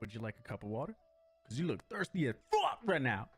Would you like a cup of water? Because you look thirsty as fuck right now.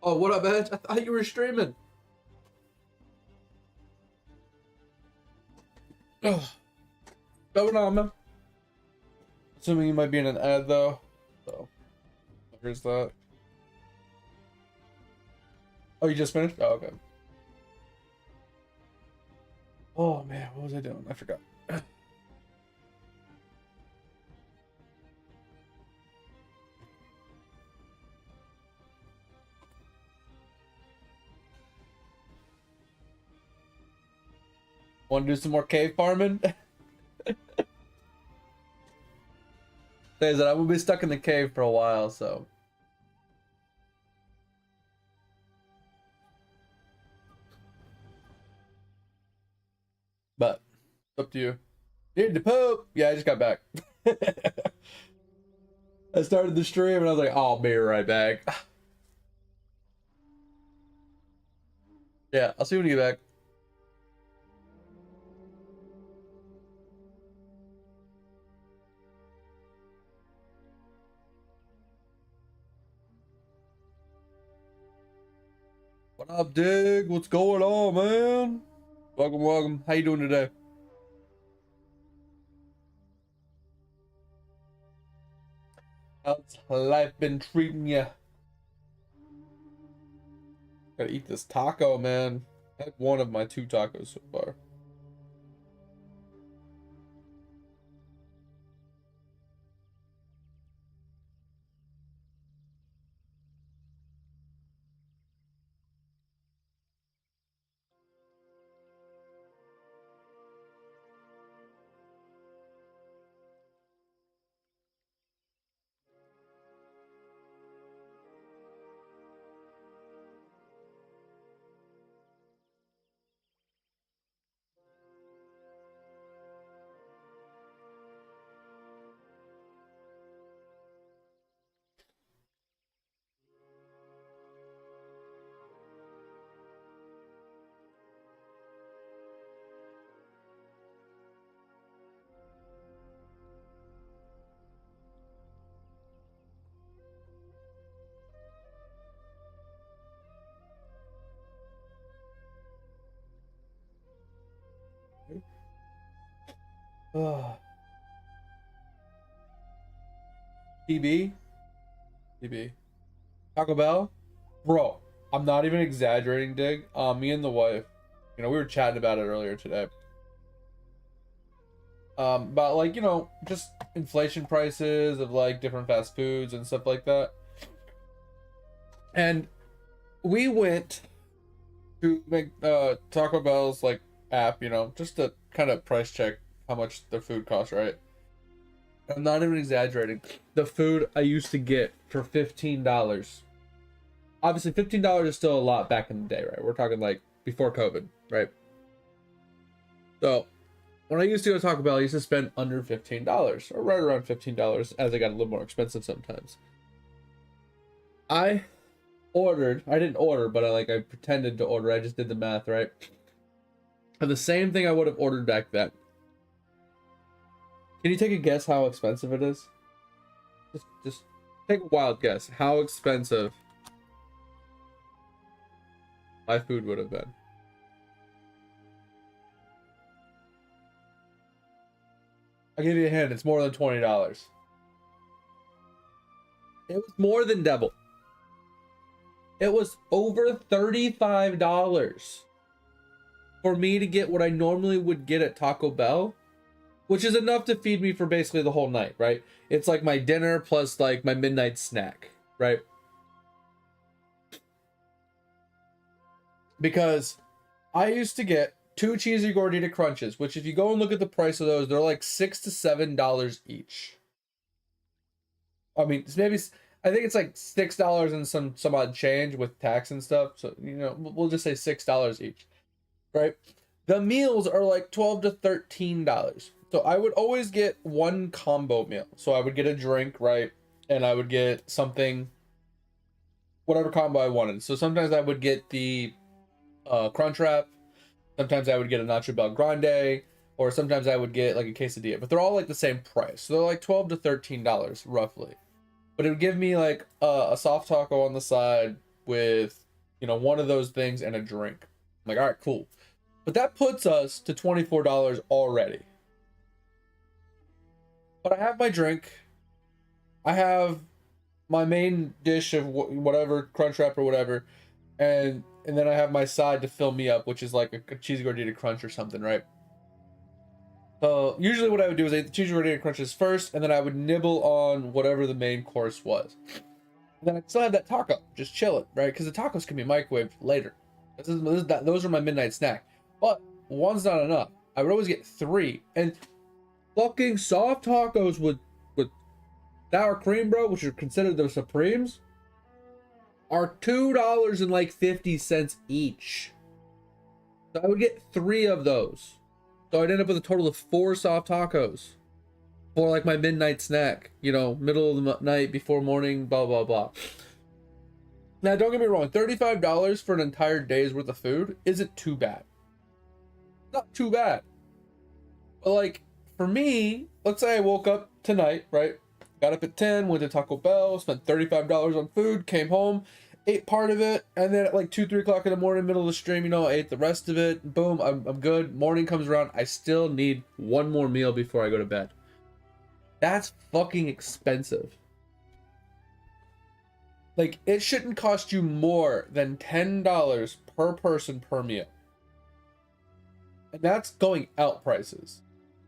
Oh, what up, Edge? I thought you were streaming. Oh, going on, man. Assuming you might be in an ad, though. So, here's that. Oh, you just finished? Oh, okay. Oh, man, what was I doing? I forgot. Want to do some more cave farming? Says that I will be stuck in the cave for a while, so. But, up to you. Need to poop! Yeah, I just got back. I started the stream and I was like, oh, I'll be right back. Yeah, I'll see you when you get back. What up, Dig? What's going on, man? Welcome, welcome. How you doing today? How's life been treating you? Gotta eat this taco, man. I had one of my 2 tacos so far. Ugh. TB? TB. Taco Bell? Bro, I'm not even exaggerating, Dig. Me and the wife, we were chatting about it earlier today. About like, just inflation prices of like different fast foods and stuff like that. And we went to make Taco Bell's like app, just to kind of price check how much their food costs, right? I'm not even exaggerating. The food I used to get for $15. Obviously, $15 is still a lot back in the day, right? We're talking like before COVID, right? So when I used to go to Taco Bell, I used to spend under $15 or right around $15 as it got a little more expensive sometimes. I didn't order, but I pretended to order. I just did the math, right? And the same thing I would have ordered back then. Can you take a guess how expensive it is? Just take a wild guess. How expensive my food would have been. I'll give you a hint. It's more than $20. It was more than double. It was over $35 for me to get what I normally would get at Taco Bell, which is enough to feed me for basically the whole night, right? It's like my dinner plus like my midnight snack, right? Because I used to get 2 cheesy gordita crunches, which if you go and look at the price of those, they're like $6 to $7 each. I mean, maybe I think it's like $6 and some odd change with tax and stuff. So we'll just say $6 each, right? The meals are like $12 to $13. So I would always get one combo meal. So I would get a drink, right? And I would get something, whatever combo I wanted. So sometimes I would get the crunch wrap. Sometimes I would get a nacho bel grande, or sometimes I would get like a quesadilla. But they're all like the same price. So they're like $12 to $13 roughly. But it would give me like a soft taco on the side with, one of those things and a drink. I'm like, all right, cool. But that puts us to $24 already. But I have my drink. I have my main dish of whatever, crunch wrap or whatever. And then I have my side to fill me up, which is like a cheesy gordita crunch or something, right? So usually what I would do is I eat the cheesy gordita crunches first, and then I would nibble on whatever the main course was. And then I'd still have that taco, just chilling, right? Because the tacos can be microwaved later. Those are my midnight snack. But one's not enough. I would always get 3. And fucking soft tacos with sour cream, bro, which are considered the Supremes, are $2.50 each. So I would get 3 of those. So I'd end up with a total of 4 soft tacos for like my midnight snack, middle of the night, before morning, blah, blah, blah. Now, don't get me wrong, $35 for an entire day's worth of food isn't too bad. Not too bad. But like, for me, let's say I woke up tonight, right? Got up at 10, went to Taco Bell, spent $35 on food, came home, ate part of it, and then at like 2-3 o'clock in the morning, middle of the stream, I ate the rest of it. Boom, I'm good. Morning comes around, I still need one more meal before I go to bed. That's fucking expensive. Like, it shouldn't cost you more than $10 per person per meal. And that's going out prices.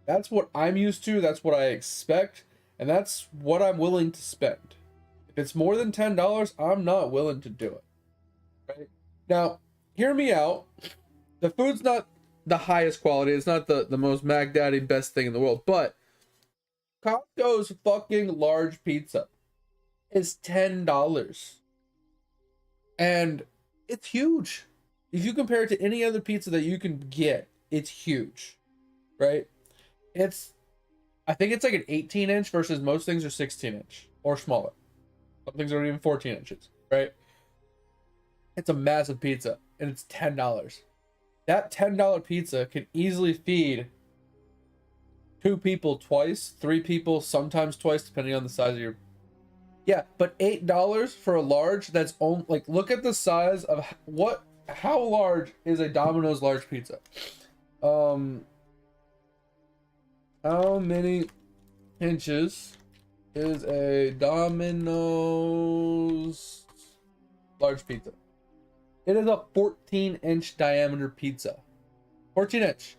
That's what I'm used to, that's what I expect, and that's what I'm willing to spend. If it's more than $10, I'm not willing to do it. Right? Now, hear me out. The food's not the highest quality. It's not the most Mac Daddy best thing in the world. But Costco's fucking large pizza is $10. And it's huge. If you compare it to any other pizza that you can get, it's huge. Right? I think it's like an 18-inch versus most things are 16-inch or smaller. Some things are even 14 inches, right? It's a massive pizza, and it's $10. That $10 pizza can easily feed 2 people twice, 3 people sometimes twice, depending on the size of your... Yeah, but $8 for a large, that's only... Like, look at the size of how large is a Domino's large pizza? I How many inches is a Domino's large pizza? It is a 14-inch diameter pizza. 14-inch.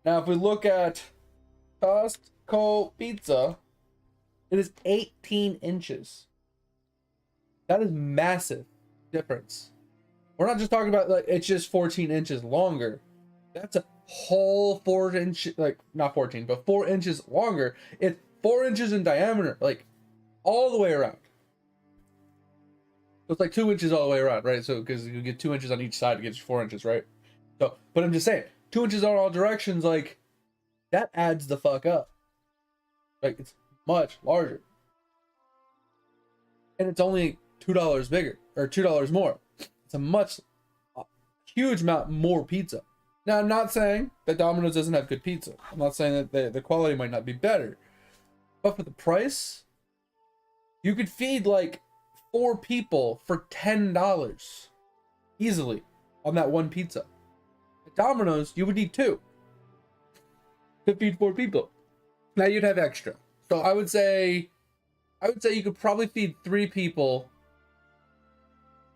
Now, if we look at Costco pizza, it is 18 inches. That is massive difference. We're not just talking about like it's just 14 inches longer. That's a whole 4 inch, like not 14, but 4 inches longer. It's 4 inches in diameter, like all the way around. So it's like 2 inches all the way around, right? So because you get 2 inches on each side to get you 4 inches, right? So, but I'm just saying, 2 inches on all directions, like that adds the fuck up. Like it's much larger, and it's only $2 bigger or $2 more. It's a huge amount more pizza. Now, I'm not saying that Domino's doesn't have good pizza. I'm not saying that the quality might not be better, but for the price, you could feed like 4 people for $10 easily on that one pizza. At Domino's, you would need 2 to feed 4 people. Now you'd have extra. So I would say you could probably feed 3 people.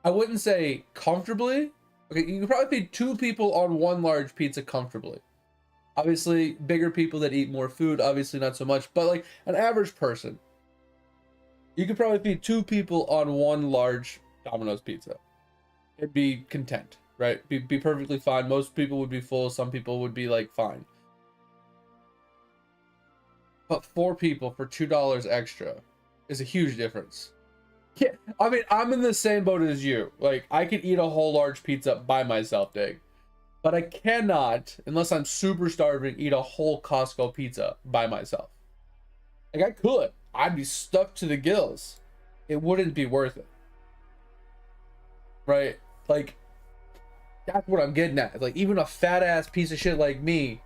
I wouldn't say comfortably. Okay, you could probably feed 2 people on one large pizza comfortably. Obviously, bigger people that eat more food, obviously not so much, but like an average person, you could probably feed 2 people on one large Domino's pizza. It'd be content, right? Be perfectly fine. Most people would be full. Some people would be like fine. But 4 people for $2 extra is a huge difference. Yeah, I mean, I'm in the same boat as you. Like, I could eat a whole large pizza by myself, Dig. But I cannot, unless I'm super starving, eat a whole Costco pizza by myself. Like, I could. I'd be stuffed to the gills. It wouldn't be worth it. Right? Like, that's what I'm getting at. Like, even a fat-ass piece of shit like me,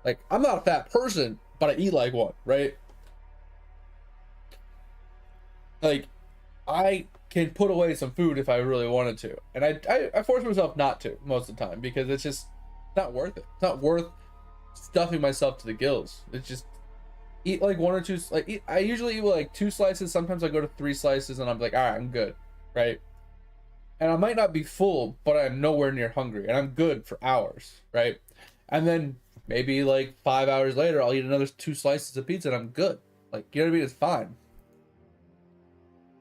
like, I'm not a fat person, but I eat like one, right? Like, I can put away some food if I really wanted to, and I force myself not to most of the time because it's just not worth it. It's not worth stuffing myself to the gills. It's just eat like 1 or 2. Like I usually eat like 2 slices. Sometimes I go to 3 slices, and I'm like, all right, I'm good, right? And I might not be full, but I'm nowhere near hungry, and I'm good for hours, right? And then maybe like 5 hours later, I'll eat another 2 slices of pizza, and I'm good. Like, you know what I mean? It's fine.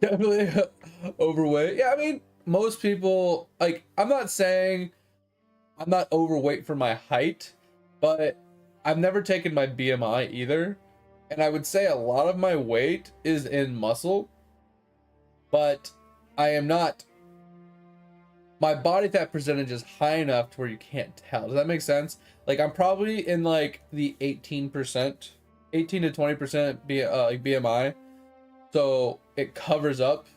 Definitely overweight. Yeah, I mean, most people, like, I'm not saying I'm not overweight for my height, but I've never taken my BMI either. And I would say a lot of my weight is in muscle, but I am not, my body fat percentage is high enough to where you can't tell. Does that make sense? Like, I'm probably in like the 18%, 18 to 20% like BMI. So it covers up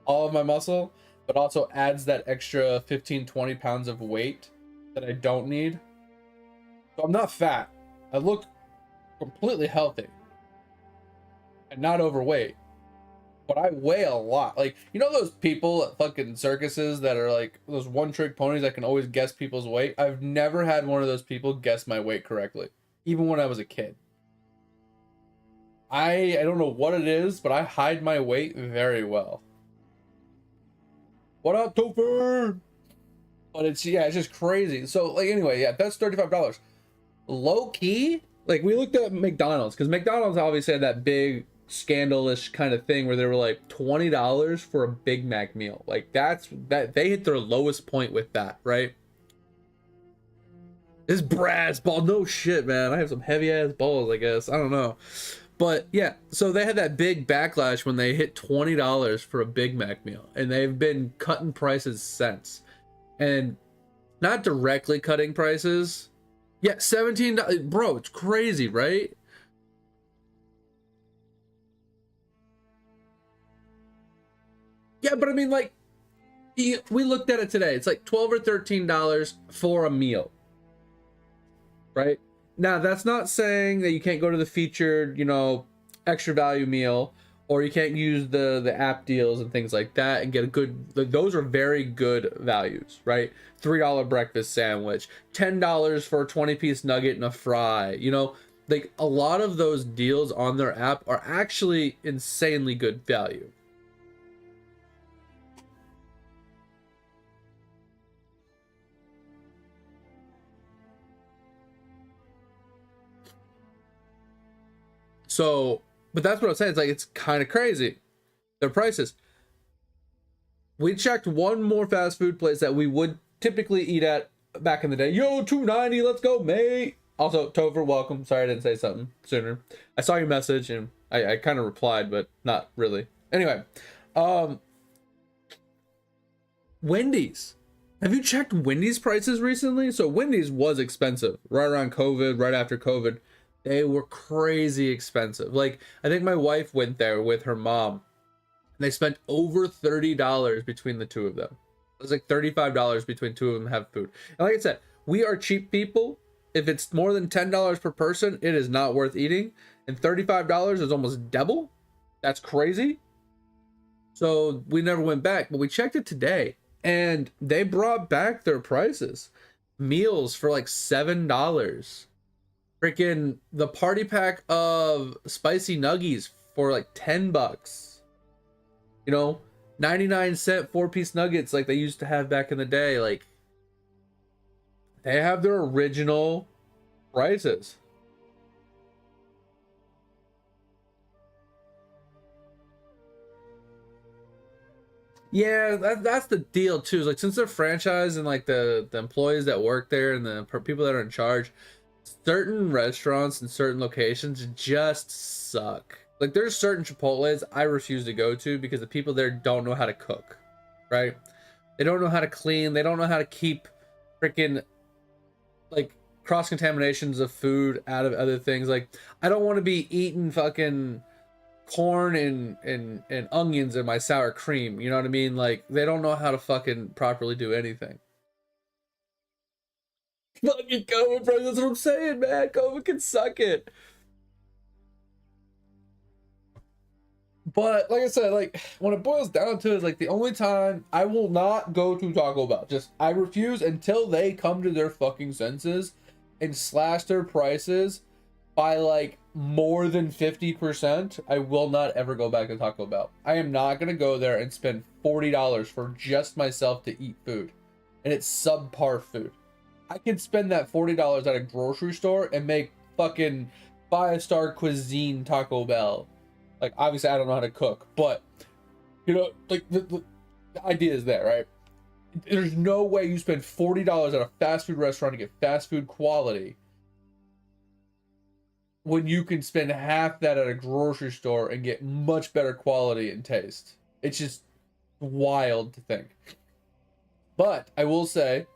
all of my muscle, but also adds that extra 15-20 pounds of weight that I don't need. So I'm not fat. I look completely healthy and not overweight, but I weigh a lot. Like, you know those people at fucking circuses that are like those one-trick ponies that can always guess people's weight? I've never had one of those people guess my weight correctly, even when I was a kid. I don't know what it is, but I hide my weight very well. What up, Topher? But it's just crazy. So, like, anyway, yeah, that's $35. Low key, like, we looked at McDonald's, because McDonald's obviously had that big scandalous kind of thing where they were like $20 for a Big Mac meal. Like, that they hit their lowest point with that, right? This brass ball, no shit, man. I have some heavy ass balls, I guess. I don't know. But yeah, so they had that big backlash when they hit $20 for a Big Mac meal, and they've been cutting prices since. And not directly cutting prices. Yeah, $17, bro, it's crazy, right? Yeah, but I mean, like, we looked at it today. It's like $12 or $13 for a meal, right? Now, that's not saying that you can't go to the featured, extra value meal, or you can't use the app deals and things like that and get a good, those are very good values, right? $3 breakfast sandwich, $10 for a 20-piece nugget and a fry, you know, like a lot of those deals on their app are actually insanely good value. So, but that's what I'm saying. It's like, it's kind of crazy, their prices. We checked one more fast food place that we would typically eat at back in the day. Yo, $2.90, let's go, mate. Also, Topher, welcome. Sorry I didn't say something sooner. I saw your message and I kind of replied, but not really. Anyway, Wendy's. Have you checked Wendy's prices recently? So Wendy's was expensive right around COVID, right after COVID. They were crazy expensive. Like, I think my wife went there with her mom. They spent over $30 between the two of them. It was like $35 between two of them have food. And like I said, we are cheap people. If it's more than $10 per person, it is not worth eating. And $35 is almost double. That's crazy. So we never went back, but we checked it today and they brought back their prices. Meals for like $7. Freaking the party pack of spicy nuggies for like $10. You know, 99-cent 4-piece nuggets like they used to have back in the day. Like, they have their original prices. Yeah, that's the deal too. Is like, since they're franchise and like the employees that work there and the people that are in charge, certain restaurants and certain locations just suck. Like, there's certain Chipotles I refuse to go to because the people there don't know how to cook, right? They don't know how to clean. They don't know how to keep freaking like cross contaminations of food out of other things. Like, I don't want to be eating fucking corn and onions in my sour cream. You know what I mean? Like, they don't know how to fucking properly do anything. Fucking COVID, bro. That's what I'm saying, man. COVID can suck it. But like I said, like, when it boils down to it, like, the only time I will not go to Taco Bell, just I refuse until they come to their fucking senses and slash their prices by like more than 50%. I will not ever go back to Taco Bell. I am not gonna go there and spend $40 for just myself to eat food, and it's subpar food. I can spend that $40 at a grocery store and make fucking 5-star cuisine Taco Bell. Like, obviously I don't know how to cook, but you know, like the idea is there, right? There's no way you spend $40 at a fast food restaurant to get fast food quality when you can spend half that at a grocery store and get much better quality and taste. It's just wild to think. But I will say,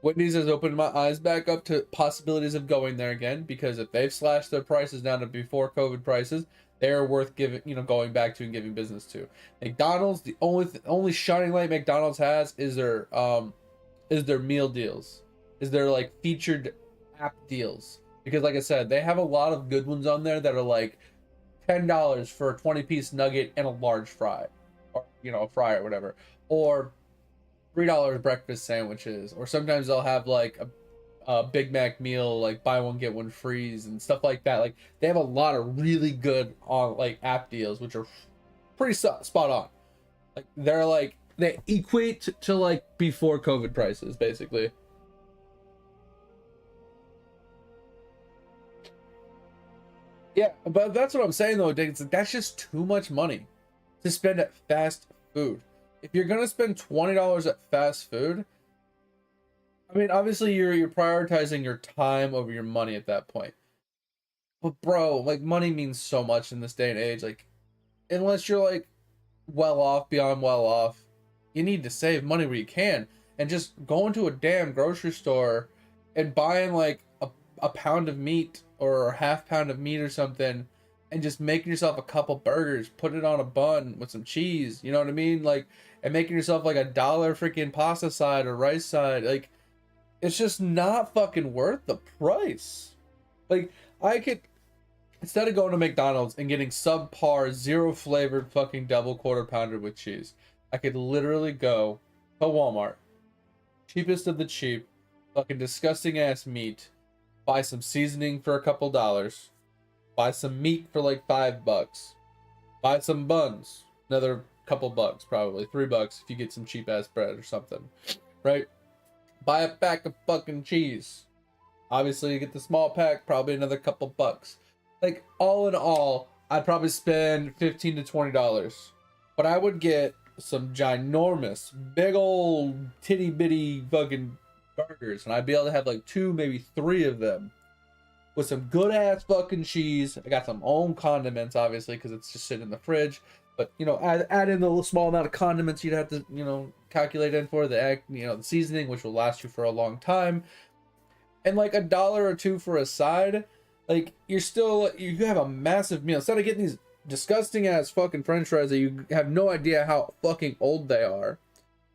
Wendy's has opened my eyes back up to possibilities of going there again, because if they've slashed their prices down to before COVID prices, they're worth giving, you know, going back to and giving business to. McDonald's, the only shining light McDonald's has is their meal deals, is their like featured app deals. Because like I said, they have a lot of good ones on there that are like $10 for a 20-piece nugget and a large fry, or you know, a fry or whatever, or $3 breakfast sandwiches, or sometimes they'll have like a Big Mac meal, like buy one get one freeze and stuff like that. Like, they have a lot of really good on like app deals, which are pretty spot on. Like, they're like, they equate to like before COVID prices basically. Yeah, but that's what I'm saying though, Dick. It's like, that's just too much money to spend at fast food. If you're gonna spend $20 at fast food, I mean, obviously you're prioritizing your time over your money at that point. But bro, like, money means so much in this day and age. Like, unless you're like well off, beyond well off, you need to save money where you can. And just going to a damn grocery store and buying like a pound of meat or a half pound of meat or something, and just making yourself a couple burgers, putting it on a bun with some cheese, you know what I mean? Like, and making yourself like $1 freaking pasta side or rice side. Like, it's just not fucking worth the price. Like, I could instead of going to McDonald's and getting subpar, zero flavored fucking double quarter pounder with cheese, I could literally go to Walmart, cheapest of the cheap, fucking disgusting ass meat, buy some seasoning for a couple dollars, buy some meat for like $5, buy some buns, another couple bucks, probably $3 if you get some cheap ass bread or something, right? Buy a pack of fucking cheese. Obviously, you get the small pack, probably another couple bucks. Like, all in all, I'd probably spend $15 to $20. But I would get some ginormous, big old titty bitty fucking burgers, and I'd be able to have like 2, maybe 3 of them with some good ass fucking cheese. I got some own condiments, obviously, because it's just sitting in the fridge. But, you know, add in the small amount of condiments you'd have to, you know, calculate in for the, you know, the seasoning, which will last you for a long time. And like $1 or $2 for a side, like you have a massive meal. Instead of getting these disgusting ass fucking French fries that you have no idea how fucking old they are,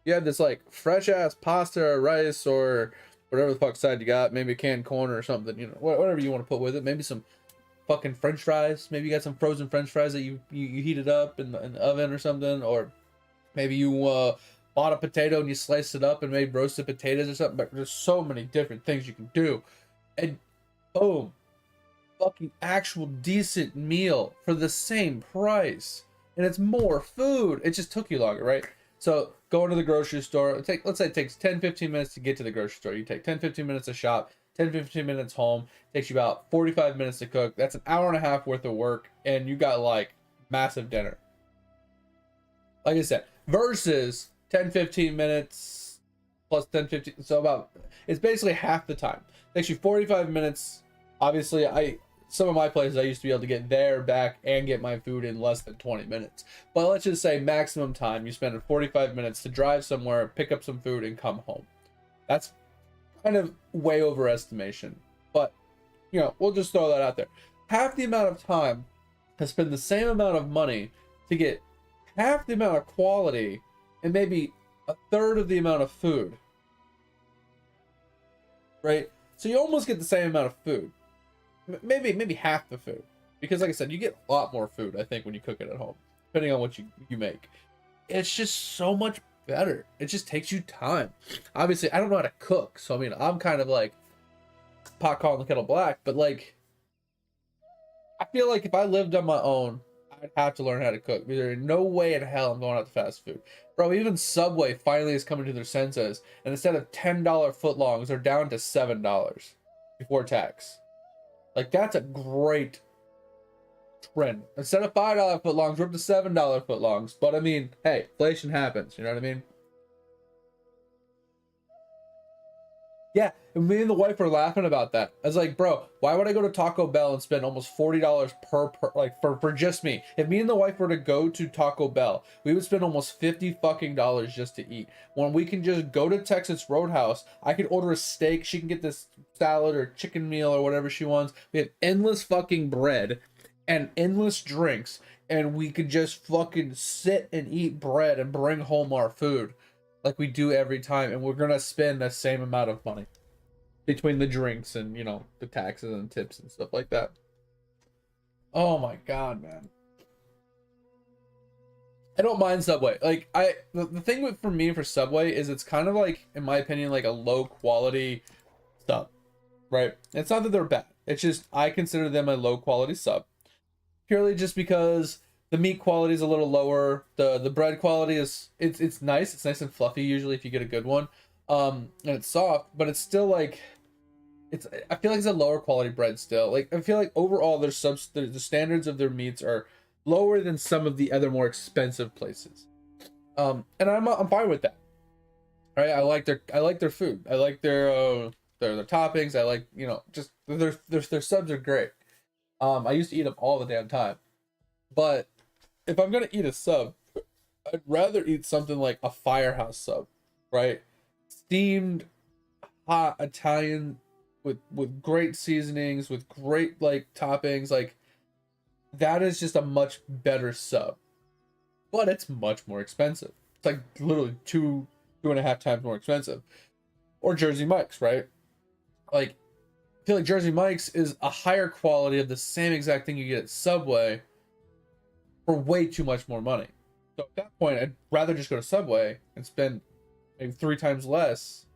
you have this like fresh ass pasta or rice or whatever the fuck side you got, maybe a canned corn or something, you know, whatever you want to put with it. Maybe some fucking French fries. Maybe you got some frozen French fries that you heated up in the oven or something, or maybe you bought a potato and you sliced it up and made roasted potatoes or something. But there's so many different things you can do, and boom, fucking actual decent meal for the same price, and it's more food. It just took you longer, right? So going to the grocery store, let's say it takes 10-15 minutes to get to the grocery store. You take 10-15 minutes to shop, 10-15 minutes home. It takes you about 45 minutes to cook. That's an hour and a half worth of work, and you got like massive dinner. Like I said, versus 10-15 minutes plus 10-15, so about, it's basically half the time. It takes you 45 minutes. Obviously, some of my places I used to be able to get there, back, and get my food in less than 20 minutes. But let's just say maximum time you spend 45 minutes to drive somewhere, pick up some food, and come home. That's kind of way overestimation. But, you know, we'll just throw that out there. Half the amount of time to spend the same amount of money to get half the amount of quality and maybe a third of the amount of food. Right? So you almost get the same amount of food. Maybe half the food, because like I said, you get a lot more food, I think, when you cook it at home, depending on what you make. It's just so much better. It just takes you time. Obviously, I don't know how to cook, so I mean, I'm kind of like pot calling the kettle black, but like, I feel like if I lived on my own, I'd have to learn how to cook. There's no way in hell I'm going out to fast food. Bro, even Subway finally is coming to their senses, and instead of $10 footlongs, they're down to $7 before tax. Like, that's a great trend. Instead of $5 footlongs, we're up to $7 footlongs. But I mean, hey, inflation happens. You know what I mean? Yeah, and me and the wife were laughing about that. I was like, bro, why would I go to Taco Bell and spend almost $40 per like for just me? If me and the wife were to go to Taco Bell, we would spend almost $50 fucking just to eat. When we can just go to Texas Roadhouse, I could order a steak, she can get this salad or chicken meal or whatever she wants. We have endless fucking bread and endless drinks, and we could just fucking sit and eat bread and bring home our food like we do every time, and we're gonna spend the same amount of money between the drinks and, you know, the taxes and tips and stuff like that. Oh my god, man. I don't mind Subway. Like, the thing for me for Subway is it's kind of like, in my opinion, like a low quality sub, right? It's not that they're bad. It's just, I consider them a low quality sub, purely just because the meat quality is a little lower. The bread quality is, it's nice. It's nice and fluffy usually if you get a good one. And it's soft, but it's still like, I feel like it's a lower quality bread still. Like, I feel like overall the standards of their meats are lower than some of the other more expensive places. And I'm fine with that. Right? I like their food. I like their toppings. I like, you know, just their subs are great. I used to eat them all the damn time. But if I'm gonna eat a sub, I'd rather eat something like a Firehouse sub, right? Steamed, hot Italian with great seasonings, with great like toppings. Like, that is just a much better sub. But it's much more expensive. It's like literally 2.5 times more expensive. Or Jersey Mike's, right? Like, feel like Jersey Mike's is a higher quality of the same exact thing you get at Subway for way too much more money. So at that point, I'd rather just go to Subway and spend maybe 3 times less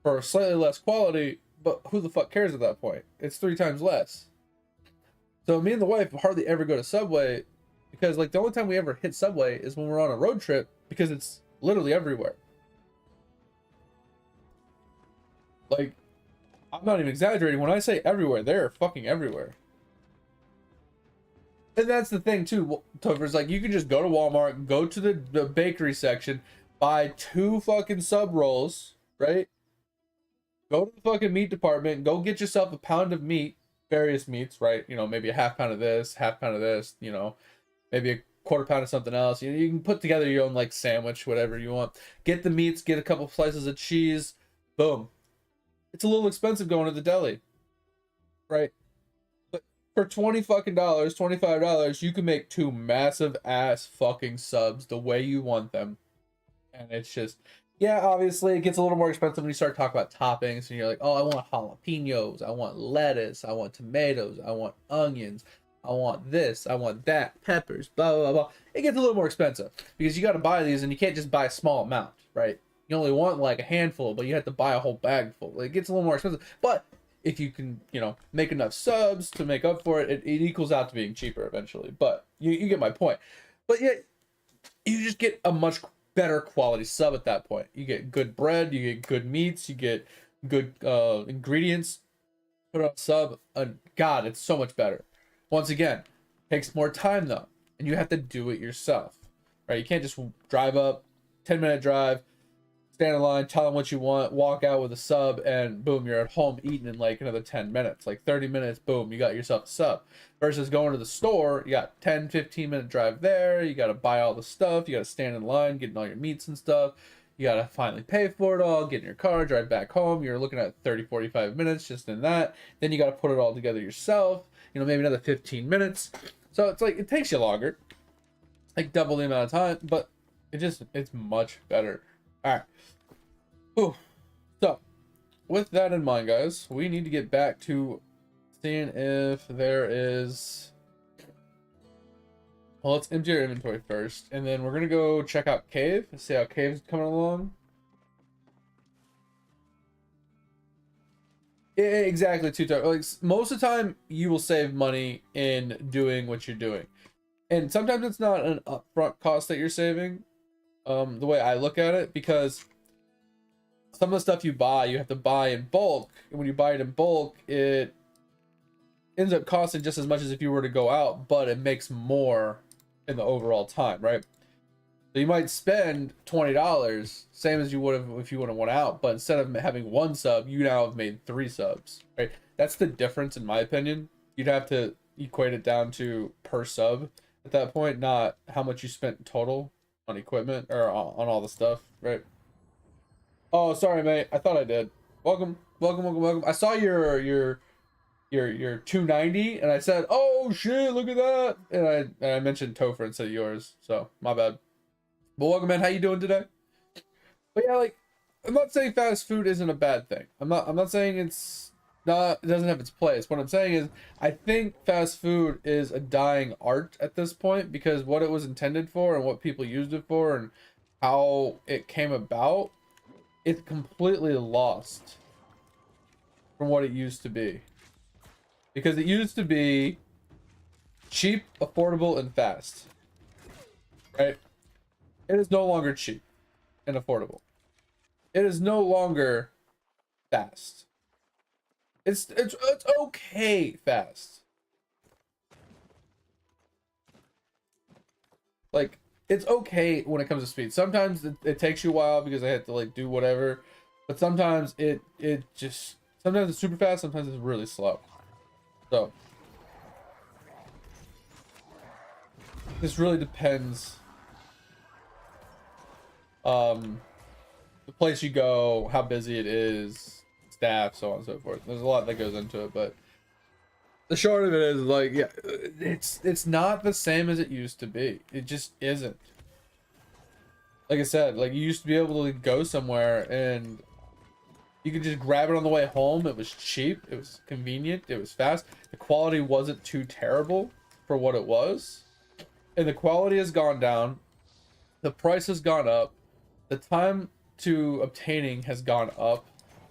for slightly less quality, but who the fuck cares at that point? It's 3 times less. So me and the wife hardly ever go to Subway because like the only time we ever hit Subway is when we're on a road trip because it's literally everywhere. Like, I'm not even exaggerating. When I say everywhere, they're fucking everywhere. And that's the thing too, Topher, is like you can just go to Walmart, go to the bakery section, buy 2 fucking sub rolls, right? Go to the fucking meat department, go get yourself a pound of meat, various meats, right? You know, maybe a half pound of this, you know, maybe a quarter pound of something else. You can put together your own like sandwich, whatever you want. Get the meats, get a couple slices of cheese, boom. It's a little expensive going to the deli, right? But for $20 fucking $25, you can make 2 massive ass fucking subs the way you want them. And it's just, yeah, obviously it gets a little more expensive when you start talking about toppings and you're like, oh, I want jalapenos, I want lettuce, I want tomatoes, I want onions, I want this, I want that, peppers, blah, blah, blah. It gets a little more expensive because you got to buy these and you can't just buy a small amount, right? You only want like a handful, but you have to buy a whole bag full. It gets a little more expensive. But if you can, you know, make enough subs to make up for it, it equals out to being cheaper eventually. But you get my point. But yeah, you just get a much better quality sub at that point. You get good bread, you get good meats, you get good ingredients. Put on a sub, God, it's so much better. Once again, takes more time though, and you have to do it yourself, right? You can't just drive up, 10-minute drive, stand in line, tell them what you want, walk out with a sub, and boom, you're at home eating in like another 10 minutes. Like 30 minutes, boom, you got yourself a sub. Versus going to the store, you got 10, 15-minute drive there, you got to buy all the stuff, you got to stand in line, getting all your meats and stuff. You got to finally pay for it all, get in your car, drive back home. You're looking at 30, 45 minutes just in that. Then you got to put it all together yourself, you know, maybe another 15 minutes. So it's like, it takes you longer, like double the amount of time, but it's much better. All right. Ooh. So, with that in mind, guys, we need to get back to seeing if there is... Well, let's empty our inventory first, and then we're going to go check out Cave and see how Cave's coming along. Yeah, exactly, like, most of the time, you will save money in doing what you're doing. And sometimes it's not an upfront cost that you're saving, the way I look at it, because some of the stuff you buy, you have to buy in bulk. And when you buy it in bulk, it ends up costing just as much as if you were to go out, but it makes more in the overall time, right? So you might spend $20, same as you would have if you would have went out, but instead of having 1 sub, you now have made 3 subs, right? That's the difference, in my opinion. You'd have to equate it down to per sub at that point, not how much you spent total on equipment or on all the stuff, right? Oh, sorry, mate. I thought I did. Welcome. I saw your 290, and I said, "Oh shit, look at that!" And I mentioned Topher instead of yours, so my bad. But welcome, man. How you doing today? But yeah, like, I'm not saying fast food isn't a bad thing. I'm not saying it doesn't have its place. What I'm saying is, I think fast food is a dying art at this point because what it was intended for and what people used it for and how it came about, it's completely lost from what it used to be. Because it used to be cheap, affordable, and fast. Right? It is no longer cheap and affordable. It is no longer fast. It's okay fast. Like, it's okay when it comes to speed. Sometimes it takes you a while because I have to like do whatever, but sometimes sometimes it's super fast, sometimes it's really slow. So this really depends. The place you go, how busy it is, staff, so on and so forth. There's a lot that goes into it, but the short of it is, like, yeah, it's not the same as it used to be. It just isn't. Like I said, like, you used to be able to go somewhere and You could just grab it on the way home. It was cheap. It was convenient. It was fast. The quality wasn't too terrible for what it was. And the quality has gone down. The price has gone up. The time to obtaining has gone up.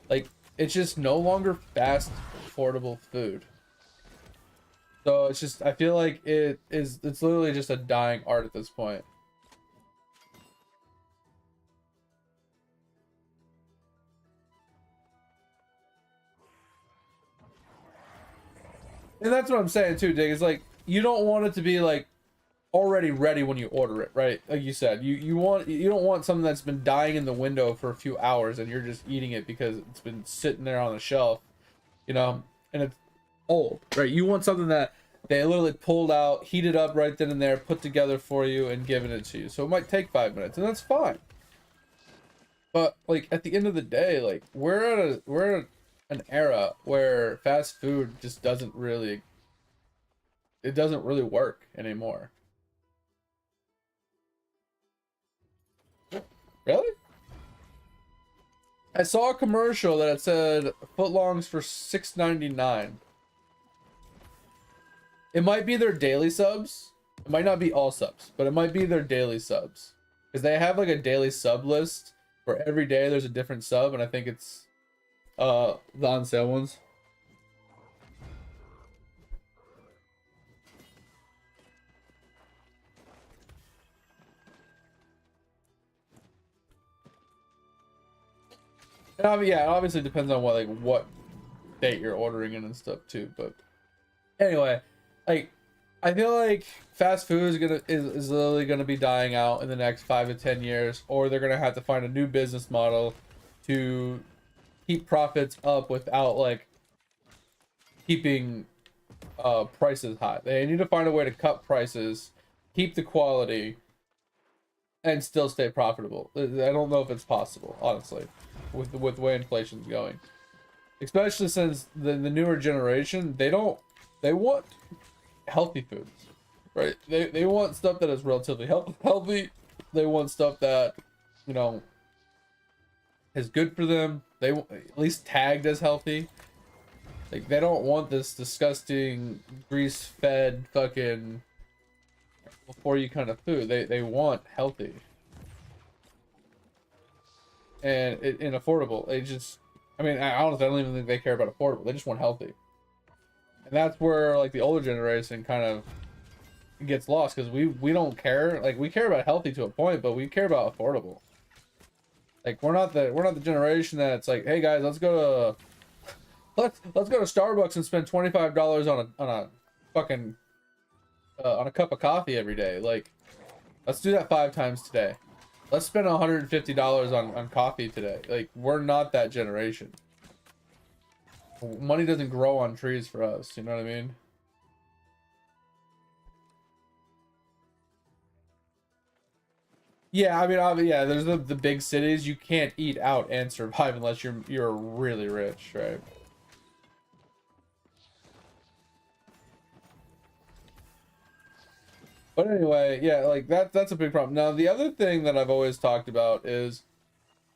Like, it's just no longer fast, affordable food. So it's just, I feel like it's literally just a dying art at this point. And that's what I'm saying too, Dig. It's like, you don't want it to be like already ready when you order it, right? Like you said, you don't want something that's been dying in the window for a few hours and you're just eating it because it's been sitting there on the shelf, you know, and it's old, right? You want something that they literally pulled out, heated up right then and there, put together for you, and given it to you. So it might take 5 minutes, and that's fine. But like at the end of the day, like we're at an era where fast food just doesn't really work anymore. Really? I saw a commercial that it said footlongs for $6.99. It might be their daily subs. It might not be all subs, but it might be their daily subs. Because they have like a daily sub list where every day there's a different sub, and I think it's the on sale ones. And yeah, it obviously depends on what date you're ordering in and stuff too. But anyway, like I feel like fast food is literally gonna be dying out in the next 5 to 10 years, or they're gonna have to find a new business model to keep profits up without like keeping prices high. They need to find a way to cut prices, keep the quality, and still stay profitable. I don't know if it's possible, honestly, with the way inflation's going. Especially since the newer generation, they want healthy foods, right? They want stuff that is relatively healthy. They want stuff that, you know, is good for them. They at least tagged as healthy. Like, they don't want this disgusting grease-fed fucking before you kind of food. They want healthy and affordable. They just, I mean, honestly, I don't even think they care about affordable. They just want healthy. And that's where like the older generation kind of gets lost, because we don't care. Like, we care about healthy to a point, but we care about affordable. Like, we're not the generation that's like, hey guys, let's go to Starbucks and spend $25 on a fucking on a cup of coffee every day. Like, let's do that 5 times today. Let's spend $150 on coffee today. Like, we're not that generation. Money doesn't grow on trees for us, you know what I mean? Yeah, I mean, yeah, there's the big cities. You can't eat out and survive unless you're really rich, right? But anyway, yeah, like that's a big problem. Now, the other thing that I've always talked about is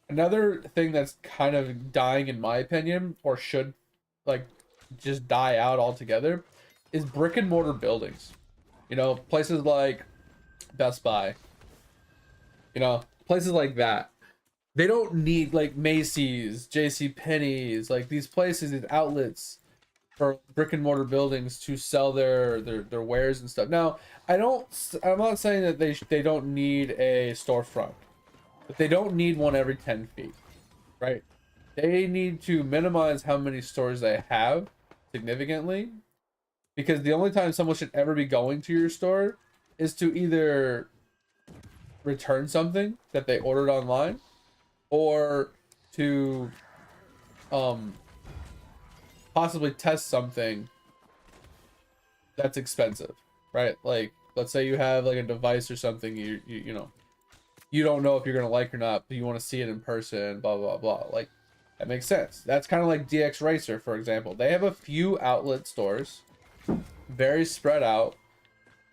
another thing that's kind of dying, in my opinion, or should like just die out altogether, is brick and mortar buildings. You know, places like Best Buy, you know, places like that. They don't need like Macy's, JC Penney's, like these places, these outlets for brick and mortar buildings to sell their wares and stuff. Now, I'm not saying that they don't need a storefront, but they don't need one every 10 feet, right? They need to minimize how many stores they have significantly, because the only time someone should ever be going to your store is to either return something that they ordered online, or to possibly test something that's expensive, right? Like, let's say you have like a device or something you know, you don't know if you're gonna like or not, but you want to see it in person, blah blah blah. Like, that makes sense. That's kind of like DX Racer, for example. They have a few outlet stores, very spread out,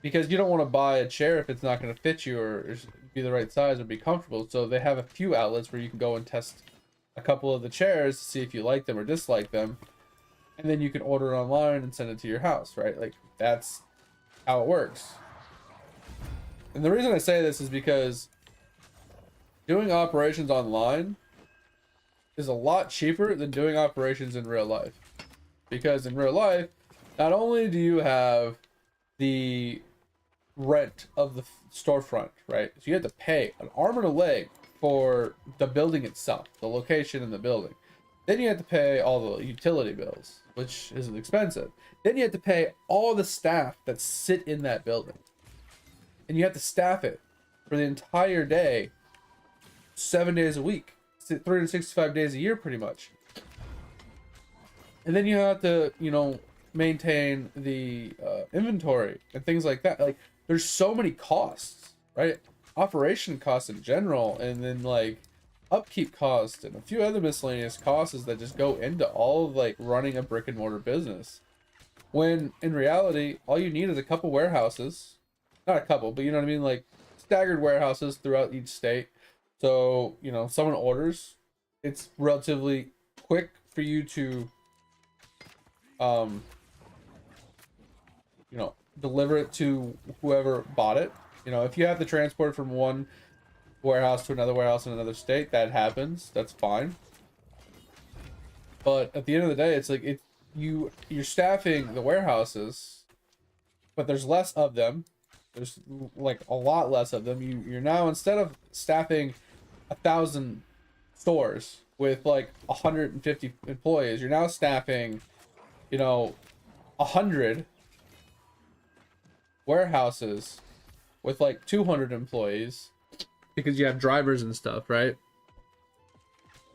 because you don't want to buy a chair if it's not going to fit you or be the right size or be comfortable. So they have a few outlets where you can go and test a couple of the chairs to see if you like them or dislike them, and then you can order it online and send it to your house, right? Like, that's how it works. And the reason I say this is because doing operations online is a lot cheaper than doing operations in real life. Because in real life, not only do you have the rent of the storefront, right? So you have to pay an arm and a leg for the building itself, the location in the building. Then you have to pay all the utility bills, which is expensive. Then you have to pay all the staff that sit in that building. And you have to staff it for the entire day, 7 days a week, 365 days a year, pretty much. And then you have to, you know, maintain the inventory and things like that. Like, there's so many costs, right? Operation costs in general, and then like upkeep costs and a few other miscellaneous costs that just go into all of like running a brick and mortar business. When in reality, all you need is a couple warehouses, not a couple, but you know what I mean? Like staggered warehouses throughout each state. So, you know, someone orders, it's relatively quick for you to you know, deliver it to whoever bought it. You know, if you have to transport from one warehouse to another warehouse in another state, that happens. That's fine. But at the end of the day, it's like you're staffing the warehouses, but there's less of them. There's like a lot less of them. You're now, instead of staffing 1,000 stores with like 150 employees, you're now staffing, you know, 100 warehouses with like 200 employees because you have drivers and stuff, right?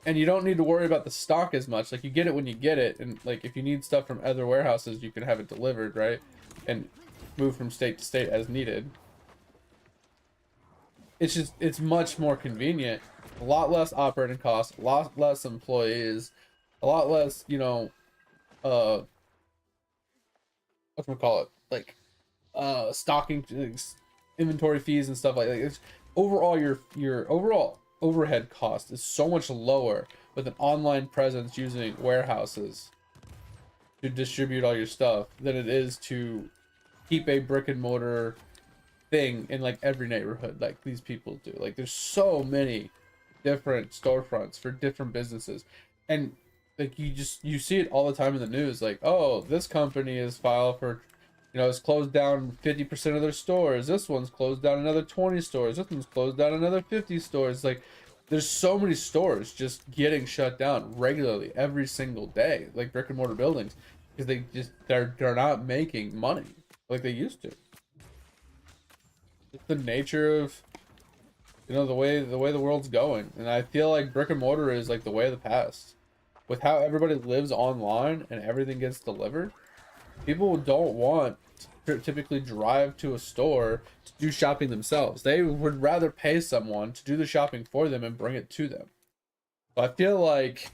And you don't need to worry about the stock as much. Like, you get it when you get it, and like if you need stuff from other warehouses, you can have it delivered, right? And move from state to state as needed. It's much more convenient, a lot less operating costs, a lot less employees, a lot less, you know, whatchamacallit, like stocking, inventory fees and stuff like that. It's overall, your overall overhead cost is so much lower with an online presence using warehouses to distribute all your stuff than it is to keep a brick and mortar thing in like every neighborhood like these people do. Like, there's so many different storefronts for different businesses, and like you see it all the time in the news. Like, oh, this company is filed for, you know, it's closed down 50% of their stores. This one's closed down another 20 stores. This one's closed down another 50 stores. Like, there's so many stores just getting shut down regularly every single day, like brick and mortar buildings, because they're not making money like they used to. It's the nature of, you know, the way the world's going, and I feel like brick and mortar is like the way of the past. With how everybody lives online and everything gets delivered, people don't want to typically drive to a store to do shopping themselves. They would rather pay someone to do the shopping for them and bring it to them. So I feel like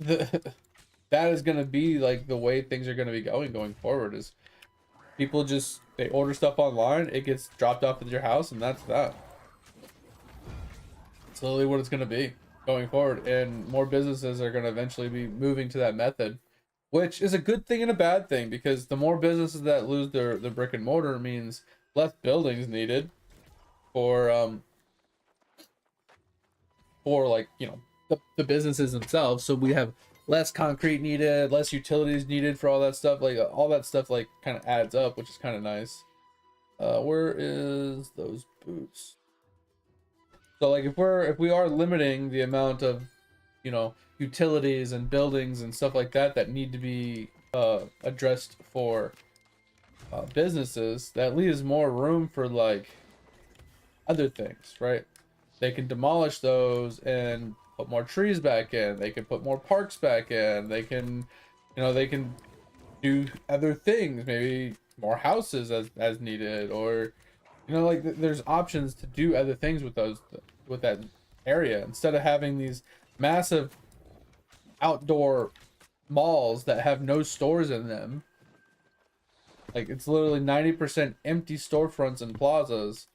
that is going to be like the way things are going to be going forward. Is people just, they order stuff online, it gets dropped off at your house, and that's that. It's literally what it's going to be going forward, and more businesses are going to eventually be moving to that method, which is a good thing and a bad thing, because the more businesses that lose their brick and mortar means less buildings needed for like, you know, the businesses themselves. So we have less concrete needed, less utilities needed for all that stuff. Like, all that stuff like kind of adds up, which is kind of nice. Where is those boots? So like, if we are limiting the amount of, you know, utilities and buildings and stuff like that need to be addressed for businesses, that leaves more room for like other things, right? They can demolish those and put more trees back in. They can put more parks back in. They can, you know, they can do other things, maybe more houses as needed, or, you know, like there's options to do other things with that area, instead of having these massive outdoor malls that have no stores in them. Like, it's literally 90% empty storefronts and plazas.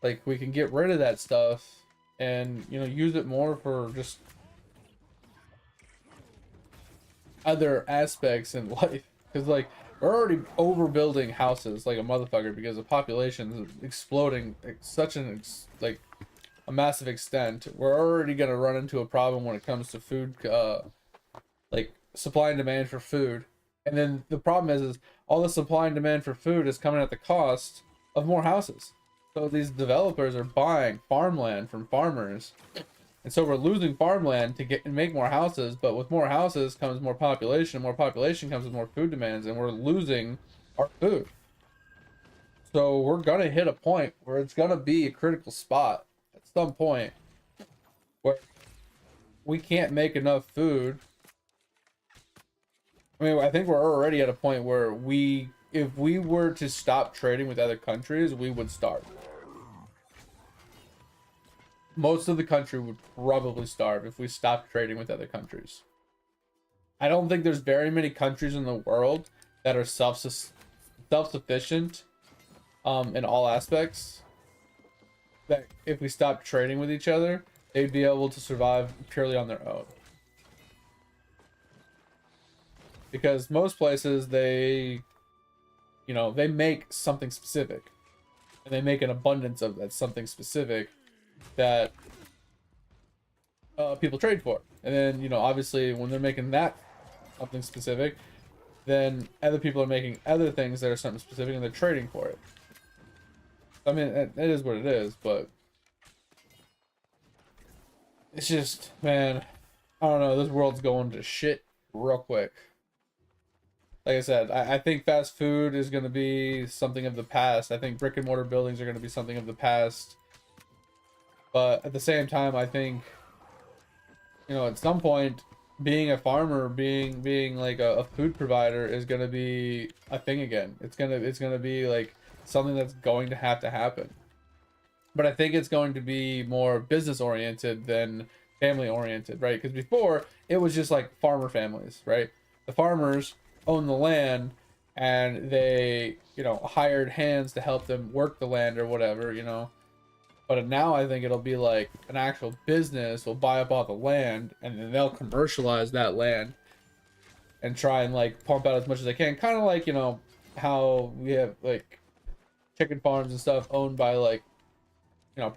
Like, we can get rid of that stuff and use it more for just other aspects in life. Because like we're already overbuilding houses like a motherfucker because the population is exploding at such like a massive extent. We're already gonna run into a problem when it comes to food, like supply and demand for food. And then the problem is all the supply and demand for food is coming at the cost of more houses. So these developers are buying farmland from farmers, and so we're losing farmland to get and make more houses. But with more houses comes more population. More population comes with more food demands, and we're losing our food. So we're gonna hit a point where it's gonna be a critical spot at some point where we can't make enough food. I mean, I think we're already at a point where if we were to stop trading with other countries, we would starve. Most of the country would probably starve if we stopped trading with other countries. I don't think there's very many countries in the world that are self-sufficient in all aspects, that if we stopped trading with each other, they'd be able to survive purely on their own. Because most places, they make something specific, and they make an abundance of that something specific that people trade for. And then obviously when they're making that something specific, then other people are making other things that are something specific, and they're trading for it. I mean, it is what it is, but it's just, man, I don't know, this world's going to shit real quick. Like I said, I think fast food is going to be something of the past. I think brick and mortar buildings are going to be something of the past. But at the same time, I think, at some point, being a farmer, being like a food provider is going to be a thing again. It's gonna be like something that's going to have to happen. But I think it's going to be more business oriented than family oriented, right? Because before it was just like farmer families, right? The farmers own the land, and they hired hands to help them work the land or whatever. But now I think it'll be like an actual business will buy up all the land, and then they'll commercialize that land and try and like pump out as much as they can, kind of like how we have like chicken farms and stuff owned by like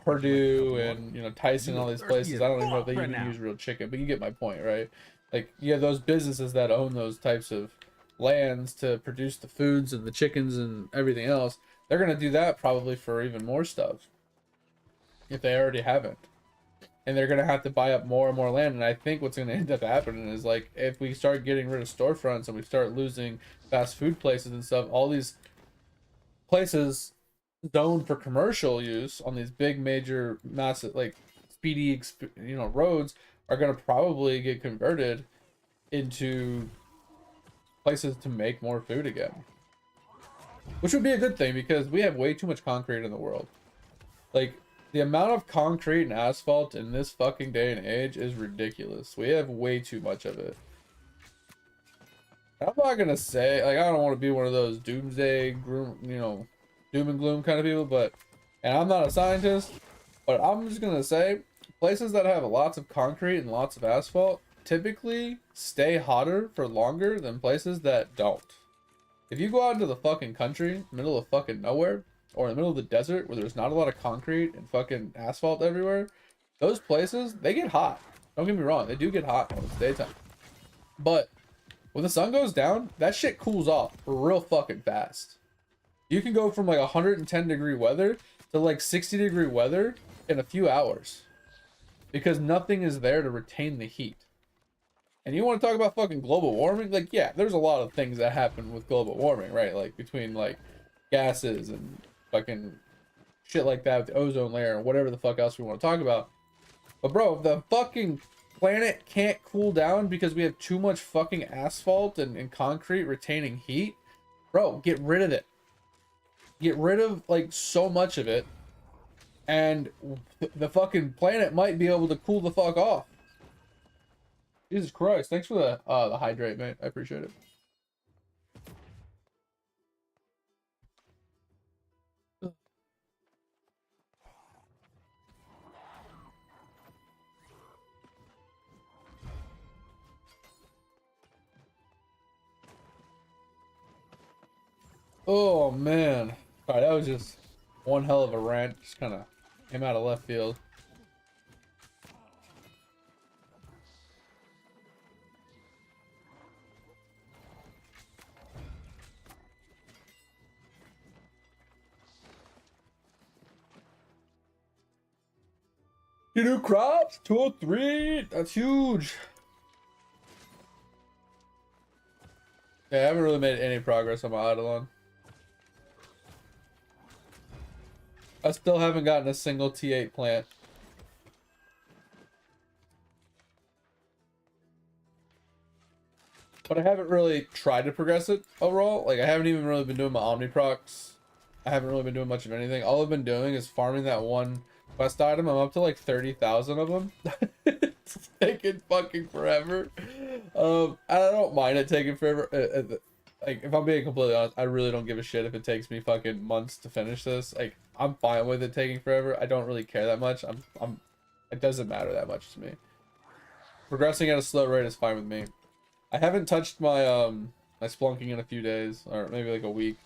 Purdue and Tyson and all these places. I don't even know if they even use real chicken, but you get my point, right? Like you have those businesses that own those types of lands to produce the foods and the chickens and everything else. They're gonna do that probably for even more stuff if they already haven't, and they're gonna have to buy up more and more land. And I think what's gonna end up happening is, like, if we start getting rid of storefronts and we start losing fast food places and stuff, all these places zoned for commercial use on these big major massive like speedy roads are going to probably get converted into places to make more food again, which would be a good thing because we have way too much concrete in the world. Like, the amount of concrete and asphalt in this fucking day and age is ridiculous. We have way too much of it. I'm not gonna say, like, I don't want to be one of those doomsday doom and gloom kind of people, but, and I'm not a scientist, but I'm just gonna say places that have lots of concrete and lots of asphalt typically stay hotter for longer than places that don't. If you go out into the fucking country, middle of fucking nowhere, or in the middle of the desert where there's not a lot of concrete and fucking asphalt everywhere, those places, they get hot. Don't get me wrong, they do get hot when it's daytime. But when the sun goes down, that shit cools off real fucking fast. You can go from like 110-degree weather to like 60-degree weather in a few hours because nothing is there to retain the heat. And you want to talk about fucking global warming? Like, yeah, there's a lot of things that happen with global warming, right? Like between like gases and fucking shit like that with the ozone layer and whatever the fuck else we want to talk about. But bro, if the fucking planet can't cool down because we have too much fucking asphalt and concrete retaining heat, bro, get rid of it. Get rid of like so much of it, and the fucking planet might be able to cool the fuck off. Jesus Christ, thanks for the hydrate, mate. I appreciate it. Oh man. Alright, that was just one hell of a rant. Just kind of came out of left field. You do crops? 203? That's huge. Yeah, I haven't really made any progress on my Eidolon. I still haven't gotten a single T8 plant. But I haven't really tried to progress it overall. Like, I haven't even really been doing my Omniprocs. I haven't really been doing much of anything. All I've been doing is farming that one quest item. I'm up to like 30,000 of them. It's taking fucking forever. I don't mind it taking forever. Like, if I'm being completely honest, I really don't give a shit if it takes me fucking months to finish this. Like, I'm fine with it taking forever. I don't really care that much. It doesn't matter that much to me. Progressing at a slow rate is fine with me. I haven't touched my my splunking in a few days, or maybe like a week.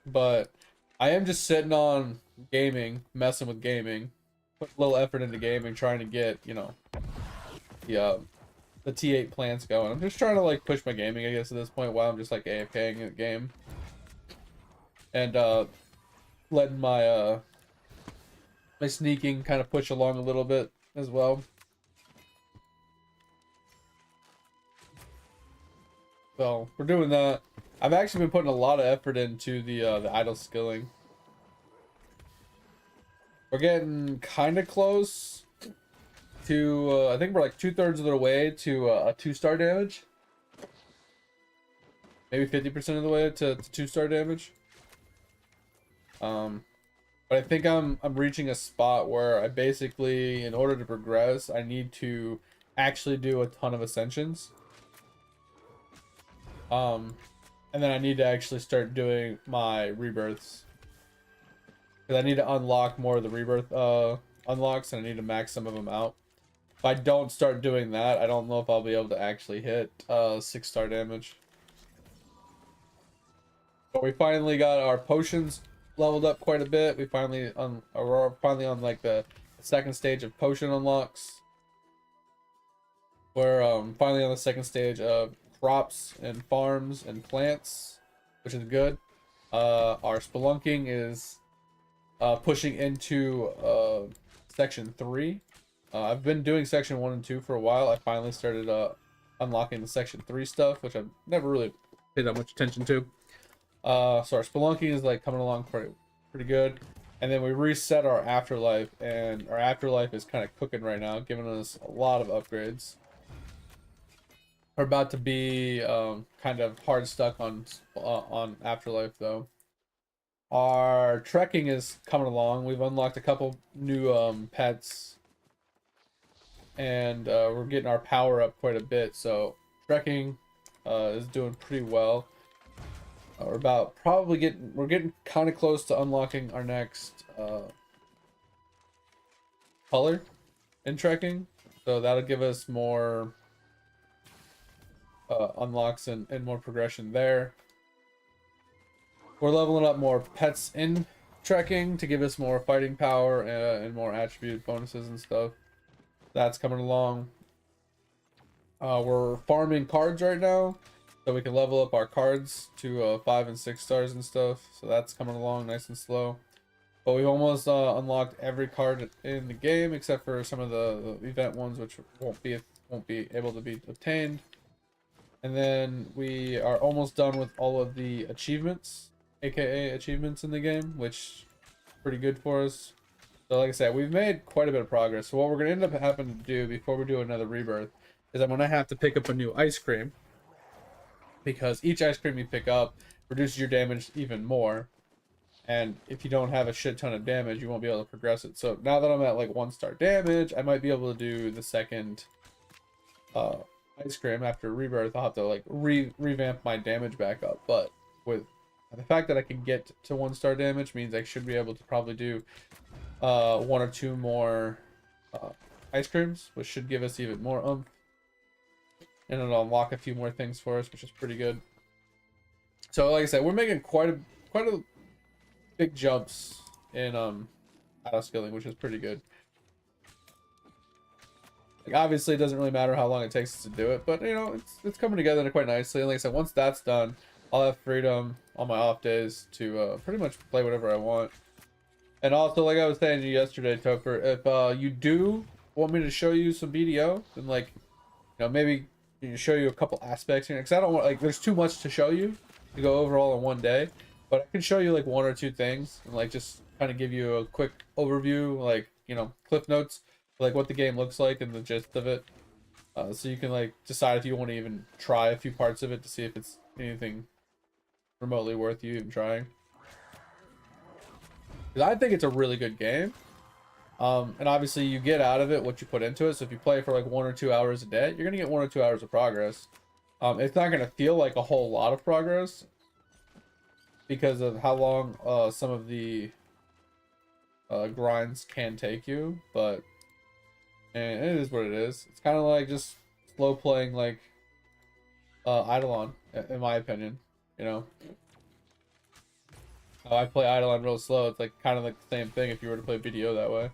But I am just sitting on gaming, messing with gaming, put a little effort into gaming, trying to get, you know, the T8 plants going. I'm just trying to like push my gaming, I guess, at this point, while I'm just like AFKing in the game. And letting my my sneaking kind of push along a little bit as well. So we're doing that. I've actually been putting a lot of effort into the idle skilling. We're getting kind of close to I think we're like 2/3 of the way to a 2-star damage. Maybe 50% of the way to 2-star damage. But I think I'm reaching a spot where I basically, in order to progress, I need to actually do a ton of ascensions. And then I need to actually start doing my rebirths. Because I need to unlock more of the rebirth unlocks, and I need to max some of them out. If I don't start doing that, I don't know if I'll be able to actually hit 6-star damage. But we finally got our potions leveled up quite a bit. We finally we're finally on like the second stage of potion unlocks. We're finally on the second stage of crops and farms and plants, which is good. Our spelunking is pushing into section 3. I've been doing section 1 and 2 for a while. I finally started unlocking the section 3 stuff, which I've never really paid that much attention to. So our spelunking is like coming along pretty good. And then we reset our afterlife, and our afterlife is kind of cooking right now, giving us a lot of upgrades. We're about to be kind of hard stuck on afterlife though. Our trekking is coming along. We've unlocked a couple new pets, and we're getting our power up quite a bit. So trekking is doing pretty well. We're getting kind of close to unlocking our next color in trekking, so that'll give us more unlocks and more progression there. We're leveling up more pets in trekking to give us more fighting power and more attribute bonuses and stuff. That's coming along. We're farming cards right now, so we can level up our cards to 5 and 6 stars and stuff. So that's coming along nice and slow. But we've almost unlocked every card in the game except for some of the event ones, which won't be able to be obtained. And then we are almost done with all of the achievements, aka achievements in the game, which is pretty good for us. So like I said, we've made quite a bit of progress. So what we're going to end up having to do before we do another rebirth is I'm going to have to pick up a new ice cream, because each ice cream you pick up reduces your damage even more. And if you don't have a shit ton of damage, you won't be able to progress it. So now that I'm at like 1-star damage, I might be able to do the second ice cream after rebirth. I'll have to like revamp my damage back up, but with the fact that I can get to 1-star damage means I should be able to probably do 1 or 2 more ice creams, which should give us even more and it'll unlock a few more things for us, which is pretty good. So like I said, we're making quite a big jumps in auto skilling, which is pretty good. Like, obviously, it doesn't really matter how long it takes us to do it, but you know, it's coming together quite nicely. And like I said, once that's done, I'll have freedom on my off days to pretty much play whatever I want. And also, like I was saying to you yesterday, Topher, if you do want me to show you some BDO, then like, you know, maybe show you a couple aspects here, because I don't want, like, there's too much to show you to go over all in one day, but I can show you like one or two things and like just kind of give you a quick overview, like, you know, cliff notes, like what the game looks like and the gist of it, so you can like decide if you want to even try a few parts of it to see if it's anything remotely worth you even trying. Because I think it's a really good game. And obviously you get out of it what you put into it. So if you play for like 1 or 2 hours a day, you're gonna get 1 or 2 hours of progress. It's not gonna feel like a whole lot of progress because of how long some of the grinds can take you, but and it is what it is. It's kind of like just slow playing like Eidolon, in my opinion. You know, how I play Eidolon real slow. It's like kind of like the same thing if you were to play BDO that way.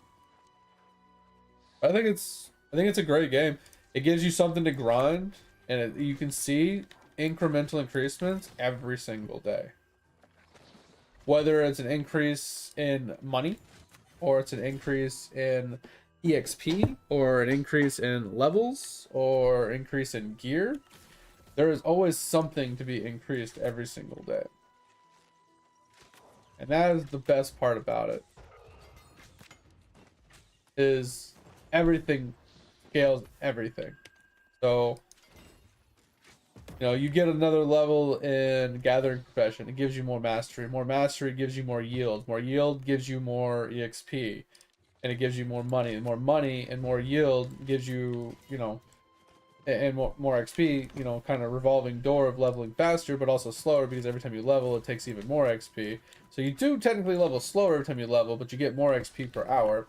I think it's a great game. It gives you something to grind, and you can see incremental increasements every single day. Whether it's an increase in money, or it's an increase in EXP, or an increase in levels, or increase in gear, there is always something to be increased every single day. And that is the best part about it. Is everything scales everything. So, you know, you get another level in Gathering Profession. It gives you more mastery. More mastery gives you more yield. More yield gives you more EXP. And it gives you more money. And more money and more yield gives you, you know, and more XP, you know, kind of revolving door of leveling faster, but also slower, because every time you level, it takes even more XP. So you do technically level slower every time you level, but you get more XP per hour.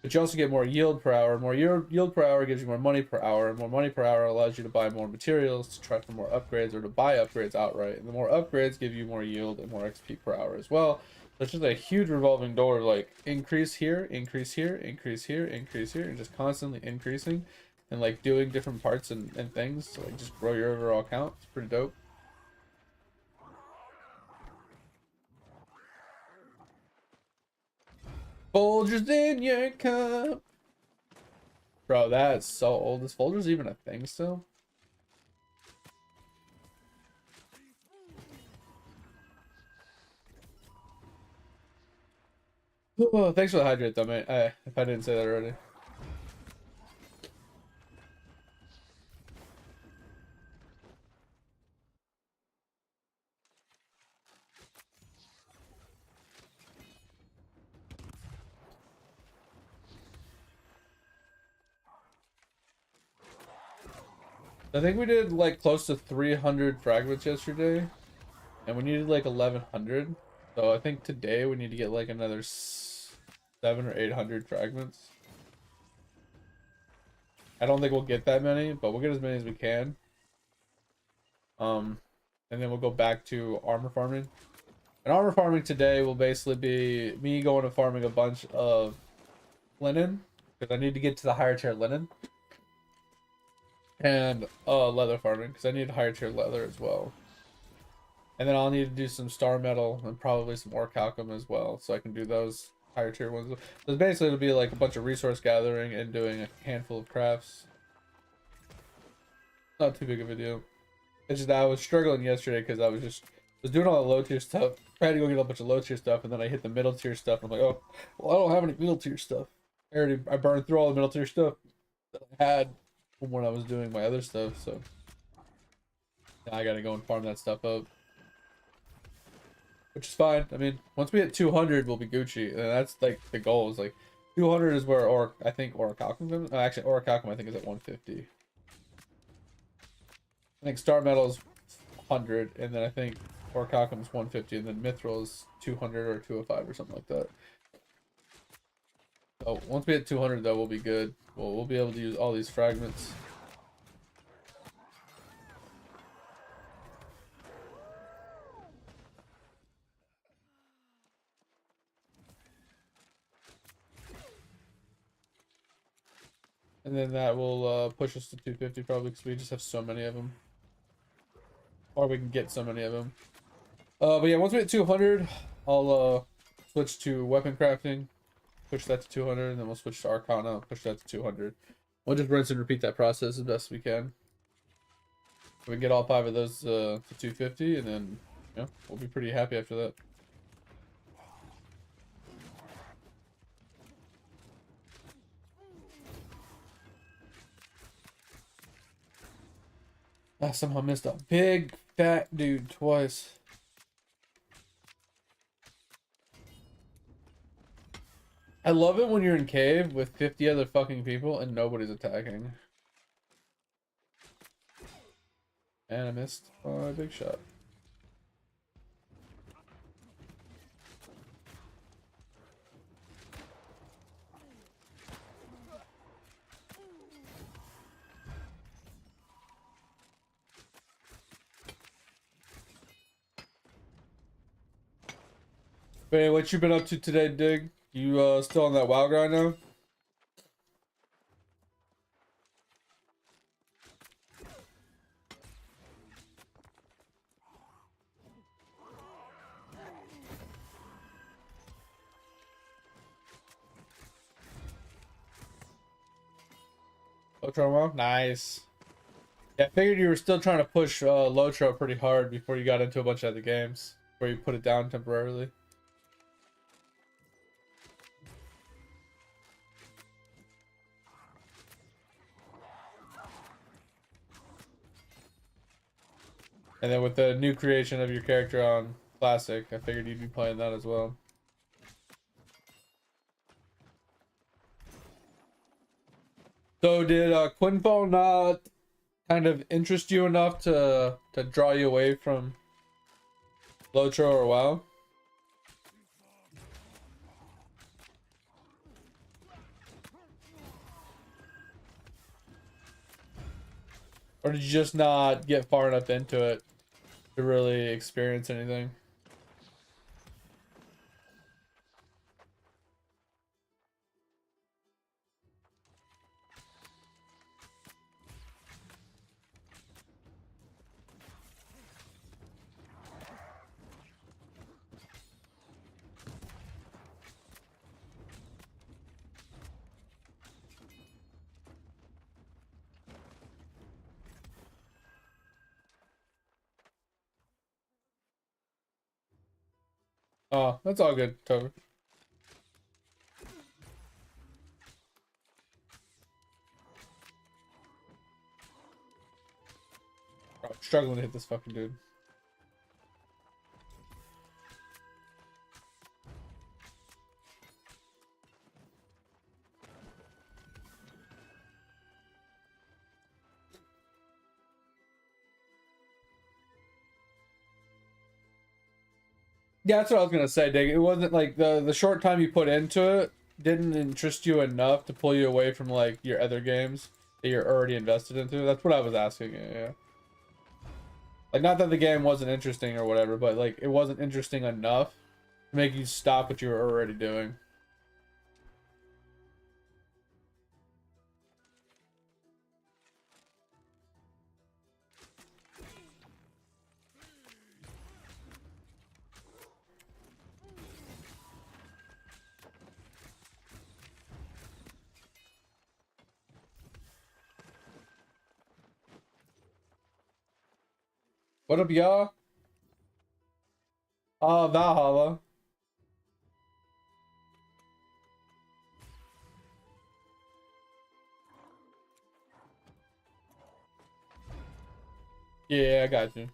But you also get more yield per hour. More yield per hour gives you more money per hour. And more money per hour allows you to buy more materials, to try for more upgrades, or to buy upgrades outright. And the more upgrades give you more yield and more XP per hour as well. So it's just a huge revolving door of like increase here, increase here, increase here, increase here, and just constantly increasing. And like doing different parts and things to like just grow your overall count. It's pretty dope. Folgers in your cup. Bro, that's so old. Is Folgers even a thing still? Oh, thanks for the hydrate though, mate. If I didn't say that already. I think we did like close to 300 fragments yesterday, and we needed like 1100. So I think today we need to get like another 700 or 800 fragments. I don't think we'll get that many, but we'll get as many as we can. And then we'll go back to armor farming. And armor farming today will basically be me going and farming a bunch of linen, because I need to get to the higher tier linen. And leather farming, because I need higher tier leather as well. And then I'll need to do some star metal and probably some orichalcum as well, so I can do those higher tier ones. So basically it'll be like a bunch of resource gathering and doing a handful of crafts. Not too big of a deal. It's just that I was struggling yesterday because I was doing all the low tier stuff. I had to go get a bunch of low tier stuff, and then I hit the middle tier stuff. I'm like, oh, well, I don't have any middle tier stuff. I burned through all the middle tier stuff that I had from when I was doing my other stuff, so now I gotta go and farm that stuff up, which is fine. I mean, once we hit 200, we'll be Gucci, and that's like the goal. Is like 200 is where I think orichalcum. Actually, orichalcum I think is at 150. I think star metal is 100, and then I think orichalcum is 150, and then mithril is 200 or 205 or something like that. So once we hit 200, though, we'll be good. We'll be able to use all these fragments. And then that will push us to 250 probably because we just have so many of them. Or we can get so many of them. But yeah, once we hit 200, I'll switch to weapon crafting, push that to 200, and then we'll switch to Arcana, push that to 200. We'll just rinse and repeat that process as best we can. We get all 5 of those to 250, and then we'll be pretty happy after that. I somehow missed a big fat dude twice. I love it when you're in cave with 50 other fucking people and nobody's attacking. And I missed a big shot. But hey, what you been up to today, Dig? You still on that WoW grind now? Lotro WoW? Nice. Yeah, I figured you were still trying to push Lotro pretty hard before you got into a bunch of other games, where you put it down temporarily. And then with the new creation of your character on Classic, I figured you'd be playing that as well. So did Quinfall not kind of interest you enough to draw you away from Lotro or WoW? Or did you just not get far enough into it to really experience anything? Oh, that's all good, Toby. Oh, I'm struggling to hit this fucking dude. Yeah, that's what I was gonna say, Dig. It wasn't like the short time you put into it didn't interest you enough to pull you away from like your other games that you're already invested into. That's what I was asking. Yeah. Like, not that the game wasn't interesting or whatever, but like it wasn't interesting enough to make you stop what you were already doing. What up, y'all? Valhalla. Yeah, I got you.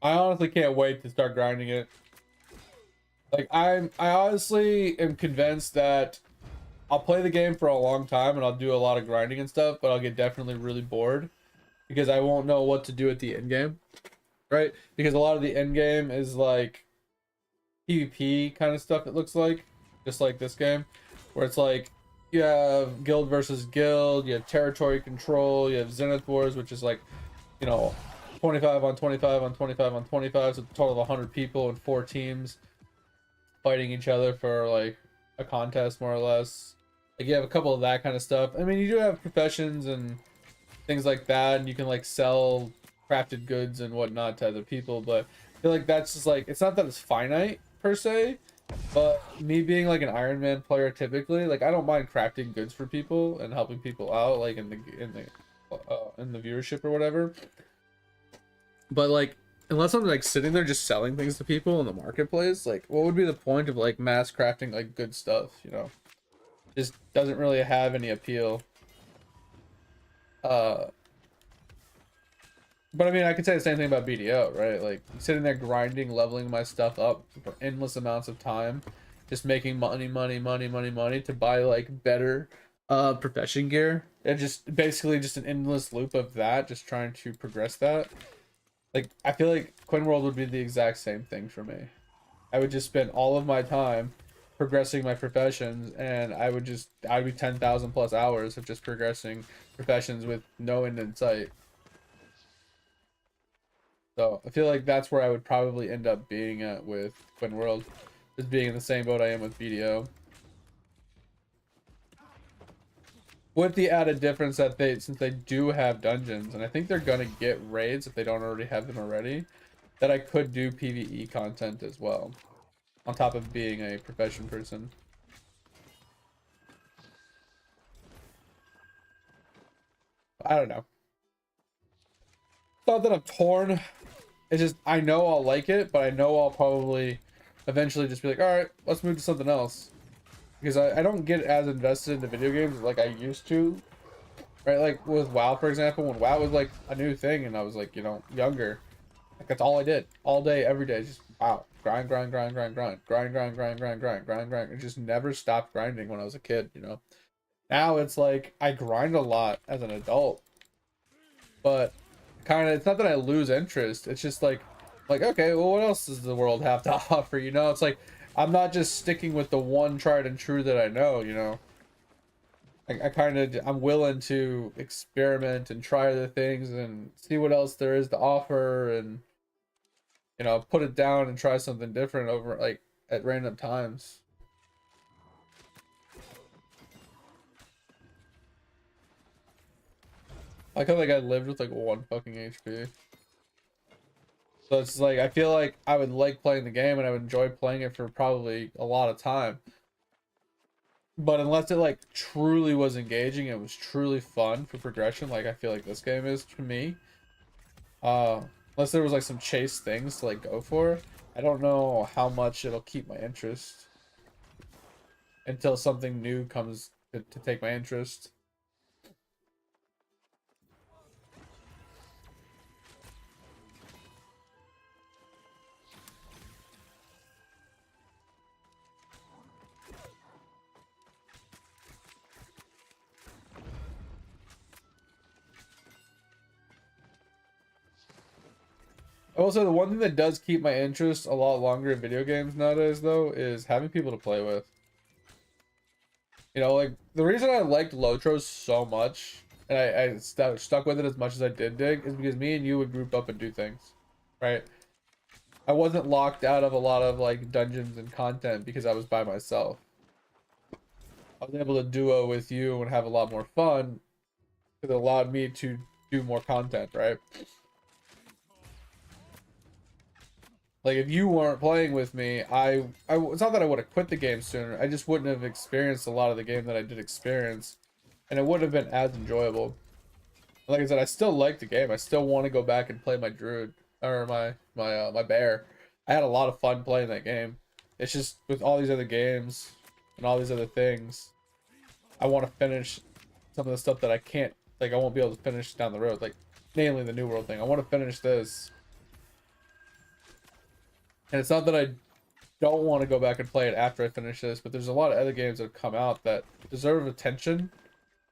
I honestly can't wait to start grinding it. Like, I honestly am convinced that I'll play the game for a long time and I'll do a lot of grinding and stuff, but I'll get definitely really bored because I won't know what to do at the end game, right? Because a lot of the end game is like PvP kind of stuff, it looks like, just like this game, where it's like You have guild versus guild, you have territory control, you have Zenith Wars, which is like, you know, 25 on 25 on 25 on 25, so a total of 100 people and 4 teams fighting each other for like a contest, more or less. Like you have a couple of that kind of stuff. I mean, you do have professions and things like that, and you can like sell crafted goods and whatnot to other people, but I feel like that's just like, it's not that it's finite per se, but me being like an Iron Man player, typically, like I don't mind crafting goods for people and helping people out, like in the viewership or whatever. But like, unless I'm like sitting there just selling things to people in the marketplace, like what would be the point of like mass crafting like good stuff? You know, just doesn't really have any appeal. Uh, but I mean, I could say the same thing about BDO, right? Like sitting there grinding, leveling my stuff up for endless amounts of time, just making money, money, money, money, money to buy like better profession gear, and just basically just an endless loop of that, just trying to progress that. Like I feel like Quinn World would be the exact same thing for me. I would just spend all of my time progressing my professions, and I'd be 10,000 plus hours of just progressing professions with no end in sight. So I feel like that's where I would probably end up being at with Quinn World, just being in the same boat I am with BDO. With the added difference that since they do have dungeons, and I think they're gonna get raids if they don't already have them already, that I could do PvE content as well, on top of being a profession person. I don't know. Not that I'm torn. It's just I know I'll like it, but I know I'll probably eventually just be like, all right, let's move to something else. Because I don't get as invested into video games like I used to. Right, like with WoW, for example, when WoW was like a new thing and I was like, you know, younger. Like that's all I did. All day, every day. Just wow. Grind, grind, grind, grind, grind. Grind, grind, grind, grind, grind, grind, grind. It just never stopped grinding when I was a kid, you know. Now it's like I grind a lot as an adult. But kind of, it's not that I lose interest. It's just like okay, well, what else does the world have to offer? You know, it's like I'm not just sticking with the one tried and true that I know. You know, I kind of I'm willing to experiment and try other things and see what else there is to offer, and you know, put it down and try something different over like at random times. I feel like I lived with like 1 fucking HP. So it's like I feel like I would like playing the game and I would enjoy playing it for probably a lot of time. But unless it like truly was engaging, it was truly fun for progression, like I feel like this game is to me. Unless there was like some chase things to like go for, I don't know how much it'll keep my interest until something new comes to take my interest. Also, the one thing that does keep my interest a lot longer in video games nowadays, though, is having people to play with. You know, like, the reason I liked Lotros so much, and I stuck with it as much as I did dig, is because me and you would group up and do things, right? I wasn't locked out of a lot of, like, dungeons and content because I was by myself. I was able to duo with you and have a lot more fun because it allowed me to do more content, right? Like if you weren't playing with me, it's not that I would have quit the game sooner. I just wouldn't have experienced a lot of the game that I did experience, and it wouldn't have been as enjoyable. Like I said, I still like the game. I still want to go back and play my druid or my bear. I had a lot of fun playing that game. It's just with all these other games and all these other things, I want to finish some of the stuff that I can't. Like I won't be able to finish down the road. Like namely the New World thing. I want to finish this. And it's not that I don't want to go back and play it after I finish this, but there's a lot of other games that have come out that deserve attention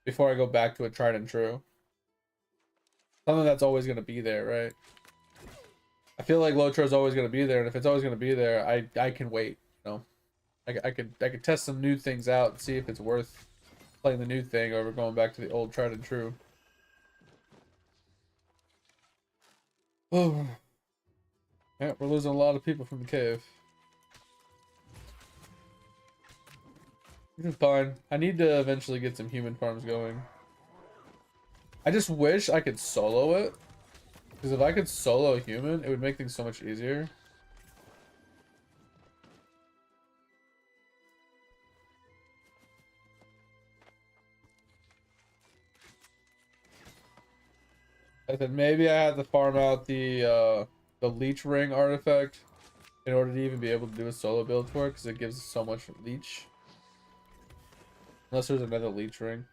before I go back to it tried and true. Something that's always going to be there, right? I feel like Lotro is always going to be there, and if it's always going to be there, I can wait. You know, I could test some new things out and see if it's worth playing the new thing over going back to the old tried and true. Oh, yeah, we're losing a lot of people from the cave. Which is fine. I need to eventually get some human farms going. I just wish I could solo it. Because if I could solo a human, it would make things so much easier. I said maybe I have to farm out the leech ring artifact in order to even be able to do a solo build for it, because it gives so much leech. Unless there's another leech ring.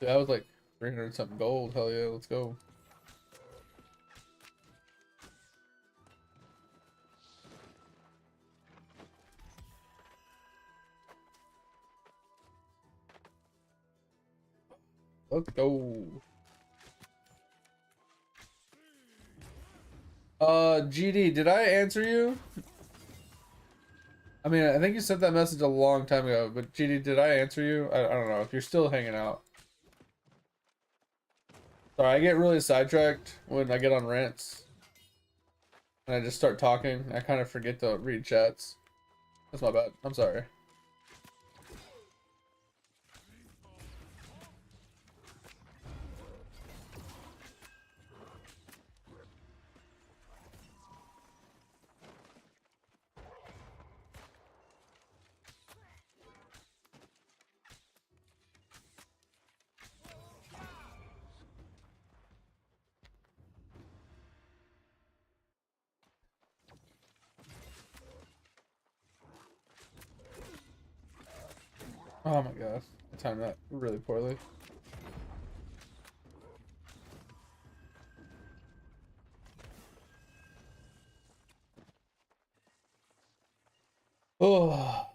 That was like 300 something gold. Hell yeah, let's go. Let's go. GD, did I answer you? I mean, I think you sent that message a long time ago, but GD, did I answer you? I don't know if you're still hanging out. Sorry, I get really sidetracked when I get on rants. And I just start talking. I kind of forget to read chats. That's my bad. I'm sorry. Oh my god. I timed that really poorly. Oh.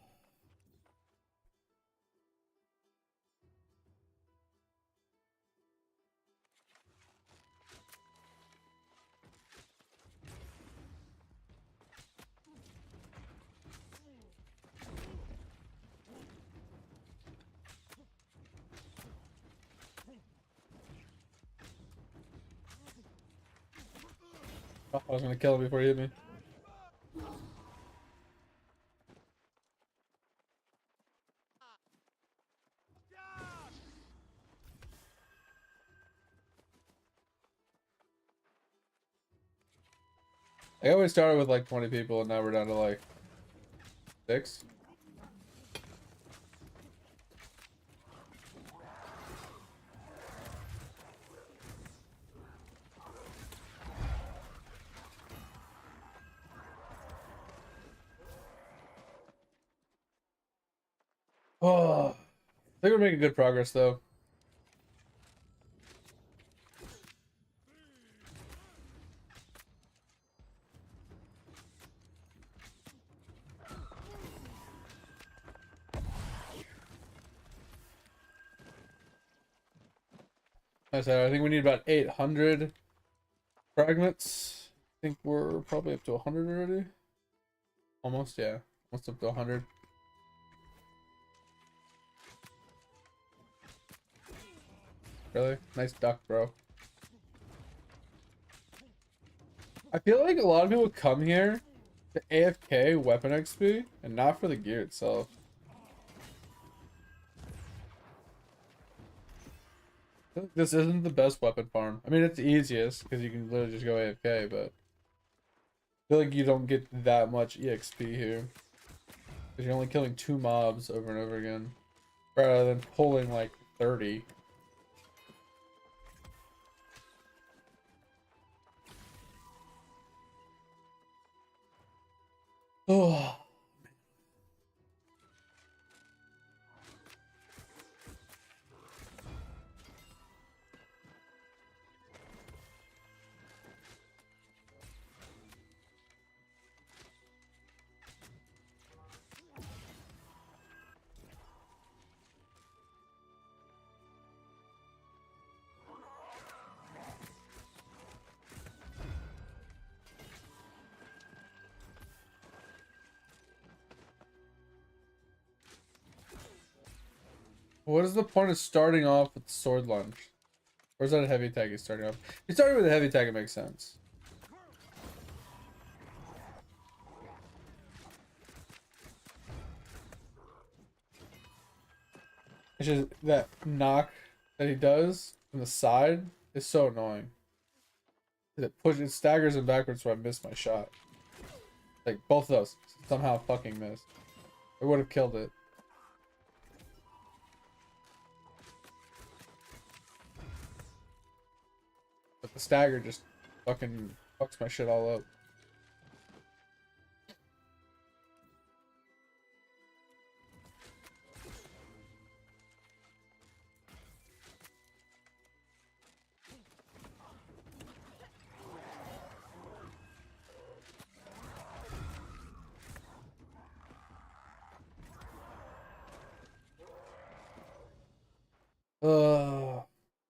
Oh, I was gonna kill him before he hit me. I always started with like 20 people and now we're down to like 6. Oh, I think we're making good progress though. I said, I think we need about 800 fragments. I think we're probably up to 100 already. Almost, yeah. Almost up to 100. Really? Nice duck, bro. I feel like a lot of people come here to AFK weapon XP and not for the gear itself. I feel like this isn't the best weapon farm. I mean, it's the easiest because you can literally just go AFK, but I feel like you don't get that much EXP here because you're only killing 2 mobs over and over again rather than pulling like 30. Oh. What is the point of starting off with sword lunge? Or is that a heavy attack he's starting off? If you started with a heavy attack, it makes sense. It's just that knock that he does from the side is so annoying. It staggers him backwards, so I miss my shot. Like both of those somehow fucking missed. It would have killed it. But the stagger just fucking fucks my shit all up.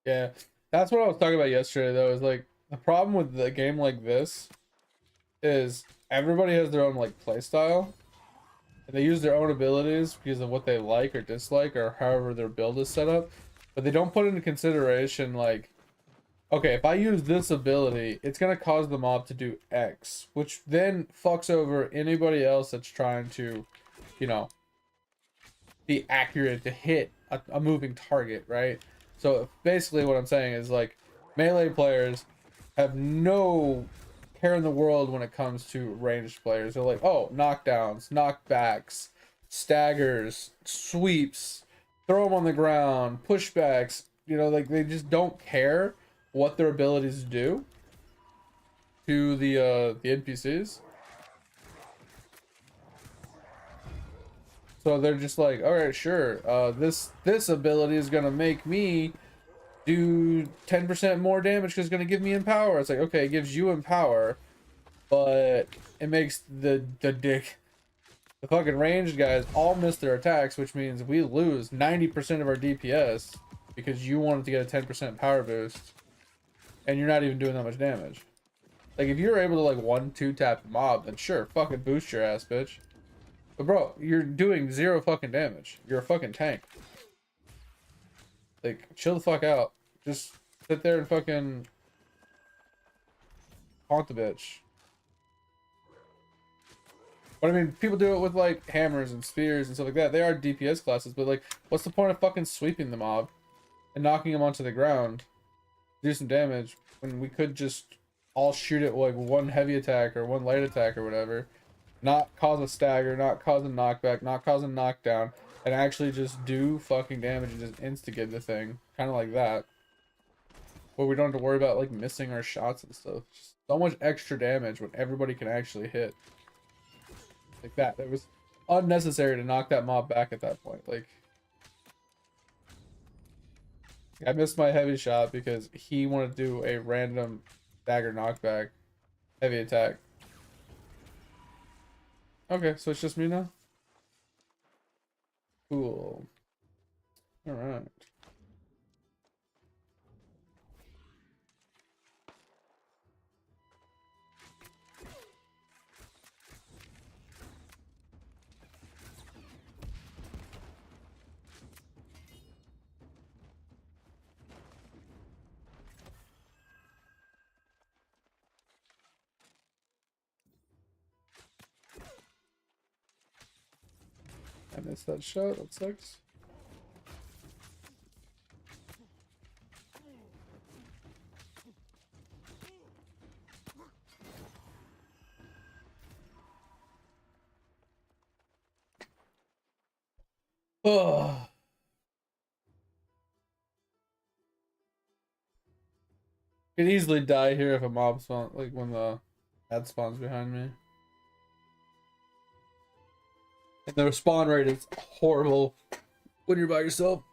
Yeah. That's what I was talking about yesterday though, is like the problem with the game like this is everybody has their own like play style. And they use their own abilities because of what they like or dislike or however their build is set up. But they don't put into consideration like, okay, if I use this ability, it's gonna cause the mob to do X, which then fucks over anybody else that's trying to, you know, be accurate to hit a moving target, right? So basically what I'm saying is like melee players have no care in the world when it comes to ranged players. They're like, oh, knockdowns, knockbacks, staggers, sweeps, throw them on the ground, pushbacks, you know, like they just don't care what their abilities do to the NPCs. So they're just like, all right, sure. This ability is gonna make me do 10% more damage because it's gonna give me empower. It's like, okay, it gives you empower, but it makes the fucking ranged guys all miss their attacks, which means we lose 90% of our DPS because you wanted to get a 10% power boost, and you're not even doing that much damage. Like if you're able to like 1-2 tap the mob, then sure, fucking boost your ass, bitch. But bro, you're doing 0 fucking damage. You're a fucking tank. Like, chill the fuck out. Just sit there and fucking haunt the bitch. But I mean, people do it with like hammers and spears and stuff like that. They are DPS classes, but like, what's the point of fucking sweeping the mob and knocking them onto the ground, do some damage, when we could just all shoot it like one heavy attack or one light attack or whatever? Not cause a stagger, not cause a knockback, not cause a knockdown, and actually just do fucking damage and just instigate the thing. Kind of like that. Where we don't have to worry about like missing our shots and stuff. Just so much extra damage when everybody can actually hit. Like that. It was unnecessary to knock that mob back at that point. Like, I missed my heavy shot because he wanted to do a random dagger knockback heavy attack. Okay, so it's just me now? Cool. Alright. I missed that shot, that sucks. Oh. Could easily die here if a mob spawn, like when the ad spawns behind me. And the respawn rate is horrible when you're by yourself.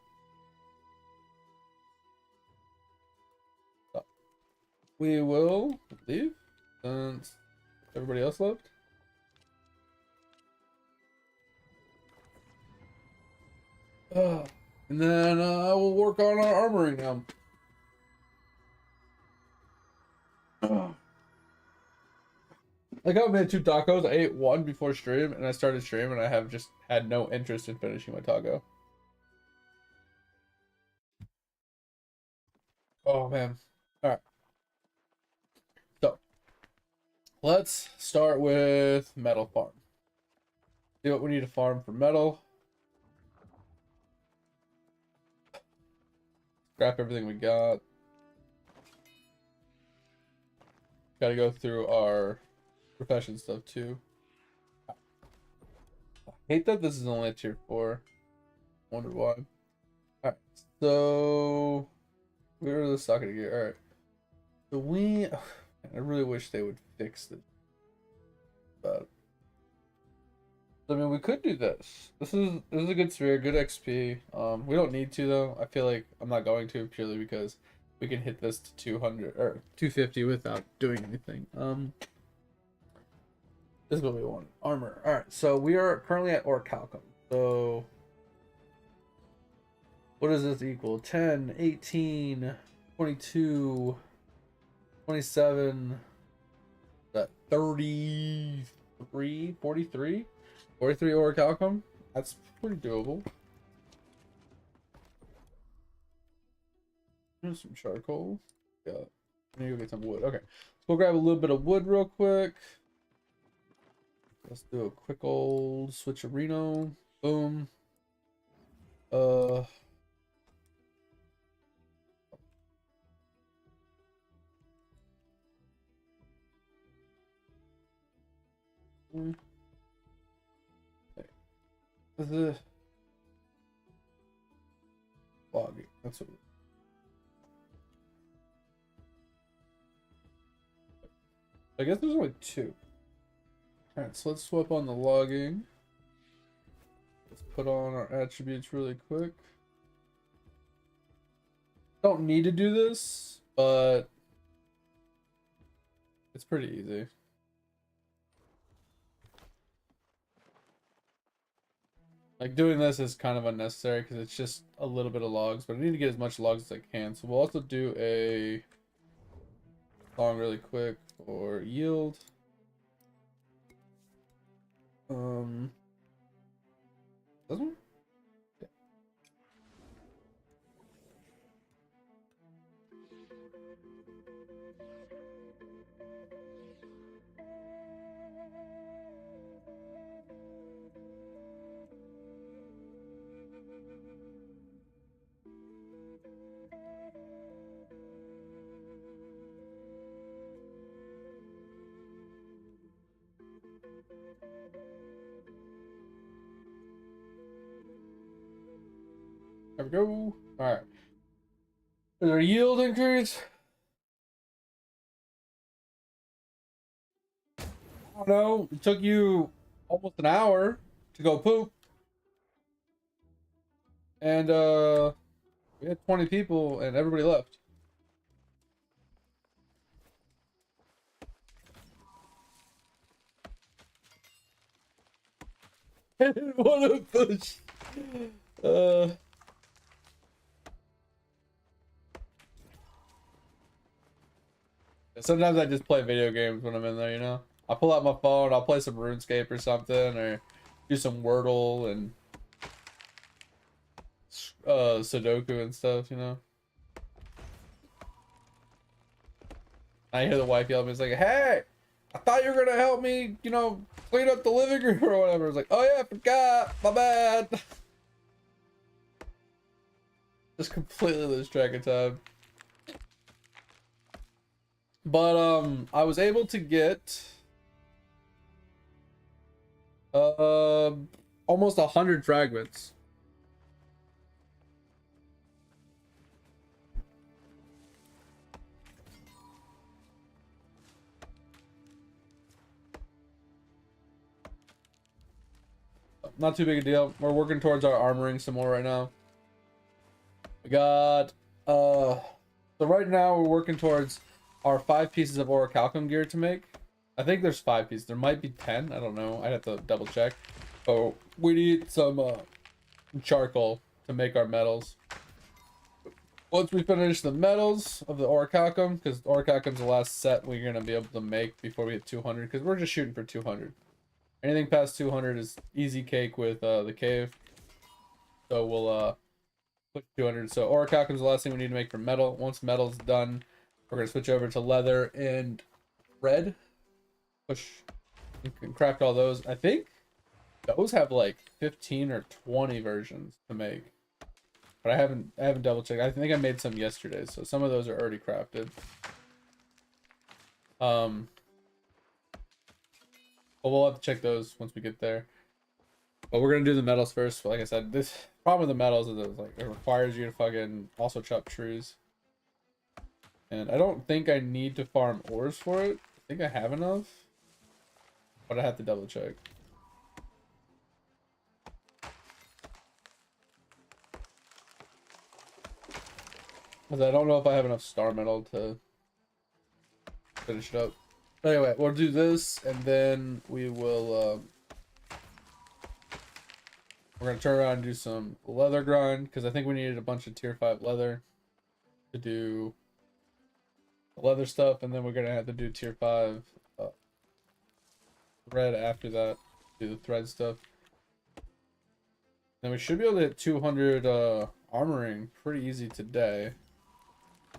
So, we will leave since everybody else left. And then we'll work on our armoring now. I got made 2 tacos. I ate 1 before stream, and I started stream, and I have just had no interest in finishing my taco. Oh man. All right. So let's start with metal farm. See what we need to farm for metal. Scrap everything we got. Got to go through our profession stuff too. I hate that this is only a tier 4. Wonder why. Alright, so we're the socket gear. Alright. So I really wish they would fix this. But I mean, we could do this. This is a good sphere, good XP. We don't need to though. I feel like I'm not going to, purely because we can hit this to 200 or 250 without doing anything. This is what we want. Armor. All right. So we are currently at Orichalcum. So what does this equal? 10, 18, 22, 27, that 33, 43? 43 Orichalcum? That's pretty doable. Here's some charcoal. Yeah. I need to go get some wood. Okay. We'll grab a little bit of wood real quick. Let's do a quick old switcherino. Boom. Okay. This is logging. That's what. I guess there's only 2. Alright, so let's swap on the logging. Let's put on our attributes really quick. Don't need to do this, but it's pretty easy. Like, doing this is kind of unnecessary because it's just a little bit of logs, but I need to get as much logs as I can. So we'll also do a log really quick for yield. This one? Yeah. There we go. Alright. Is there a yield increase? I don't know. It took you almost an hour to go poop. And we had 20 people and everybody left. I didn't want to push. Sometimes I just play video games when I'm in there, you know? I'll pull out my phone, I'll play some RuneScape or something, or do some Wordle and Sudoku and stuff, you know? I hear the wife yell at me, it's like, hey, I thought you were gonna help me, you know, clean up the living room or whatever. It's like, oh yeah, I forgot, my bad. Just completely lose track of time. But I was able to get almost 100 fragments. Not too big a deal. We're working towards our armoring some more right now. We got so right now we're working towards our 5 pieces of orichalcum gear to make. I think there's 5 pieces. There might be 10. I don't know. I'd have to double check. So we need some charcoal to make our metals. Once we finish the metals of the orichalcum, because orichalcum's the last set we're gonna be able to make before we hit 200, because we're just shooting for 200. Anything past 200 is easy cake with the cave. So we'll push 200. So orichalcum is the last thing we need to make for metal. Once metal's done, we're gonna switch over to leather and red. Push. You can craft all those. I think those have like 15 or 20 versions to make, but I haven't double checked. I think I made some yesterday, so some of those are already crafted. But we'll have to check those once we get there. But we're gonna do the metals first. Like I said, this problem with the metals is that like it requires you to fucking also chop trees. And I don't think I need to farm ores for it. I think I have enough, but I have to double check. Because I don't know if I have enough star metal to finish it up. But anyway, we'll do this, and then we will we're gonna turn around and do some leather grind, because I think we needed a bunch of tier 5 leather to do the leather stuff, and then we're gonna have to do tier 5 thread after that, do the thread stuff. Then we should be able to hit 200 armoring pretty easy today.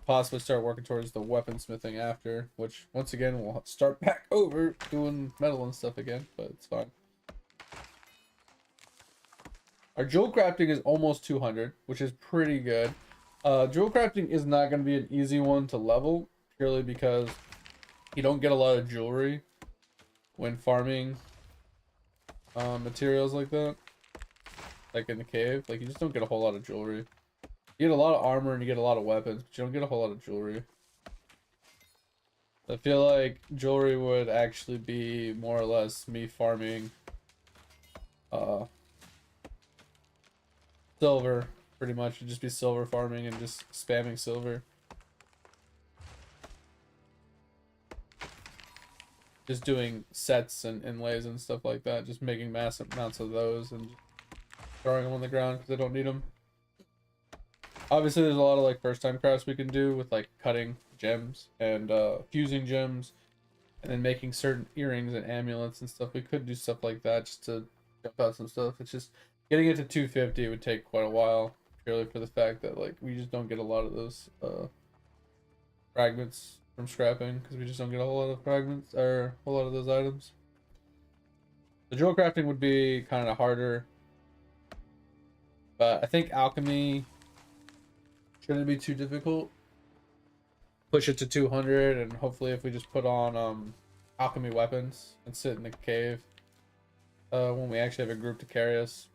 Possibly start working towards the weaponsmithing after, which once again we'll start back over doing metal and stuff again, but it's fine. Our jewel crafting is almost 200, which is pretty good. Jewel crafting is not going to be an easy one to level, purely because you don't get a lot of jewelry when farming materials like that, like in the cave. Like, you just don't get a whole lot of jewelry. You get a lot of armor and you get a lot of weapons, but you don't get a whole lot of jewelry. I feel like jewelry would actually be more or less me farming silver, pretty much. It'd just be silver farming and just spamming silver. Just doing sets and inlays and stuff like that. Just making massive amounts of those and throwing them on the ground because I don't need them. Obviously, there's a lot of like first time crafts we can do with like cutting gems and fusing gems, and then making certain earrings and amulets and stuff. We could do stuff like that just to jump out some stuff. It's just getting it to 250 would take quite a while, purely for the fact that like we just don't get a lot of those fragments from scrapping, because we just don't get a whole lot of fragments or a whole lot of those items. The jewel crafting would be kind of harder, but I think alchemy shouldn't be too difficult. Push it to 200, and hopefully if we just put on alchemy weapons and sit in the cave when we actually have a group to carry us,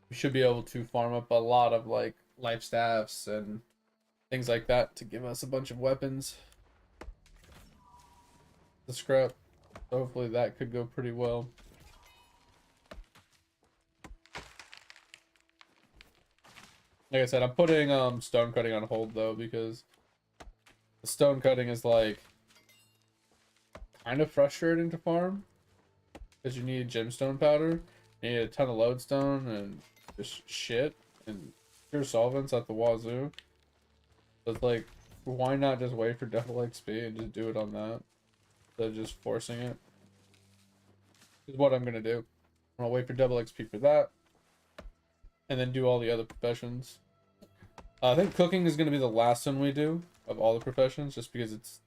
we should be able to farm up a lot of like life staffs and things like that to give us a bunch of weapons to scrap. So hopefully that could go pretty well. Like I said, I'm putting stone cutting on hold though, because the stone cutting is like kind of frustrating to farm, because you need gemstone powder, you need a ton of lodestone and just shit and pure solvents at the wazoo. So it's like, why not just wait for double XP and just do it on that instead of just forcing it? Is what I'm gonna do. I'm gonna wait for double XP for that, and then do all the other professions. I think cooking is going to be the last one we do of all the professions, just because it's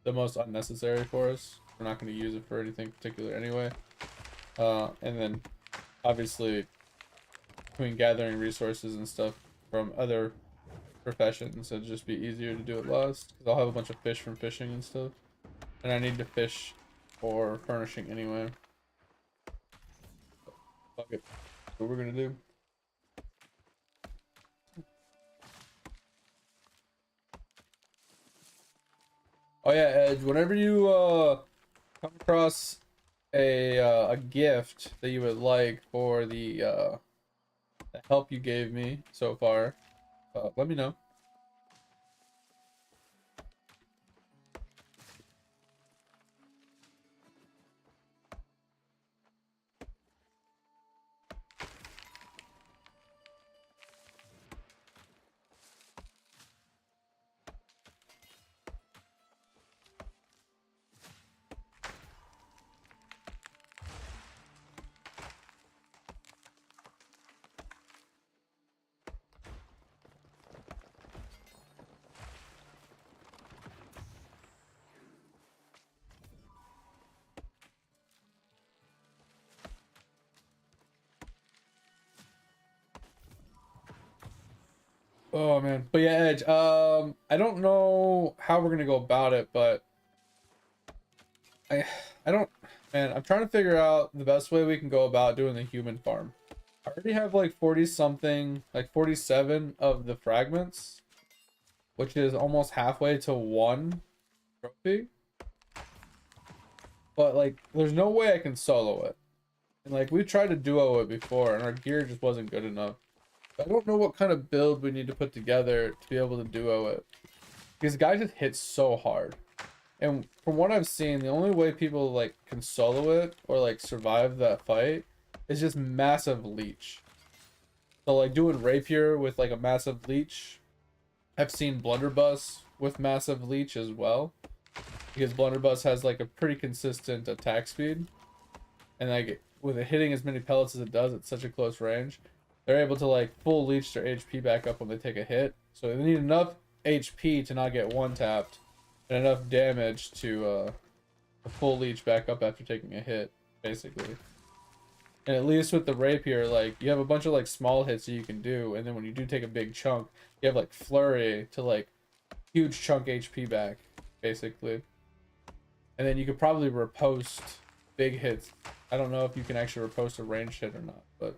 the most unnecessary for us. We're not going to use it for anything particular anyway. And then obviously between gathering resources and stuff from other professions, it'd just be easier to do it last, because I'll have a bunch of fish from fishing and stuff, and I need to fish for furnishing anyway. Fuck it. That's what we're going to do. Oh yeah, Edge, whenever you come across a gift that you would like for the help you gave me so far, let me know. Oh man, but yeah, Edge. I don't know how we're gonna go about it, but I I don't. Man, I'm trying to figure out the best way we can go about doing the human farm. I already have like 40 something, like 47 of the fragments, which is almost halfway to one trophy. But like, there's no way I can solo it. And like, we tried to duo it before, and our gear just wasn't good enough. I don't know what kind of build we need to put together to be able to duo it. Because the guy just hits so hard. And from what I've seen, the only way people like can solo it or like survive that fight is just massive leech. So like doing rapier with like a massive leech. I've seen blunderbuss with massive leech as well. Because blunderbuss has like a pretty consistent attack speed. And like with it hitting as many pellets as it does at such a close range, they're able to like full leech their HP back up when they take a hit. So they need enough HP to not get one tapped and enough damage to full leech back up after taking a hit, basically. And at least with the rapier, like you have a bunch of like small hits that you can do, and then when you do take a big chunk, you have like flurry to like huge chunk HP back, basically. And then you could probably riposte big hits. I don't know if you can actually riposte a ranged hit or not, but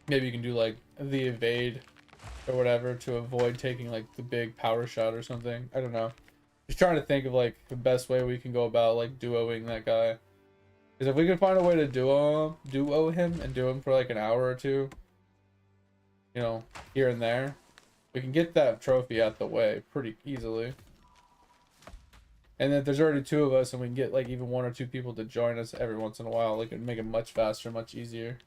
maybe you can do like the evade or whatever to avoid taking like the big power shot or something. I don't know. Just trying to think of like the best way we can go about like duoing that guy. Because if we can find a way to duo him and do him for like an hour or two, you know, here and there, we can get that trophy out the way pretty easily. And if there's already two of us and we can get like even one or two people to join us every once in a while, like it'd make it much faster, much easier.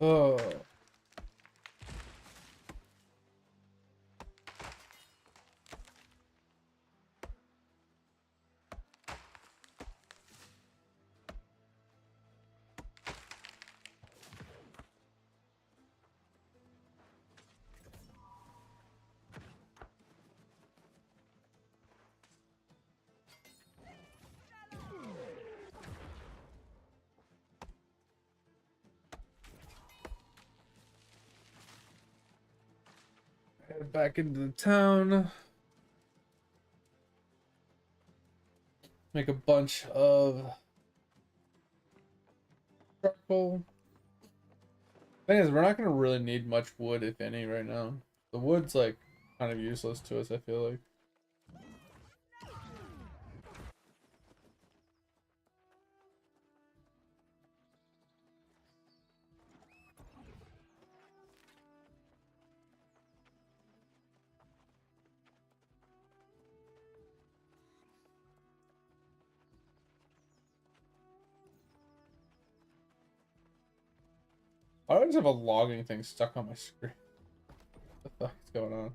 Oh. Head back into the town. Make a bunch of charcoal. Thing is, we're not gonna really need much wood, if any, right now. The wood's like kind of useless to us, I feel like. Why do I just have a logging thing stuck on my screen? What the fuck is going on?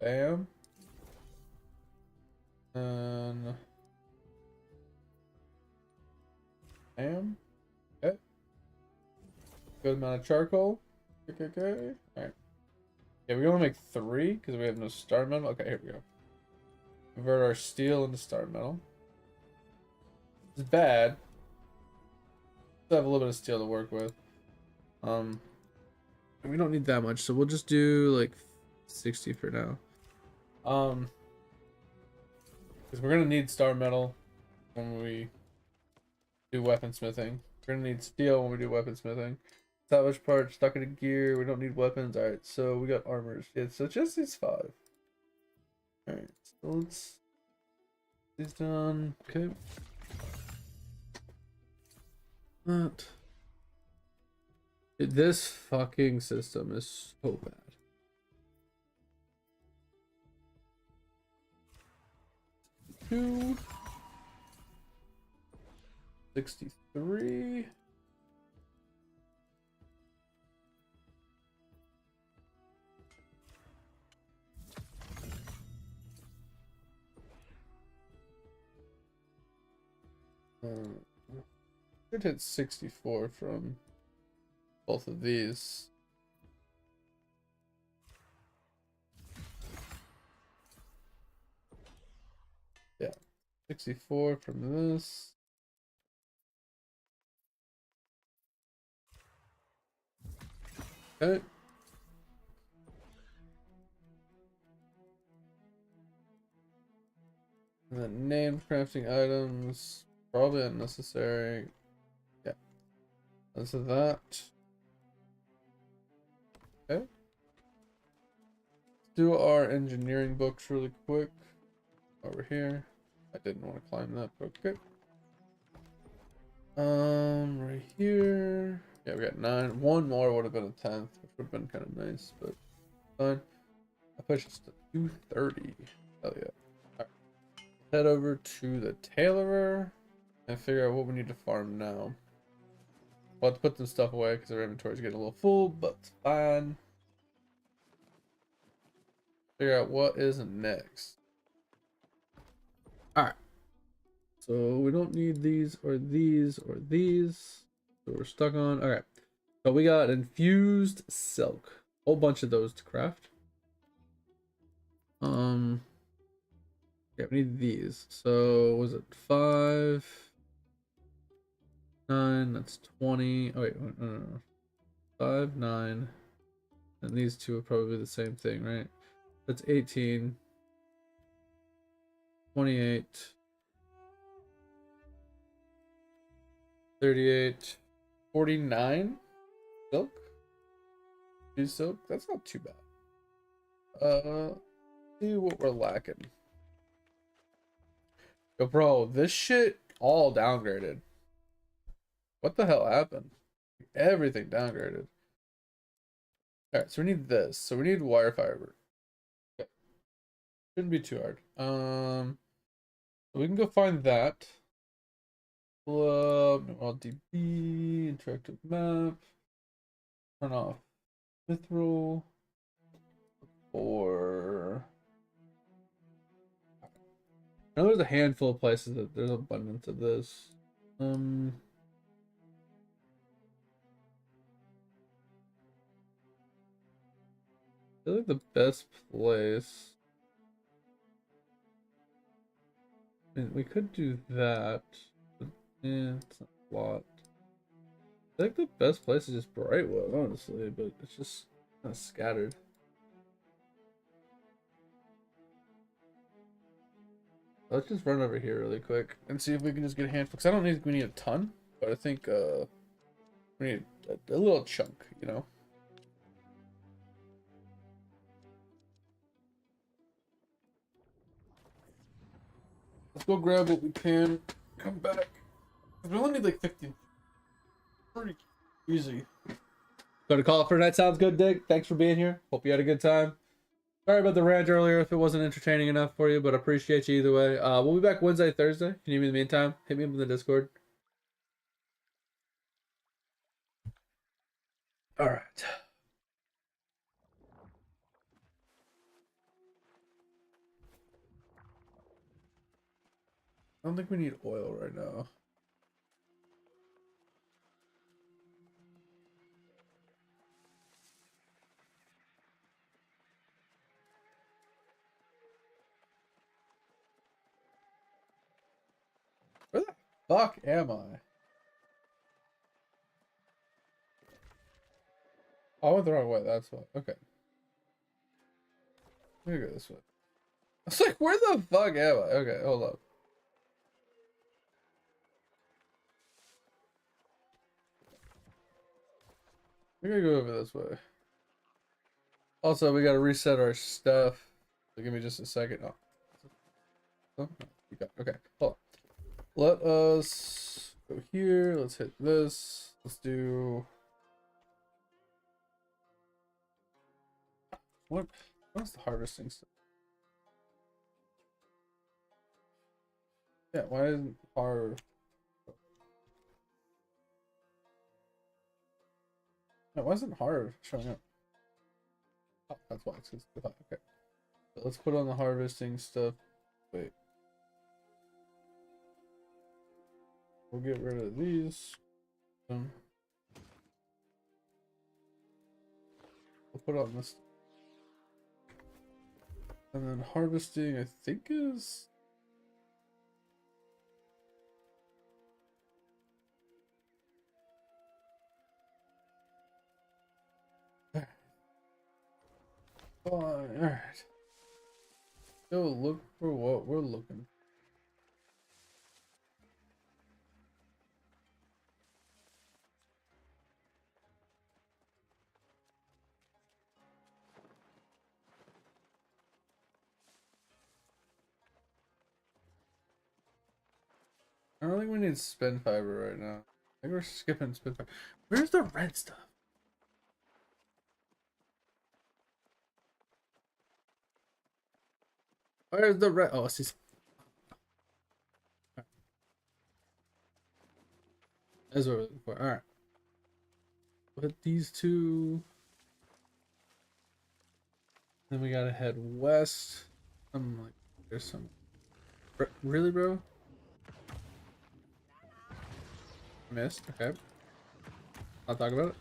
Bam. And bam. Okay. Good amount of charcoal. Okay. Alright. Yeah, we only make 3 because we have no star metal. Okay, here we go. Convert our steel into star metal. It's bad. Still have a little bit of steel to work with. We don't need that much, so we'll just do like 60 for now. Because we're gonna need star metal when we do weaponsmithing. We're gonna need steel when we do weaponsmithing. Salvage parts, stuck into gear. We don't need weapons. All right, so we got armors. Yeah, so just these 5. All right, so let's. These done. Okay. That. Dude, this fucking system is so bad. $263. Should hit 64 from both of these. Yeah, 64 from this. Okay. And then name crafting items, probably unnecessary. Yeah. And so that. Okay. Let's do our engineering books really quick. Over here. I didn't want to climb that, but okay. Right here. Yeah, we got 9. One more would have been a 10th, which would have been kind of nice, but fine. I pushed it to 230. Oh yeah. Alright. Head over to the tailorer and figure out what we need to farm now. We'll have to put some stuff away because our inventory is getting a little full, but it's fine. Figure out what is next. Alright. So we don't need these or these or these. So we're stuck on. Alright. So we got infused silk. Whole bunch of those to craft. Yeah, we need these. So was it 5, 9? That's 20. Oh wait, no. 5, 9. And these two are probably the same thing, right? That's 18. 28. 38. 49 silk. Silk. That's not too bad. See what we're lacking. Yo, bro, this shit all downgraded. What the hell happened? Everything downgraded. Alright, so we need this. So we need wire fiber. Okay. Shouldn't be too hard. So we can go find that. Club, DB, interactive map. Turn off mithril. Or I know there's a handful of places that there's abundance of this. I feel like the best place. I mean, we could do that, but yeah, it's not a lot. I think the best place is just Brightwood, honestly, but it's just kind of scattered. Let's just run over here really quick and see if we can just get a handful. Because I don't think we need a ton, but I think we need a little chunk, you know? Let's go grab what we can. Come back. We only need like 15. Pretty easy. Go to call it for tonight. Sounds good, Dick. Thanks for being here. Hope you had a good time. Sorry about the rant earlier if it wasn't entertaining enough for you, but I appreciate you either way. We'll be back Wednesday, Thursday. If you need me in the meantime, hit me up in the Discord. All right. I don't think we need oil right now. Where the fuck am I? Oh, I went the wrong way. That's what. Okay. Let me go this way. I was like, where the fuck am I? Okay, hold up. We gotta go over this way. Also, we gotta reset our stuff. So give me just a second. Oh, you got okay. Hold on. Let us go here. Let's hit this. Let's do what's the harvesting stuff? Yeah, why isn't our why isn't hard showing up? Oh, that's why it's okay. So let's put on the harvesting stuff. Wait. We'll get rid of these. We'll put on this. And then harvesting, I think is... Fine, alright. Go look for what we're looking for. I don't think we need spin fiber right now. I think we're skipping spin fiber. Where's the red stuff? Where's the red? Oh, I see. That's what we're looking for. Alright. Put these two. Then we gotta head west. I'm like, there's some. Really, bro? Missed. Okay. I'll talk about it.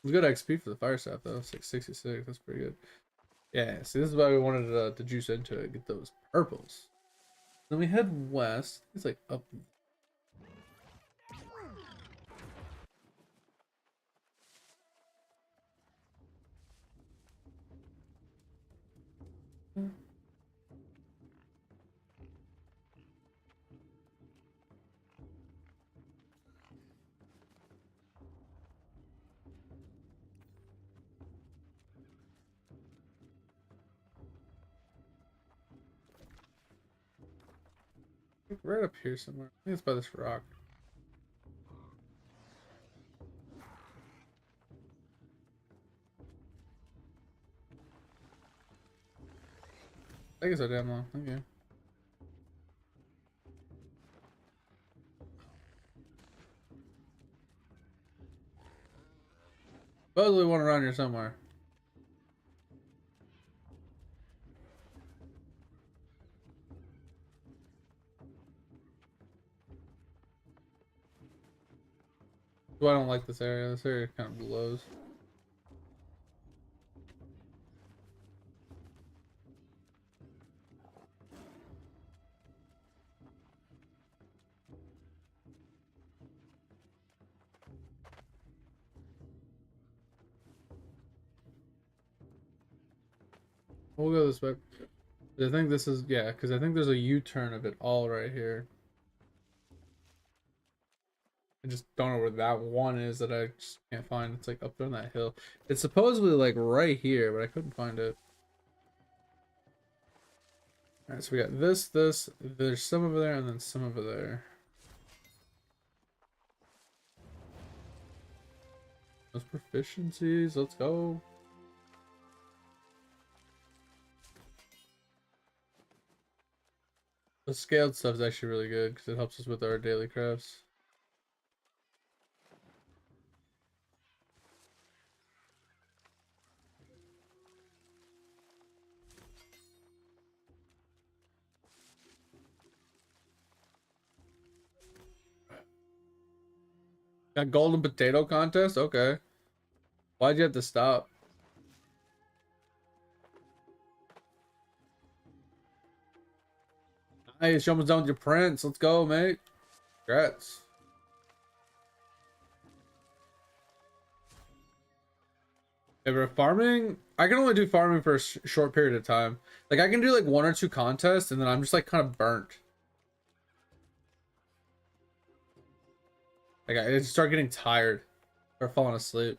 It's good XP for the fire staff though. 666. That's pretty good. Yeah. See, this is why we wanted to juice into it. Get those purples. Then we head west. It's like up. Right up here somewhere. I think it's by this rock. I think it's so damn long. Okay. Supposedly one around here somewhere. Well, I don't like this area. This area kind of blows. We'll go this way. I think this is, yeah, because I think there's a U-turn of it all right here. I just don't know where that one is that I just can't find. It's like up there on that hill. It's supposedly like right here, but I couldn't find it. Alright, so we got this, there's some over there, and then some over there. Those proficiencies, let's go. The scaled stuff is actually really good because it helps us with our daily crafts. Got golden potato contest? Okay. Why'd you have to stop? Nice, you almost done with your prints. Let's go, mate. Congrats. If we're farming, I can only do farming for a short period of time. Like, I can do like 1 or 2 contests, and then I'm just like kind of burnt. Like, I just start getting tired or falling asleep.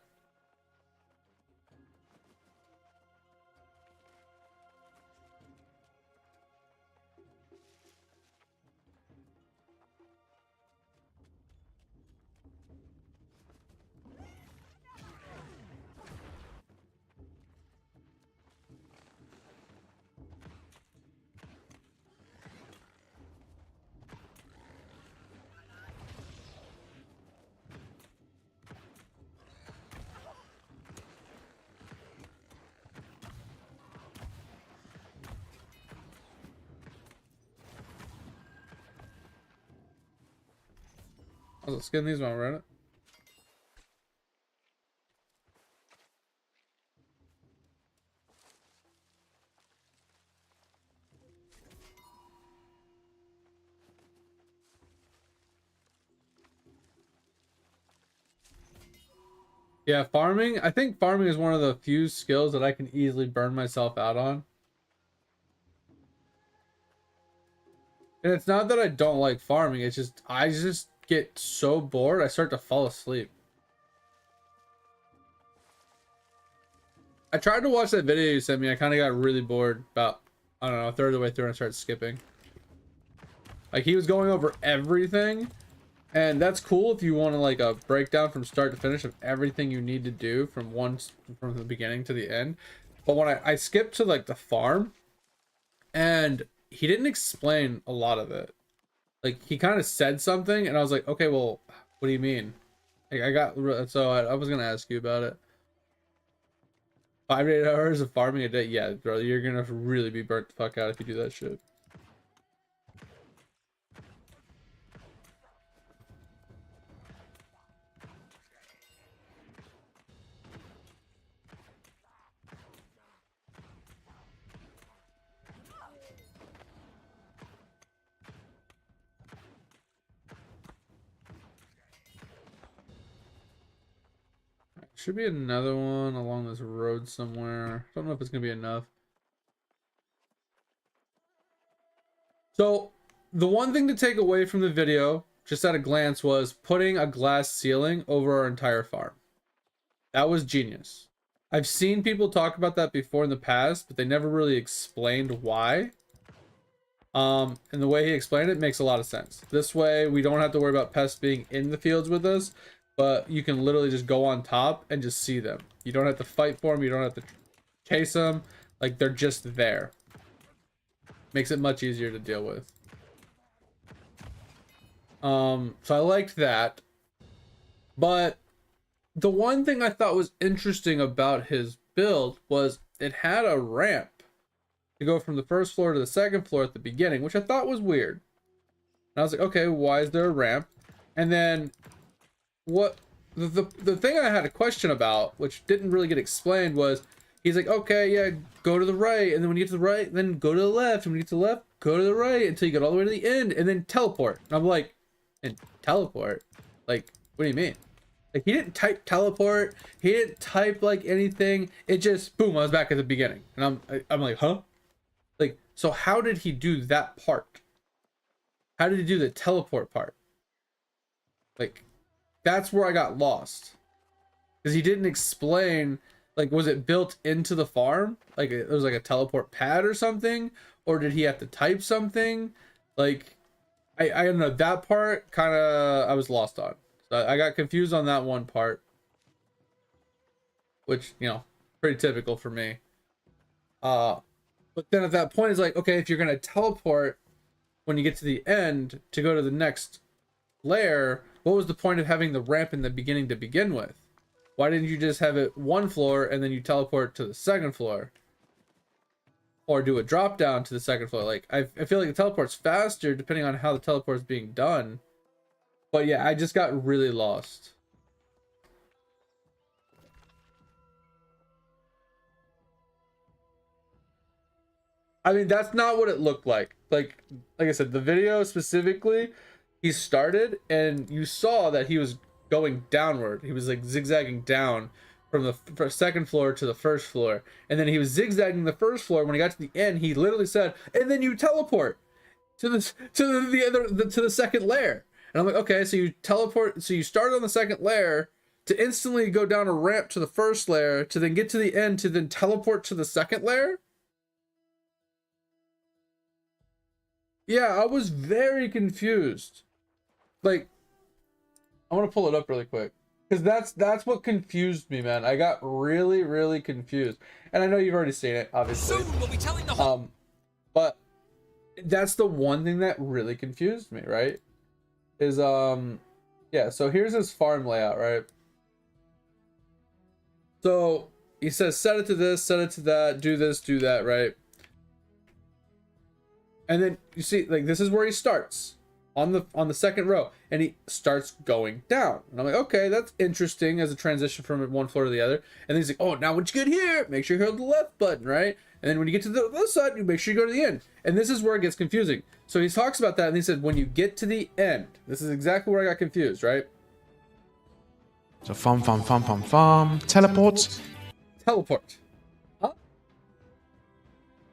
Let's skin these while we're at it. Yeah, farming. I think farming is one of the few skills that I can easily burn myself out on. And it's not that I don't like farming, it's just I just get so bored I start to fall asleep. I tried to watch that video you sent me. I kind of got really bored about, I don't know, a third of the way through and I started skipping. Like, he was going over everything, and that's cool if you want to like a breakdown from start to finish of everything you need to do from the beginning to the end. But when I skipped to like the farm, and he didn't explain a lot of it. Like, he kind of said something and I was like, okay, well, what do you mean? Like, I was gonna ask you about it. 5 to 8 hours of farming a day? Yeah, bro, you're gonna really be burnt the fuck out if you do that shit. Should be another one along this road somewhere. I don't know if it's gonna be enough. So the one thing to take away from the video, just at a glance, was putting a glass ceiling over our entire farm. That was genius. I've seen people talk about that before in the past, but they never really explained why. And the way he explained it makes a lot of sense. This way we don't have to worry about pests being in the fields with us, but you can literally just go on top and just see them. You don't have to fight for them, you don't have to chase them, like, they're just there. Makes it much easier to deal with. So I liked that. But the one thing I thought was interesting about his build was it had a ramp to go from the first floor to the second floor at the beginning, which I thought was weird. And I was like, okay, why is there a ramp? And then what the thing I had a question about, which didn't really get explained, was he's like, okay, yeah, go to the right, and then when you get to the right, then go to the left, and when you get to the left, go to the right until you get all the way to the end, and then teleport. And I'm like, and teleport? Like, what do you mean? Like, he didn't type teleport, he didn't type like anything, it just boom, I was back at the beginning. And I'm like, huh? Like, so how did he do that part? How did he do the teleport part? Like, that's where I got lost, because he didn't explain. Like, was it built into the farm? Like, it was like a teleport pad or something? Or did he have to type something? Like, I don't know. That part, kind of, I was lost on. So I got confused on that one part. Which, you know, pretty typical for me. But then at that point, it's like, okay, if you're going to teleport when you get to the end to go to the next layer, what was the point of having the ramp in the beginning to begin with? Why didn't you just have it one floor and then you teleport to the second floor? Or do a drop down to the second floor? Like, I feel like the teleport's faster depending on how the teleport is being done. But yeah, I just got really lost. I mean, that's not what it looked like. Like I said, the video specifically, he started and you saw that he was going downward. He was like zigzagging down from the second floor to the first floor, and then he was zigzagging the first floor. When he got to the end, he literally said, and then you teleport to the second layer. And I'm like, okay, so you teleport, so you start on the second layer to instantly go down a ramp to the first layer to then get to the end to then teleport to the second layer. Yeah, I was very confused. Like, I want to pull it up really quick, because that's what confused me, man. I got really confused, and I know you've already seen it, obviously. Soon we'll be telling the whole. But that's the one thing that really confused me, right? Is yeah. So here's his farm layout, right? So he says set it to this, set it to that, do this, do that, right? And then you see, like, this is where he starts on the second row, and he starts going down. And I'm like, okay, that's interesting as a transition from one floor to the other. And then he's like, oh, now once you get here, make sure you hold the left button, right? And then when you get to the other side, you make sure you go to the end. And this is where it gets confusing. So he talks about that, and he said, when you get to the end, this is exactly where I got confused, right? So teleport. Teleport. Huh?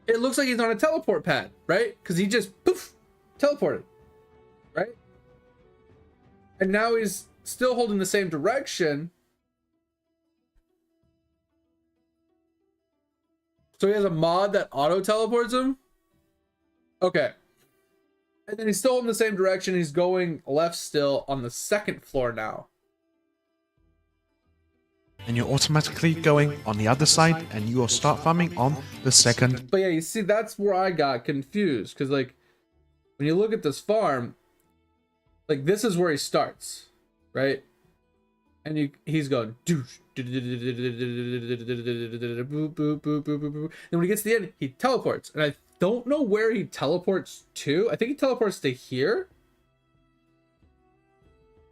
It looks like he's on a teleport pad, right? Because he just poof, teleported, right? And now he's still holding the same direction. So he has a mod that auto teleports him. Okay. And then he's still in the same direction. He's going left still on the second floor now. And you're automatically going on the other side, and you will start farming on the second. But yeah, you see, that's where I got confused. Because, like, when you look at this farm, like, this is where he starts, right? And he's going, douche. And when he gets to the end, he teleports. And I don't know where he teleports to. I think he teleports to here.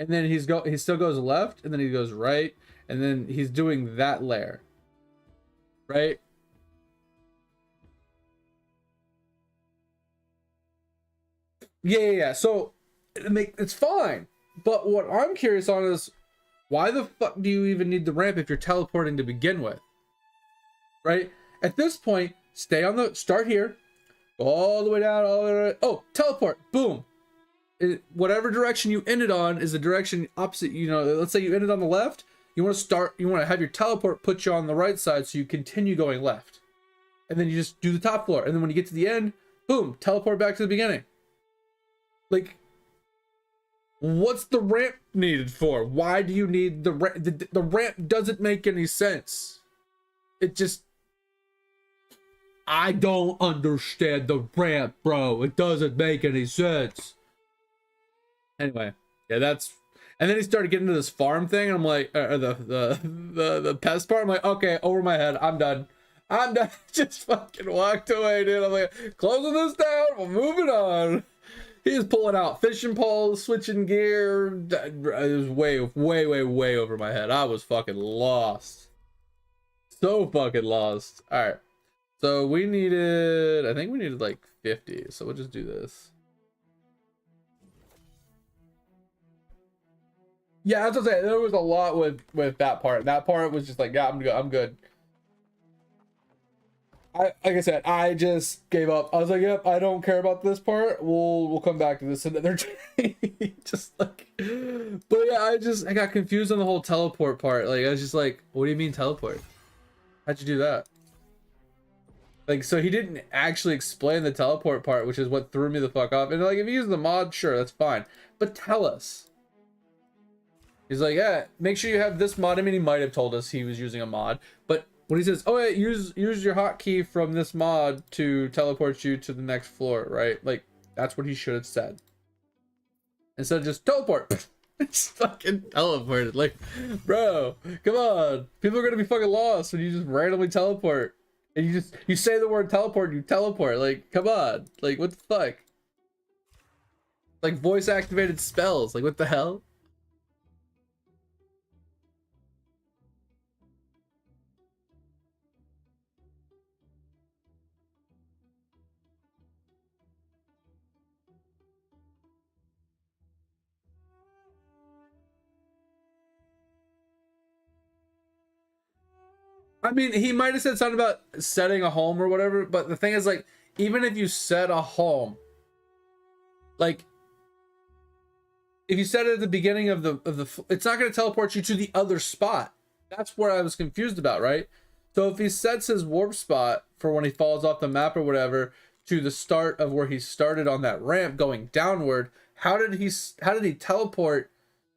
And then he still goes left, and then he goes right. And then he's doing that layer, right? Yeah. So it's fine. But what I'm curious on is, why the fuck do you even need the ramp if you're teleporting to begin with? Right? At this point, start here, go all the way down, all the way. Oh, teleport, boom. Whatever direction you ended on is the direction opposite. You know, let's say you ended on the left. You want to have your teleport put you on the right side so you continue going left. And then you just do the top floor. And then when you get to the end, boom, teleport back to the beginning. Like, what's the ramp needed for? Why do you need the ramp? The ramp doesn't make any sense. It just... I don't understand the ramp, bro. It doesn't make any sense. Anyway, yeah, that's... And then he started getting into this farm thing, and I'm like, the pest part. I'm like, okay, over my head. I'm done. Just fucking walked away, dude. I'm like, closing this down. We're moving on. He was pulling out fishing poles, switching gear. It was way over my head. I was fucking lost. So fucking lost. All right. So I think we needed like 50. So we'll just do this. Yeah, that's what I'm saying. There was a lot with that part. That part was just like, yeah, I'm good. Like I said, I just gave up. I was like, yep, I don't care about this part. We'll come back to this another day. Just like, but yeah, I got confused on the whole teleport part. Like, I was just like, what do you mean teleport? How'd you do that? Like, so he didn't actually explain the teleport part, which is what threw me the fuck off. And like, if you use the mod, sure, that's fine. But tell us. He's like, yeah, make sure you have this mod. I mean, he might have told us he was using a mod, but when he says, oh yeah, use your hotkey from this mod to teleport you to the next floor, right? Like, that's what he should have said. Instead of just teleport. It's fucking teleported. Like, bro, come on. People are gonna be fucking lost when you just randomly teleport. And you say the word teleport, you teleport. Like, come on. Like, what the fuck? Like, voice activated spells. Like, what the hell? I mean, he might have said something about setting a home or whatever, but the thing is, like, even if you set a home, like, if you set it at the beginning of the it's not going to teleport you to the other spot. That's where I was confused about, right? So if he sets his warp spot for when he falls off the map or whatever to the start of where he started on that ramp going downward, how did he teleport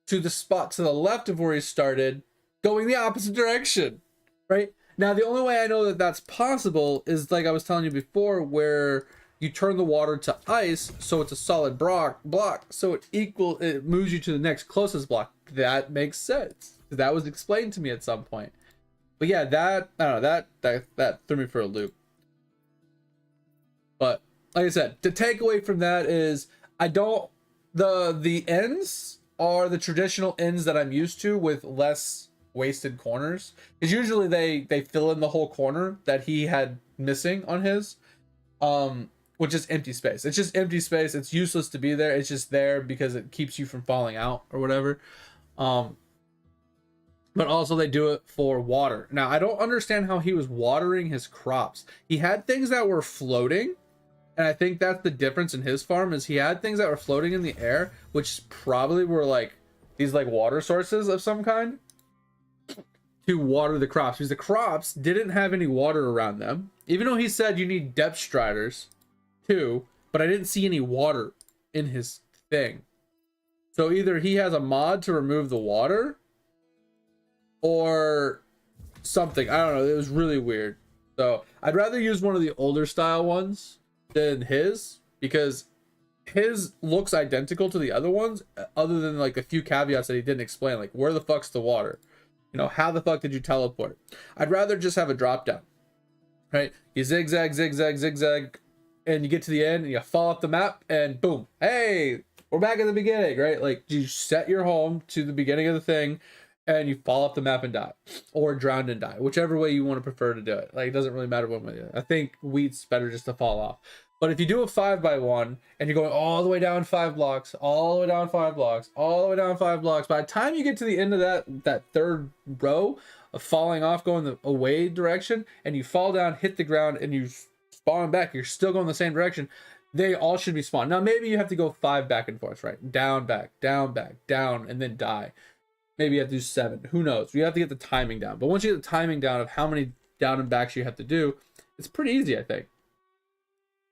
to the spot to the left of where he started going the opposite direction? Right? Now, the only way I know that that's possible is, like I was telling you before, where you turn the water to ice, so it's a solid block, so it moves you to the next closest block. That makes sense. That was explained to me at some point. But yeah, I don't know, that threw me for a loop. But like I said, the takeaway from that is, I don't The ends are the traditional ends that I'm used to with less wasted corners. Because usually they fill in the whole corner that he had missing on his. Which is empty space. It's just empty space. It's useless to be there. It's just there because it keeps you from falling out or whatever. But also they do it for water. Now, I don't understand how he was watering his crops. He had things that were floating, and I think that's the difference in his farm is he had things that were floating in the air, which probably were like these like water sources of some kind to water the crops, because the crops didn't have any water around them. Even though he said you need depth striders too, but I didn't see any water in his thing. So either he has a mod to remove the water or something. I don't know. It was really weird. So I'd rather use one of the older style ones than his, because his looks identical to the other ones, other than like a few caveats that he didn't explain, like where the fuck's the water? You know, how the fuck did you teleport? I'd rather just have a drop down, right? You zigzag, zigzag, zigzag, and you get to the end and you fall off the map and boom, hey, we're back at the beginning, right? Like you set your home to the beginning of the thing and you fall off the map and die, or drown and die, whichever way you want to prefer to do it. Like it doesn't really matter one way. I think wheat's better just to fall off. But if you do a 5x1 and you're going all the way down 5 blocks, all the way down 5 blocks, all the way down 5 blocks, by the time you get to the end of that third row of falling off, going the away direction, and you fall down, hit the ground, and you spawn back, you're still going the same direction. They all should be spawned. Now maybe you have to go 5 back and forth, right? Down, back, down, and then die. Maybe you have to do 7. Who knows? You have to get the timing down. But once you get the timing down of how many down and backs you have to do, it's pretty easy, I think.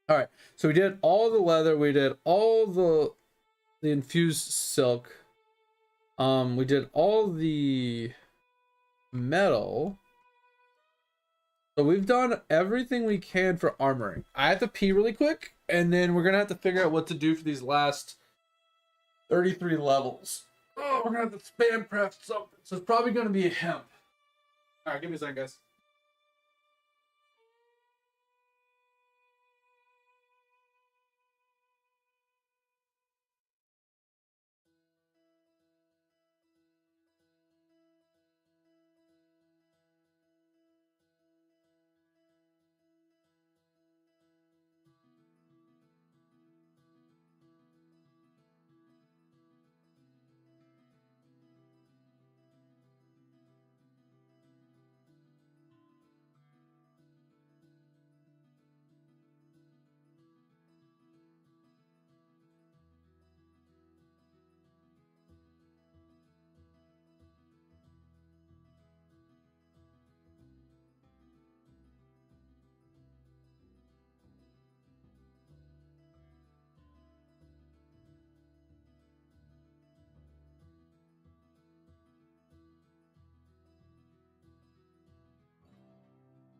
All right, so we did all the leather, we did all the infused silk, we did all the metal. So we've done everything we can for armoring. I have to pee really quick, and then we're gonna have to figure out what to do for these last 33 levels. Oh, we're gonna have to spam craft something. So it's probably gonna be a hemp. All right, give me a second, guys.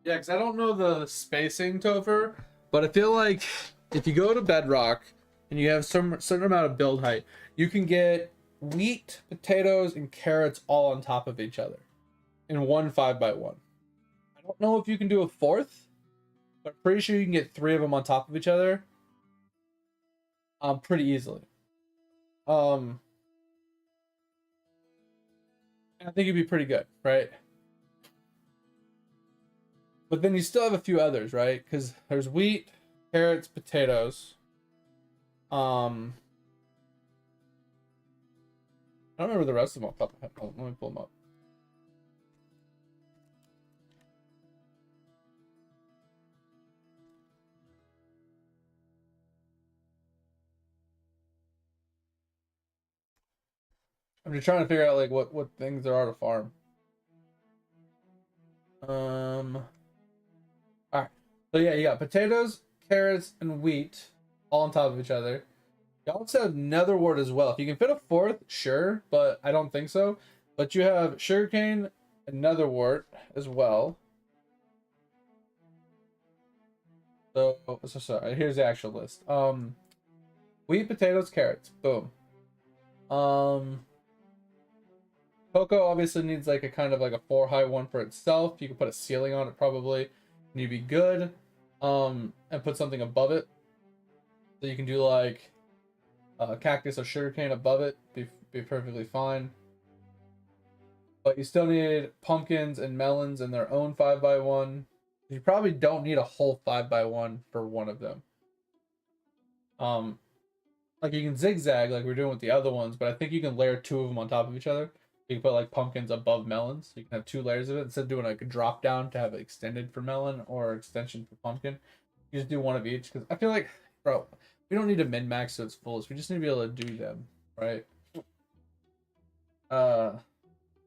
Yeah, because I don't know the spacing, Topher, but I feel like if you go to Bedrock and you have some certain amount of build height, you can get wheat, potatoes, and carrots all on top of each other in one 5x1. I don't know if you can do a 4th, but I'm pretty sure you can get 3 of them on top of each other pretty easily. I think it'd be pretty good, right? But then you still have a few others, right? Because there's wheat, carrots, potatoes. I don't remember the rest of them off the top of my head. Let me pull them up. I'm just trying to figure out like what things there are to farm. Alright. So yeah, you got potatoes, carrots, and wheat all on top of each other. You also have netherwort as well. If you can fit a 4th, sure, but I don't think so. But you have sugarcane and netherwort as well. So sorry, here's the actual list. Wheat, potatoes, carrots. Boom. Cocoa obviously needs like a kind of like a 4-high one for itself. You can put a ceiling on it probably, and you'd be good. And put something above it. So you can do like cactus or sugarcane above it, be perfectly fine. But you still need pumpkins and melons in their own 5x1. You probably don't need a whole 5x1 for one of them. Like you can zigzag like we're doing with the other ones, but I think you can layer two of them on top of each other. You can put like pumpkins above melons. You can have two layers of it instead of doing like a drop down to have it extended for melon or extension for pumpkin. You just do one of each because I feel like, bro, we don't need to min max so it's fullest. We just need to be able to do them, right? And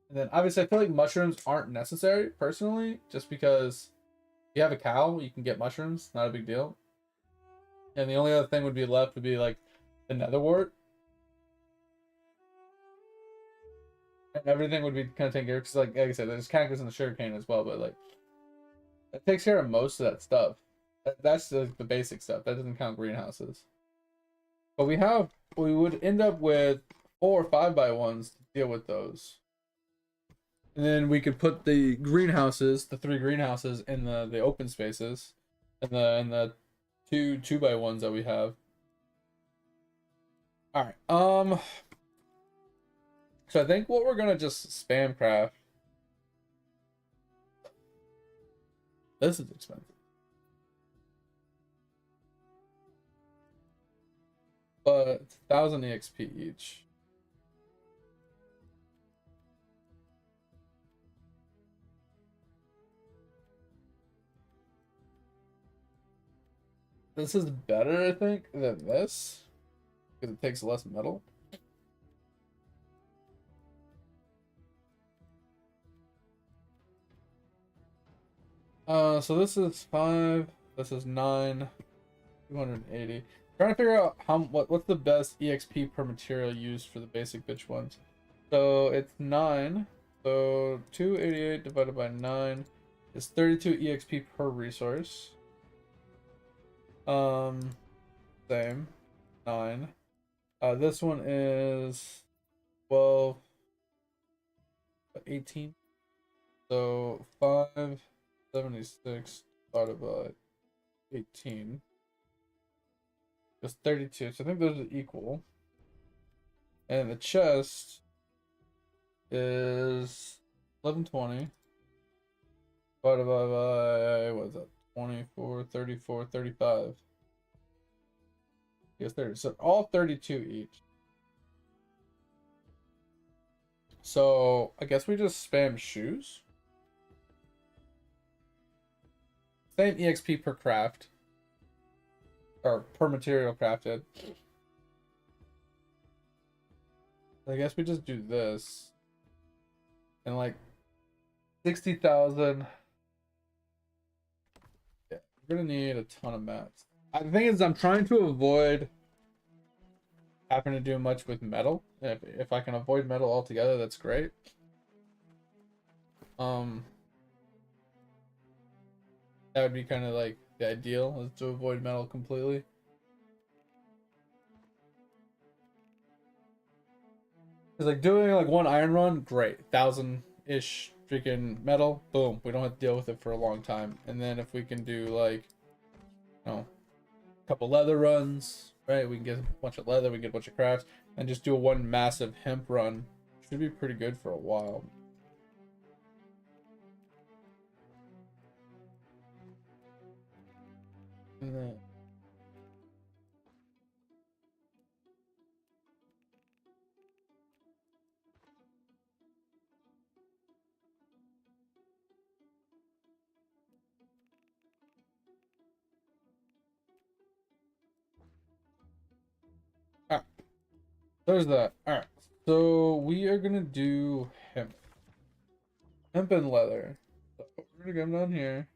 then obviously I feel like mushrooms aren't necessary personally, just because you have a cow, you can get mushrooms, not a big deal. And the only other thing would be left would be like the nether wart. And everything would be kind of taken care of because like I said, there's cactus and the sugarcane as well, but like that takes care of most of that stuff. That's the basic stuff. That doesn't count greenhouses. But we would end up with 4 or 5x1s to deal with those. And then we could put the greenhouses, the 3 greenhouses in the open spaces, and the 2x1s that we have. All right. So I think what we're gonna just spam craft. This is expensive. But it's 1000 EXP each. This is better, I think, than this. Because it takes less metal. So this is 5, this is 9, 280. Trying to figure out what's the best EXP per material used for the basic bitch ones. So it's 9. So 288 divided by 9 is 32 EXP per resource. Same. 9. This one is 12, 18. So 576 divided by 18 is 32. So I think those are equal. And the chest is 1120 divided by what is that? 24, 34, 35. Yes, 30. So all 32 each. So I guess we just spam shoes. Same EXP per craft. Or per material crafted. I guess we just do this. And like 60,000. Yeah, we're gonna need a ton of mats. The thing is, I'm trying to avoid having to do much with metal. If I can avoid metal altogether, that's great. That would be kind of like the ideal, is to avoid metal completely. It's like doing like one iron run, great, 1,000-ish freaking metal, boom, we don't have to deal with it for a long time. And then if we can do like, you know, a couple leather runs, right? We can get a bunch of leather, we can get a bunch of crafts, and just do one massive hemp run. Should be pretty good for a while. And then there's that. Alright, so we are gonna do hemp. Hemp and leather. So we're gonna come down here.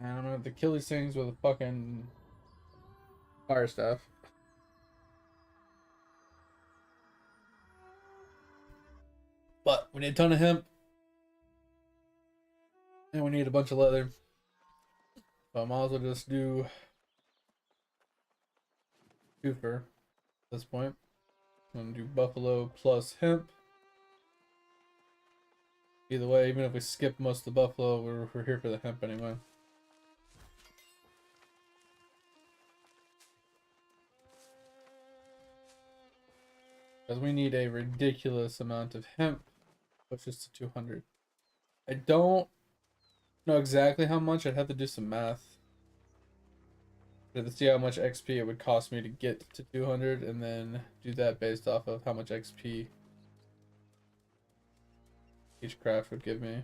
And I'm gonna have to kill these things with a fucking fire staff. But we need a ton of hemp. And we need a bunch of leather. So I might as well just do twofer at this point. I'm gonna do buffalo plus hemp. Either way, even if we skip most of the buffalo, we're here for the hemp anyway. Because we need a ridiculous amount of hemp. Push this to 200. I don't know exactly how much. I'd have to do some math. I have to see how much XP it would cost me to get to 200 and then do that based off of how much XP each craft would give me.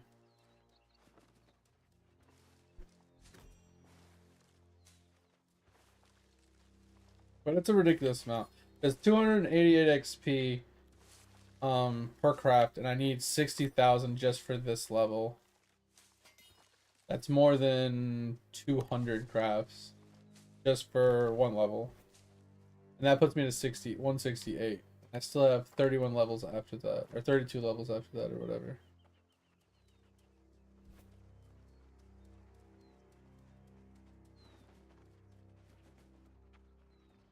But it's a ridiculous amount. It's 288 XP per craft, and I need 60,000 just for this level. That's more than 200 crafts just for one level. And that puts me to 168. I still have 31 levels after that, or 32 levels after that, or whatever.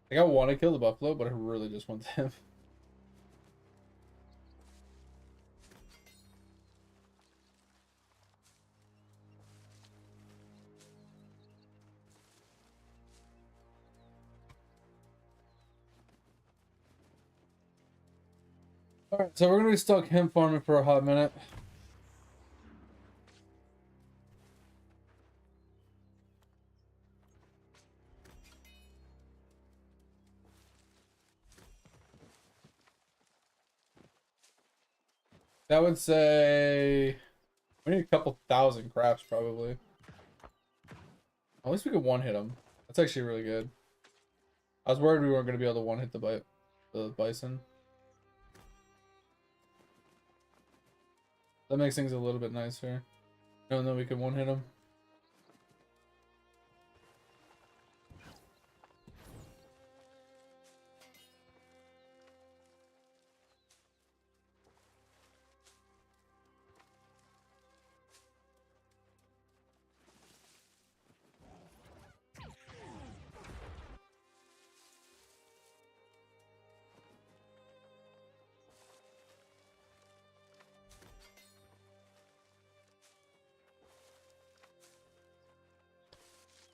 Like, I want to kill the buffalo, but I really just want them. Alright, so we're gonna be stuck hemp farming for a hot minute. That would say we need a couple thousand crafts probably. At least we could one hit them. That's actually really good. I was worried we weren't going to be able to one hit the bison. That makes things a little bit nicer. Knowing that we can one hit them.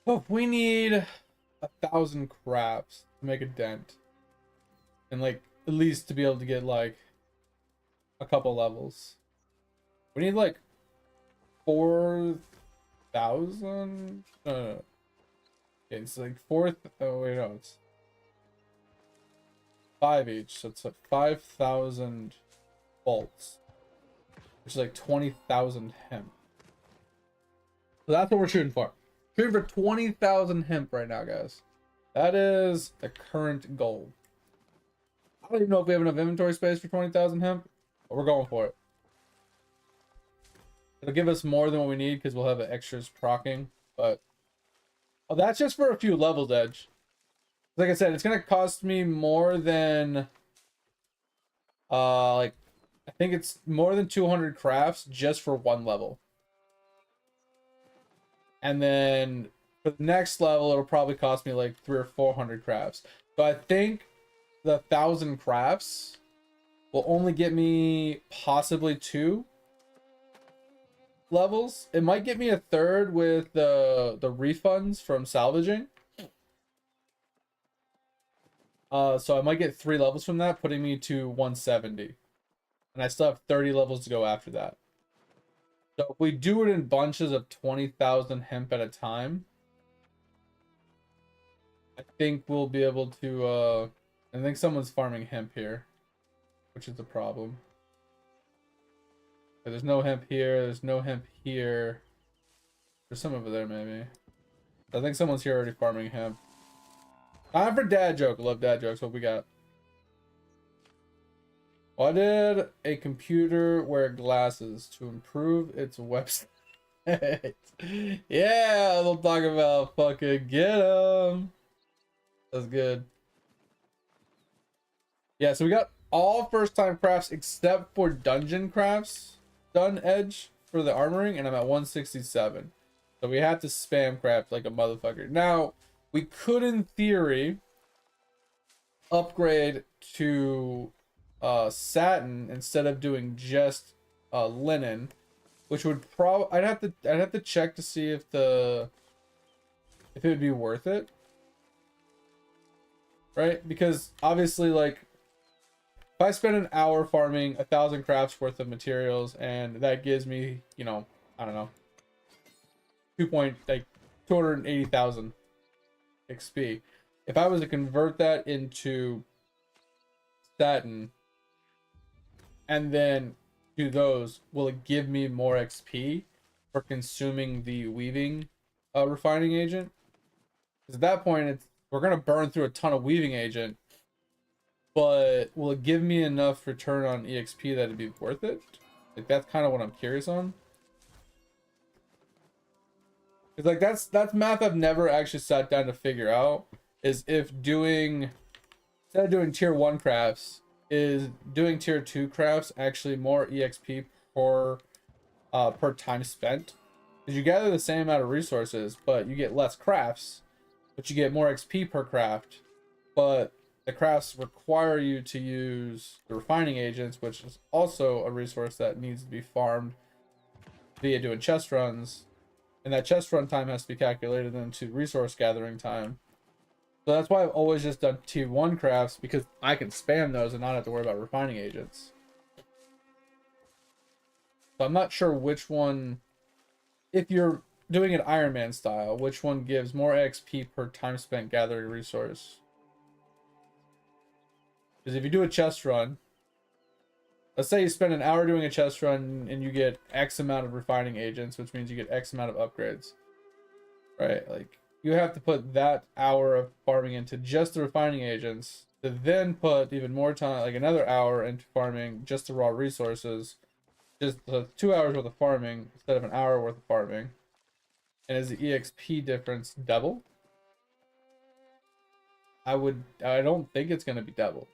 Oh, we need 1,000 crafts to make a dent. And like, at least to be able to get like a couple levels. We need like 4,000? No. Okay, it's like oh wait, no, it's 5 each. So it's like 5,000 bolts. Which is like 20,000 hemp. So that's what we're shooting for. Shooting for 20,000 hemp right now, guys. That is the current goal. I don't even know if we have enough inventory space for 20,000 hemp, but we're going for it. It'll give us more than what we need because we'll have extras procking, but oh, that's just for a few levels, Edge. Like I said, it's gonna cost me more than like I think it's more than 200 crafts just for one level. And then for the next level, it'll probably cost me like 300 or 400 crafts. So I think the 1,000 crafts will only get me possibly 2 levels. It might get me a third with the refunds from salvaging. So I might get 3 levels from that, putting me to 170. And I still have 30 levels to go after that. So if we do it in bunches of 20,000 hemp at a time, I think we'll be able to, I think someone's farming hemp here, which is the problem. But there's no hemp here, there's no hemp here. There's some over there maybe. I think someone's here already farming hemp. Time for dad joke. I love dad jokes. What we got? Why did a computer wear glasses? To improve its website. Yeah, they'll talk about fucking get 'em. That's good. Yeah, so we got all first time crafts except for dungeon crafts done, Edge, for the armoring, and I'm at 167. So we have to spam craft like a motherfucker. Now, we could, in theory, upgrade to satin instead of doing just linen, which would probably I'd have to check to see if it would be worth it, right? Because obviously, like, if I spend an hour farming 1,000 crafts worth of materials, and that gives me, you know, I don't know, 280,000 XP. If I was to convert that into satin and then do those, will it give me more XP for consuming the weaving refining agent? Because at that point, we're gonna burn through a ton of weaving agent, but will it give me enough return on EXP that it'd be worth it? Like, that's kind of what I'm curious on. It's like that's math I've never actually sat down to figure out. Is if doing, instead of doing tier 1 crafts, is doing tier 2 crafts actually more EXP per time spent? Because you gather the same amount of resources, but you get less crafts, but you get more XP per craft. But the crafts require you to use the refining agents, which is also a resource that needs to be farmed via doing chest runs. And that chest run time has to be calculated into resource gathering time. So that's why I've always just done tier 1 crafts, because I can spam those and not have to worry about refining agents. So I'm not sure which one, if you're doing it Ironman style, which one gives more XP per time spent gathering resource. Because if you do a chest run, let's say you spend an hour doing a chest run and you get X amount of refining agents, which means you get X amount of upgrades, right? Like, you have to put that hour of farming into just the refining agents to then put even more time, like another hour into farming just the raw resources, just 2 hours worth of farming instead of an hour worth of farming. And is the EXP difference double? I don't think it's going to be double.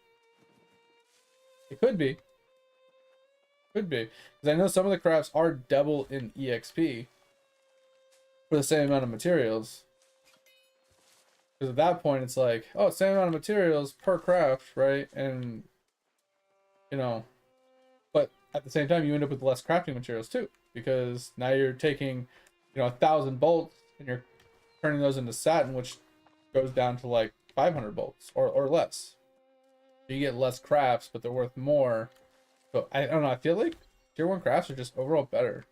It could be. Could be. Because I know some of the crafts are double in EXP for the same amount of materials. Because at that point, it's like, oh, same amount of materials per craft, right? And, you know, but at the same time, you end up with less crafting materials too. Because now you're taking, 1,000 bolts and you're turning those into satin, which goes down to like 500 bolts or less. You get less crafts, but they're worth more. So I don't know. I feel like tier 1 crafts are just overall better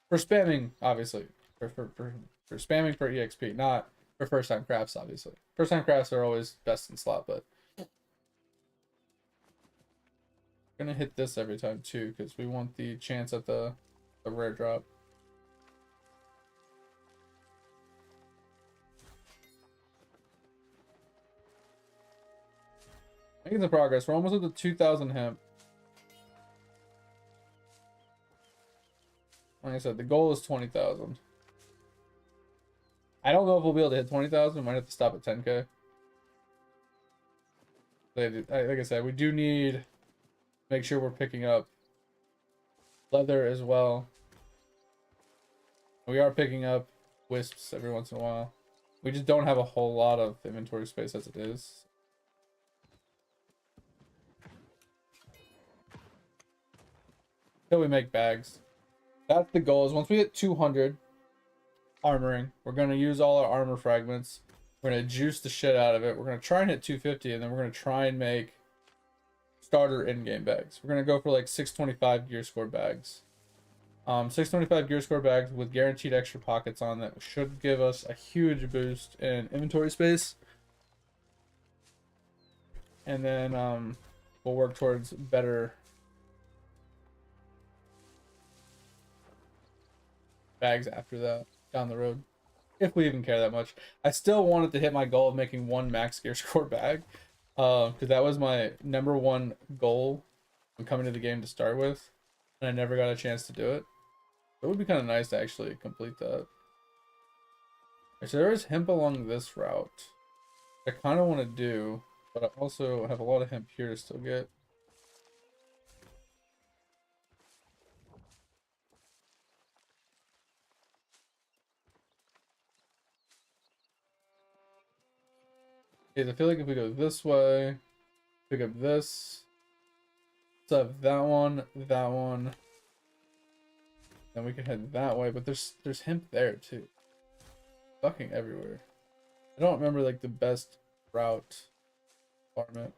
for spamming, obviously. For spamming for EXP, not for first time crafts, obviously. First time crafts are always best in slot, but I'm gonna hit this every time too, because we want the chance at the rare drop. Making some progress. We're almost at the 2,000 hemp. Like I said, the goal is 20,000. I don't know if we'll be able to hit 20,000. We might have to stop at 10K. Like I said, we do need to make sure we're picking up leather as well. We are picking up wisps every once in a while. We just don't have a whole lot of inventory space as it is. Until we make bags. That's the goal, is once we hit 200 armoring, we're going to use all our armor fragments. We're going to juice the shit out of it. We're going to try and hit 250, and then we're going to try and make starter in-game bags. We're going to go for like 625 gear score bags. 625 gear score bags with guaranteed extra pockets on that should give us a huge boost in inventory space. And then we'll work towards better bags after that down the road, if we even care that much. I still wanted to hit my goal of making one max gear score bag, because that was my #1 goal when coming to the game to start with, and I never got a chance to do it. It would be kind of nice to actually complete that. So there is hemp along this route I kind of want to do, but I also have a lot of hemp here to still get. I feel like if we go this way, pick up this, let's have that one, then we can head that way. But there's hemp there too, fucking everywhere. I don't remember like the best route farm it.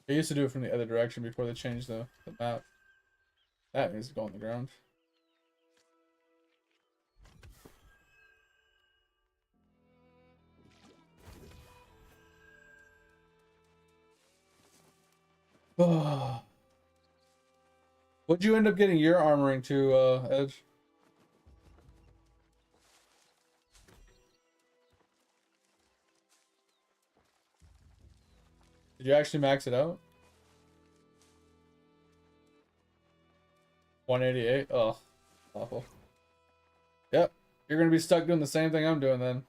They used to do it from the other direction before they changed the map. That needs to go on the ground. What'd you end up getting your armoring to, Edge? Did you actually max it out? 188? Oh, awful. Yep. You're going to be stuck doing the same thing I'm doing then.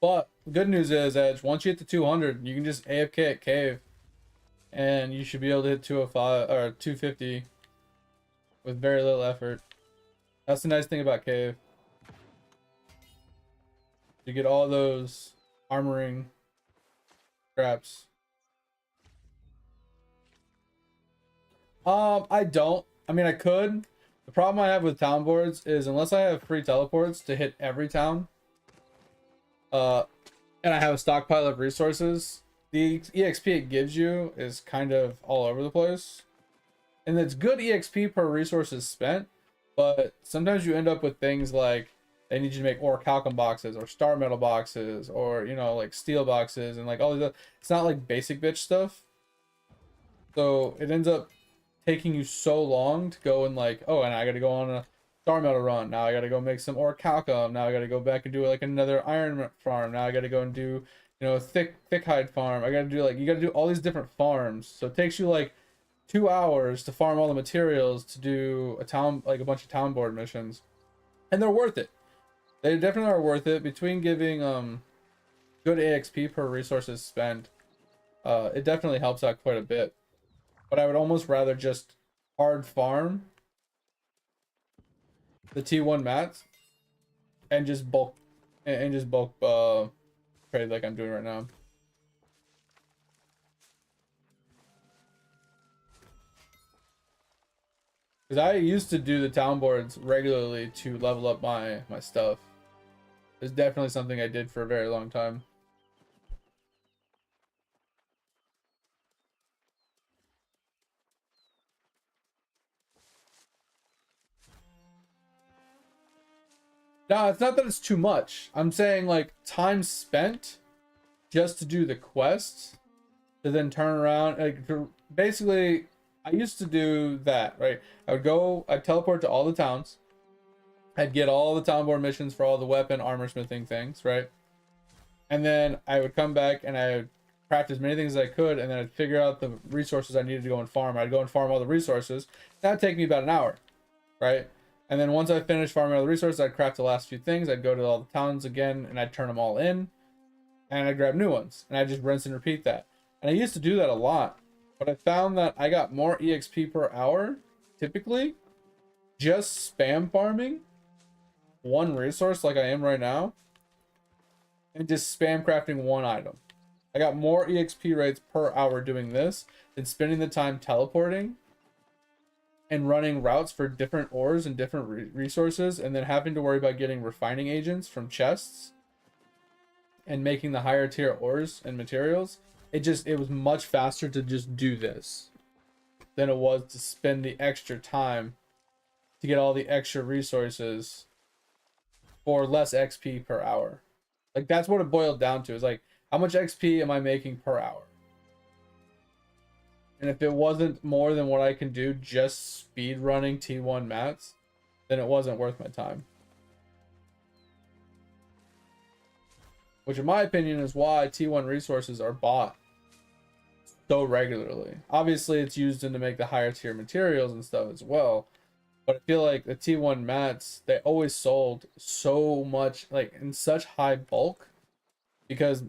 But the good news is, Edge, once you hit the 200, you can just AFK at cave. And you should be able to hit 205 or 250 with very little effort. That's the nice thing about cave. You get all those armoring scraps. I don't. I mean, I could. The problem I have with town boards is unless I have free teleports to hit every town, and I have a stockpile of resources, the EXP it gives you is kind of all over the place. And it's good EXP per resources spent, but sometimes you end up with things like they need you to make ore calcum boxes or star metal boxes or, you know, like steel boxes and like all these. It's not like basic bitch stuff. So it ends up taking you so long to go and like, oh, and I gotta go on a star metal run. Now I gotta go make some ore calcum. Now I gotta go back and do like another iron farm. Now I gotta go and do, you know, thick hide farm. I gotta do like, you gotta do all these different farms. So it takes you like 2 hours to farm all the materials to do a town, like a bunch of town board missions. And they're worth it. They definitely are worth it. Between giving good AXP per resources spent, it definitely helps out quite a bit. But I would almost rather just hard farm the T1 mats and just bulk trade like I'm doing right now. Because I used to do the town boards regularly to level up my stuff. It's definitely something I did for a very long time. No, it's not that it's too much. I'm saying like time spent just to do the quests to then turn around. Like basically, I used to do that, right? I'd teleport to all the towns. I'd get all the town board missions for all the weapon, armor smithing things, right? And then I would come back and I would craft as many things as I could, and then I'd figure out the resources I needed to go and farm. I'd go and farm all the resources. That'd take me about an hour, right? And then once I finished farming all the resources, I'd craft the last few things. I'd go to all the towns again, and I'd turn them all in, and I'd grab new ones, and I'd just rinse and repeat that. And I used to do that a lot, but I found that I got more EXP per hour, typically, just spam farming one resource like I am right now, and just spam crafting one item. I got more EXP rates per hour doing this than spending the time teleporting and running routes for different ores and different resources, and then having to worry about getting refining agents from chests and making the higher tier ores and materials. It was much faster to just do this than it was to spend the extra time to get all the extra resources for less XP per hour. Like that's what it boiled down to, is like, how much XP am I making per hour? And if it wasn't more than what I can do just speed running T1 mats, then it wasn't worth my time. Which in my opinion is why T1 resources are bought so regularly. Obviously it's used in to make the higher tier materials and stuff as well. But I feel like the T1 mats, they always sold so much, like in such high bulk, because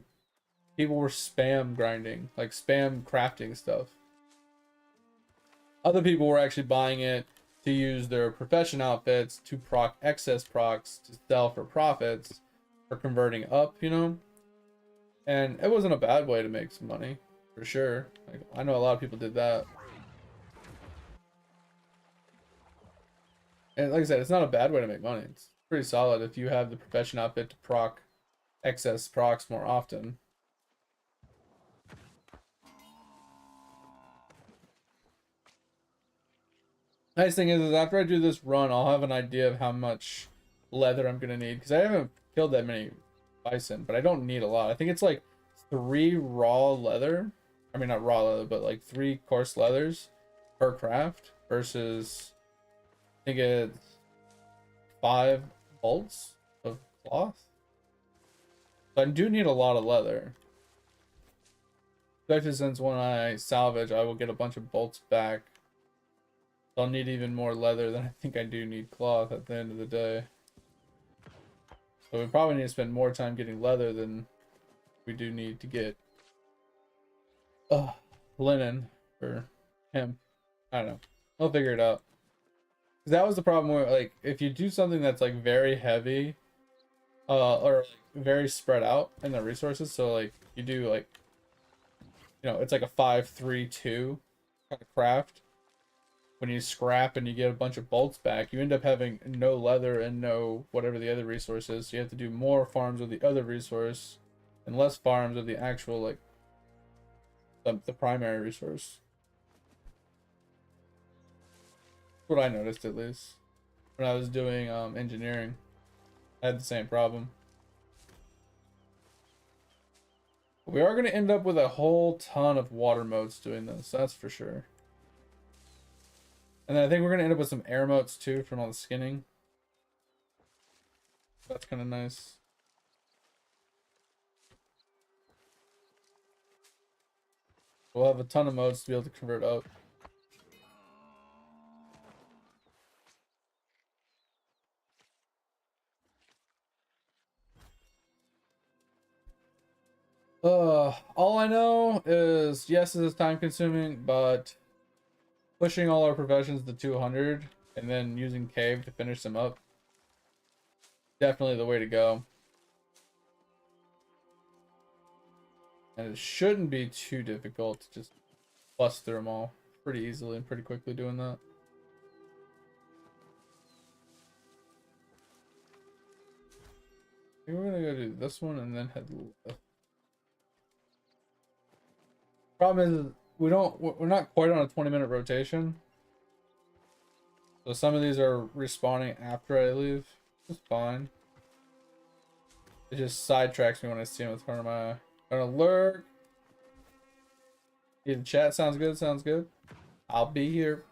people were spam grinding, like spam crafting stuff. Other people were actually buying it to use their profession outfits to proc excess procs to sell for profits for converting up, you know? And it wasn't a bad way to make some money, for sure. Like, I know a lot of people did that. And like I said, it's not a bad way to make money. It's pretty solid if you have the profession outfit to proc excess procs more often. Nice thing is after I do this run, I'll have an idea of how much leather I'm gonna need, because I haven't killed that many bison, but I don't need a lot. I think it's like 3 raw leather. I mean, not raw leather, but like 3 coarse leathers per craft versus I think it's 5 bolts of cloth. So I do need a lot of leather. Especially since when I salvage, I will get a bunch of bolts back. So I'll need even more leather than I think I do need cloth at the end of the day. So we probably need to spend more time getting leather than we do need to get linen or hemp. I don't know. I'll figure it out. 'Cause that was the problem where, like, if you do something that's like very heavy, or like, very spread out in the resources, so like you do like, you know, it's like a 5-3-2 kind of craft. When you scrap and you get a bunch of bolts back, you end up having no leather and no whatever the other resource is. So you have to do more farms of the other resource and less farms of the actual, like, the primary resource. That's what I noticed, at least when I was doing engineering. I had the same problem. We are going to end up with a whole ton of water moats doing this, that's for sure. And then I think we're going to end up with some air moats too from all the skinning. That's kind of nice. We'll have a ton of moats to be able to convert up. All I know is, yes, this is time consuming, but pushing all our professions to 200 and then using cave to finish them up, definitely the way to go. And it shouldn't be too difficult to just bust through them all pretty easily and pretty quickly doing that. I think we're gonna go do this one and then head left. Problem is, we're not quite on a 20-minute rotation. So some of these are respawning after I leave. It's fine. It just sidetracks me when I see them with front of my eye. Gonna lurk. Yeah, the chat sounds good, sounds good. I'll be here.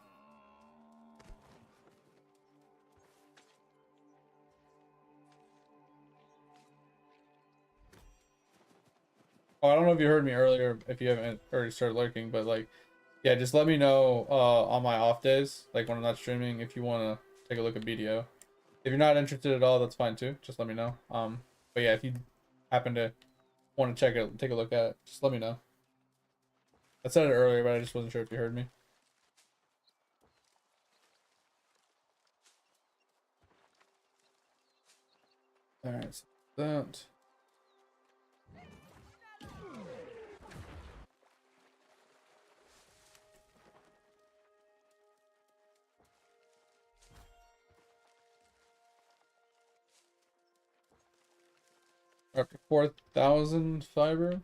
Oh, I don't know if you heard me earlier, if you haven't already started lurking, but like, yeah, just let me know on my off days, like when I'm not streaming, if you want to take a look at BDO. If you're not interested at all, that's fine too. Just let me know. But yeah, if you happen to want to check it, take a look at it, just let me know. I said it earlier, but I just wasn't sure if you heard me. All right, so that. Up to 4,000 fiber.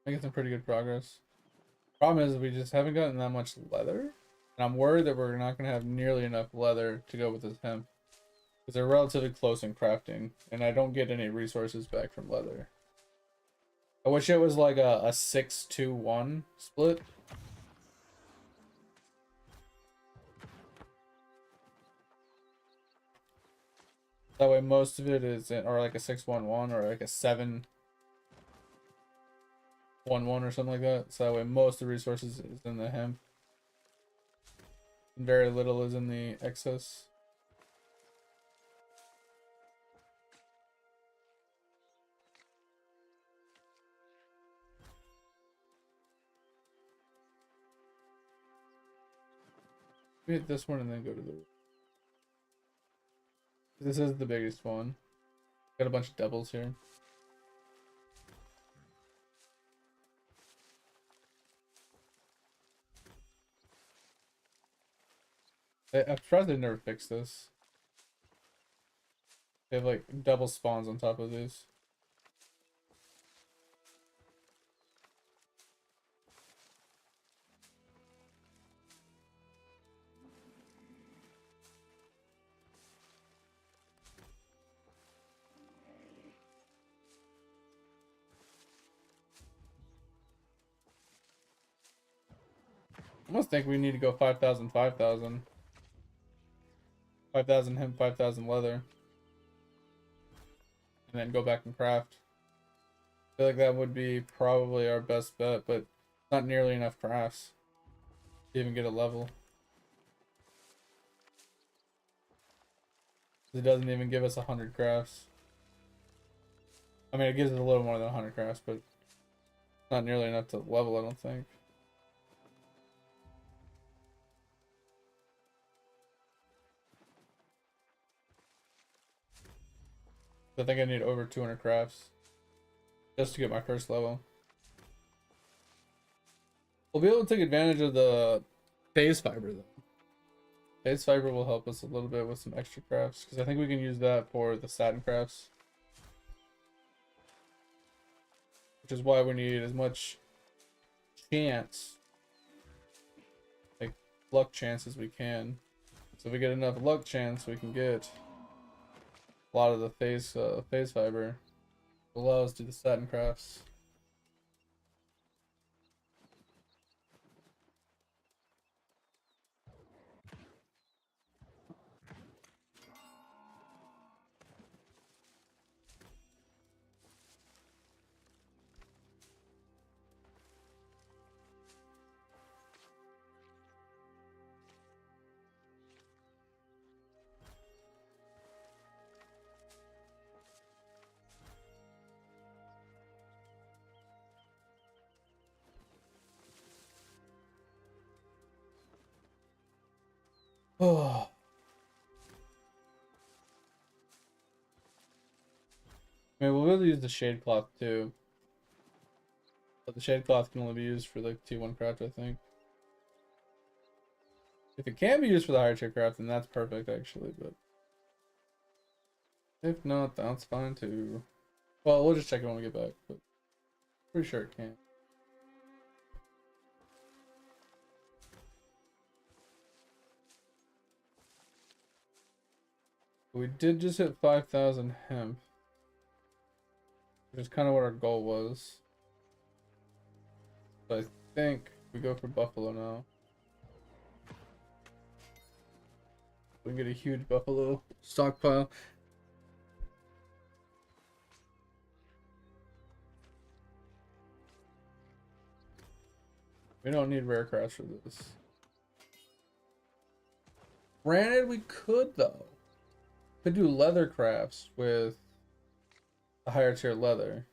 Making some pretty good progress. Problem is, we just haven't gotten that much leather. And I'm worried that we're not going to have nearly enough leather to go with this hemp. Because they're relatively close in crafting. And I don't get any resources back from leather. I wish it was like a 6-2-1 split. That way most of it is in, or like a 6-1-1 or like a 7-1-1 or something like that. So that way most of the resources is in the hemp. And very little is in the excess. We hit this one and then go to the... This is the biggest one. Got a bunch of doubles here. I'm surprised they never fixed this. They have like double spawns on top of these. I almost think we need to go 5,000, 5,000. 5,000 hemp, 5,000 leather. And then go back and craft. I feel like that would be probably our best bet, but not nearly enough crafts to even get a level. It doesn't even give us 100 crafts. I mean, it gives us a little more than 100 crafts, but not nearly enough to level, I don't think. I think I need over 200 crafts just to get my first level. We'll be able to take advantage of the phase fiber though. Phase fiber will help us a little bit with some extra crafts because I think we can use that for the satin crafts. Which is why we need as much chance, like luck chance as we can. So if we get enough luck chance, we can get a lot of the phase fiber. Allow us to do the satin crafts. Oh. I mean, we'll be able to use the shade cloth too. But the shade cloth can only be used for like T1 craft, I think. If it can be used for the higher tier craft, then that's perfect actually, but if not, that's fine too. Well, we'll just check it when we get back, but pretty sure it can. We did just hit 5,000 hemp, which is kind of what our goal was. So I think we go for buffalo now. We can get a huge buffalo stockpile. We don't need rare crafts for this. Granted, we could though. Could do leather crafts with a higher tier leather.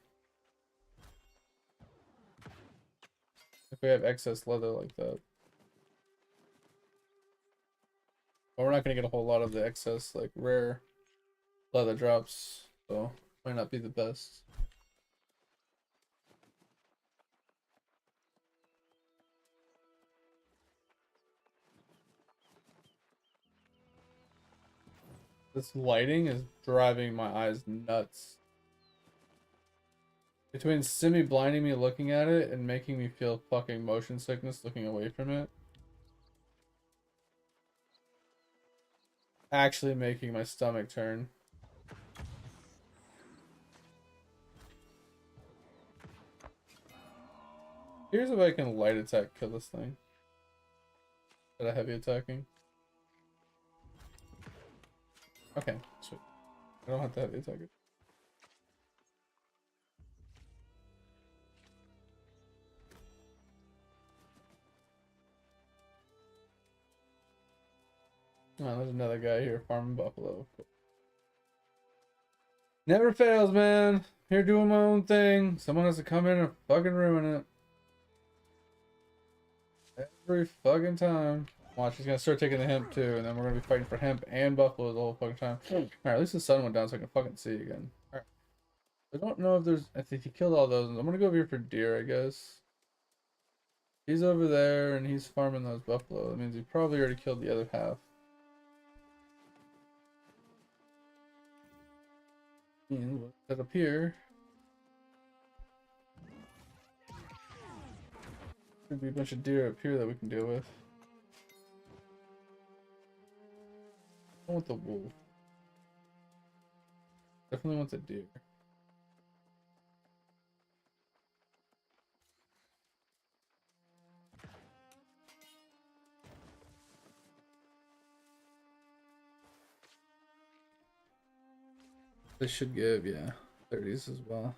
If we have excess leather like that. But we're not gonna get a whole lot of the excess like rare leather drops, so might not be the best. This lighting is driving my eyes nuts. Between semi-blinding me looking at it and making me feel fucking motion sickness looking away from it. Actually making my stomach turn. Here's if I can light attack kill this thing. Instead of heavy attacking. Okay, sweet. I don't have to heavy attack it. Oh, there's another guy here farming buffalo. Never fails, man. Here doing my own thing. Someone has to come in and fucking ruin it. Every fucking time. Watch, he's gonna start taking the hemp too, and then we're gonna be fighting for hemp and buffalo the whole fucking time. Alright, at least the sun went down so I can fucking see again. Alright. I don't know if there's... I think he killed all those. I'm gonna go over here for deer, I guess. He's over there, and he's farming those buffalo. That means he probably already killed the other half. And what's that up here? Could be a bunch of deer up here that we can deal with. I want the wolf. Definitely want the deer. They should give, yeah, 30s as well.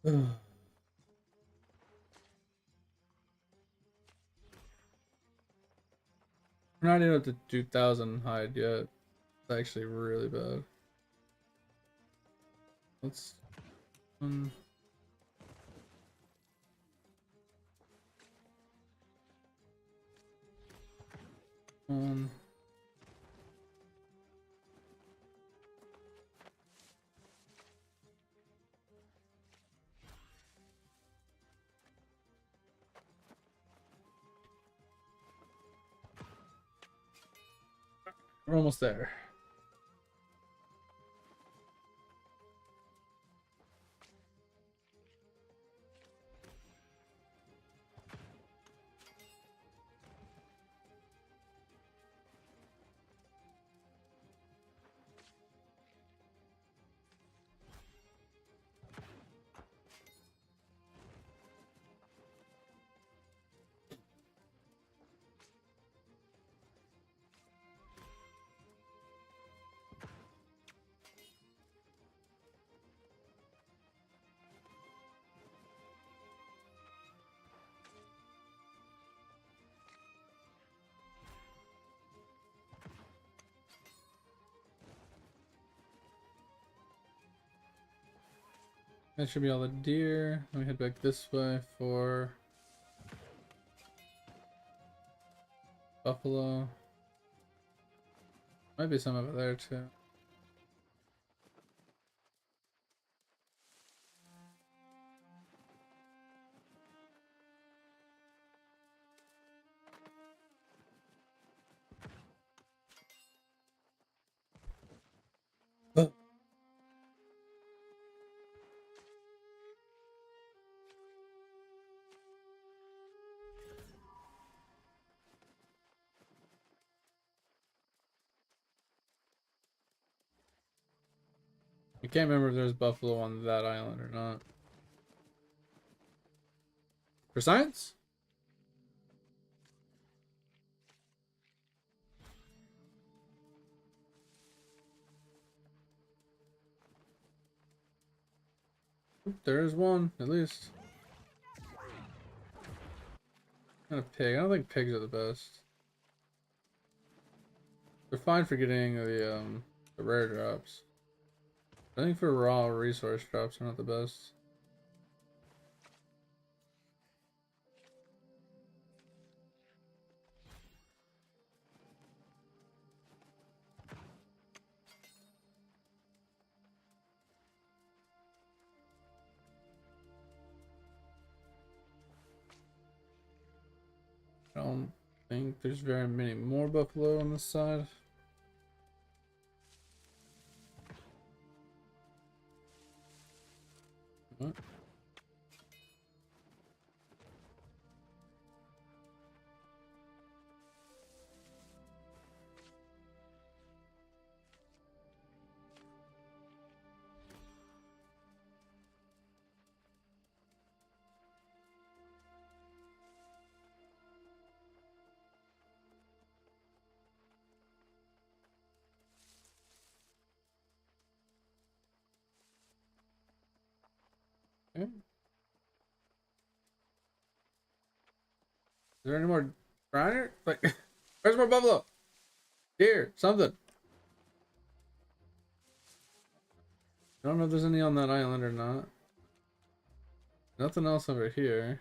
We're not even at the 2000 hide yet. It's actually really bad. Let's one. We're almost there. That should be all the deer. Let me head back this way for buffalo. Might be some over there too. Oh. I can't remember if there's buffalo on that island or not. For science? There's one, at least. And a pig. I don't think pigs are the best. They're fine for getting the rare drops. I think for raw resource drops are not the best. I don't think there's very many more buffalo on this side. What? Okay. Is there any more around here? Like, where's more buffalo? Deer, something. I don't know if there's any on that island or not. Nothing else over here.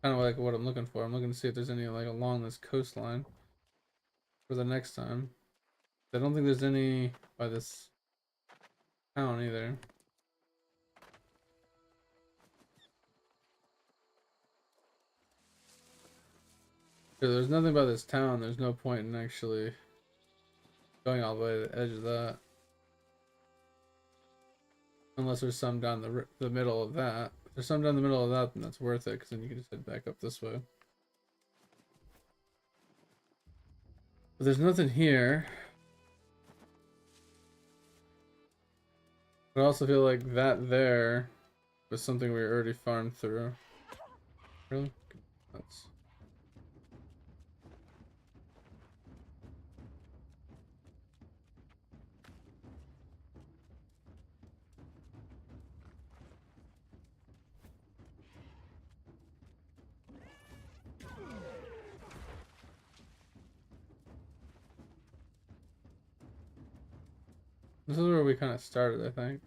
Kind of like what I'm looking for. I'm looking to see if there's any like along this coastline for the next time. I don't think there's any by this town either. There's nothing about this town. There's no point in actually going all the way to the edge of that. Unless there's some down the middle of that. If there's some down the middle of that, then that's worth it, because then you can just head back up this way. But there's nothing here. I also feel like that there was something we already farmed through. Really? That's... This is where we kind of started, I think.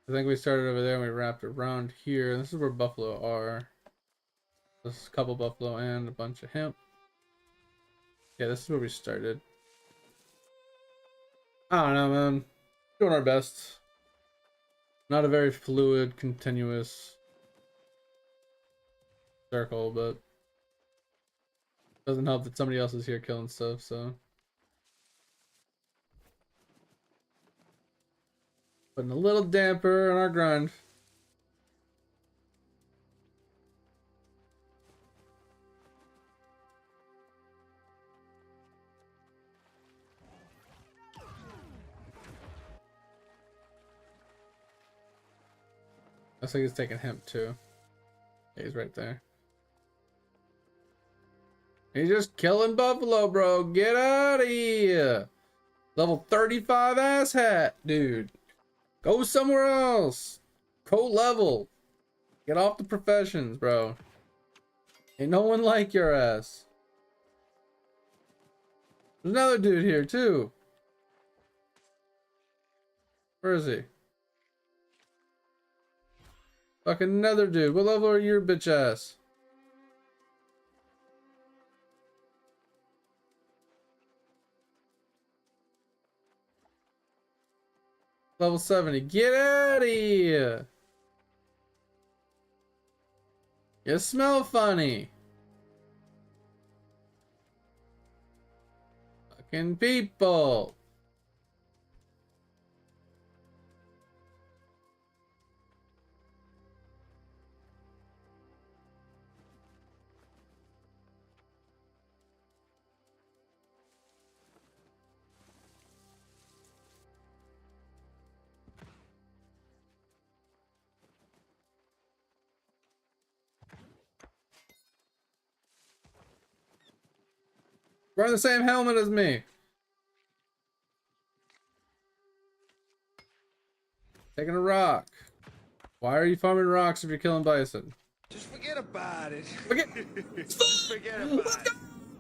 I think we started over there and we wrapped around here. This is where buffalo are. This is a couple buffalo and a bunch of hemp. Yeah, this is where we started. I don't know, man. Doing our best. Not a very fluid, continuous circle, but doesn't help that somebody else is here killing stuff, so. Putting a little damper on our grind. Looks like he's taking hemp too. Yeah, he's right there. He's just killing buffalo, bro. Get out of here. Level 35 asshat, dude. Go somewhere else. Co-level. Get off the professions, bro. Ain't no one like your ass. There's another dude here too. Where is he? Fucking another dude. What level are your bitch ass? Level 70. Get out of here. You smell funny. Fucking people. Wearing the same helmet as me. Taking a rock. Why are you farming rocks if you're killing bison? Just forget about it. Forget. Just forget about Let's it.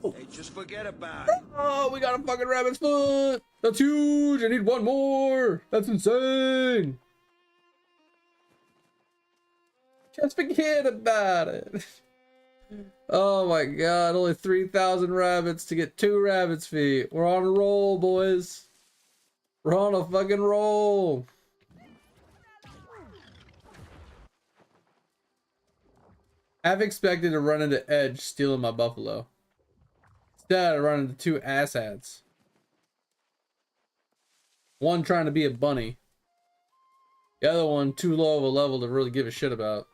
go. Hey, just forget about it. Oh, we got a fucking rabbit's foot. That's huge. I need one more. That's insane. Just forget about it. Oh my god, only 3,000 rabbits to get 2 rabbit's feet. We're on a roll, boys. We're on a fucking roll. I've expected to run into Edge stealing my buffalo. Instead, I run into 2 asshats. One trying to be a bunny. The other one too low of a level to really give a shit about.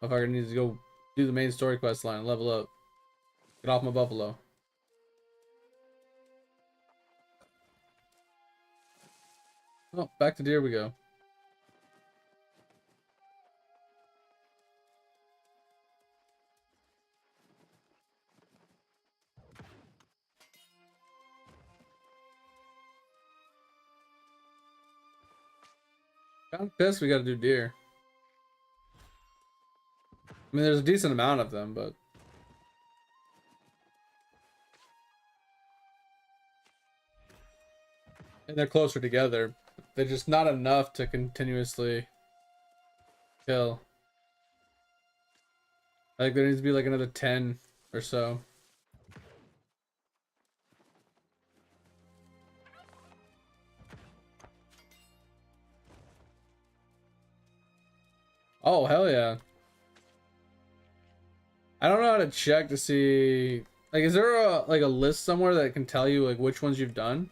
Motherfucker needs to go do the main story quest line and level up. Get off my buffalo. Oh, back to deer we go. Kind of pissed we gotta do deer. I mean, there's a decent amount of them, but... And they're closer together. They're just not enough to continuously kill. I think there needs to be like another 10 or so. Oh, hell yeah. I don't know how to check to see, like, is there a like a list somewhere that can tell you like which ones you've done?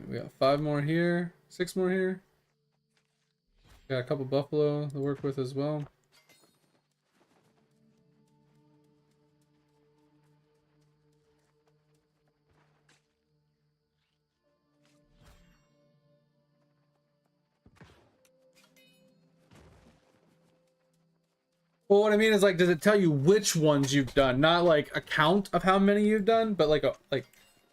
We got 5 more here, 6 more here. Got a couple buffalo to work with as well. Well, what I mean is, like, does it tell you which ones you've done? Not like a count of how many you've done, but like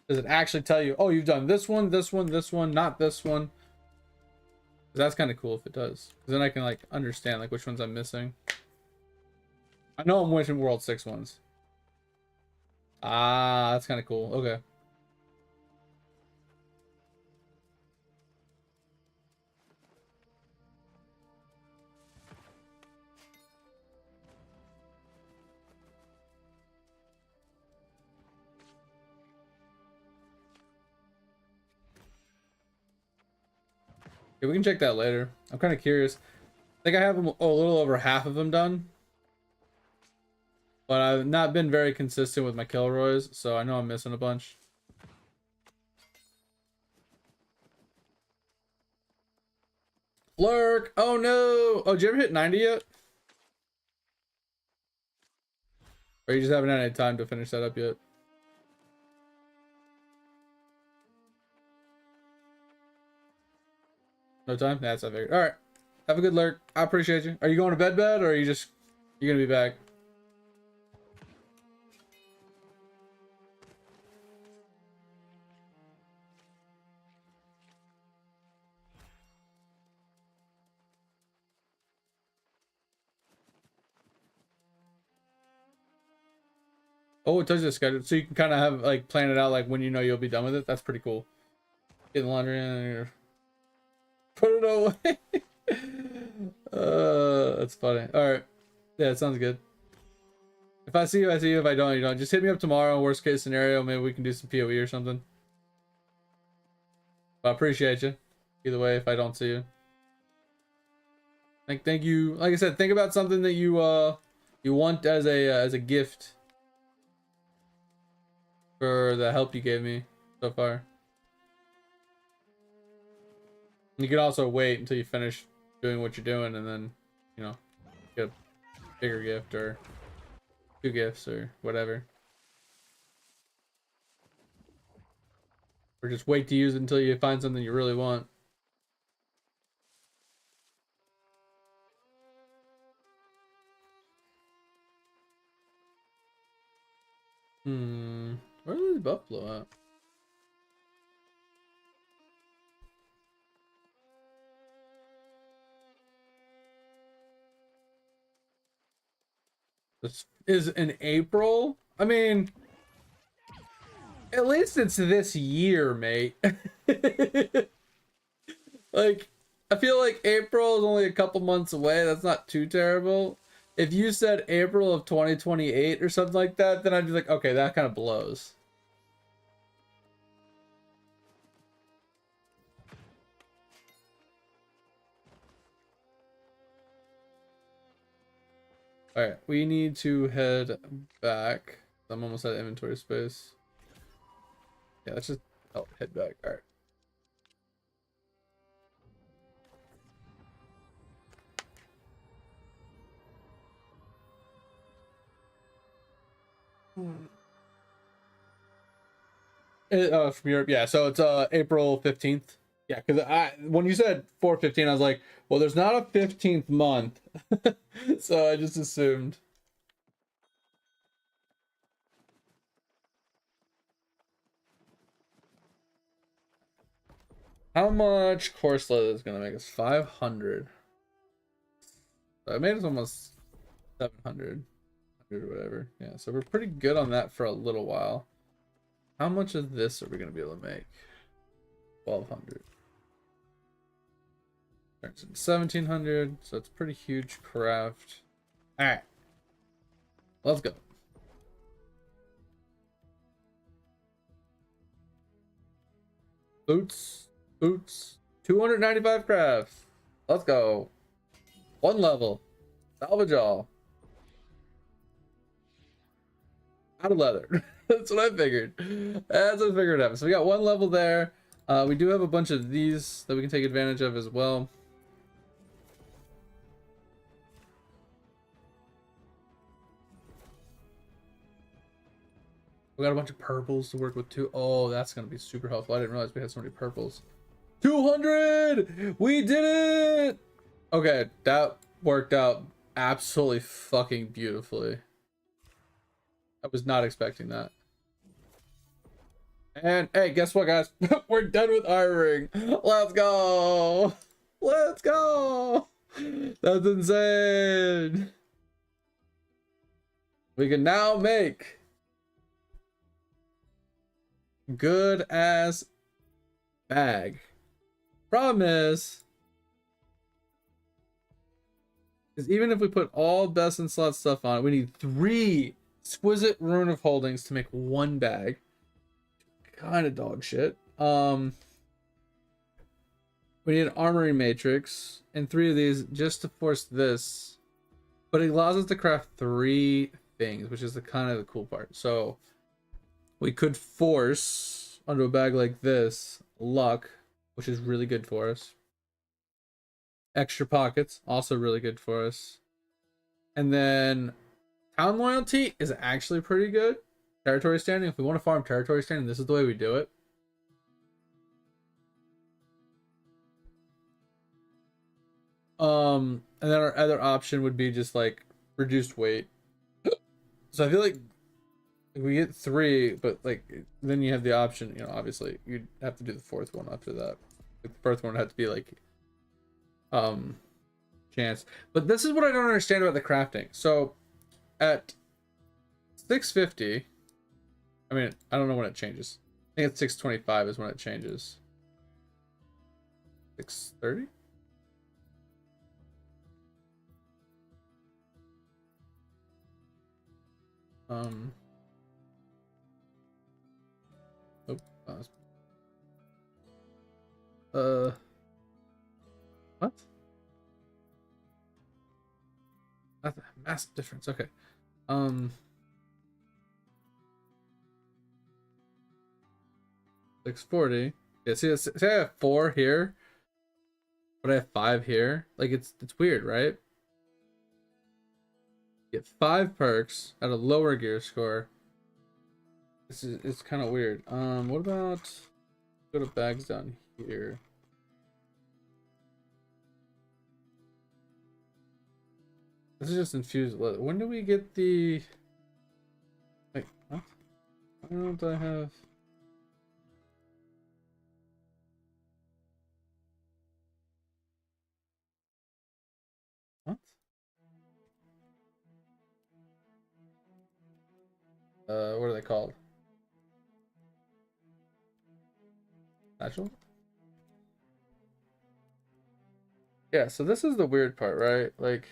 does it actually tell you, oh, you've done this one, this one, this one, not this one? 'Cause that's kind of cool if it does. 'Cause then I can like understand like which ones I'm missing. I know I'm missing World 6 ones. Ah, that's kind of cool. Okay. Yeah, we can check that later. I'm kind of curious. I think I have a little over half of them done. But I've not been very consistent with my Kilroys, so I know I'm missing a bunch. Lurk! Oh no! Oh, did you ever hit 90 yet? Or you just haven't had any time to finish that up yet? No time? That's not figured. Alright. Have a good lurk. I appreciate you. Are you going to bed, or are you just... You're gonna be back? Oh, it tells you the schedule. So you can kind of have, like, plan it out, like, when you know you'll be done with it. That's pretty cool. Get the laundry in and put it away. That's funny. Alright. Yeah, it sounds good. If I see you, I see you. If I don't, you don't. Just hit me up tomorrow. Worst case scenario, maybe we can do some PoE or something. But I appreciate you. Either way, if I don't see you. Thank you. Like I said, think about something that you want as a gift for the help you gave me so far. You can also wait until you finish doing what you're doing, and then, you know, get a bigger gift or 2 gifts or whatever. Or just wait to use it until you find something you really want. Where are these buffalo at? This is in April? I mean, at least it's this year, mate. Like, I feel like April is only a couple months away. That's not too terrible. If you said April of 2028 or something like that, then I'd be like, okay, that kind of blows. Alright, we need to head back. I'm almost at inventory space. Yeah, let's just head back. Alright. From Europe, yeah. So it's April 15th. Yeah, because when you said 4/15, I was like, well, there's not a 15th month, so I just assumed. How much course load is gonna make us? 500. So I made us almost 700. or whatever. Yeah, so we're pretty good on that for a little while. How much of this are we going to be able to make? 1,200. Turns into 1,700, so it's a pretty huge craft. Alright. Let's go. Boots. 295 crafts. Let's go. 1 level. Salvage all. Out of leather. That's what I figured. That's what I figured out. So we got 1 level there. We do have a bunch of these that we can take advantage of as well. We got a bunch of purples to work with too. Oh, that's going to be super helpful. I didn't realize we had so many purples. 200! We did it! Okay, that worked out absolutely fucking beautifully. I was not expecting that. And hey, guess what, guys? We're done with hiring. Let's go! Let's go! That's insane! We can now make good ass bag. Problem is even if we put all best in slot stuff on it, we need 3 exquisite rune of holdings to make 1 bag. Kind of dog shit. We need an armory matrix and 3 of these just to force this, but it allows us to craft 3 things, which is the kind of the cool part. So we could force onto a bag like this luck, which is really good for us. Extra pockets, also really good for us. And then town loyalty is actually pretty good. Territory standing, if we want to farm territory standing, this is the way we do it. And then our other option would be just like reduced weight. So I feel like we get 3, but like then you have the option, you know, obviously you'd have to do the 4th one after that. The 1st one would have to be like chance. But this is what I don't understand about the crafting. So at 650, I mean, I don't know when it changes. I think it's 625 is when it changes. 630? What? That's a massive difference. Okay. 640. Yeah, see, say I have 4 here, but I have 5 here. Like it's weird, right? Get 5 perks at a lower gear score. It's kind of weird. What about go to bags down here? This is just infused leather. When do we get the? Wait, what? Why don't I have? What? What are they called? Natural? Yeah, so this is the weird part, right? Like,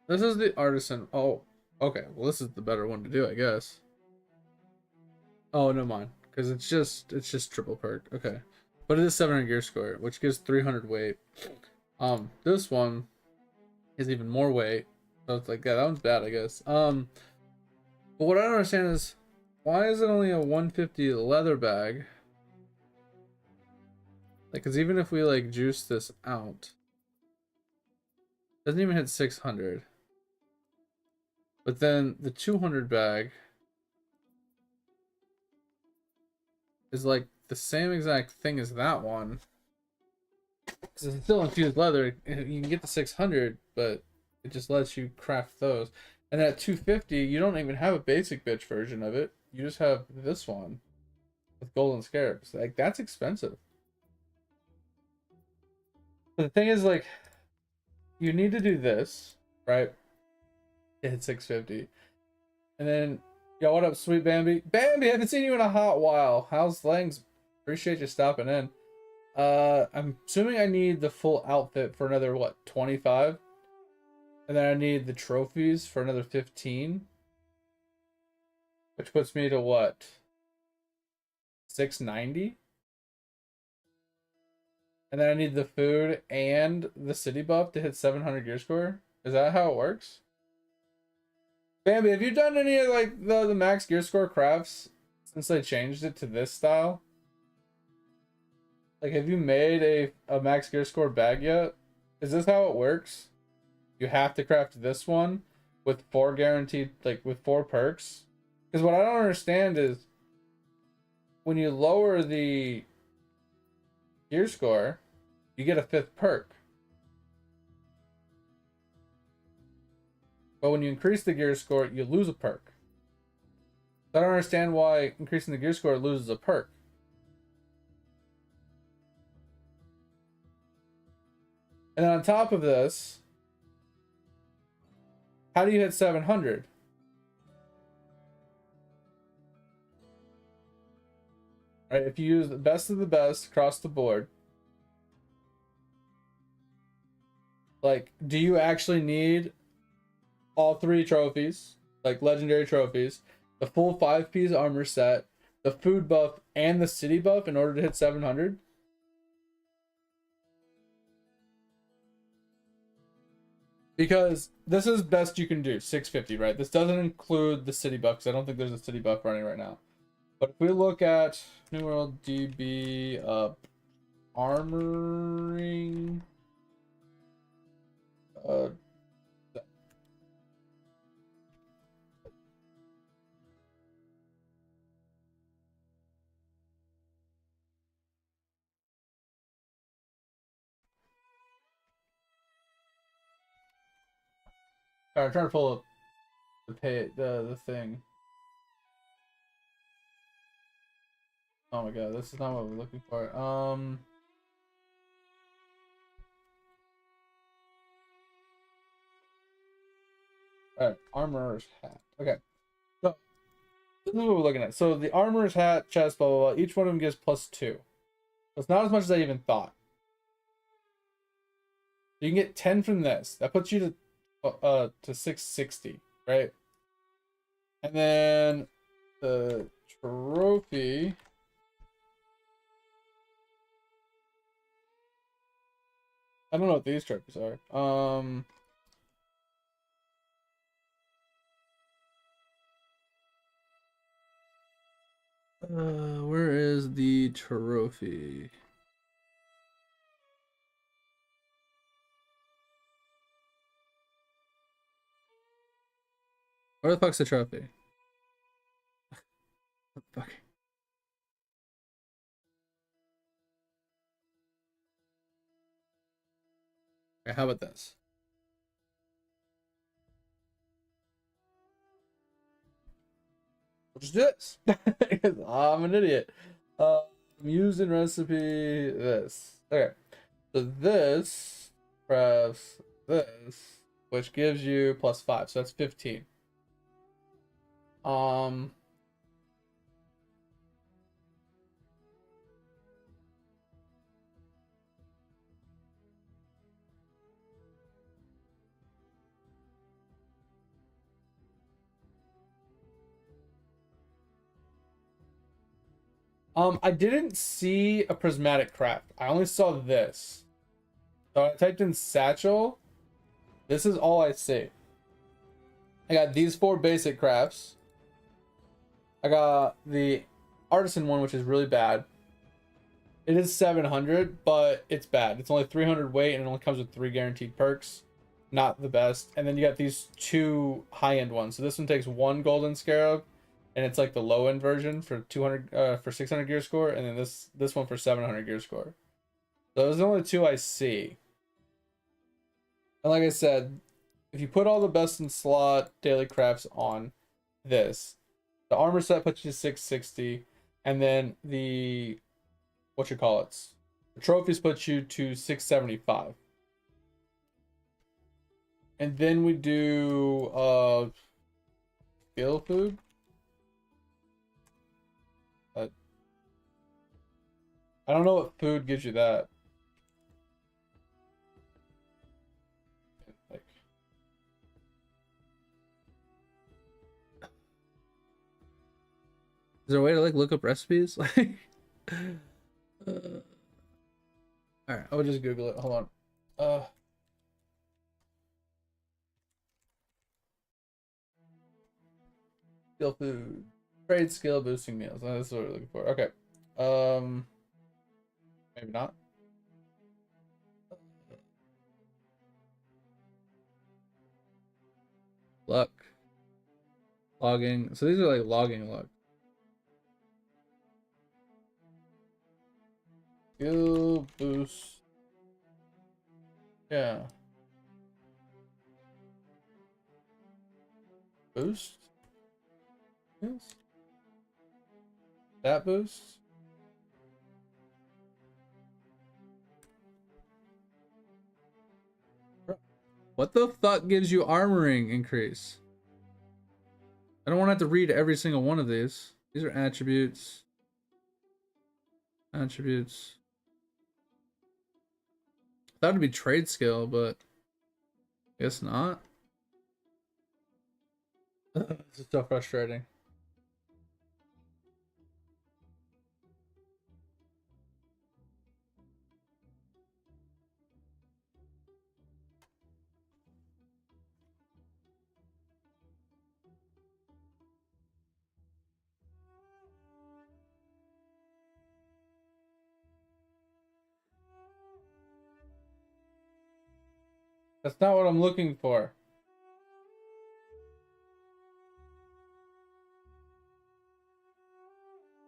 this is the artisan. Oh, okay. Well, this is the better one to do, I guess. Oh, no mind, because it's just triple perk. Okay, but it is 700 gear score, which gives 300 weight. This one is even more weight, so it's like, yeah, that one's bad, I guess. But what I don't understand is why is it only a 150 leather bag? Like, because even if we like juice this out, it doesn't even hit 600. But then the 200 bag is like the same exact thing as that one. Because it's still infused leather. You can get the 600, but it just lets you craft those. And at 250, you don't even have a basic bitch version of it. You just have this one with golden scarabs. Like, that's expensive. But the thing is, like, you need to do this, right? Hit 650. And then, yo, what up, sweet Bambi? Bambi, haven't seen you in a hot while. How's things? Appreciate you stopping in. I'm assuming I need the full outfit for another, what, 25? And then I need the trophies for another 15. Which puts me to what? 690? And then I need the food and the city buff to hit 700 gear score? Is that how it works? Bambi, have you done any of like the max gear score crafts since they changed it to this style? Like, have you made a max gear score bag yet? Is this how it works? You have to craft this one with 4 guaranteed, like with 4 perks? Because what I don't understand is when you lower the gear score, you get a 5th perk. But when you increase the gear score, you lose a perk. I don't understand why increasing the gear score loses a perk. And then on top of this, how do you hit 700? Right, if you use the best of the best across the board, like, do you actually need all 3 trophies, like legendary trophies, the full 5-piece armor set, the food buff, and the city buff in order to hit 700? Because this is best you can do, 650, right? This doesn't include the city buff, because I don't think there's a city buff running right now. But if we look at New World DB armoring, Alright, I'm trying to pull up the thing. Oh my god, this is not what we're looking for. Alright, armorer's hat. Okay. So this is what we're looking at. So the armorer's hat, chest, blah blah blah, each one of them gives +2. So it's not as much as I even thought. You can get 10 from this. That puts you to 660, right? And then the trophy. I don't know what these trophies are. Where is the trophy? Where the fuck's the trophy? What the fuck? Okay, how about this? We'll just do this. Because I'm an idiot. I'm using recipe this. Okay. So this crafts this, which gives you +5. So that's 15. I didn't see a prismatic craft. I only saw this. So I typed in satchel. This is all I see. I got these 4 basic crafts. I got the artisan one, which is really bad. It is 700, but it's bad. It's only 300 weight and it only comes with 3 guaranteed perks. Not the best. And then you got these 2 high-end ones. So this one takes 1 golden scarab, and it's like the low-end version for 200 for 600 gear score, and then this one for 700 gear score. So those are the only 2 I see. And like I said, if you put all the best in slot daily crafts on this, the armor set puts you to 660, and then the the trophies put you to 675. And then we do skill food. I don't know what food gives you that. Like, is there a way to like look up recipes? Like, all right, I'll just Google it. Hold on. Skill food, trade skill boosting meals. That's what we're looking for. Okay. Maybe not. Luck. Logging. So these are like logging luck. Skill boost. Yeah. Boost? Yes. That boost? What the fuck gives you armoring increase? I don't want to have to read every single one of these. These are attributes. Attributes. Thought it'd be trade skill, but guess not. This is so frustrating. That's not what I'm looking for.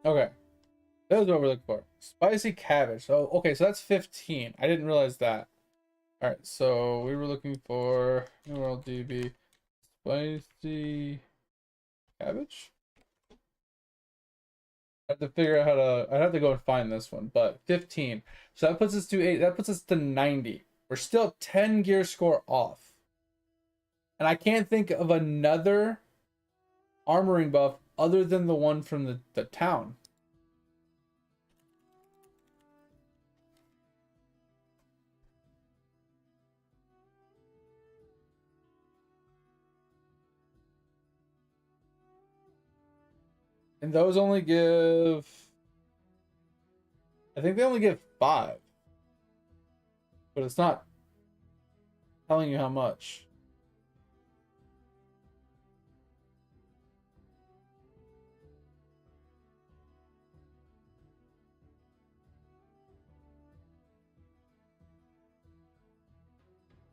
Okay. That's what we're looking for. Spicy cabbage. So, okay, so that's 15. I didn't realize that. Alright, so we were looking for New World DB. Spicy cabbage? I have to figure out how to. I'd have to go and find this one, but 15. So that puts us to 8. That puts us to 90. We're still 10 gear score off. And I can't think of another armoring buff other than the one from the town. And those only give. I think they only give 5. But it's not telling you how much.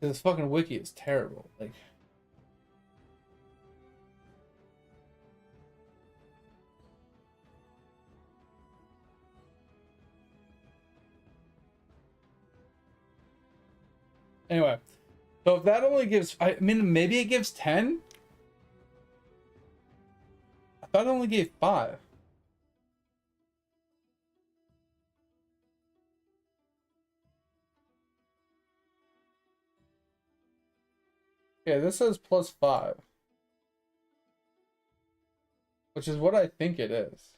This fucking wiki is terrible. Like. Anyway, so if that only gives, I mean, maybe it gives 10? I thought it only gave 5. Yeah, this says +5. Which is what I think it is.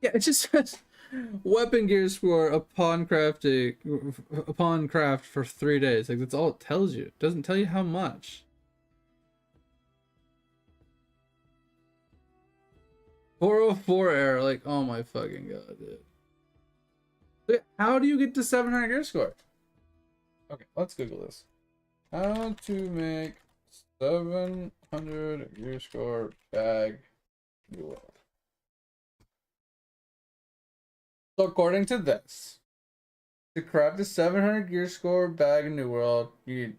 Yeah, it just says weapon gear score upon craft for 3 days. Like that's all it tells you. It doesn't tell you how much. 404 error, like oh my fucking god, dude. Wait, how do you get to 700 gear score? Okay, let's Google this. How to make 700 gear score bag New World. So according to this, to craft a 700 gear score bag in New World, you need...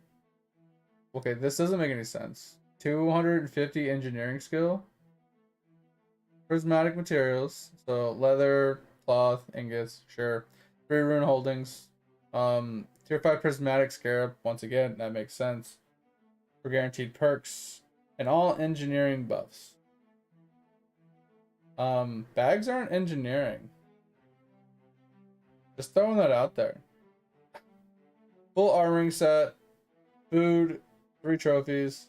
Okay, this doesn't make any sense. 250 engineering skill. Prismatic materials. So leather, cloth, ingots, sure. 3 rune holdings. Tier 5 prismatic scarab. Once again, that makes sense. for guaranteed perks and all engineering buffs. Bags aren't engineering. Just throwing that out there. Full armoring set, food, 3 trophies.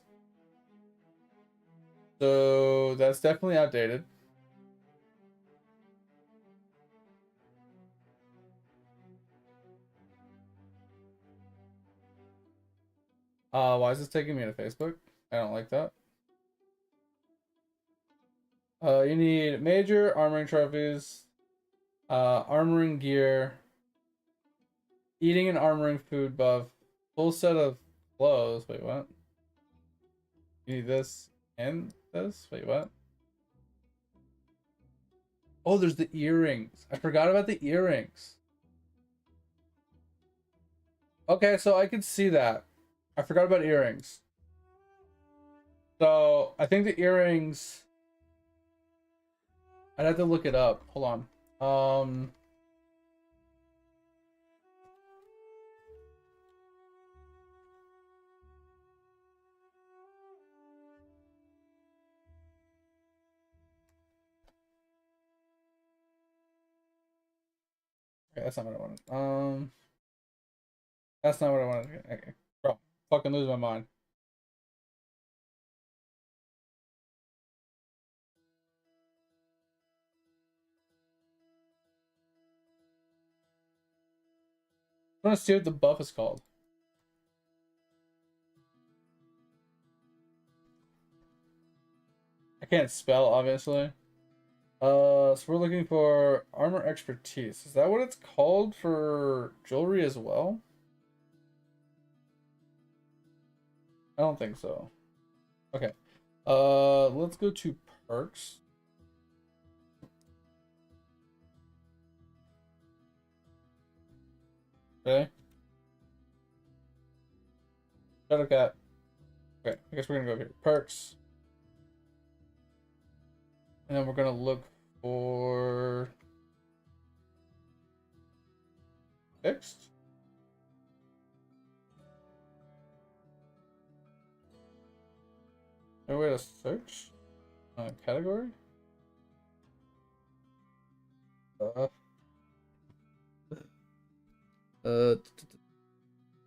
So that's definitely outdated. Why is this taking me to Facebook? I don't like that. You need major armoring trophies, armoring gear, eating and armoring food buff, full set of clothes. Wait, what? You need this and this? Wait, what? Oh, there's the earrings. I forgot about the earrings. Okay, so I can see that. I forgot about earrings. So I think the earrings, I'd have to look it up. Hold on. Okay, that's not what I wanted. That's not what I wanted. Okay. Bro, fucking lose my mind. I want to see what the buff is called. I can't spell, obviously. So we're looking for armor expertise. Is that what it's called for jewelry as well? I don't think so. Okay. Let's go to perks. Okay. Shadow cat. Okay, I guess we're gonna go here. Perks. And then we're gonna look for fixed. No way to search category.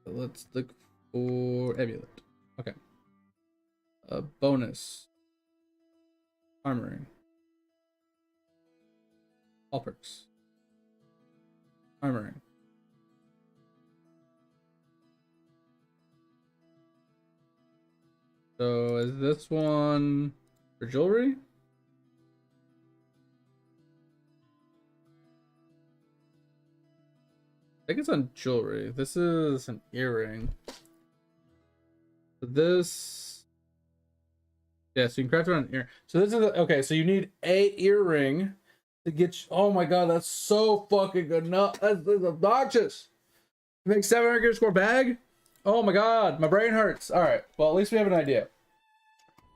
Let's look for amulet. Okay. Bonus. Armoring. All perks. Armoring. So is this one for jewelry? I think it's on jewelry. This is an earring. This, yeah, so you can craft it on an earring. So this is okay. So you need a earring to get. Oh my god, that's so fucking good. No, that's obnoxious. You make 700 gear score bag. Oh my god, my brain hurts. All right, well at least we have an idea.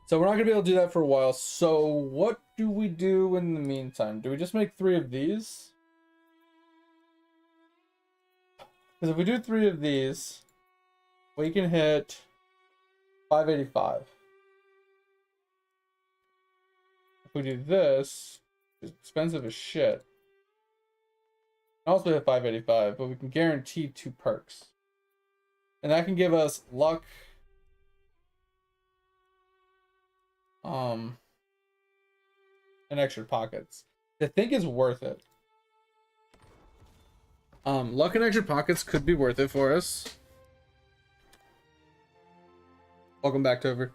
So we're not gonna be able to do that for a while. So what do we do in the meantime? Do we just make 3 of these? Because if we do 3 of these, we can hit 585. If we do this, it's expensive as shit. Also hit 585, but we can guarantee 2 perks. And that can give us luck. And extra pockets. I think is worth it. Luck and extra pockets could be worth it for us. Welcome back, Tover.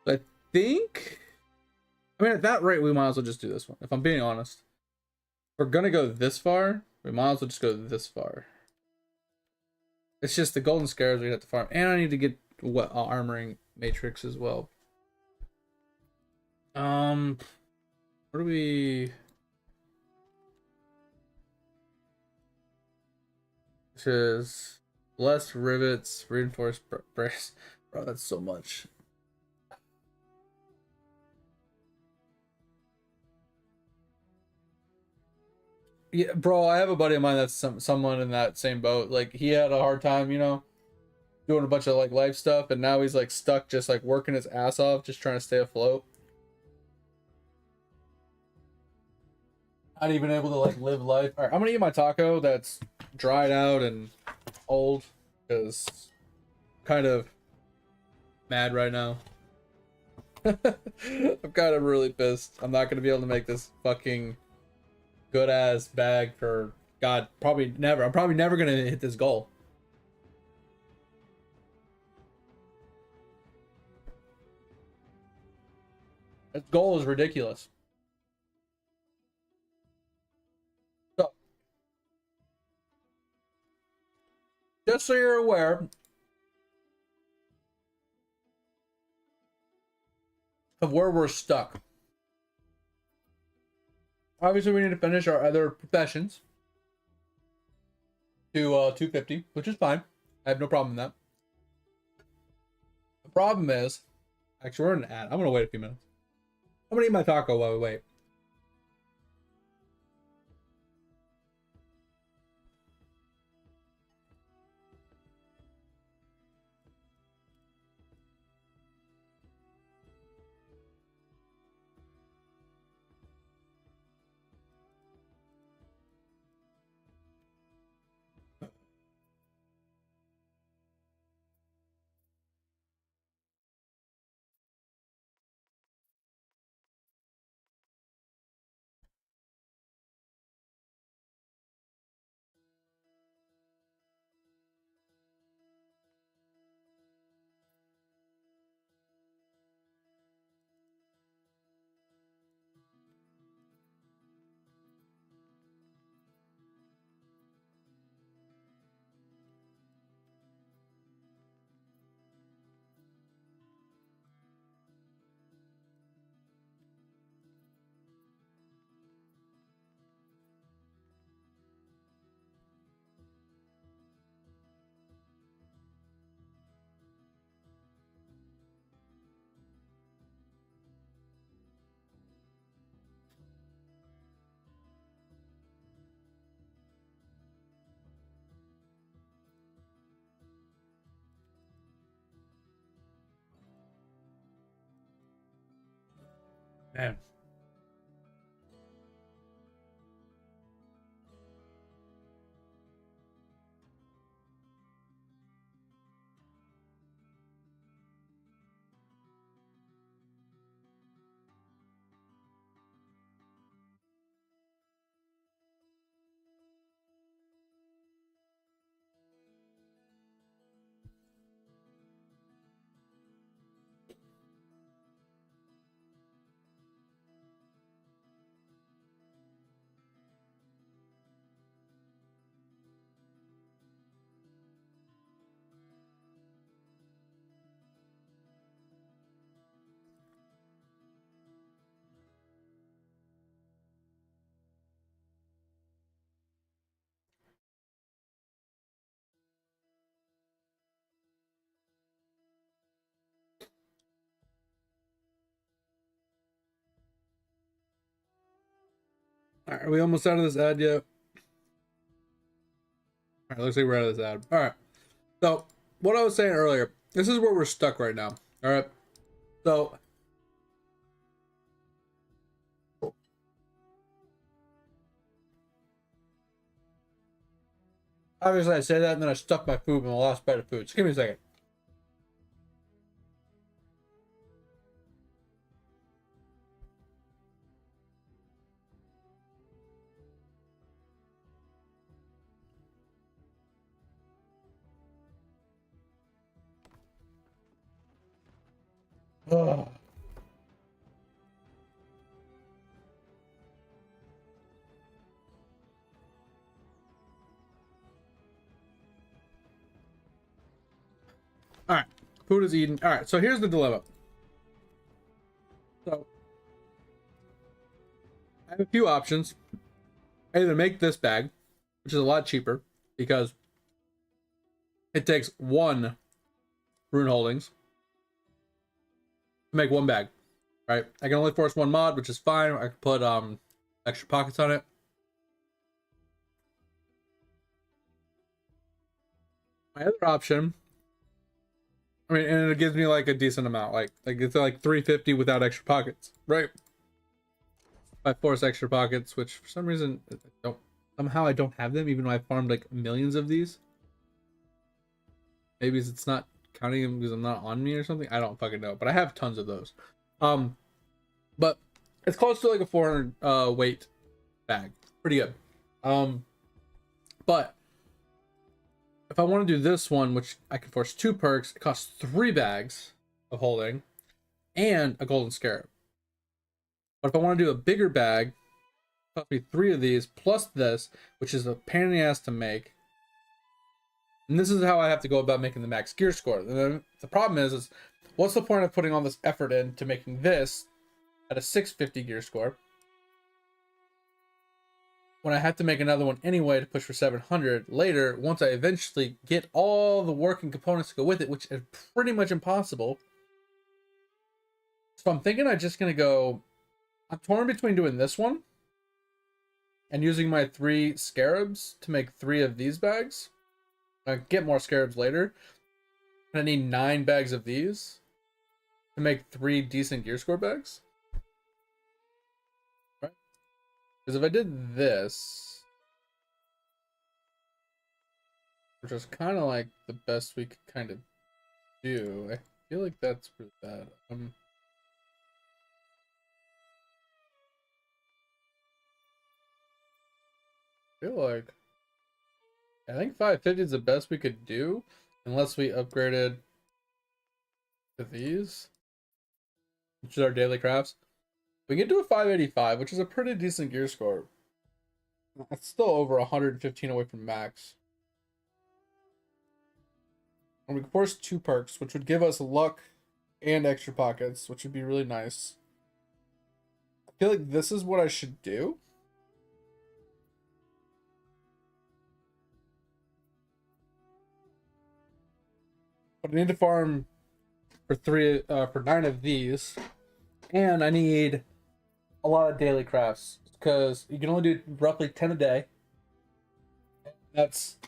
I think, I mean, at that rate, we might as well just do this one. If I'm being honest, if we're gonna go this far, we might as well just go this far. It's just the golden scarabs we have to farm, and I need to get what armoring matrix as well. What do we? This is less rivets, reinforced brace. Bro, that's so much. Yeah, bro, I have a buddy of mine that's someone in that same boat. Like, he had a hard time, you know, doing a bunch of like life stuff, and now he's like stuck just like working his ass off, just trying to stay afloat. Not even able to like live life. All right, I'm gonna eat my taco that's dried out and old because I'm kind of mad right now. I'm kind of really pissed. I'm not gonna be able to make this fucking good ass bag for God, probably never. I'm probably never gonna hit this goal. This goal is ridiculous. So, just so you're aware of where we're stuck. Obviously, we need to finish our other professions to 250, which is fine. I have no problem with that. The problem is, actually, we're in an ad. I'm gonna wait a few minutes. I'm gonna eat my taco while we wait. Man. All right, are we almost out of this ad yet? All right, looks like we're out of this ad. All right. So, what I was saying earlier, this is where we're stuck right now. All right. So, obviously I say that and then I stuck my food in the last bite of food. So, give me a second. Ugh. All right. Food is eaten. All right. So, here's the dilemma. So, I have a few options. I either make this bag, which is a lot cheaper because it takes one rune holdings to make one bag, right? I can only force one mod, which is fine. I can put extra pockets on it. My other option I mean, and it gives me like a decent amount, like it's like 350 without extra pockets, right? I force extra pockets, which for some reason I don't have them, even though I farmed like millions of these. Maybe it's not counting them because I'm not on me or something. I don't fucking know, but I have tons of those. But it's close to like a 400 weight bag, pretty good. But if I want to do this one, which I can force 2 perks, it costs 3 bags of holding and a golden scarab. But if I want to do a bigger bag, it costs me 3 of these plus this, which is a pain in the ass to make. And this is how I have to go about making the max gear score. And the problem is what's the point of putting all this effort into making this at a 650 gear score when I have to make another one anyway to push for 700 later, once I eventually get all the working components to go with it, which is pretty much impossible. So I'm thinking I'm just going to go... I'm torn between doing this one and using my 3 scarabs to make 3 of these bags. I get more scarabs later. And I need 9 bags of these to make 3 decent gear score bags. Right? Because if I did this, which is kind of like the best we could kind of do, I feel like that's really bad. I feel like I think 550 is the best we could do, unless we upgraded to these, which is our daily crafts. We can do a 585, which is a pretty decent gear score. It's still over 115 away from max. And we can force 2 perks, which would give us luck and extra pockets, which would be really nice. I feel like this is what I should do. But I need to farm for 9 of these, and I need a lot of daily crafts because you can only do roughly 10 a day. It's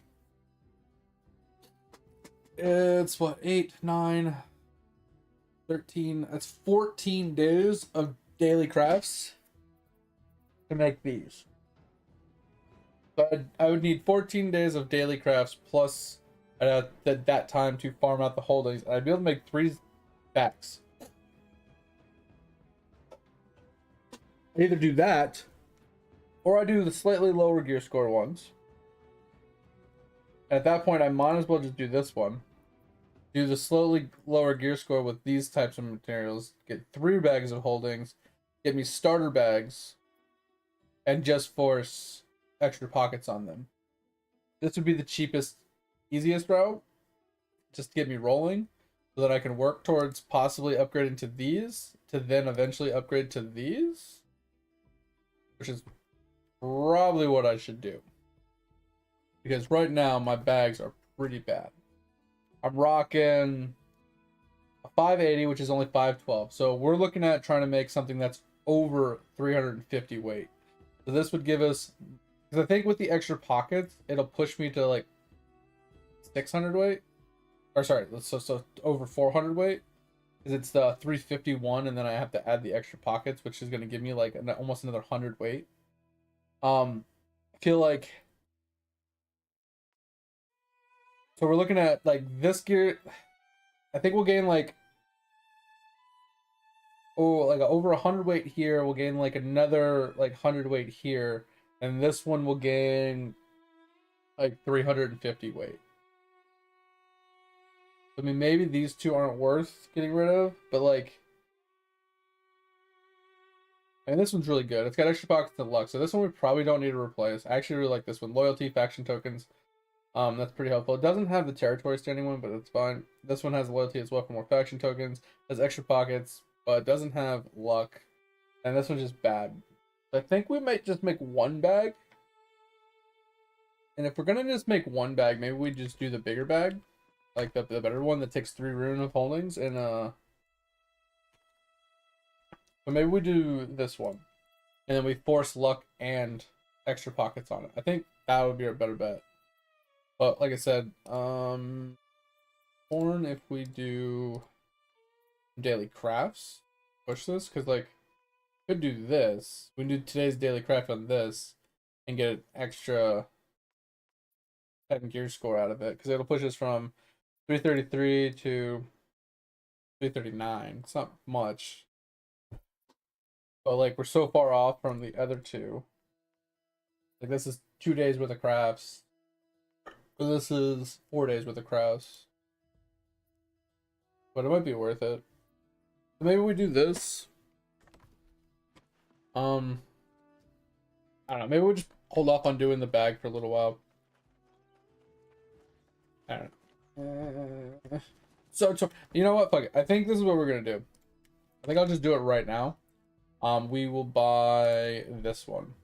what, 8, 9, 13. That's 14 days of daily crafts to make these. So I would need 14 days of daily crafts plus that time to farm out the holdings. I'd be able to make 3 packs. I either do that, or I do the slightly lower gear score ones. At that point, I might as well just do this one. Do the slightly lower gear score with these types of materials. Get 3 bags of holdings. Get me starter bags. And just force extra pockets on them. This would be the cheapest, easiest route, just to get me rolling, so that I can work towards possibly upgrading to these, to then eventually upgrade to these, which is probably what I should do, because right now my bags are pretty bad. I'm rocking a 580, which is only 512, so we're looking at trying to make something that's over 350 weight. So this would give us, because I think with the extra pockets it'll push me to like 600 weight, or sorry, so over 400 weight, because it's the 351, and then I have to add the extra pockets, which is going to give me like almost another 100 weight. I feel like, so we're looking at like this gear. I think we'll gain like over 100 weight here. We'll gain like another like 100 weight here, and this one will gain like 350 weight. I mean, maybe these 2 aren't worth getting rid of, but like, and this one's really good. It's got extra pockets and luck, so this one we probably don't need to replace. I actually really like this one. Loyalty, faction tokens. That's pretty helpful. It doesn't have the territory standing one, but it's fine. This one has loyalty as well for more faction tokens. Has extra pockets, but it doesn't have luck. And this one's just bad. So I think we might just make 1 bag. And if we're gonna just make 1 bag, maybe we just do the bigger bag. Like the better one that takes 3 rune of holdings, and so maybe we do this one, and then we force luck and extra pockets on it. I think that would be a better bet. But like I said, torn if we do daily crafts. Push this, because like could do this. We can do today's daily craft on this and get an extra 10 gear score out of it, because it'll push us from 333 to 339. It's not much, but like we're so far off from the other two. Like this is 2 days worth of crafts. This is 4 days worth of crafts. But it might be worth it. Maybe we do this. I don't know. Maybe we'll just hold off on doing the bag for a little while. I don't know. So you know what? Fuck it. I think this is what we're gonna do. I think I'll just do it right now. We will buy this one,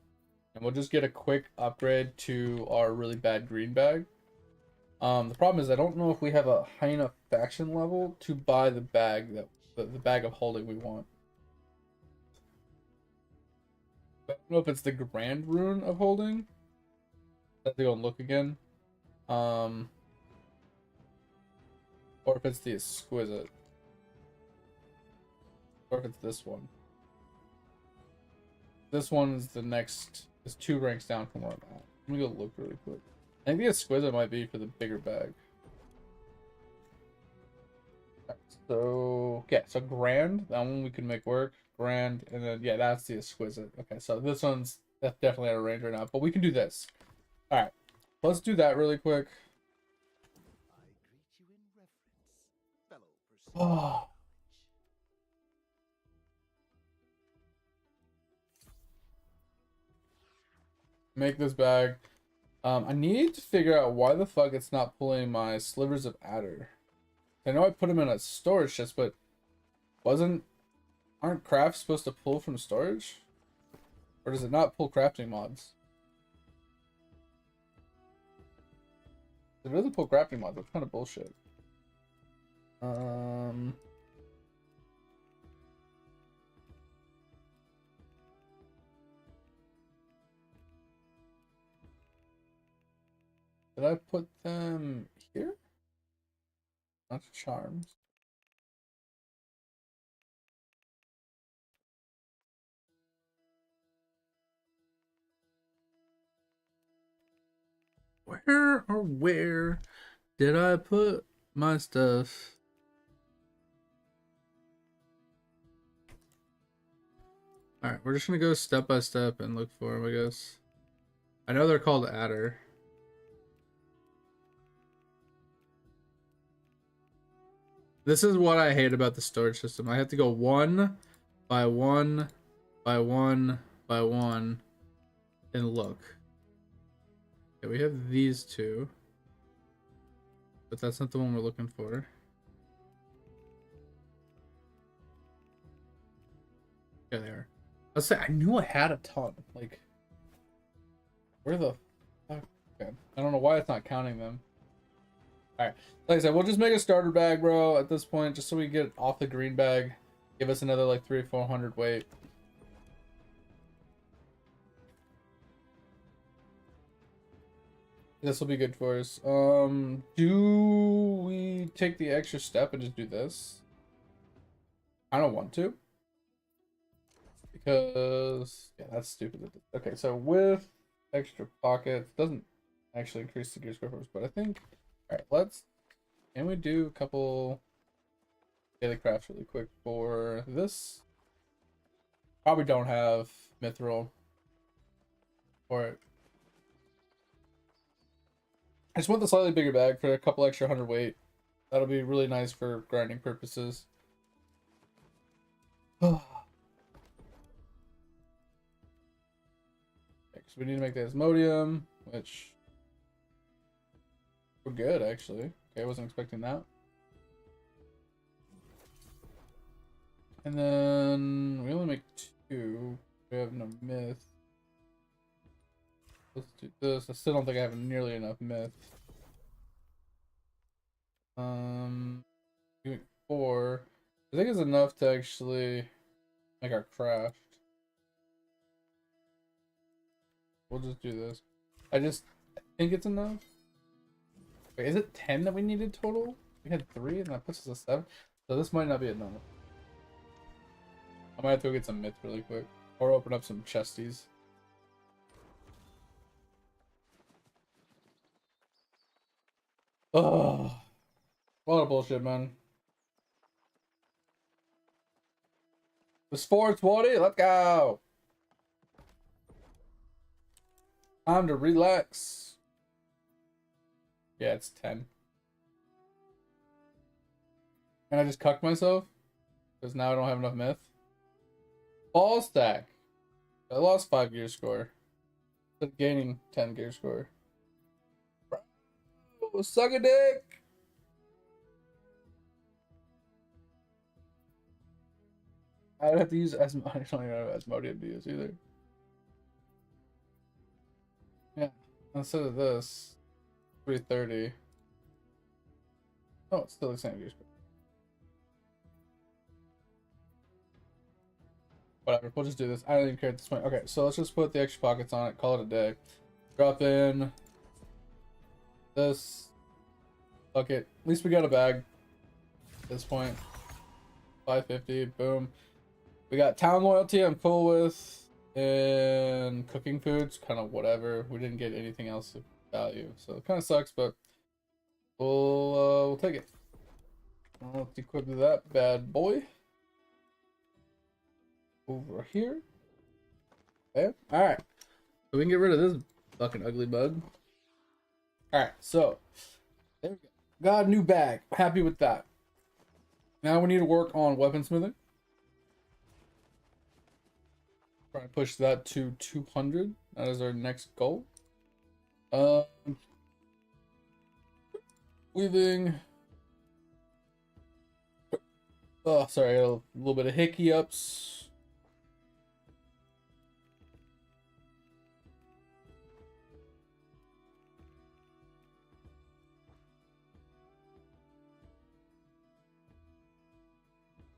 and we'll just get a quick upgrade to our really bad green bag. The problem is I don't know if we have a high enough faction level to buy the bag that the bag of holding we want. I don't know if it's the grand rune of holding. I have to go and look again. Or if it's the exquisite. Or if it's this one. This one's the next, is 2 ranks down from where I'm at. Let me go look really quick. I think the exquisite might be for the bigger bag. So yeah, so grand, that one we can make work. Grand, and then yeah, that's the exquisite. Okay, so this one's that's definitely out of range right now, but we can do this. All right, let's do that really quick. Oh. Make this bag. I need to figure out why the fuck it's not pulling my slivers of adder. I know I put them in a storage chest, but aren't crafts supposed to pull from storage? Or does it not pull crafting mods? It doesn't pull crafting mods. That's kind of bullshit. Did I put them here? Not charms. Where did I put my stuff? Alright, we're just gonna go step by step and look for them, I guess. I know they're called adder. This is what I hate about the storage system. I have to go 1 by 1 by 1 by 1 and look. Okay, we have these 2. But that's not the one we're looking for. Yeah, they are. Let's say I knew I had a ton. Like, where the fuck? Okay. I don't know why it's not counting them. Alright. Like I said, we'll just make a starter bag, bro, at this point, just so we get off the green bag. Give us another like 300 or 400 weight. This will be good for us. Do we take the extra step and just do this? I don't want to. Because, yeah, that's stupid. Okay, so with extra pockets, doesn't actually increase the gear score for us, but I think, alright, can we do a couple daily crafts really quick for this? Probably don't have mithril for it. I just want the slightly bigger bag for a couple extra 100 weight. That'll be really nice for grinding purposes. So we need to make the Asmodium, which we're good actually. Okay, I wasn't expecting that. And then we only make 2. We have no myth. Let's do this. I still don't think I have nearly enough myth. 4. I think it's enough to actually make our craft. We'll just do this. I think it's enough. Wait, is it 10 that we needed total? We had 3, and that puts us at 7. So this might not be enough. I might have to go get some myth really quick, or open up some chesties. Oh, a lot of bullshit, man. It's 420. Let's go. Time to relax. Yeah, it's 10. And I just cucked myself because now I don't have enough myth. Ball stack. I lost 5 gear score, but gaining 10 gear score. Bro, suck a dick. I'd have to use Asmo. I don't even have Asmodium to use either. Yeah, instead of this, 330. Oh, it's still the same gear score. Whatever, we'll just do this. I don't even care at this point. Okay, so let's just put the extra pockets on it, call it a day. Drop in this. Fuck it. At least we got a bag at this point. 550, boom. We got town loyalty, I'm cool with. And cooking foods, kind of whatever. We didn't get anything else of value, so it kind of sucks, but we'll take it. Let's equip that bad boy. Over here. Okay. Alright. So we can get rid of this fucking ugly bug. Alright, so there we go. Got a new bag. Happy with that. Now we need to work on weaponsmithing. Try to push that to 200. That is our next goal. Weaving. Oh, sorry, I got a little bit of hickey ups.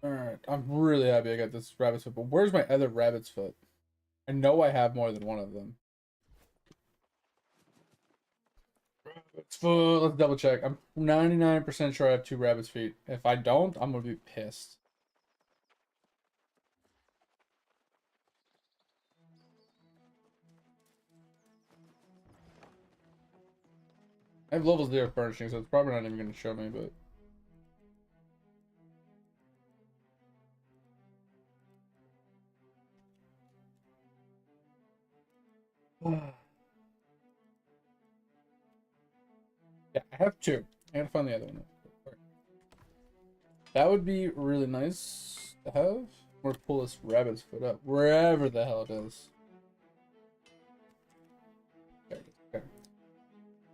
Alright, I'm really happy I got this rabbit's foot, but where's my other rabbit's foot? I know I have more than one of them. Rabbit's foot, let's double check. I'm 99% sure I have 2 rabbit's feet. If I don't, I'm gonna be pissed. I have level 0 furnishing, so it's probably not even gonna show me, but yeah, I have 2. I gotta find the other one. That would be really nice to have. Or pull this rabbit's foot up, wherever the hell it is. There it is. Okay.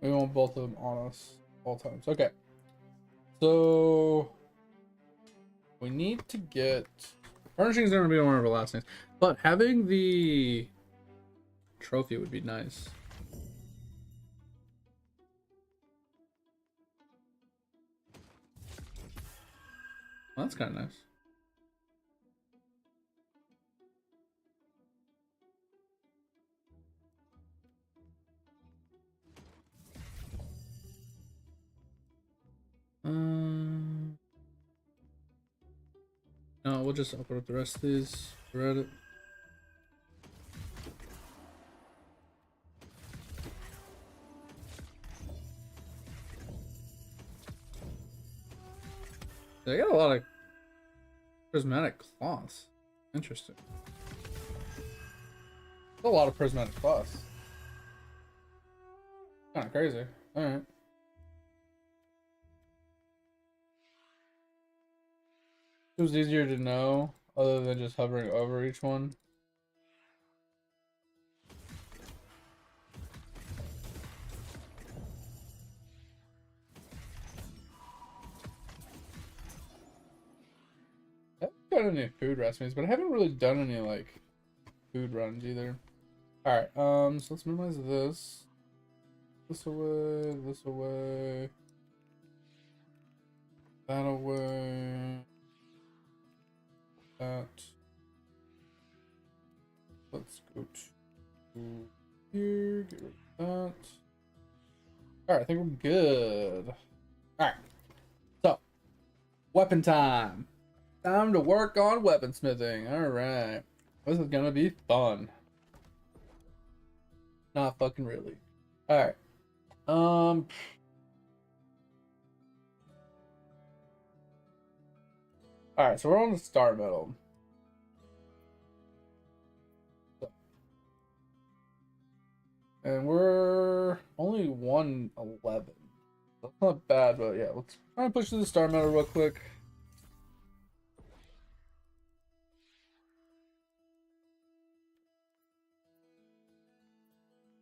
We want both of them on us all times. Okay. So we need to get furnishings are gonna be one of our last things, but having the trophy would be nice. Well, that's kind of nice. No, we'll just open up the rest of these. We're at it. They got a lot of prismatic cloths. Interesting. A lot of prismatic cloths. Kind of crazy. All right. It was easier to know, other than just hovering over each one. I haven't done any food recipes, but I haven't really done any like food runs either. All right, so let's minimize this. This away, this away, that away, that. Let's go to here, get rid of that. All right, I think we're good. All right, Weapon time. Time to work on weaponsmithing. All right. This is gonna be fun. Not fucking really. All right. All right. So we're on the star metal. And we're only 111. That's not bad, but yeah, let's try and push to the star metal real quick.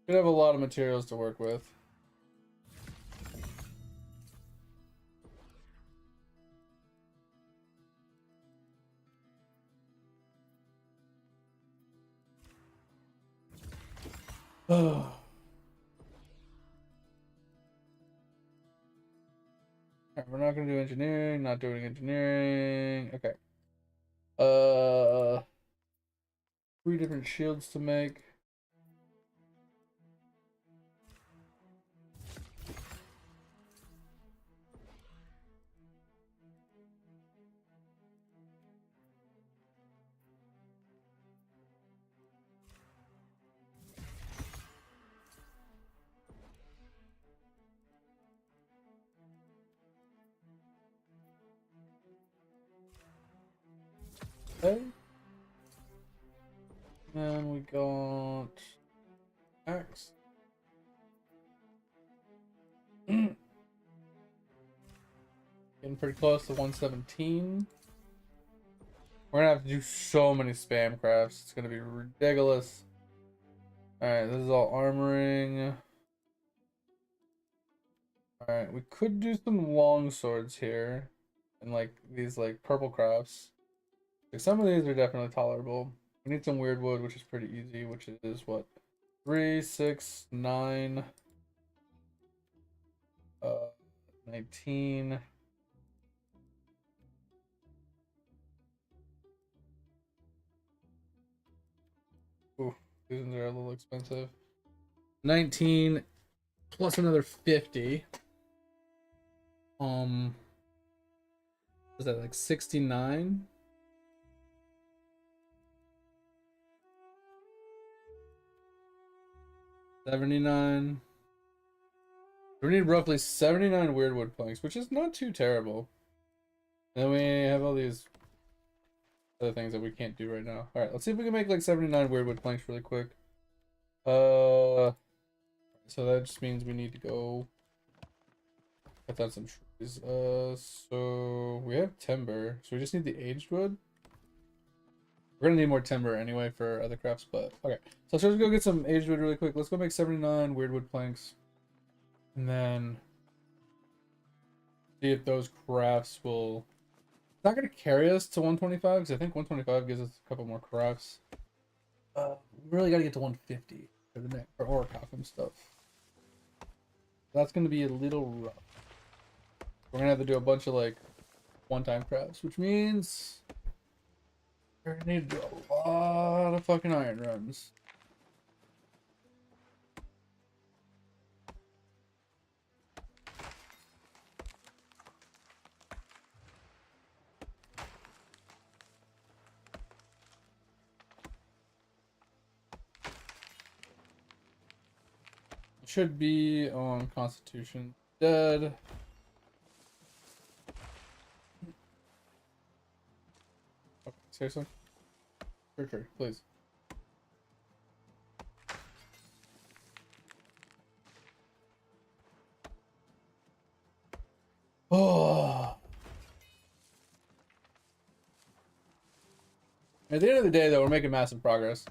We have a lot of materials to work with. Oh. Alright, we're not gonna do engineering, not doing engineering. Okay. 3 different shields to make. Okay. Then we got X. Getting pretty close to 117. We're gonna have to do so many spam crafts. It's gonna be ridiculous. Alright, this is all armoring. Alright, we could do some long swords here. And like these like purple crafts. Like, some of these are definitely tolerable. We need some weird wood, which is pretty easy, which is what? 3, 6, 9, 19. Ooh, these ones are a little expensive. 19 plus another 50. Is that like 69? $79. We need roughly 79 weirdwood planks, which is not too terrible. And then we have all these other things that we can't do right now. Alright, let's see if we can make like 79 weirdwood planks really quick. So that just means we need to go cut down some trees. So we have timber, so we just need the aged wood. We're gonna need more timber anyway for other crafts, but okay. So let's just go get some aged wood really quick. Let's go make 79 weirdwood planks. And then see if those crafts will... It's not gonna carry us to 125, because I think 125 gives us a couple more crafts. We really gotta get to 150 for the next, for Orichalcum stuff. That's gonna be a little rough. We're gonna have to do a bunch of like one-time crafts, which means we're gonna need to do a lot of fucking iron runs. Should be on Constitution dead. Okay, seriously? Sure, please. Oh. At the end of the day, though, we're making massive progress.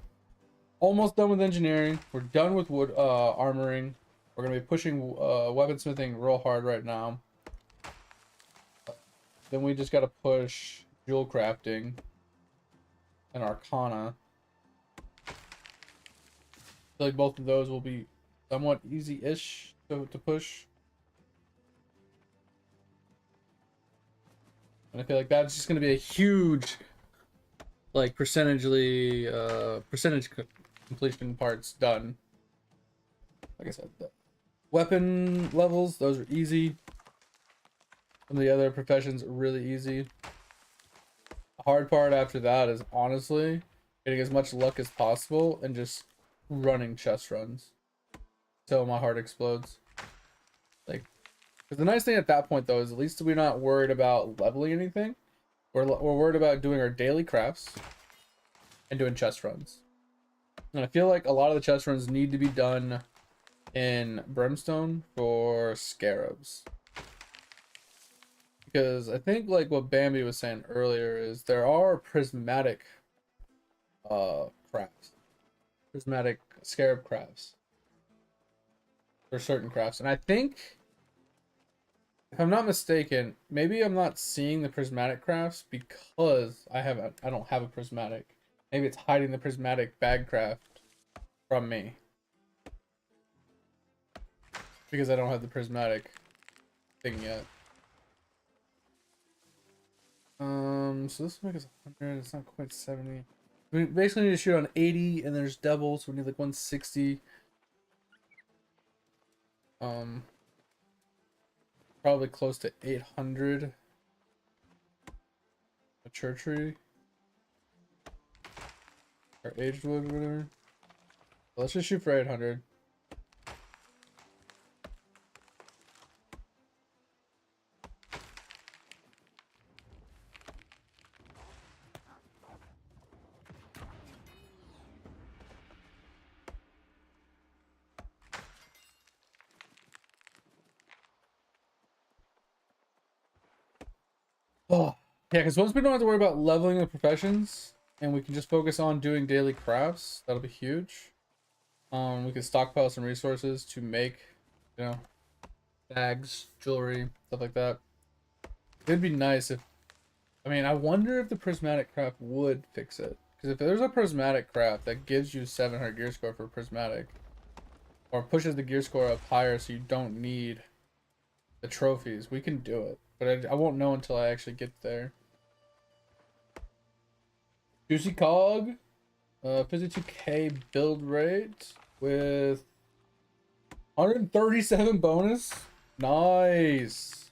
Almost done with engineering. We're done with wood armoring. We're gonna be pushing weaponsmithing real hard right now. Then we just gotta push jewel crafting and arcana. I feel like both of those will be somewhat easy-ish to push. And I feel like that's just gonna be a huge, like, percentage completion parts done. Like I said, the weapon levels, those are easy. Some of the other professions are really easy. The hard part after that is honestly getting as much luck as possible and just running chest runs till my heart explodes. Like, because the nice thing at that point though is at least we're not worried about leveling anything. We're worried about doing our daily crafts and doing chest runs. And I feel like a lot of the chest runs need to be done in Brimstone for scarabs. Because I think like what Bambi was saying earlier is there are prismatic crafts. Prismatic scarab crafts. For certain crafts. And I think, if I'm not mistaken, maybe I'm not seeing the prismatic crafts because I don't have a prismatic. Maybe it's hiding the prismatic bag craft from me. Because I don't have the prismatic thing yet. So this will make us 100, it's not quite 70. We basically need to shoot on 80 and there's double, so we need like 160. Probably close to 800. A church tree. Or aged wood, whatever. So let's just shoot for 800. Oh, yeah, because once we don't have to worry about leveling the professions and we can just focus on doing daily crafts, that'll be huge. We can stockpile some resources to make, you know, bags, jewelry, stuff like that. It'd be nice if, I mean, I wonder if the prismatic craft would fix it. Because if there's a prismatic craft that gives you 700 gear score for prismatic, or pushes the gear score up higher so you don't need the trophies, we can do it. But I won't know until I actually get there. Juicy Cog, 52k build rate with 137 bonus. Nice.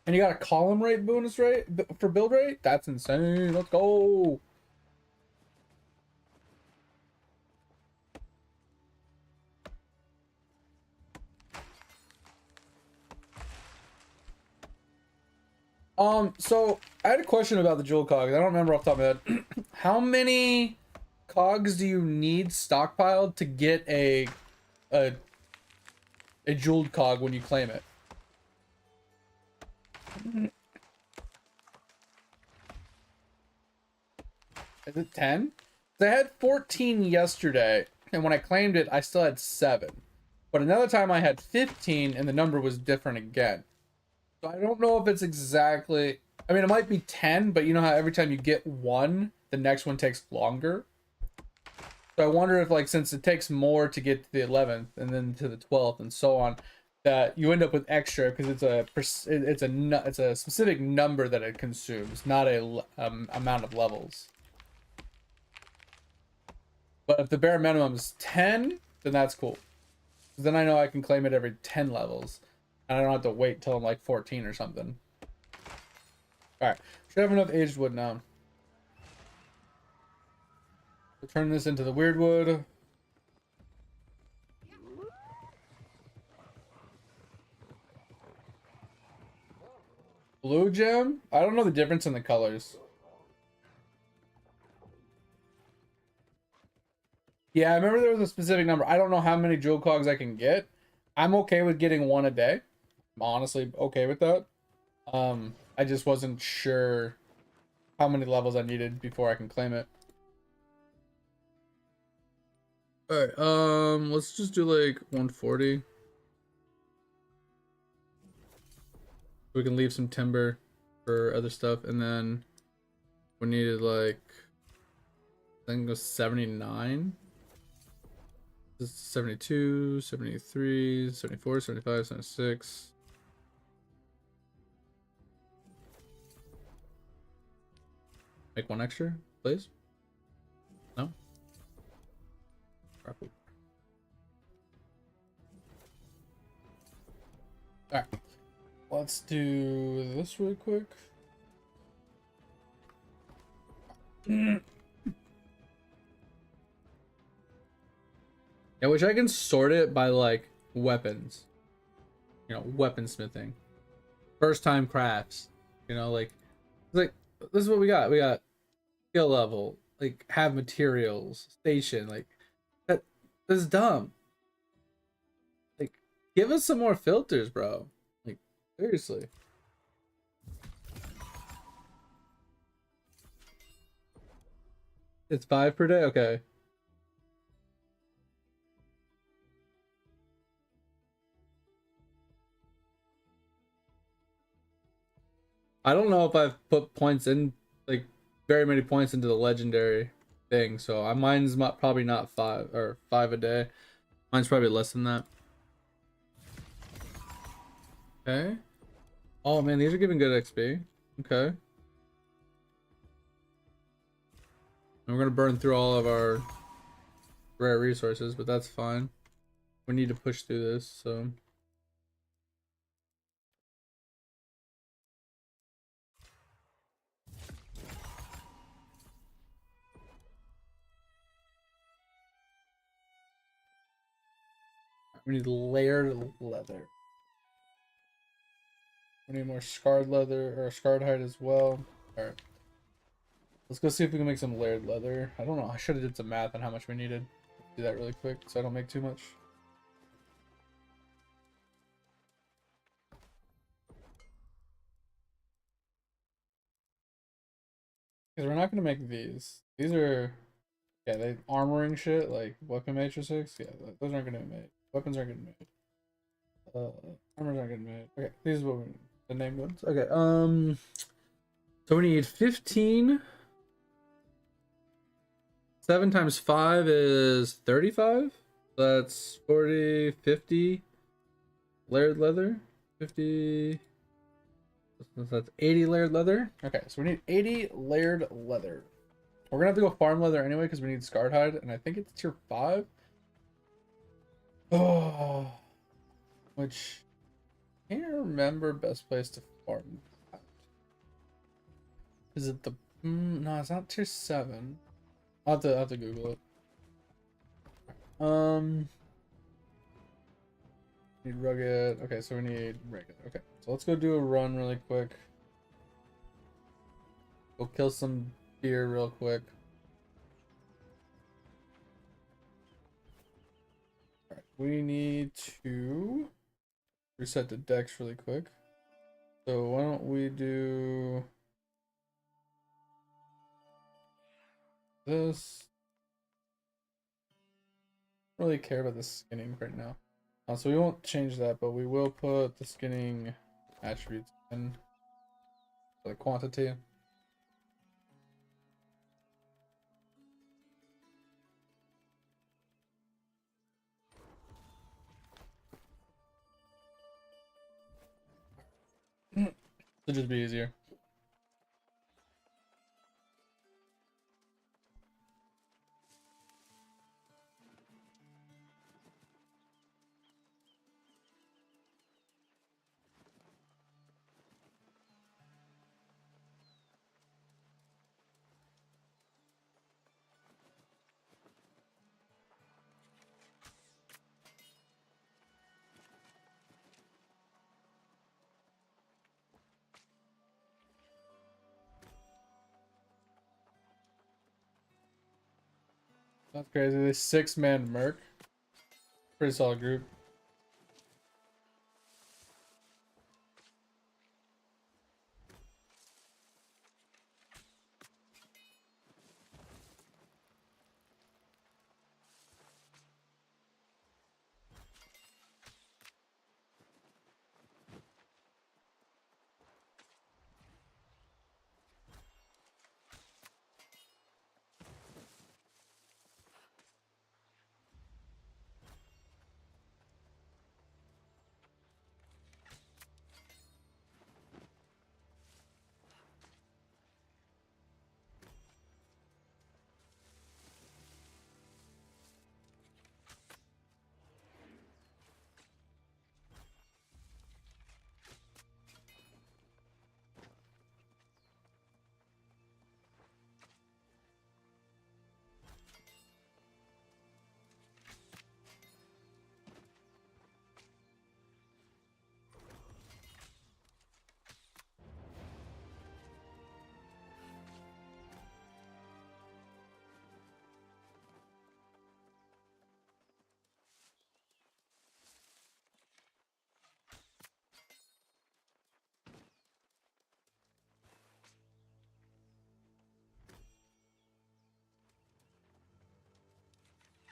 And you got a column rate bonus rate for build rate? That's insane. Let's go. So I had a question about the jewel cogs. I don't remember off the top of my head. How many cogs do you need stockpiled to get a jeweled cog when you claim it? Is it 10? I had 14 yesterday, and when I claimed it, I still had 7. But another time I had 15, and the number was different again. So I don't know if it's exactly... I mean, it might be 10, but you know how every time you get one, the next one takes longer? So I wonder if, like, since it takes more to get to the 11th, and then to the 12th, and so on, that you end up with extra, because it's a specific number that it consumes, not a amount of levels. But if the bare minimum is 10, then that's cool. Then I know I can claim it every 10 levels. And I don't have to wait till I'm like 14 or something. Alright. Should have enough aged wood now. We'll turn this into the weird wood. Blue gem? I don't know the difference in the colors. Yeah, I remember there was a specific number. I don't know how many jewel cogs I can get. I'm okay with getting one a day. I'm honestly okay with that. I just wasn't sure how many levels I needed before I can claim it. Alright, let's just do like 140. We can leave some timber for other stuff, and then we needed like, I think it was 79. This is 72, 73, 74, 75, 76. Make one extra, please. No? Alright. Let's do this really quick. Yeah, which I can sort it by like weapons. You know, weaponsmithing. First time crafts. You know, like this is what we got. We got skill level, like have materials, station, like that is dumb. Like give us some more filters, bro. Like seriously. It's 5 per day? Okay. I don't know if I've put points in, like, very many points into the legendary thing, so mine's probably not 5 a day. Mine's probably less than that. Okay. Oh man, these are giving good XP. Okay. And we're gonna burn through all of our rare resources, but that's fine. We need to push through this, so. We need layered leather. We need more scarred leather, or scarred hide as well. Alright. Let's go see if we can make some layered leather. I don't know, I should have did some math on how much we needed. Do that really quick so I don't make too much. Because we're not going to make these. These are, yeah, they armoring shit, like weapon matrices. Yeah, those aren't going to be made. Weapons aren't going to be made. Armors aren't going to be made. Okay, these are what we need. The named ones. Okay, so we need 15. 7 times 5 is 35. That's 40, 50. Layered leather. 50. That's 80 layered leather. Okay, so we need 80 layered leather. We're gonna have to go farm leather anyway because we need scarred hide, and I think it's tier 5. Oh, which I can't remember best place to farm. Is it the? No, it's not tier 7. I'll have to Google it. Need rugged. Okay, so we need regular. Okay, so let's go do a run really quick. Go kill some deer real quick. Alright, we need to reset the dex really quick. So why don't we do this? I don't really care about the skinning right now. So we won't change that, but we will put the skinning attributes in for the quantity. It'll just be easier. That's crazy. This 6-man merc. Pretty solid group.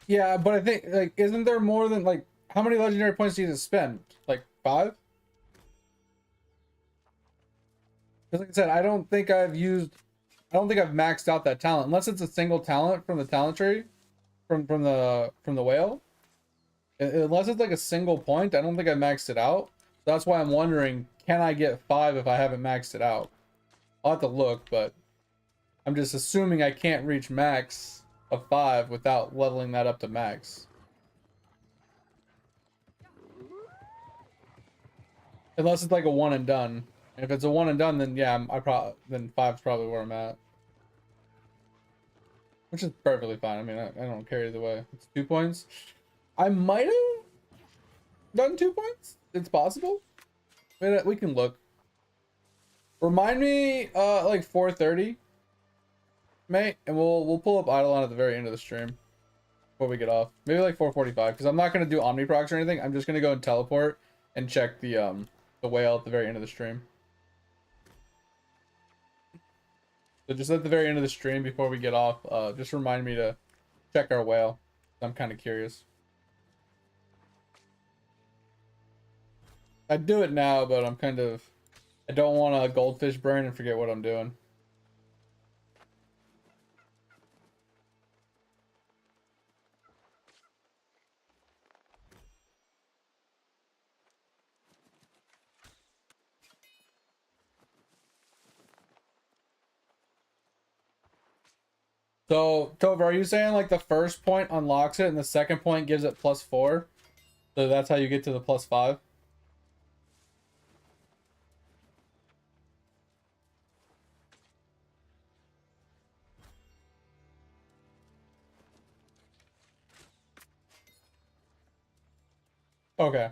Yeah, but I think like isn't there more than like how many legendary points do you need to spend? Like 5? Because like I said, I don't think I've maxed out that talent unless it's a single talent from the talent tree from the whale. Unless it's like a single point, I don't think I maxed it out. That's why I'm wondering, can I get 5 if I haven't maxed it out? I'll have to look, but I'm just assuming I can't reach max of 5 without leveling that up to max. Unless it's like a one and done. And if it's a one and done, then yeah, then 5's probably where I'm at. Which is perfectly fine. I mean, I don't care either way. It's 2 points. I might have done 2 points. It's possible. We can look. Remind me, like 4:30, mate, and we'll pull up Eidolon at the very end of the stream before we get off. Maybe like 4:45, because I'm not gonna do Omniprox or anything. I'm just gonna go and teleport and check the whale at the very end of the stream. So just at the very end of the stream before we get off, just remind me to check our whale. I'm kind of curious. I'd do it now, but I don't want a goldfish brain and forget what I'm doing. So, Tova, are you saying like the first point unlocks it and the second point gives it +4? So that's how you get to the +5? Okay.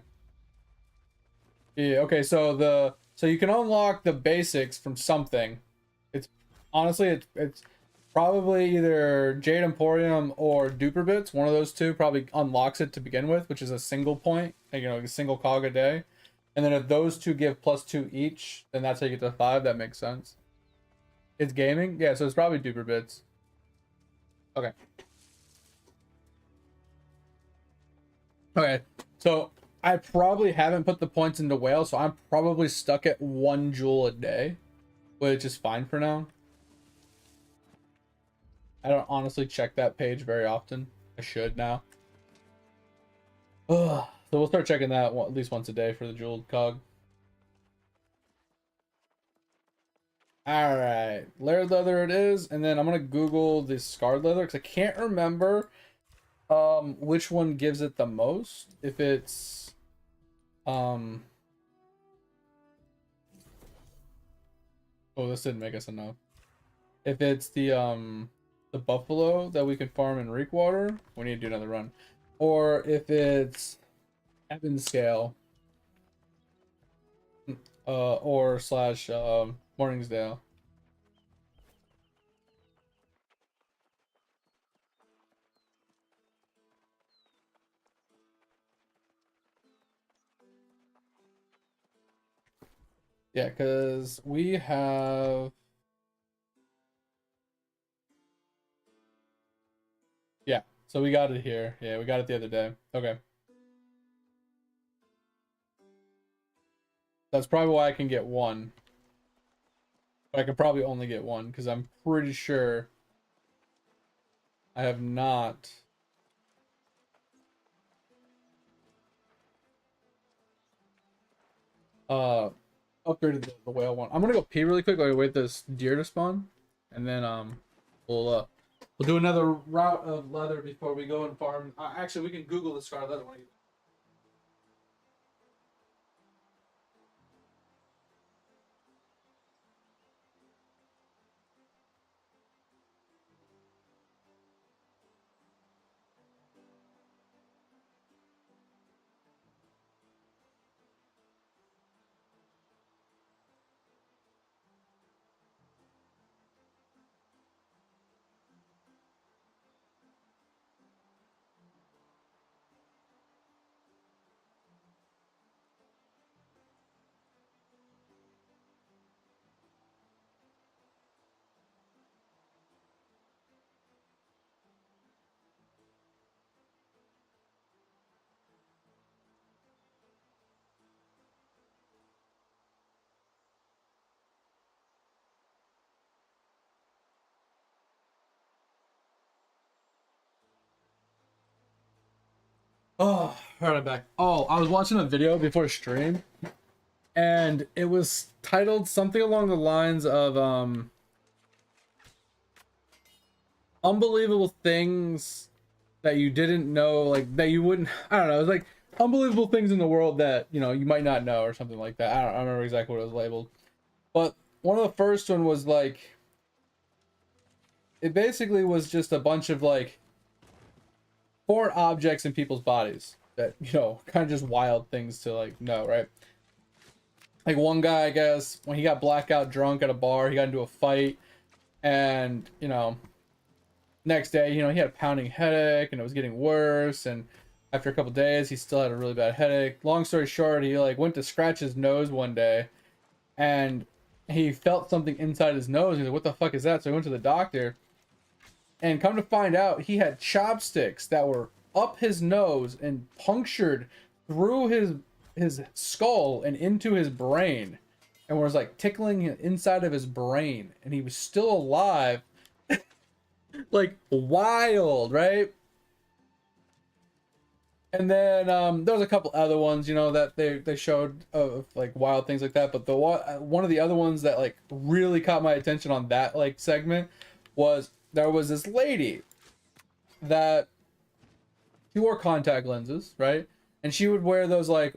Yeah, okay, so you can unlock the basics from something. It's honestly it's probably either Jade Emporium or Duper Bits. One of those two probably unlocks it to begin with, which is a single point, like, you know, a single cog a day. And then if those two give +2 each, then that's how you get to 5. That makes sense. It's gaming? Yeah, so it's probably Duper Bits. Okay. Okay. So I probably haven't put the points into whale, so I'm probably stuck at 1 joule a day, which is fine for now. I don't honestly check that page very often. I should now. Ugh. So we'll start checking that at least once a day for the jeweled cog. All right, layered leather it is, and then I'm gonna Google the scarred leather because I can't remember which one gives it the most. If it's oh, this didn't make us enough. If it's the buffalo that we can farm in Reekwater, we need to do another run. Or if it's Ebon Scale, or slash Morningsdale. Yeah, because we have. Yeah, so we got it here. Yeah, we got it the other day. Okay. That's probably why I can get one. But I could probably only get one because I'm pretty sure I have not. Uh, Upgraded the whale one. I'm gonna go pee really quick while we wait this deer to spawn, and then we'll do another route of leather before we go and farm. Actually, we can Google the scarlet leather one. Oh, right, I'm back. Oh, I was watching a video before stream, and it was titled something along the lines of unbelievable things that you didn't know, like that you wouldn't. I don't know. It was like unbelievable things in the world that you might not know, or something like that. I don't remember exactly what it was labeled, but one of the first one was like, it basically was just a bunch of like foreign objects in people's bodies that kind of just wild things to like know, right? Like one guy, I guess, when he got blackout drunk at a bar, he got into a fight, and next day, he had a pounding headache, and it was getting worse, and after a couple days, he still had a really bad headache. Long story short, he like went to scratch his nose one day, and he felt something inside his nose. He's like, "What the fuck is that?" So he went to the doctor, and come to find out, he had chopsticks that were up his nose and punctured through his skull and into his brain, and was like tickling inside of his brain, and he was still alive. Like wild, right? And then there was a couple other ones, that they showed of like wild things like that. But the one of the other ones that like really caught my attention on that like segment was there was this lady that she wore contact lenses, right? And she would wear those like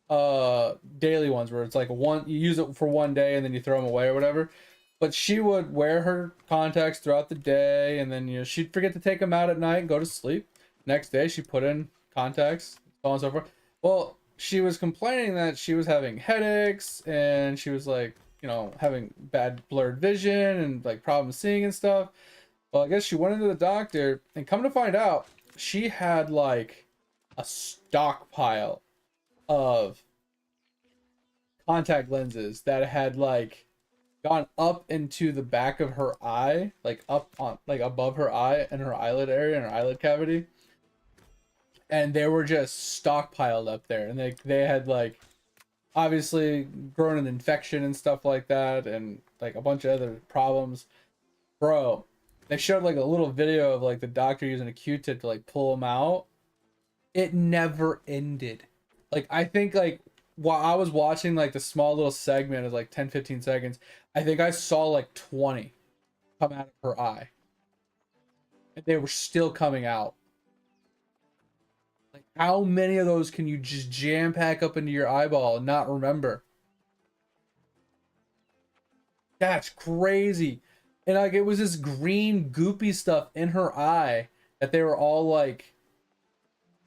daily ones where it's like you use it for one day and then you throw them away or whatever. But she would wear her contacts throughout the day, and then she'd forget to take them out at night and go to sleep. Next day she put in contacts, so on and so forth. Well, she was complaining that she was having headaches, and she was like having bad blurred vision and like problems seeing and stuff. Well, I guess she went into the doctor, and come to find out, she had like a stockpile of contact lenses that had like gone up into the back of her eye, like up on like above her eye and her eyelid area and her eyelid cavity. And they were just stockpiled up there, and they had like obviously grown an infection and stuff like that, and like a bunch of other problems. Bro, they showed like a little video of like the doctor using a Q-tip to like pull them out. It never ended. Like I think like while I was watching like the small little segment of like 10-15 seconds, I think I saw like 20 come out of her eye, and they were still coming out. Like how many of those can you just jam pack up into your eyeball and not remember? That's crazy. And like it was this green goopy stuff in her eye that they were all like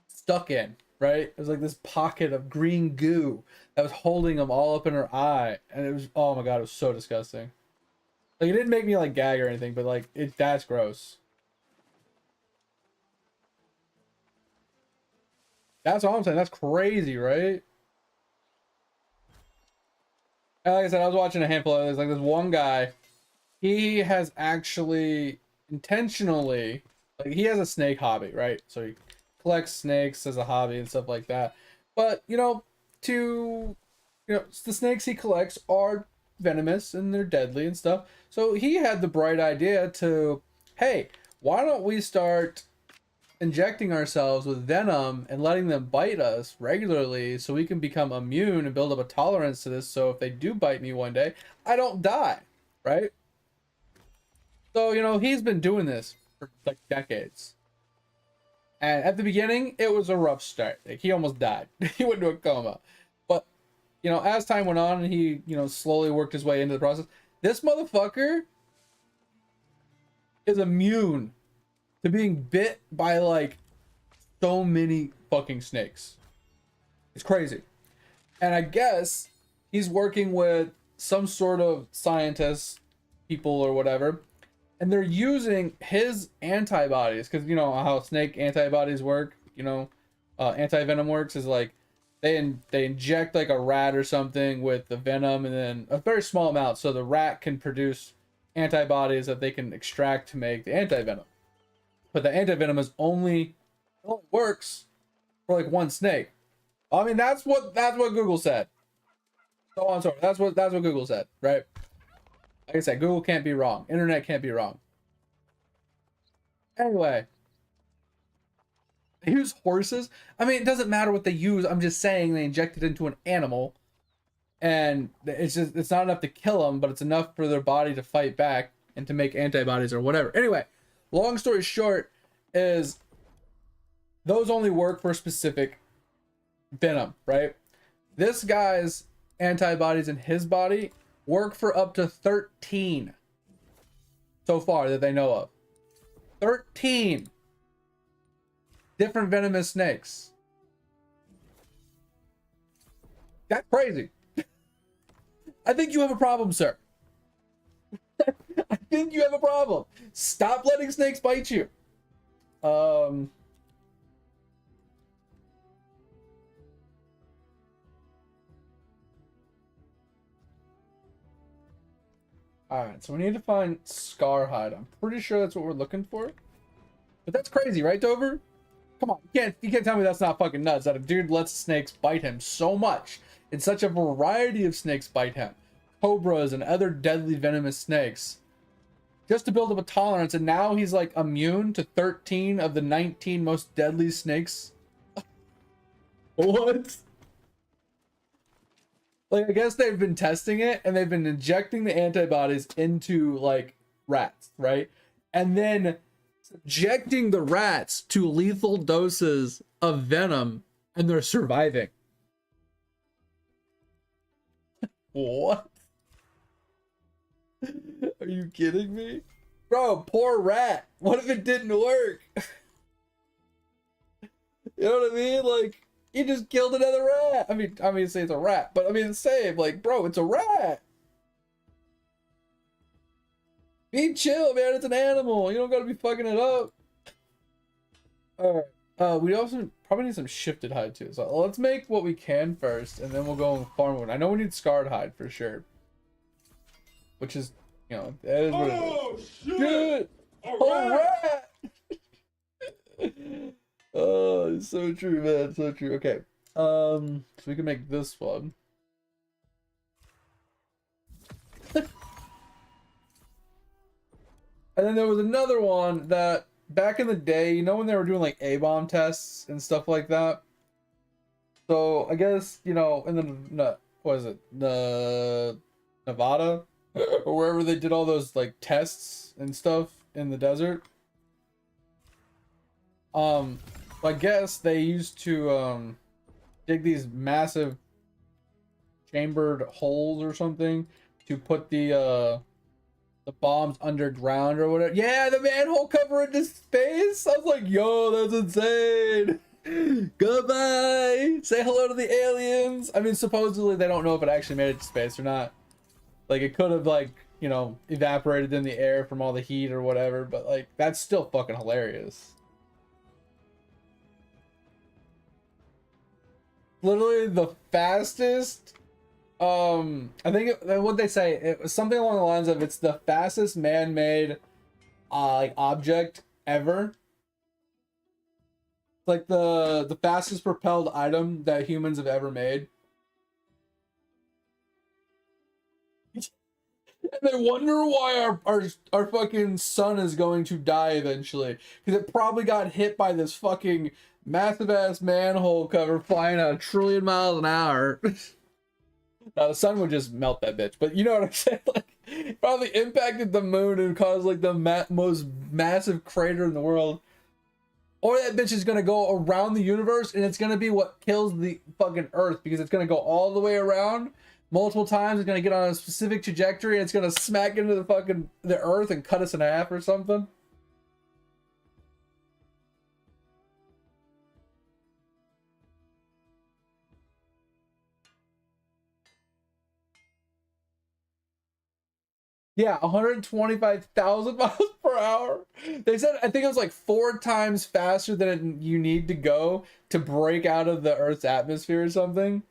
stuck in, right? It was like this pocket of green goo that was holding them all up in her eye, and it was, oh my god, it was so disgusting. Like it didn't make me like gag or anything, but like that's gross. That's all I'm saying. That's crazy, right? And like I said, I was watching a handful of others. Like this one guy, he has actually intentionally, like he has a snake hobby, right? So he collects snakes as a hobby and stuff like that. But the snakes he collects are venomous and they're deadly and stuff. So he had the bright idea to, hey, why don't we start injecting ourselves with venom and letting them bite us regularly so we can become immune and build up a tolerance to this, so if they do bite me one day, I don't die, right? So he's been doing this for like decades, and at the beginning it was a rough start. Like he almost died. He went into a coma, but as time went on and he slowly worked his way into the process, this motherfucker is immune to being bit by like so many fucking snakes. It's crazy. And I guess he's working with some sort of scientists, people or whatever, and they're using his antibodies, because you know how snake antibodies work, anti-venom works is like they inject like a rat or something with the venom, and then a very small amount, so the rat can produce antibodies that they can extract to make the anti-venom. But the anti-venom it only works for like one snake. I mean, that's what Google said. So I'm sorry, that's what Google said, right? Like I said, Google can't be wrong. Internet can't be wrong. Anyway, They use horses. I mean, it doesn't matter what they use. I'm just saying they inject it into an animal, and it's not enough to kill them, but it's enough for their body to fight back and to make antibodies or whatever. Anyway, long story short is those only work for specific venom, right? This guy's antibodies in his body work for up to 13 so far that they know of. 13 different venomous snakes. That's crazy. I think you have a problem, sir. I think you have a problem. Stop letting snakes bite you. Alright, so we need to find Scarhide. I'm pretty sure that's what we're looking for. But that's crazy, right, Dover? Come on, you can't tell me that's not fucking nuts that a dude lets snakes bite him so much. And such a variety of snakes bite him. Cobras and other deadly venomous snakes. Just to build up a tolerance, and now he's like immune to 13 of the 19 most deadly snakes. What? Like, I guess they've been testing it and they've been injecting the antibodies into like rats, right? And then subjecting the rats to lethal doses of venom, and they're surviving. What? Are you kidding me? Bro, poor rat. What if it didn't work? You know what I mean? Like, he just killed another rat. I mean, obviously it's a rat, but I mean, the same. Like, bro, it's a rat. Be chill, man. It's an animal. You don't gotta be fucking it up. Alright. We also probably need some shifted hide too. So let's make what we can first, and then we'll go and farm one. I know we need scarred hide for sure. Which is, you know, that is what it is. Shit! Alright! Oh, it's so true, man. So true. Okay. So we can make this one. And then there was another one that back in the day, you know, when they were doing like A-bomb tests and stuff like that. So I guess, you know, in the what is it, the Nevada or wherever they did all those like tests and stuff in the desert. I guess they used to dig these massive chambered holes or something to put the bombs underground or whatever. Yeah, the manhole cover into space. I was like, yo, that's insane. Goodbye. Say hello to the aliens. I mean, supposedly they don't know if it actually made it to space or not. Like, it could have, like, you know, evaporated in the air from all the heat or whatever, but like, that's still fucking hilarious. Literally the fastest, I think what they say, it was something along the lines of it's the fastest man-made like object ever. Like the fastest propelled item that humans have ever made. And they wonder why our fucking sun is going to die eventually. Because it probably got hit by this fucking massive ass manhole cover flying at 1 trillion miles an hour. Now the sun would just melt that bitch. But you know what I'm saying? Like, probably impacted the moon and caused like the most massive crater in the world. Or that bitch is going to go around the universe and it's going to be what kills the fucking Earth. Because it's going to go all the way around multiple times. It's going to get on a specific trajectory and it's going to smack into the Earth and cut us in half or something. Yeah, 125,000 miles per hour. They said, I think it was like 4 times faster than you need to go to break out of the Earth's atmosphere or something.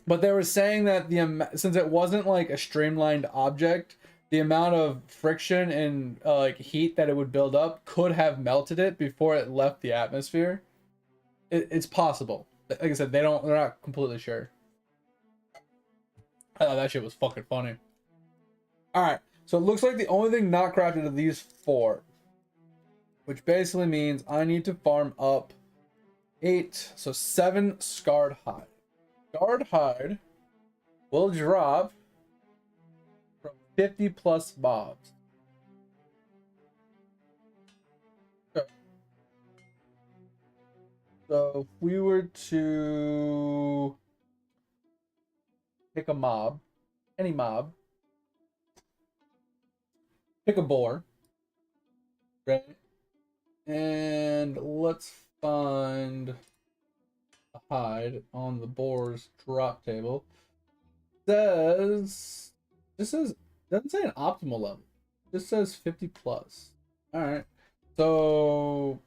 But they were saying that since it wasn't like a streamlined object, the amount of friction and like heat that it would build up could have melted it before it left the atmosphere. It's possible. Like I said, they're not completely sure. I thought that shit was fucking funny. Alright, so it looks like the only thing not crafted of these 4, which basically means I need to farm up 7 scarred hide. Scarred hide will drop from 50 plus mobs. Okay. So if we were to pick a mob, any mob, pick a boar, right? And let's find a hide on the boar's drop table. This says doesn't say an optimal level. This says 50 plus. All right. So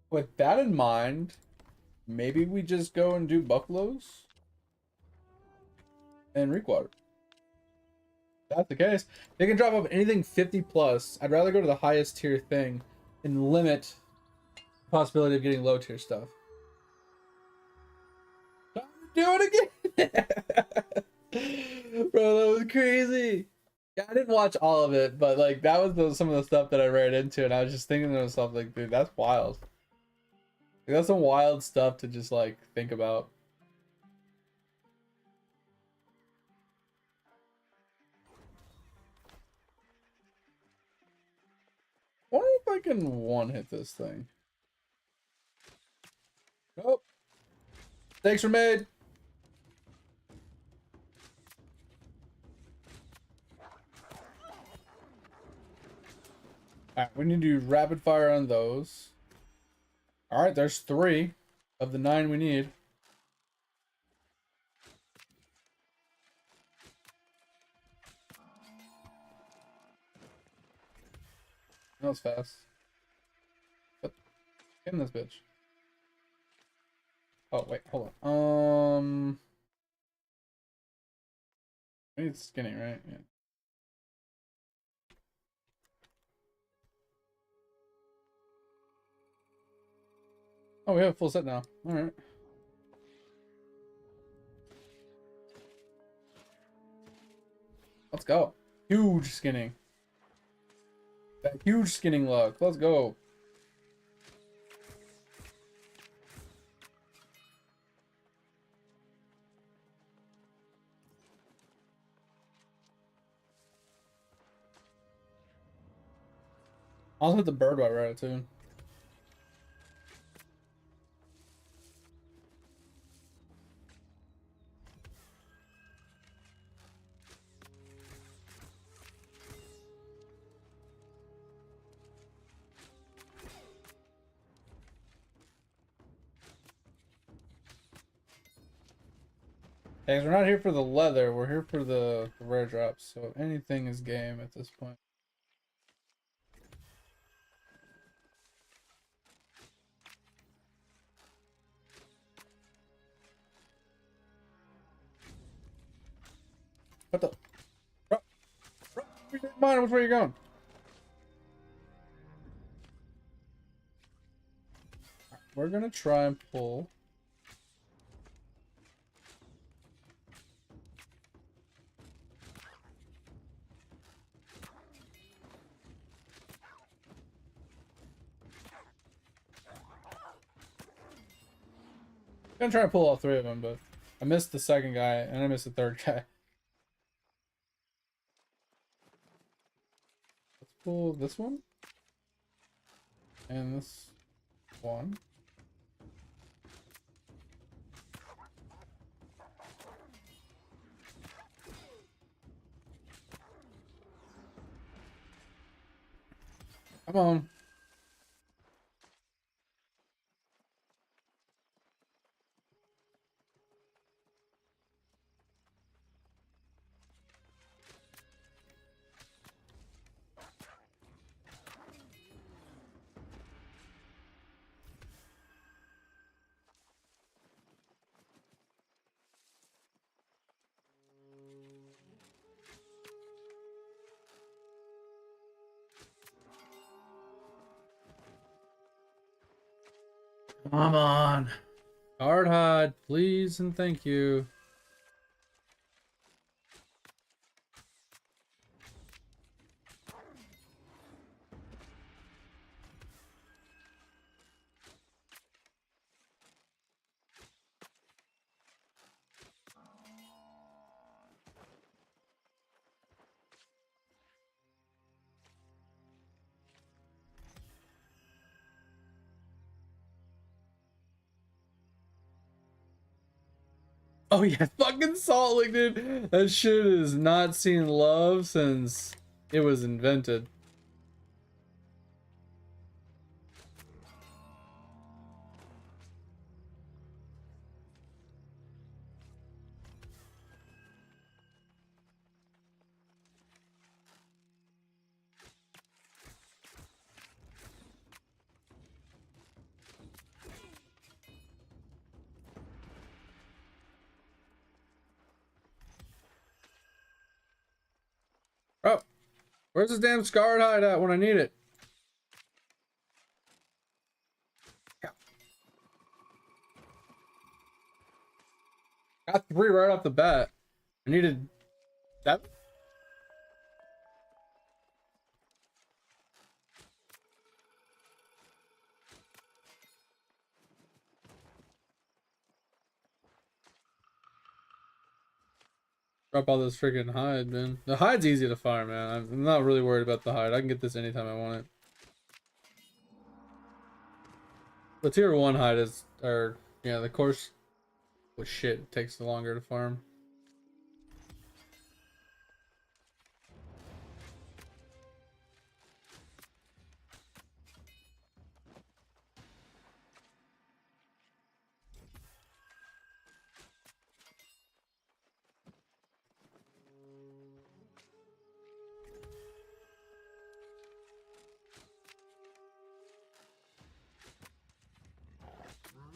with that in mind, maybe we just go and do buffaloes and require. If that's the case, they can drop up anything 50 plus. I'd rather go to the highest tier thing and limit the possibility of getting low tier stuff. Do it again. Bro, that was crazy. Yeah, I didn't watch all of it, but like that was some of the stuff that I ran into, and I was just thinking to myself, like, dude, that's wild. Like, that's some wild stuff to just like think about. I wonder if I can one hit this thing. Nope. Thanks for made. Alright, we need to do rapid fire on those. Alright, there's 3 of the 9 we need. That was fast. But get in this bitch. Oh wait, hold on. I need skinny, right? Yeah. Oh, we have a full set now. Alright. Let's go. Huge skinning. That huge skinning luck. Let's go. I'll hit the bird while we're at it too. Hey, 'cause we're not here for the leather, we're here for the rare drops, so anything is game at this point. What the? Bro, mine, which way are you going? We're gonna try and pull. Gonna try and pull all 3 of them, but I missed the second guy and I missed the third guy. Let's pull this one and this one. Come on. Come on. Hard hide, please and thank you. Oh yeah, fucking Salt Lake, dude. That shit is not seen love since it was invented. Oh, where's this damn scarred hide at when I need it? Got 3 right off the bat. I needed 7. Drop all this freaking hide, man. The hide's easy to farm, man. I'm not really worried about the hide. I can get this anytime I want it. The tier 1 hide is, or yeah, the course was shit. It takes longer to farm.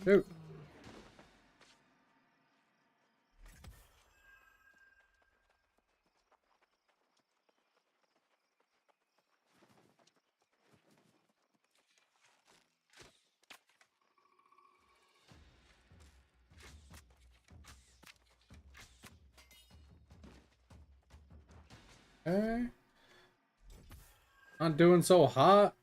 Shoot. Okay. Not doing so hot.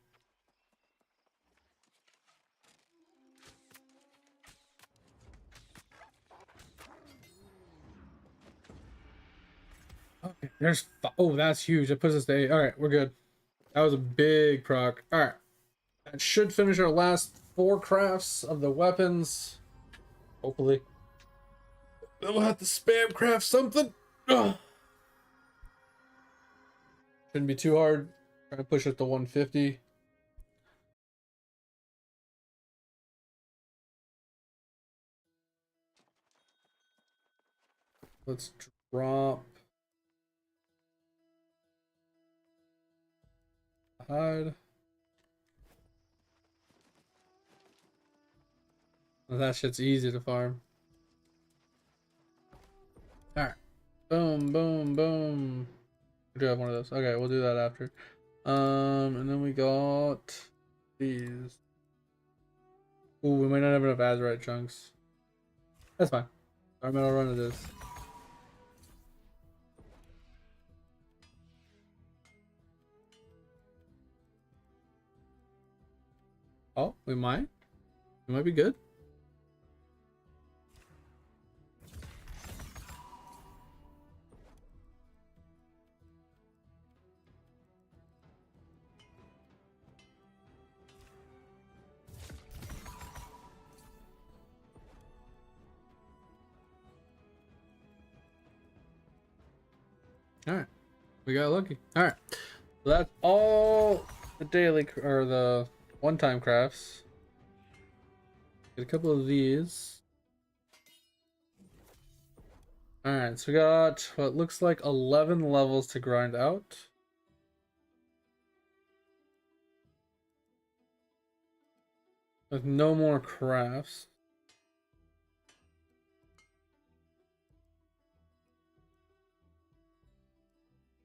Okay, there's oh, that's huge. That puts us to 8. All right, we're good. That was a big proc. All right, that should finish our last 4 crafts of the weapons. Hopefully, then we'll have to spam craft something. Ugh. Shouldn't be too hard. Try to push it to 150. Let's drop hide. Well, that shit's easy to farm. Alright. Boom, boom, boom. We do have one of those. Okay, we'll do that after. And then we got these. Ooh, we might not have enough azurite chunks. That's fine. Our metal run it is. Oh, we might. We might be good. Alright. We got lucky. Alright. So that's all the daily or the one-time crafts. Get a couple of these. Alright, so we got what looks like 11 levels to grind out. With no more crafts.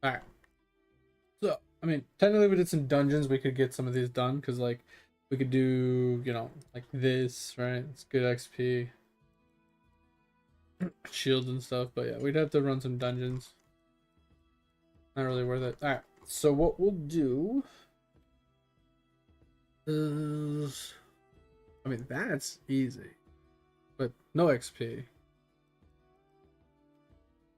Alright. So, I mean, technically we did some dungeons. We could get some of these done because, like, we could do, you know, like this, right? It's good XP. Shields and stuff, but yeah, we'd have to run some dungeons. Not really worth it. Alright, so what we'll do is... I mean, that's easy. But no XP.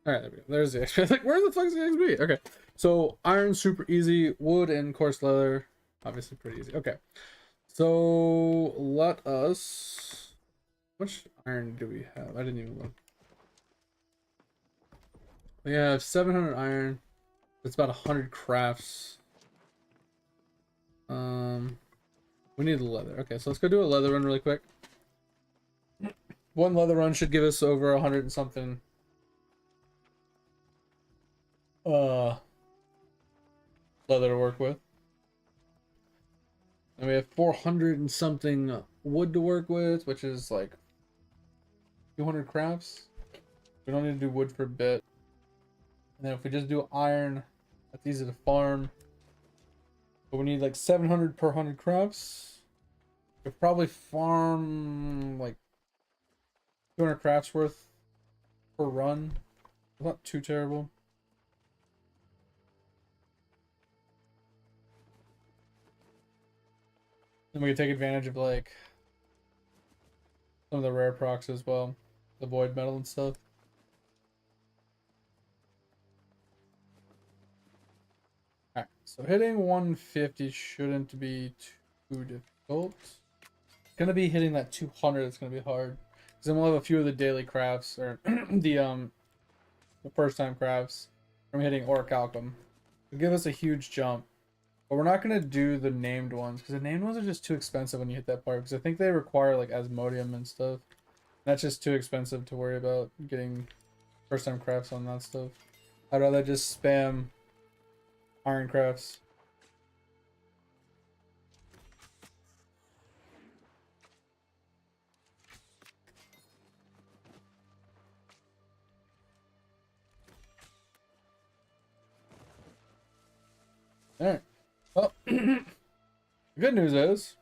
Alright, there we go. There's the XP. Like, where the fuck's the XP? Okay. So, iron, super easy. Wood and coarse leather, obviously pretty easy. Okay. So, let us... How much iron do we have? I didn't even look. We have 700 iron. That's about 100 crafts. We need the leather. Okay, so let's go do a leather run really quick. One leather run should give us over 100 and something. Leather to work with. And we have 400 and something wood to work with, which is like 200 crafts. We don't need to do wood for a bit. And then if we just do iron, that's easy to farm. But we need like 700 per 100 crafts. We could probably farm like 200 crafts worth per run. Not too terrible. Then we can take advantage of like some of the rare procs as well. The void metal and stuff. Alright, so hitting 150 shouldn't be too difficult. It's gonna be hitting that 200 that's gonna be hard. Because then we'll have a few of the daily crafts or the first time crafts from hitting orichalcum. It'll give us a huge jump. But we're not going to do the named ones because the named ones are just too expensive when you hit that part, because I think they require like Asmodium and stuff. That's just too expensive to worry about getting first time crafts on that stuff. I'd rather just spam iron crafts. Alright. Well, the good news is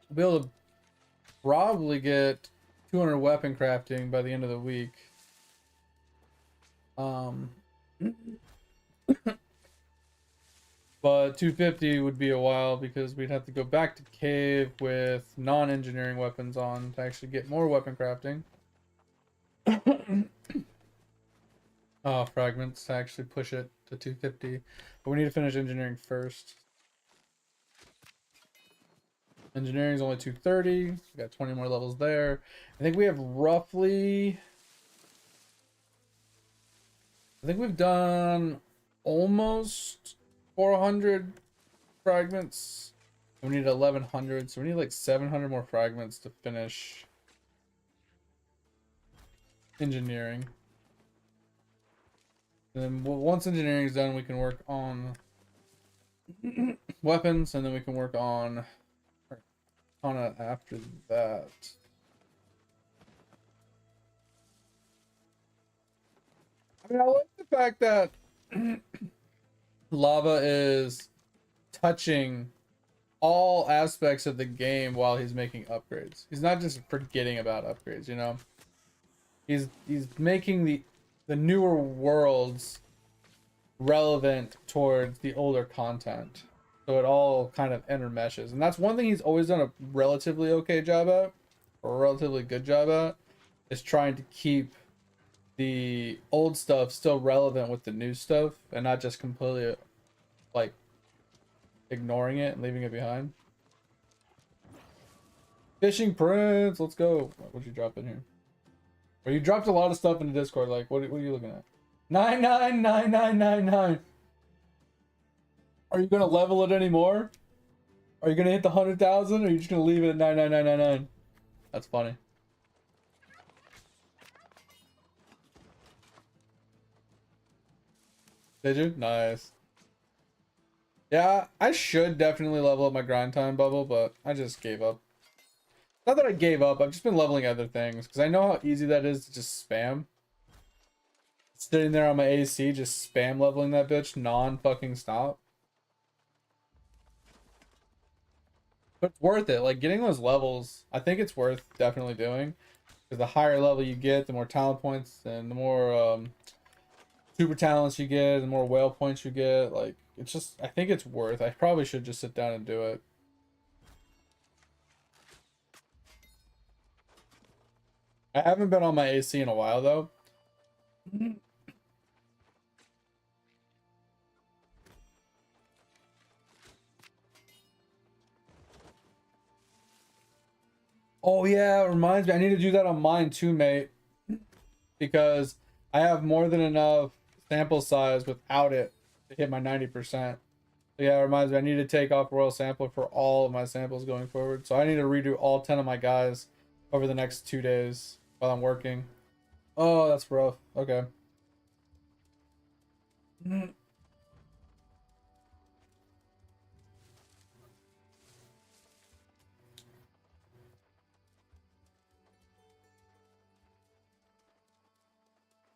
we'll be able to probably get 200 weapon crafting by the end of the week. But 250 would be a while because we'd have to go back to cave with non-engineering weapons on to actually get more weapon crafting. Fragments to actually push it to 250. But we need to finish engineering first. Engineering is only 230. We got 20 more levels there. I think we have roughly... I think we've done almost 400 fragments. We need 1100, so we need like 700 more fragments to finish engineering. And then once engineering is done, we can work on weapons, and then we can work on it after that. I mean, I like the fact that Lava is touching all aspects of the game while he's making upgrades. He's not just forgetting about upgrades, you know? He's making the newer worlds relevant towards the older content. So it all kind of intermeshes. And that's one thing he's always done a relatively okay job at, or a relatively good job at, is trying to keep the old stuff still relevant with the new stuff and not just completely like ignoring it and leaving it behind. Fishing Prince, let's go. What'd you drop in here? Well, you dropped a lot of stuff in the Discord. Like, what are you looking at? 999999. Are you gonna level it anymore? Are you gonna hit the 100,000, or are you just gonna leave it at 99999? That's funny. Did you? Nice. Yeah, I should definitely level up my grind time bubble, but I just gave up. Not that I gave up, I've just been leveling other things, because I know how easy that is to just spam. Sitting there on my AC, just spam leveling that bitch non-fucking stop. But it's worth it. Like, getting those levels, I think it's worth definitely doing. Because the higher level you get, the more talent points, and the more super talents you get, the more whale points you get. Like, it's just, I think it's worth. I probably should just sit down and do it. I haven't been on my AC in a while, though. Oh yeah, it reminds me. I need to do that on mine too, mate. Because I have more than enough sample size without it to hit my 90%. So yeah, it reminds me, I need to take off Royal Sampler for all of my samples going forward. So I need to redo all 10 of my guys over the next 2 days while I'm working. Oh, that's rough. Okay.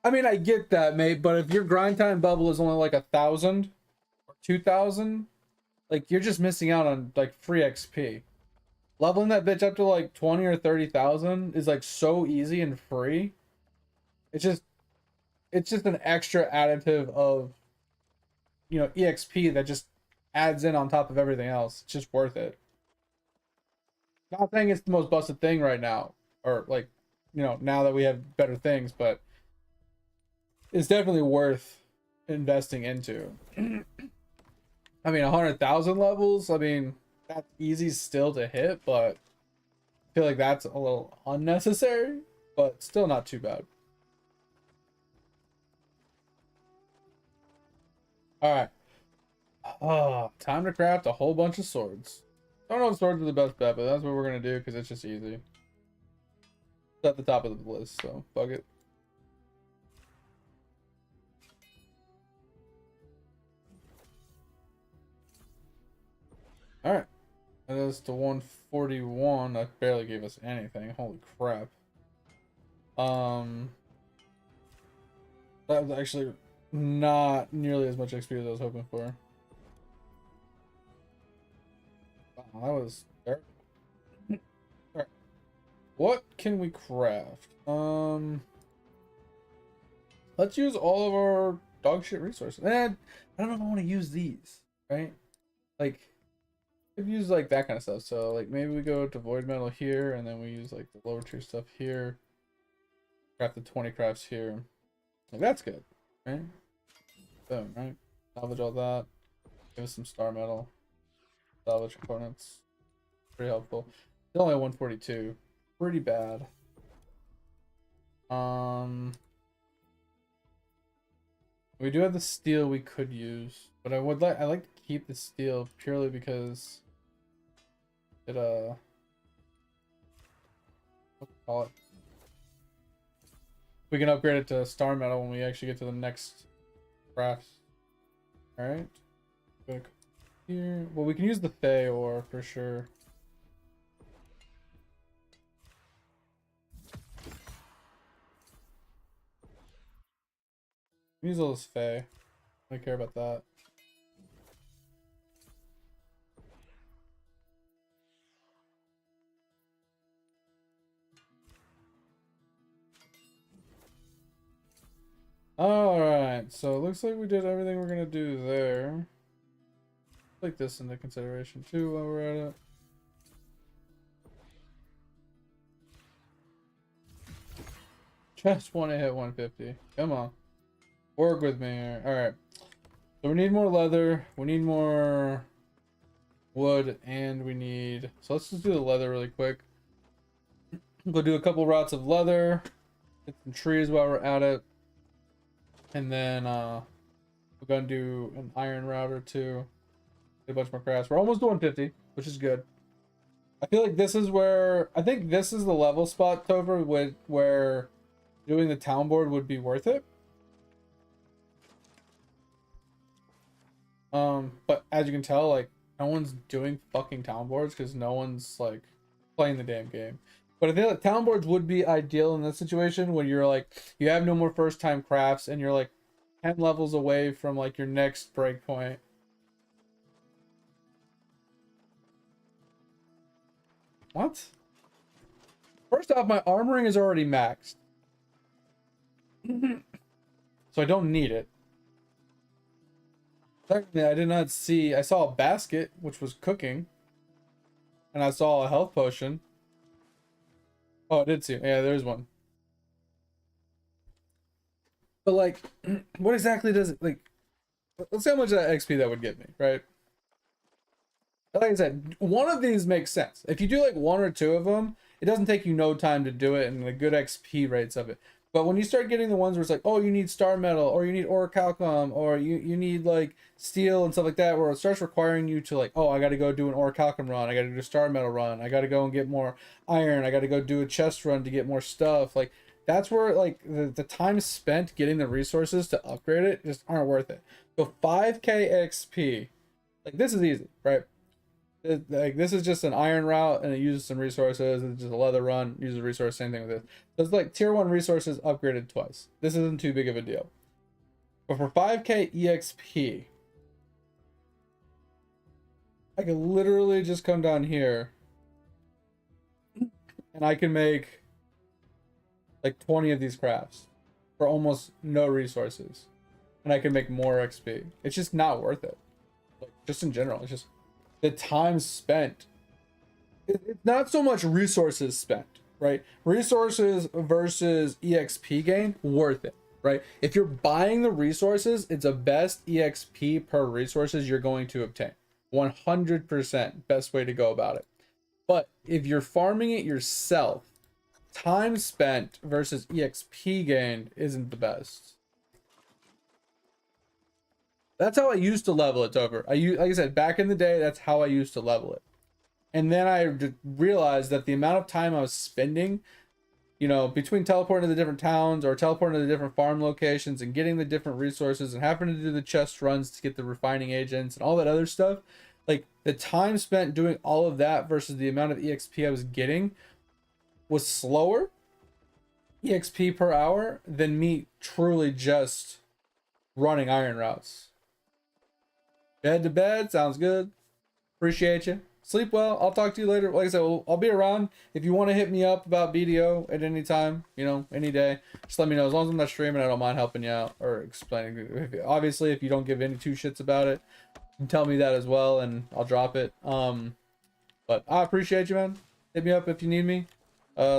I mean, I get that, mate, but if your grind time bubble is only like 1,000 or 2,000, like you're just missing out on like free XP. Leveling that bitch up to like 20 or 30,000 is like so easy and free. It's just an extra additive of, you know, EXP that just adds in on top of everything else. It's just worth it. Not saying it's the most busted thing right now, or like, you know, now that we have better things, but it's definitely worth investing into. I mean, 100,000 levels, I mean, that's easy still to hit, but I feel like that's a little unnecessary, but still not too bad. Alright. Time to craft a whole bunch of swords. I don't know if swords are the best bet, but that's what we're going to do because it's just easy. It's at the top of the list, so fuck it. Alright. That is to 141. That barely gave us anything. Holy crap. That was actually not nearly as much XP as I was hoping for. Wow, that was terrible. Alright. What can we craft? Let's use all of our dog shit resources. And I don't know if I want to use these, right? Like, could use like that kind of stuff. So like maybe we go to void metal here, and then we use like the lower tier stuff here. Craft the 20 crafts here. Like that's good, right? Boom, right? Salvage all that. Give us some star metal. Salvage components. Pretty helpful. It's only 142. Pretty bad. We do have the steel we could use, but I like to keep the steel purely because it what do we call it? We can upgrade it to star metal when we actually get to the next crafts. Alright. Back here. Well, we can use the Fey ore for sure. Use all this Fey. I don't care about that. Alright, so it looks like we did everything we're gonna do there. Take this into consideration too while we're at it. Just want to hit 150. Come on. Work with me here. Alright. So we need more leather. We need more wood. And we need... So let's just do the leather really quick. Go do a couple routes of leather. Get some trees while we're at it. And then we're going to do an iron route or two. Get a bunch more crafts. We're almost to 150, which is good. I feel like this is where... I think this is the level spot, Topher, where doing the town board would be worth it. But as you can tell, like, no one's doing fucking town boards because no one's, like, playing the damn game. But I feel like town boards would be ideal in this situation when you're, like, you have no more first-time crafts and you're, like, 10 levels away from, like, your next breakpoint. What? First off, my armoring is already maxed. So I don't need it. Secondly, I did not see... I saw a basket, which was cooking. And I saw a health potion. Oh, I did see it. Yeah, there's one. But, like, what exactly does it... Like, let's see how much of that XP that would get me, right? Like I said, one of these makes sense. If you do, like, one or two of them, it doesn't take you no time to do it and the good XP rates of it. But when you start getting the ones where it's like, oh, you need star metal, or you need orichalcum, or you need like steel and stuff like that, where it starts requiring you to like, oh, I got to go do an orichalcum run, I got to do a star metal run, I got to go and get more iron, I got to go do a chest run to get more stuff. Like that's where like the time spent getting the resources to upgrade it just aren't worth it. So 5k XP, like this is easy, right? Like this is just an iron route and it uses some resources. It's just a leather run, uses resource, same thing with this. So it's like tier 1 resources upgraded twice. This isn't too big of a deal. But for 5k EXP, I could literally just come down here and I can make like 20 of these crafts for almost no resources. And I can make more XP. It's just not worth it. Like, just in general, it's just the time spent. It's not so much resources spent, right? Resources versus EXP gain, worth it, right? If you're buying the resources, it's the best EXP per resources you're going to obtain. 100% best way to go about it. But if you're farming it yourself, time spent versus EXP gained isn't the best. That's how I used to level it, Tover. Like I said, back in the day, that's how I used to level it. And then I realized that the amount of time I was spending, you know, between teleporting to the different towns or teleporting to the different farm locations and getting the different resources and having to do the chest runs to get the refining agents and all that other stuff, like the time spent doing all of that versus the amount of EXP I was getting was slower EXP per hour than me truly just running iron routes. Bed to bed, sounds good. Appreciate you. Sleep well. I'll talk to you later. Like I said, I'll be around. If you want to hit me up about BDO at any time, you know, any day, just let me know. As long as I'm not streaming, I don't mind helping you out or explaining. Obviously, if you don't give any two shits about it, tell me that as well, and I'll drop it. But I appreciate you, man. Hit me up if you need me.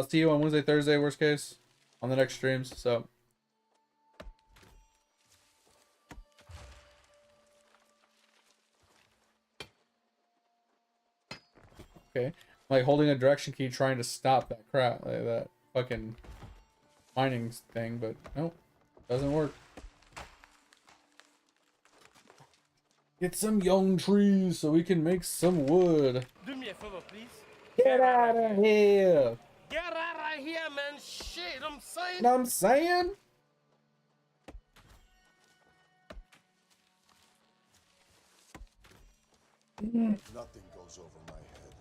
See you on Wednesday, Thursday, worst case, on the next streams. So. Okay, like holding a direction key trying to stop that crap, like that fucking mining thing, but nope, doesn't work. Get some young trees so we can make some wood. Do me a favor, please. Get out of here! Get out of here, man. Shit, I'm saying. You know what I'm saying? Nothing goes over my head.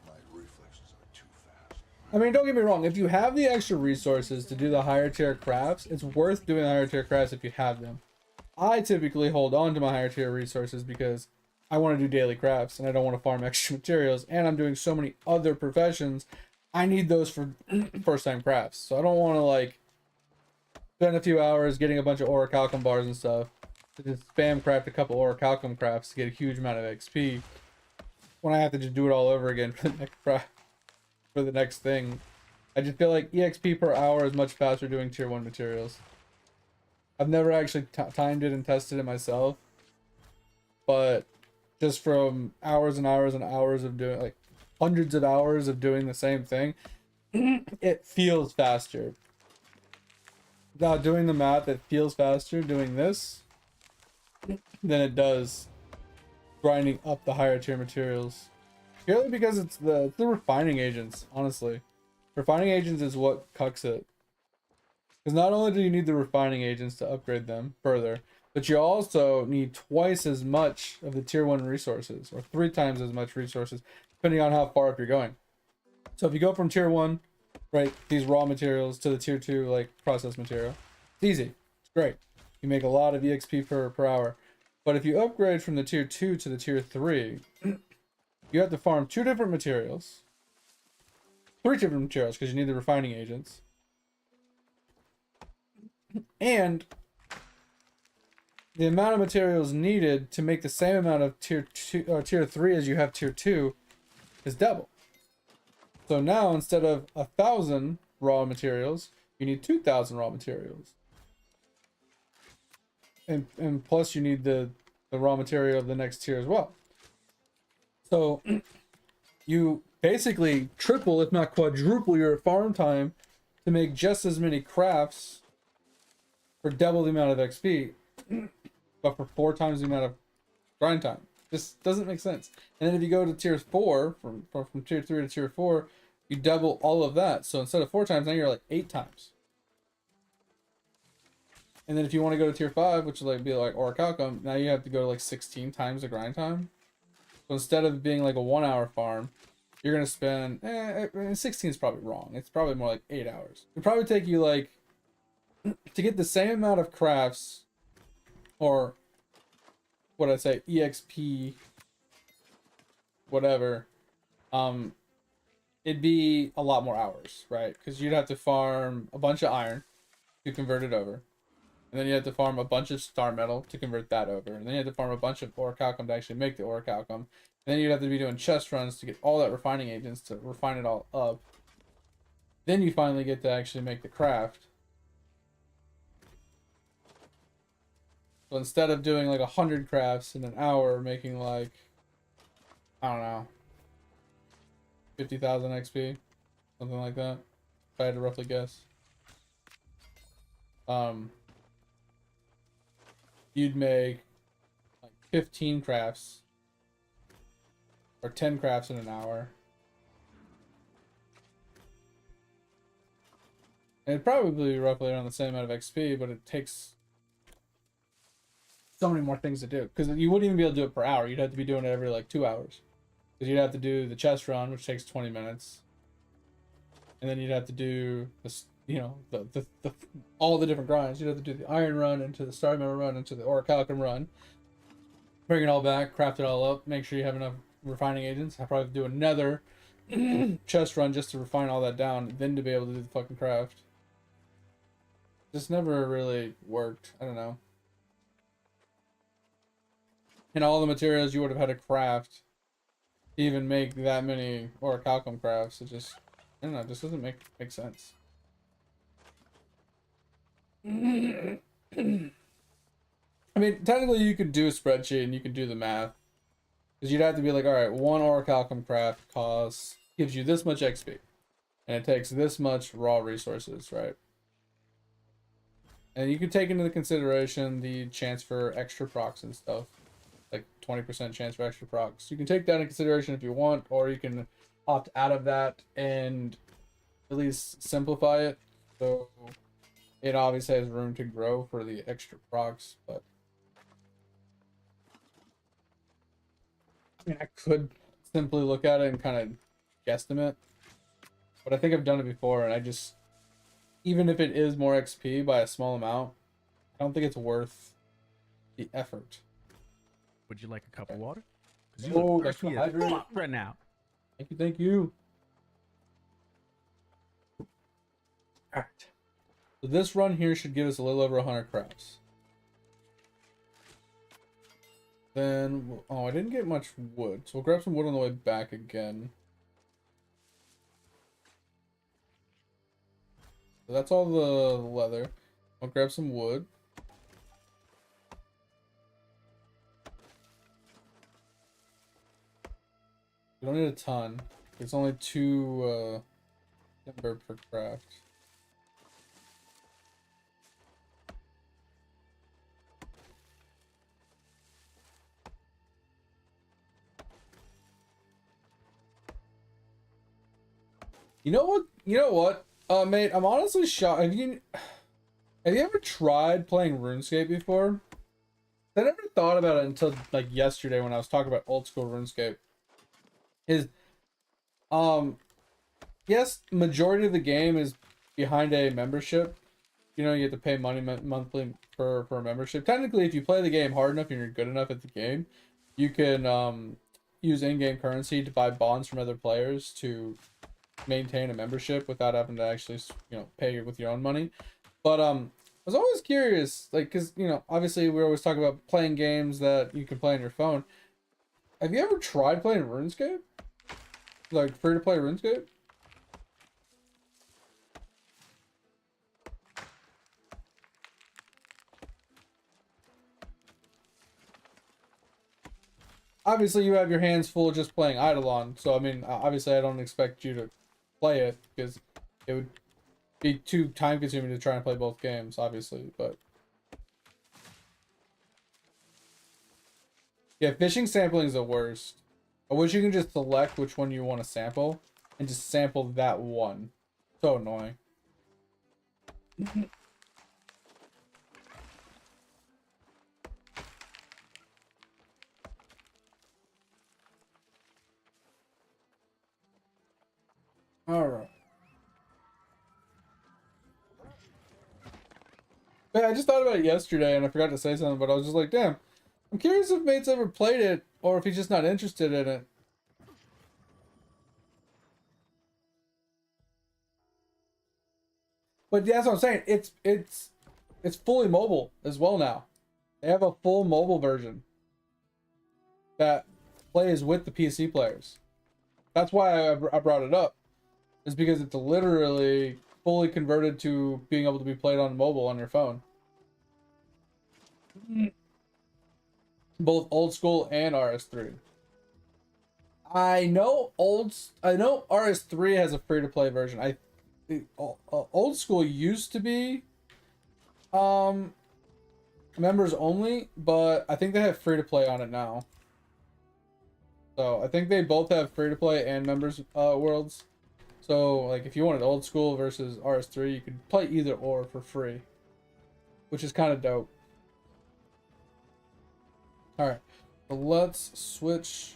My reflexes are too fast. I mean, don't get me wrong. If you have the extra resources to do the higher tier crafts, it's worth doing the higher tier crafts if you have them. I typically hold on to my higher tier resources because I want to do daily crafts and I don't want to farm extra materials. And I'm doing so many other professions. I need those for first time crafts. So I don't want to like spend a few hours getting a bunch of orichalcum bars and stuff to just spam craft a couple orichalcum crafts to get a huge amount of XP when I have to just do it all over again for the next craft, for the next thing. I just feel like EXP per hour is much faster doing tier 1 materials. I've never actually timed it and tested it myself, but just from hours and hours and hours of doing, like hundreds of hours of doing the same thing, it feels faster. Without doing the math, it feels faster doing this than it does grinding up the higher tier materials. Purely because it's the refining agents, honestly. Refining agents is what cucks it. Because not only do you need the refining agents to upgrade them further, but you also need twice as much of the tier 1 resources, or 3 times as much resources, depending on how far up you're going. So if you go from tier 1, right, these raw materials, to the tier 2, like processed material, it's easy. It's great. You make a lot of EXP per hour. But if you upgrade from the tier 2 to the tier 3, you have to farm 2 different materials. 3 different materials, because you need the refining agents. And the amount of materials needed to make the same amount of tier 3 as you have tier 2 is double. So now instead of 1,000 raw materials, you need 2,000 raw materials. And plus you need the raw material of the next tier as well. So you basically triple, if not quadruple, your farm time to make just as many crafts for double the amount of XP, but for 4 times the amount of grind time. This doesn't make sense. And then if you go to tier 4, from tier 3 to tier 4, you double all of that. So instead of 4 times, now you're like 8 times. And then if you want to go to tier 5, which is like be like Orichalcum, now you have to go to like 16 times the grind time. So instead of being like a 1-hour farm, you're gonna spend 16 is probably wrong. It's probably more like 8 hours. It'd probably take you like to get the same amount of crafts, or what I'd say, EXP, whatever. It'd be a lot more hours, right? Because you'd have to farm a bunch of iron to convert it over. And then you have to farm a bunch of star metal to convert that over. And then you have to farm a bunch of orichalcum to actually make the orichalcum. And then you'd have to be doing chest runs to get all that refining agents to refine it all up. Then you finally get to actually make the craft. So instead of doing like 100 crafts in an hour, making like, I don't know, 50,000 XP, something like that, if I had to roughly guess. You'd make like 15 crafts or 10 crafts in an hour. And it'd probably be roughly around the same amount of XP, but it takes so many more things to do. Because you wouldn't even be able to do it per hour. You'd have to be doing it every like 2 hours. Because you'd have to do the chest run, which takes 20 minutes. And then you'd have to do this, you know, the all the different grinds. You'd have to do the iron run, into the star metal run, into the orichalcum run. Bring it all back, craft it all up, make sure you have enough refining agents. I'll probably do another chest run just to refine all that down, then to be able to do the fucking craft. Just never really worked. I don't know. And all the materials you would have had to craft to even make that many orichalcum crafts, it just, I don't know, it just doesn't make sense. I mean, technically you could do a spreadsheet and you could do the math. Because you'd have to be like, alright, 1 orichalcum craft gives you this much XP. And it takes this much raw resources, right? And you could take into consideration the chance for extra procs and stuff. Like 20% chance for extra procs. You can take that into consideration if you want, or you can opt out of that and at least simplify it. So it obviously has room to grow for the extra procs, but I mean, I could simply look at it and kind of guesstimate, but I think I've done it before, and I just, even if it is more XP by a small amount, I don't think it's worth the effort. Would you like a cup of water? 'Cause Oh, look that's thirsty not as hydrated. fuck right now. Thank you, thank you. Alright. So this run here should give us a little over 100 crafts. Then, oh, I didn't get much wood, so we'll grab some wood on the way back again. So that's all the leather. I'll grab some wood. We don't need a ton. It's only 2 timber per craft. You know what? Mate, I'm honestly shocked. Have you ever tried playing RuneScape before? I never thought about it until like yesterday when I was talking about old school RuneScape. Yes, majority of the game is behind a membership. You know, you have to pay money monthly for a membership. Technically, if you play the game hard enough and you're good enough at the game, you can use in-game currency to buy bonds from other players to maintain a membership without having to actually, you know, pay with your own money. But I was always curious, like, because, you know, obviously we always talk about playing games that you can play on your phone. Have you ever tried playing RuneScape? Like, free to play RuneScape? Obviously, you have your hands full just playing Eidolon, so I mean, obviously, I don't expect you to play it because it would be too time consuming to try and play both games, obviously, but yeah, fishing sampling is the worst. I wish you can just select which one you want to sample and just sample that one. So annoying. Alright. Yeah, I just thought about it yesterday and I forgot to say something, but I was just like, damn, I'm curious if Mate's ever played it or if he's just not interested in it. But yeah, that's what I'm saying. It's fully mobile as well now. They have a full mobile version that plays with the PC players. That's why I brought it up. Is because it's literally fully converted to being able to be played on mobile on your phone. Both old school and RS3. I know RS3 has a free to play version. Old school used to be members only, but I think they have free to play on it now. So I think they both have free to play and members worlds. So like if you wanted old school versus RS3, you could play either or for free, which is kind of dope. All right, so let's switch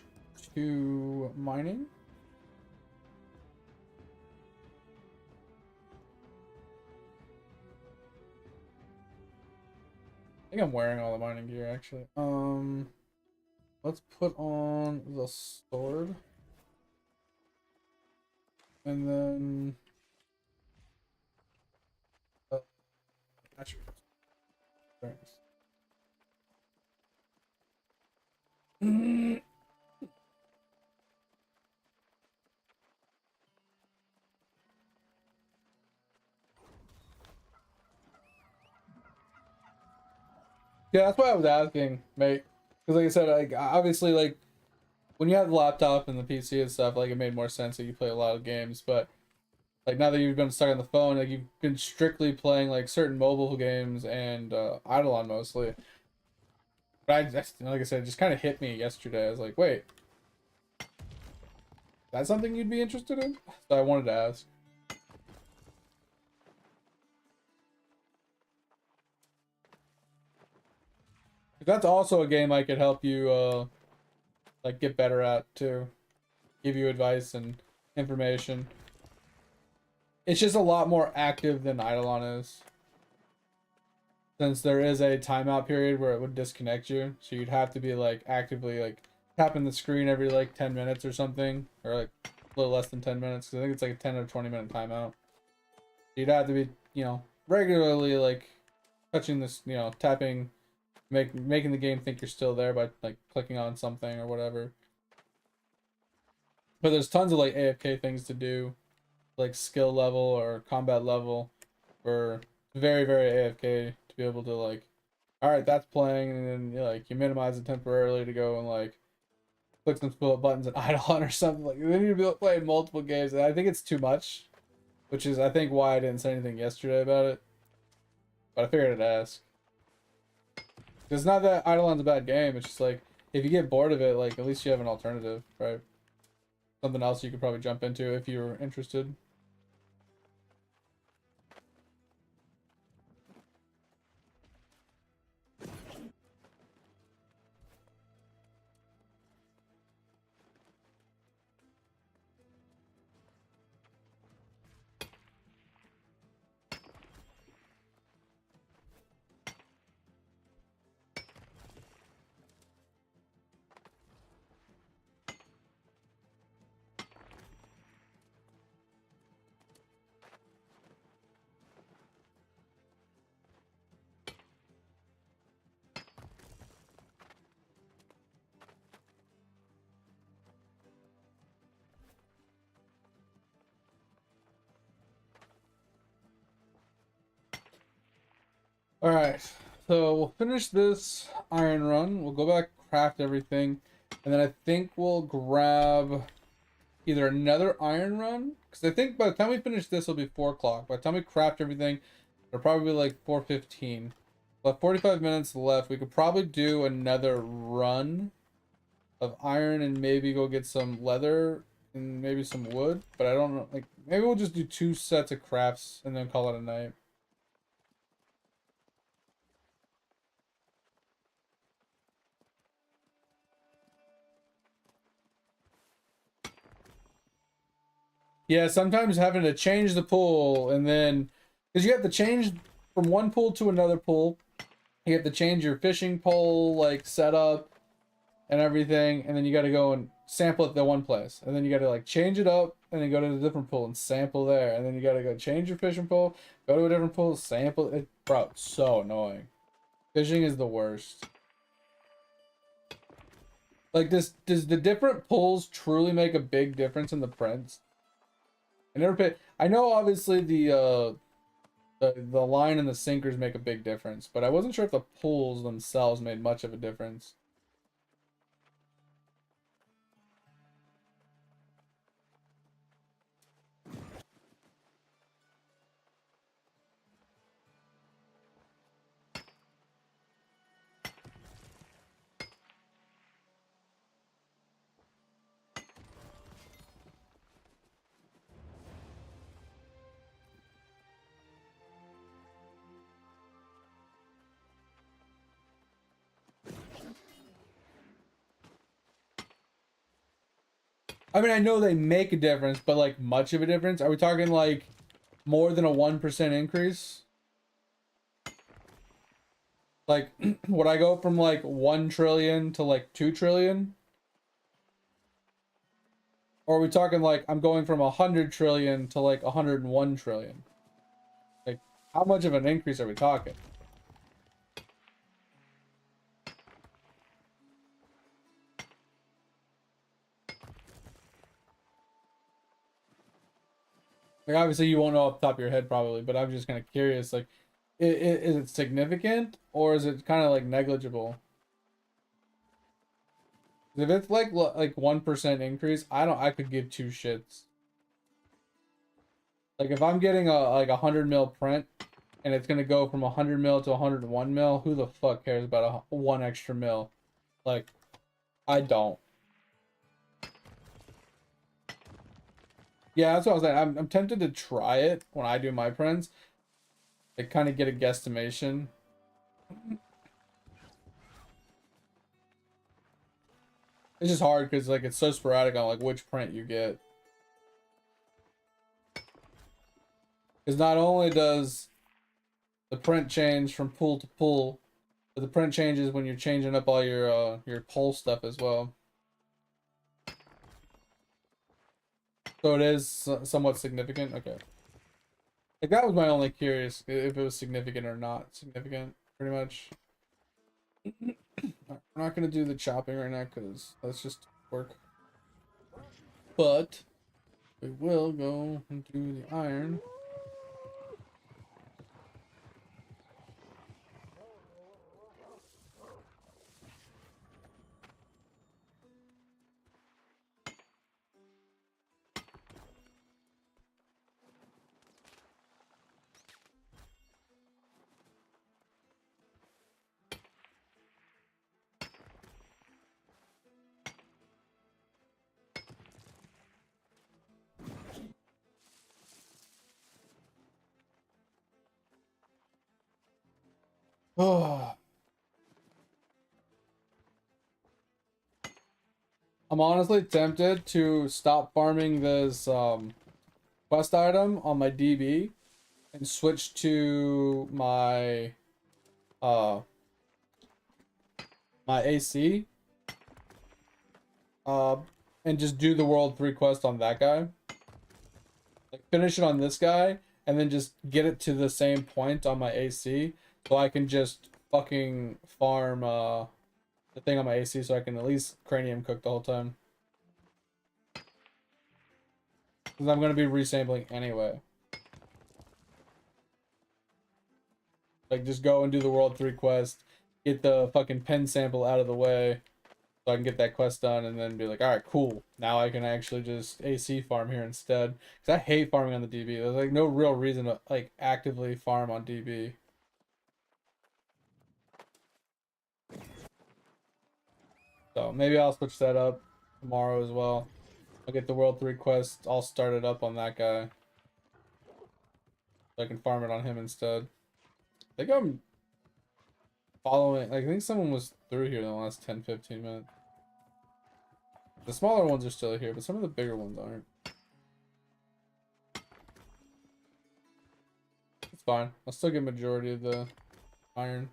to mining. I think I'm wearing all the mining gear actually. Let's put on the sword. And then attributes. Thanks. Yeah, that's why I was asking, mate. Because like I said, like obviously, like when you have the laptop and the PC and stuff, like it made more sense that you play a lot of games. But like now that you've been stuck on the phone, like you've been strictly playing like certain mobile games and Eidolon mostly. But I just, like I said, it just kind of hit me yesterday. I was like, wait, that's something you'd be interested in? So I wanted to ask. That's also a game I could help you like get better at too. Give you advice and information. It's just a lot more active than Eidolon is. Since there is a timeout period where it would disconnect you. So you'd have to be like actively like tapping the screen every like 10 minutes or something. Or like a little less than 10 minutes. Cause I think it's like a 10 or 20 minute timeout. You'd have to be, you know, regularly like touching this, you know, tapping, making the game think you're still there by like clicking on something or whatever. But there's tons of like AFK things to do, like skill level or combat level, for very AFK to be able to like, all right, that's playing, and then like you minimize it temporarily to go and like click some buttons and Eidolon or something. Like then you'd be playing multiple games, and I think it's too much, which is I think why I didn't say anything yesterday about it. But I figured I'd ask. It's not that Eidolon's a bad game. It's just like if you get bored of it, like at least you have an alternative, right? Something else you could probably jump into if you were interested. Alright, so we'll finish this iron run. We'll go back, craft everything, and then I think we'll grab either another iron run, because I think by the time we finish this, it'll be 4 o'clock. By the time we craft everything, it'll probably be like 4:15. We'll have 45 minutes left. We could probably do another run of iron and maybe go get some leather and maybe some wood. But I don't know. Like, maybe we'll just do 2 sets of crafts and then call it a night. Yeah, sometimes having to change the pool and then, because you have to change from one pool to another pool, you have to change your fishing pole like setup and everything, and then you got to go and sample at the one place, and then you got to like change it up and then go to the different pool and sample there, and then you got to go change your fishing pole, go to a different pool, sample it. Bro, it's so annoying. Fishing is the worst. Like, does the different pools truly make a big difference in the prints? I never paid. I know obviously the line and the sinkers make a big difference, but I wasn't sure if the pools themselves made much of a difference. I mean, I know they make a difference, but like much of a difference? Are we talking like more than a 1% increase? Like, would I go from like 1 trillion to like 2 trillion? Or are we talking like I'm going from 100 trillion to like 101 trillion? Like, how much of an increase are we talking? Like, obviously you won't know off the top of your head probably, but I'm just kind of curious, like, is it significant or is it kind of like negligible? If it's like 1% increase, I could give 2 shits. Like, if I'm getting a like 100 mil print and it's gonna go from 100 mil to 101 mil, who the fuck cares about a 1 extra mil? Like, I don't. Yeah, that's what I was saying. I'm tempted to try it when I do my prints. To kind of get a guesstimation. It's just hard because like it's so sporadic on like which print you get. Because not only does the print change from pool to pool, but the print changes when you're changing up all your pole stuff as well. So it is somewhat significant. Okay. Like, that was my only curious if it was significant or not significant, pretty much. We're not gonna do the chopping right now because that's just work. But we will go and do the iron. Oh. I'm honestly tempted to stop farming this quest item on my DB and switch to my my AC and just do the World 3 quest on that guy. Like, finish it on this guy and then just get it to the same point on my AC so I can just fucking farm the thing on my AC so I can at least cranium cook the whole time. Because I'm going to be resampling anyway. Like, just go and do the World 3 quest. Get the fucking pen sample out of the way. So I can get that quest done and then be like, all right, cool. Now I can actually just AC farm here instead. Because I hate farming on the DB. There's like no real reason to like actively farm on DB. So maybe I'll switch that up tomorrow as well. I'll get the World 3 quest all started up on that guy. So I can farm it on him instead. I think I'm following, like, I think someone was through here in the last 10-15 minutes. The smaller ones are still here, but some of the bigger ones aren't. It's fine. I'll still get majority of the iron.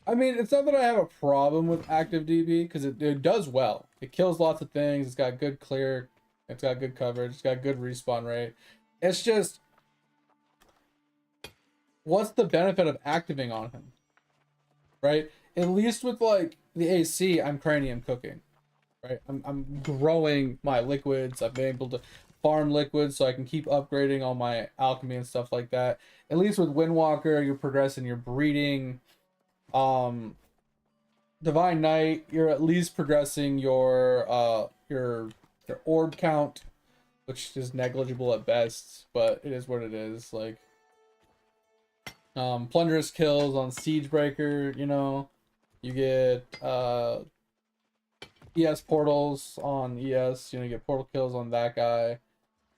I mean, it's not that I have a problem with active DB, because it does well. It kills lots of things. It's got good clear. It's got good coverage. It's got good respawn rate. It's just, what's the benefit of activating on him? Right? At least with like the AC, I'm cranium cooking. Right? I'm growing my liquids. I've been able to farm liquids so I can keep upgrading all my alchemy and stuff like that. At least with Windwalker, you're progressing, you're breeding. Divine Knight, you're at least progressing your orb count, which is negligible at best, but it is what it is. Like plunderous kills on Siegebreaker, you know, you get ES portals on ES, you know, you get portal kills on that guy.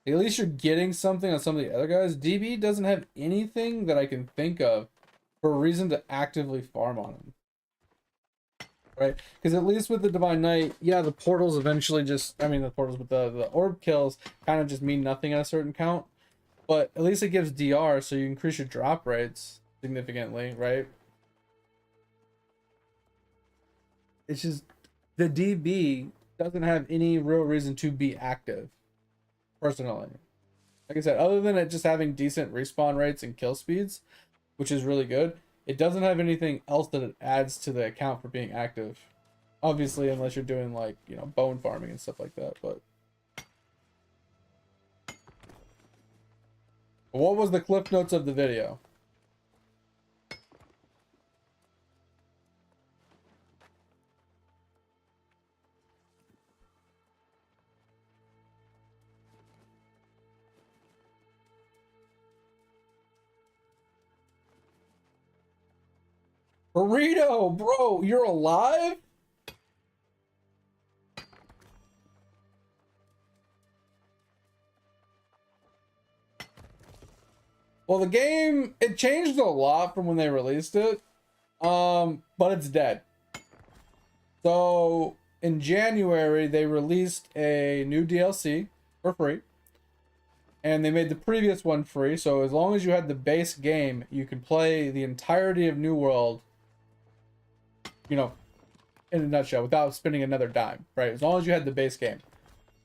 At least you're getting something on some of the other guys. DB doesn't have anything that I can think of for a reason to actively farm on him. Right? Because at least with the Divine Knight, yeah, the portals eventually just, I mean, the portals with the orb kills kind of just mean nothing at a certain count. But at least it gives DR, so you increase your drop rates significantly, right? It's just, the DB doesn't have any real reason to be active, personally. Like I said, other than it just having decent respawn rates and kill speeds, which is really good, it doesn't have anything else that it adds to the account for being active. Obviously, unless you're doing like, you know, bone farming and stuff like that, but what was the clip notes of the video? Burrito, bro, you're alive? Well, the game, it changed a lot from when they released it, but it's dead. So in January, they released a new DLC for free, and they made the previous one free. So as long as you had the base game, you can play the entirety of New World, you know, in a nutshell, without spending another dime, right? As long as you had the base game.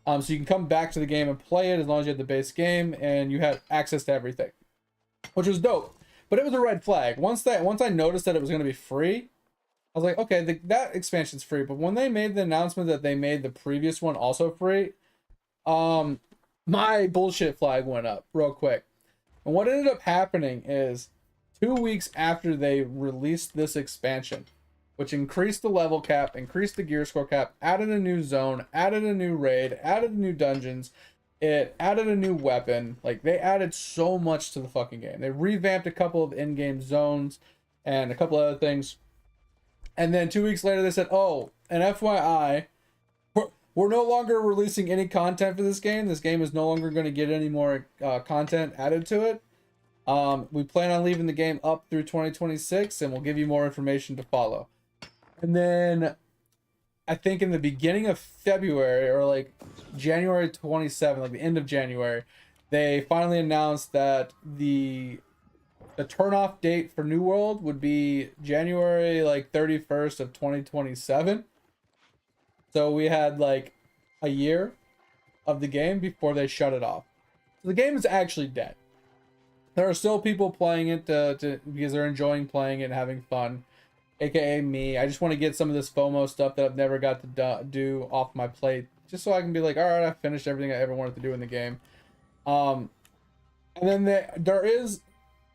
So you can come back to the game and play it as long as you had the base game and you had access to everything, which was dope. But it was a red flag. Once I noticed that it was going to be free, I was like, okay, that expansion's free. But when they made the announcement that they made the previous one also free, my bullshit flag went up real quick. And what ended up happening is 2 weeks after they released this expansion, which increased the level cap, increased the gear score cap, added a new zone, added a new raid, added new dungeons, it added a new weapon. Like, they added so much to the fucking game. They revamped a couple of in-game zones and a couple other things. And then 2 weeks later, they said, oh, and FYI, we're no longer releasing any content for this game. This game is no longer going to get any more content added to it. We plan on leaving the game up through 2026, and we'll give you more information to follow. And then I think in the beginning of February, or like January 27th, like the end of January, they finally announced that the turn-off date for New World would be January like 31st of 2027. So we had like a year of the game before they shut it off. So the game is actually dead. There are still people playing it because they're enjoying playing it and having fun. AKA me. I just want to get some of this FOMO stuff that I've never got to do off my plate, just so I can be like, all right, I finished everything I ever wanted to do in the game. And then there is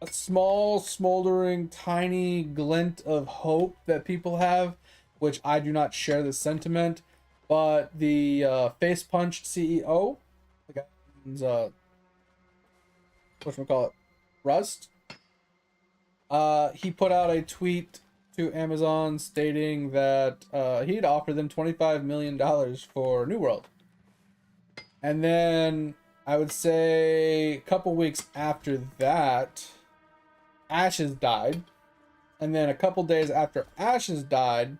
a small, smoldering, tiny glint of hope that people have, which I do not share this sentiment. But the Face Punch CEO, the guy who's whatchamacallit, Rust, he put out a tweet to Amazon stating that he'd offer them $25 million for New World. And then I would say a couple weeks after that, Ashes died. And then a couple days after Ashes died,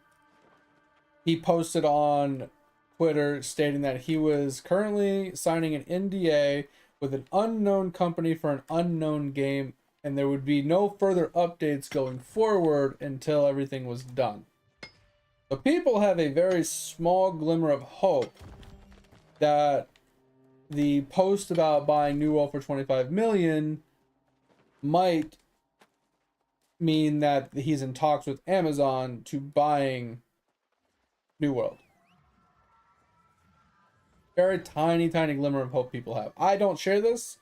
he posted on Twitter stating that he was currently signing an NDA with an unknown company for an unknown game, and there would be no further updates going forward until everything was done. So people have a very small glimmer of hope that the post about buying New World for 25 million might mean that he's in talks with Amazon to buying New World. Very tiny glimmer of hope people have. I don't share this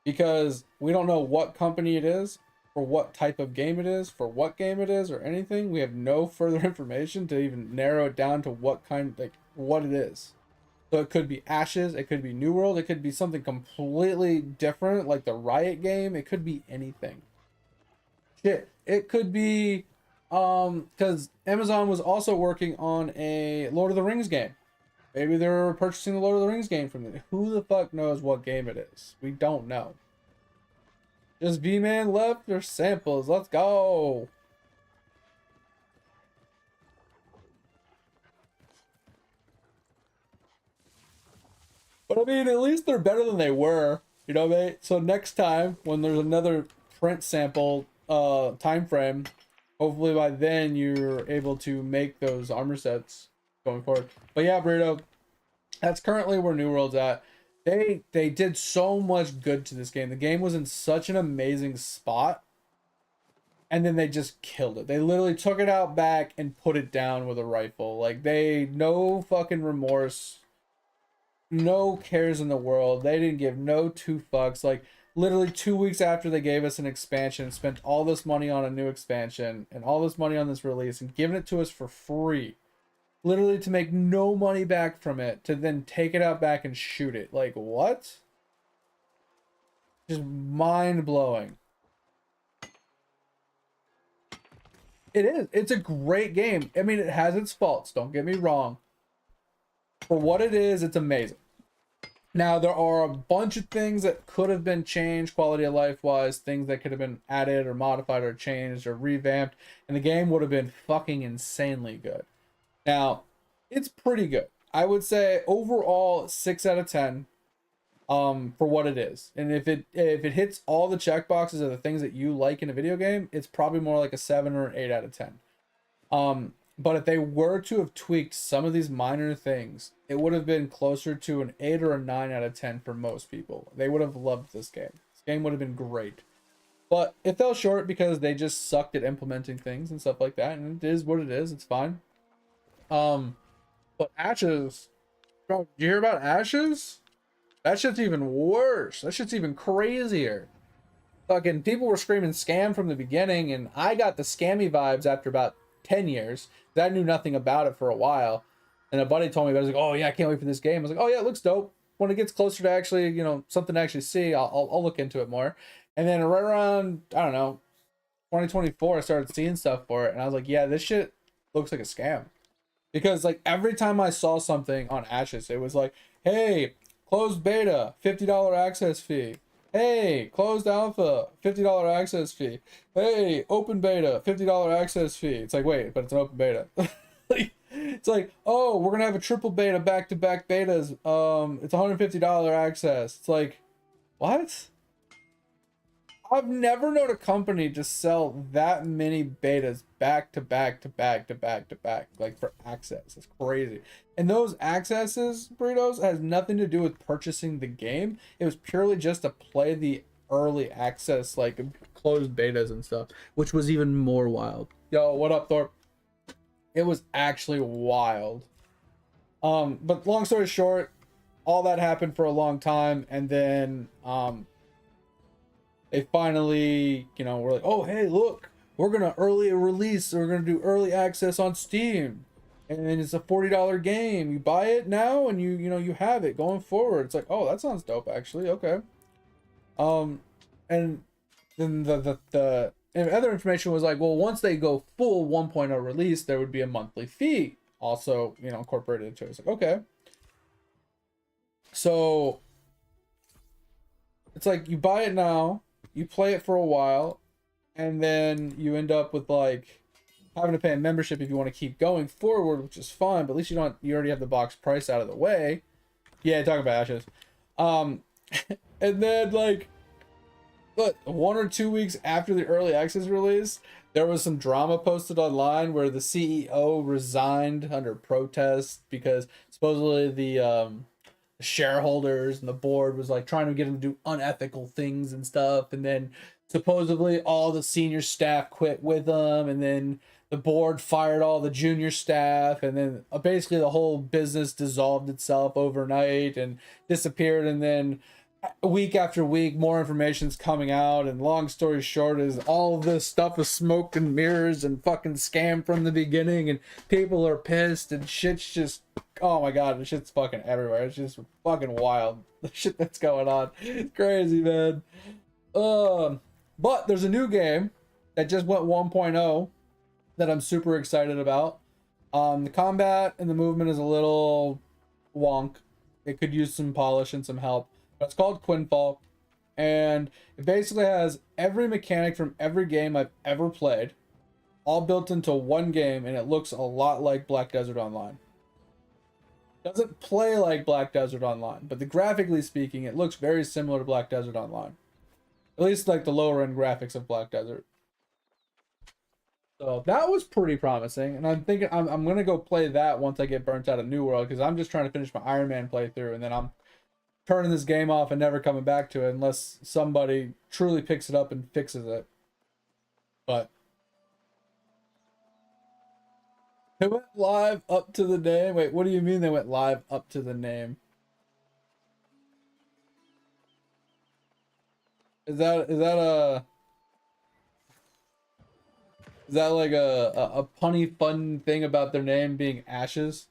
because we don't know what company it is, for what type of game it is, for what game it is, or anything. We have no further information to even narrow it down to what kind, like what it is. So it could be Ashes, it could be New World, it could be something completely different, like the Riot game. It could be anything. Shit, it could be, because Amazon was also working on a Lord of the Rings game. Maybe they're purchasing the Lord of the Rings game from them. Who the fuck knows what game it is? We don't know. Just V-Man left or samples. Let's go. But I mean, at least they're better than they were. You know, mate? So next time, when there's another print sample time frame, hopefully by then you're able to make those armor sets going forward. But yeah, Burrito, that's currently where New World's at. They did so much good to this game. The game was in such an amazing spot, and then they just killed it. They literally took it out back and put it down with a rifle. Like, they, no fucking remorse, no cares in the world. They didn't give no two fucks. Like, literally 2 weeks after they gave us an expansion, spent all this money on a new expansion and all this money on this release and giving it to us for free. Literally to make no money back from it, to then take it out back and shoot it. Like, what? Just mind-blowing. It is. It's a great game. I mean, it has its faults, don't get me wrong. For what it is, it's amazing. Now, there are a bunch of things that could have been changed quality of life-wise, things that could have been added or modified or changed or revamped, and the game would have been fucking insanely good. Now, it's pretty good. I would say overall 6 out of 10 for what it is. And if it hits all the checkboxes of the things that you like in a video game, it's probably more like a 7 or 8 out of 10. But if they were to have tweaked some of these minor things, it would have been closer to an 8 or a 9 out of 10 for most people. They would have loved this game. This game would have been great. But it fell short because they just sucked at implementing things and stuff like that. And it is what it is. It's fine. But Ashes, bro, did you hear about Ashes? That shit's even worse. That shit's even crazier. Fucking people were screaming scam from the beginning, and I got the scammy vibes after about 10 years. I knew nothing about it for a while. And a buddy told me, I was like, oh yeah, I can't wait for this game. I was like, oh yeah, it looks dope. When it gets closer to actually, you know, something to actually see, I'll look into it more. And then right around, I don't know, 2024, I started seeing stuff for it, and I was like, yeah, this shit looks like a scam. Because like every time I saw something on Ashes, it was like, hey, closed beta, $50 access fee. Hey, closed alpha, $50 access fee. Hey, open beta, $50 access fee. It's like, wait, but it's an open beta. Like, it's like, oh, we're gonna have a triple beta back-to-back betas. It's $150 access. It's like, what? I've never known a company to sell that many betas back to back to back to back to back, like for access. It's crazy. And those accesses, Burritos, has nothing to do with purchasing the game. It was purely just to play the early access, like closed betas and stuff, which was even more wild. Yo, what up, Thorpe? It was actually wild. But long story short, all that happened for a long time, and then they finally, you know, were like, oh, hey, look, we're going to early release, we're going to do early access on Steam. And it's a $40 game. You buy it now and you know, you have it going forward. It's like, oh, that sounds dope, actually. Okay. And then the and other information was like, well, once they go full 1.0 release, there would be a monthly fee also, you know, incorporated into it. It's like, okay. So it's like you buy it now, you play it for a while, and then you end up with like having to pay a membership if you want to keep going forward, which is fine, but at least you already have the box price out of the way. Yeah, talking about Ashes. And then like, look, 1 or 2 weeks after the early access release, there was some drama posted online where the CEO resigned under protest because supposedly the shareholders and the board was like trying to get him to do unethical things and stuff, and then supposedly all the senior staff quit with them, and then the board fired all the junior staff, and then basically the whole business dissolved itself overnight and disappeared. And then week after week, more information's coming out, and long story short is all this stuff is smoke and mirrors and fucking scam from the beginning, and people are pissed, and shit's just, oh my god, the shit's fucking everywhere. It's just fucking wild, the shit that's going on. It's crazy, man. But there's a new game that just went 1.0 that I'm super excited about. The combat and the movement is a little wonk. It could use some polish and some help. But it's called Quinfall, and it basically has every mechanic from every game I've ever played, all built into one game, and it looks a lot like Black Desert Online. Doesn't play like Black Desert Online, but graphically speaking, it looks very similar to Black Desert Online. At least like the lower end graphics of Black Desert. So that was pretty promising, and I'm thinking I'm gonna go play that once I get burnt out of New World, because I'm just trying to finish my Iron Man playthrough, and then I'm turning this game off and never coming back to it unless somebody truly picks it up and fixes it. But they went live up to the name. Wait, what do you mean they went live up to the name? Is that like a punny fun thing about their name being Ashes?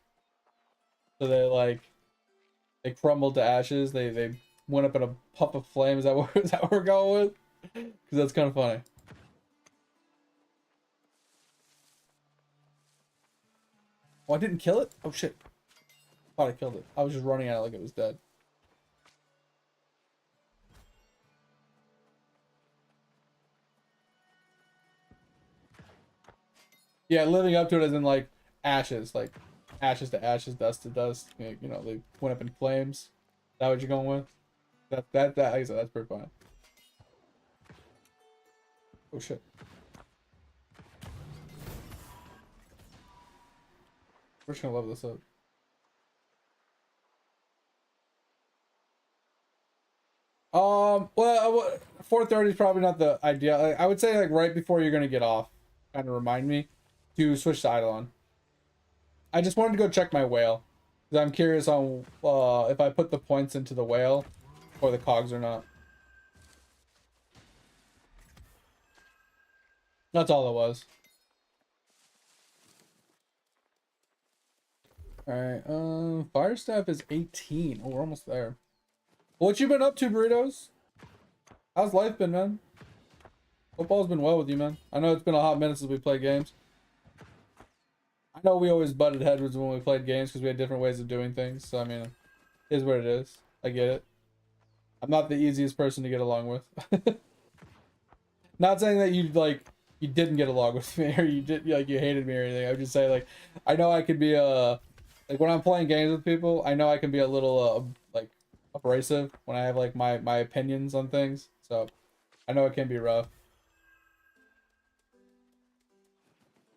So they crumbled to ashes. They went up in a puff of flame. Is that what we're going with? Because that's kind of funny. Oh, I didn't kill it? Oh shit. Thought I killed it. I was just running at it like it was dead. Yeah, living up to it as in like ashes, like ashes to ashes, dust to dust. You know, they went up in flames. Is that what you're going with? That like I said, that's pretty fun. Oh shit. We're just gonna level this up. Well, 4:30 is probably not the ideal. I would say like right before you're gonna get off, kind of remind me to switch to Eidolon. I just wanted to go check my whale, because I'm curious on if I put the points into the whale or the cogs or not. That's all it was. Alright, fire staff is 18. Oh, we're almost there. What you been up to, Burritos? How's life been, man? Hope all's been well with you, man. I know it's been a hot minute since we played games. I know we always butted heads when we played games because we had different ways of doing things. So, I mean, it is what it is. I get it. I'm not the easiest person to get along with. Not saying that you didn't get along with me or you hated me or anything. I would just say, like, I know I could be like when I'm playing games with people, I know I can be a little like abrasive when I have like my opinions on things. So I know it can be rough.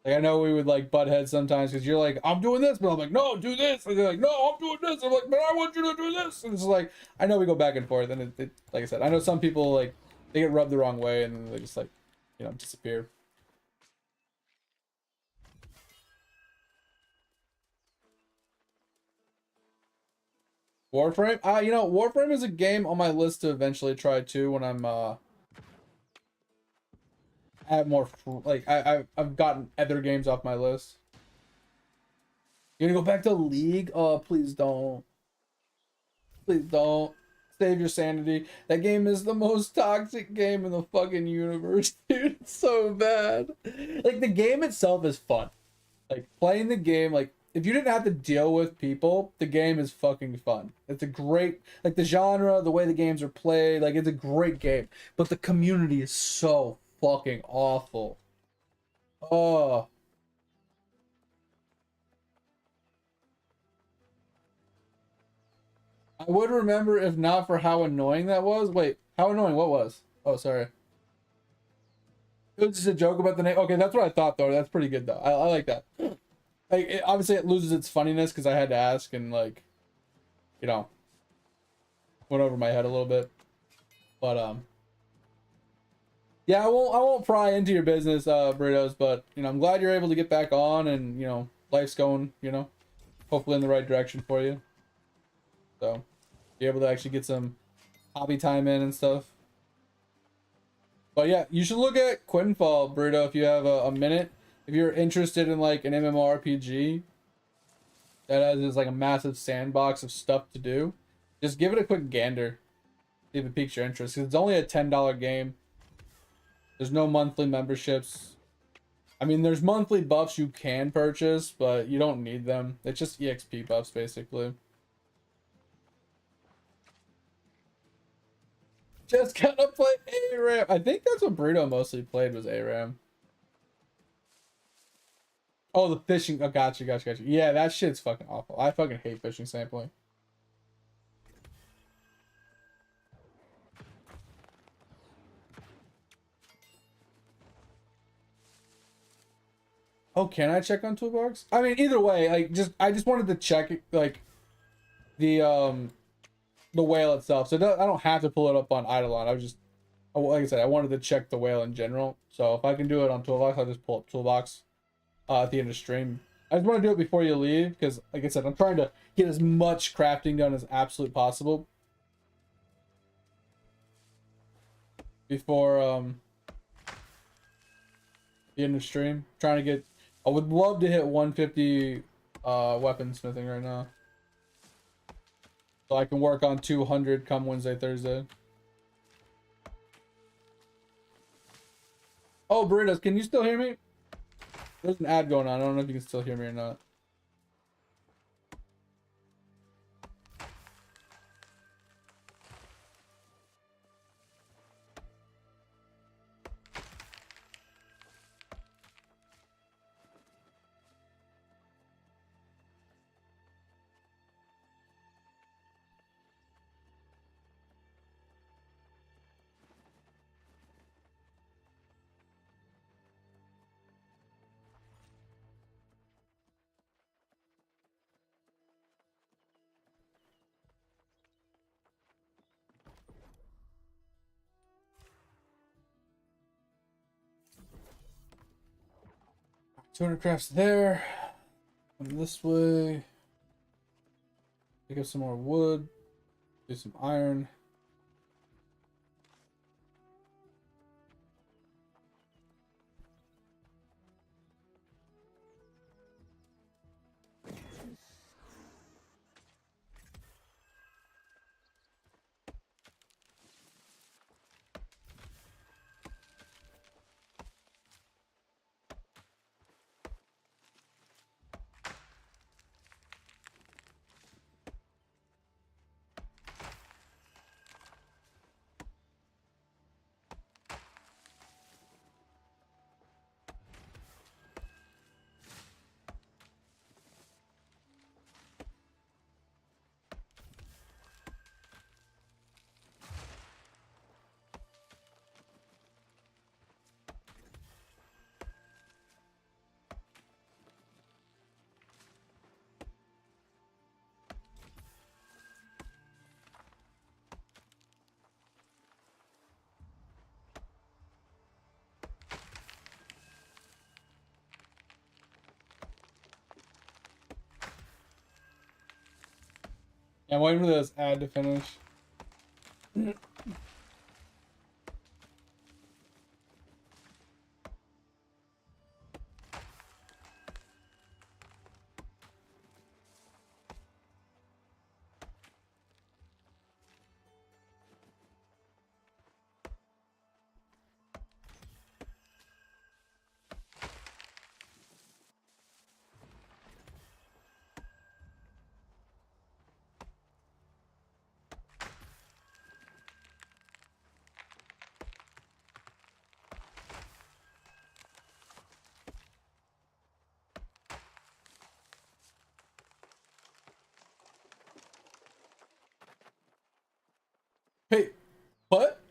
Like, I know we would like butt heads sometimes because you're like, I'm doing this, but I'm like, no, do this. And they're like, no, I'm doing this. I'm like, but I want you to do this. And it's like, I know we go back and forth, and it like I said, I know some people like they get rubbed the wrong way and then they just like, you know, disappear. Warframe? You know, Warframe is a game on my list to eventually try too when I'm add more. Like I've gotten other games off my list. You're gonna go back to League? Oh, please don't. Please don't. Save your sanity. That game is the most toxic game in the fucking universe, dude. It's so bad. Like, the game itself is fun. Like, playing the game, like, if you didn't have to deal with people, the game is fucking fun. It's a great, like, the genre, the way the games are played, like, it's a great game. But the community is so fucking awful. Oh. I would remember if not for how annoying that was. Wait, how annoying? What was? Oh, sorry. It was just a joke about the name. Okay, that's what I thought, though. That's pretty good, though. I like that. Like, obviously, it loses its funniness because I had to ask and, like, you know, went over my head a little bit. But, yeah, I won't pry into your business, Burritos, but, you know, I'm glad you're able to get back on and, you know, life's going, you know, hopefully in the right direction for you. So, be able to actually get some hobby time in and stuff. But yeah, you should look at Quinfall, Burrito, if you have a minute. If you're interested in like an MMORPG that has like a massive sandbox of stuff to do, just give it a quick gander. See if it piques your interest. 'Cause it's only a $10 game. There's no monthly memberships. I mean, there's monthly buffs you can purchase, but you don't need them. It's just EXP buffs, basically. Just gotta play ARAM. I think that's what Burrito mostly played was ARAM. Oh, the fishing. Oh, gotcha. Yeah, that shit's fucking awful. I fucking hate fishing sampling. Oh, can I check on Toolbox? I mean, either way, like, I just wanted to check like the whale itself. So I don't have to pull it up on Eidolon. I was just, like I said, I wanted to check the whale in general. So if I can do it on Toolbox, I'll just pull up Toolbox at the end of stream. I just want to do it before you leave because, like I said, I'm trying to get as much crafting done as absolutely possible before the end of stream. Trying to get, I would love to hit 150 weaponsmithing right now, so I can work on 200 come Wednesday, Thursday. Oh, Burritos, can you still hear me? There's an ad going on. I don't know if you can still hear me or not. Two 200 crafts there. And this way. Pick up some more wood. Do some iron. Yeah, I'm waiting for this ad to finish. Wait, what?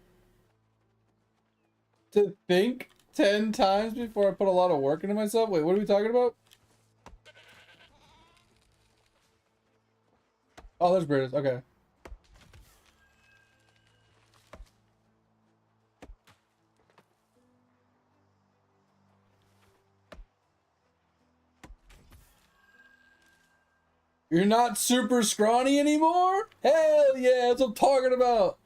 To think 10 times before I put a lot of work into myself? Wait, what are we talking about? Oh, there's Brutus. Okay. You're not super scrawny anymore? Hell yeah, that's what I'm talking about.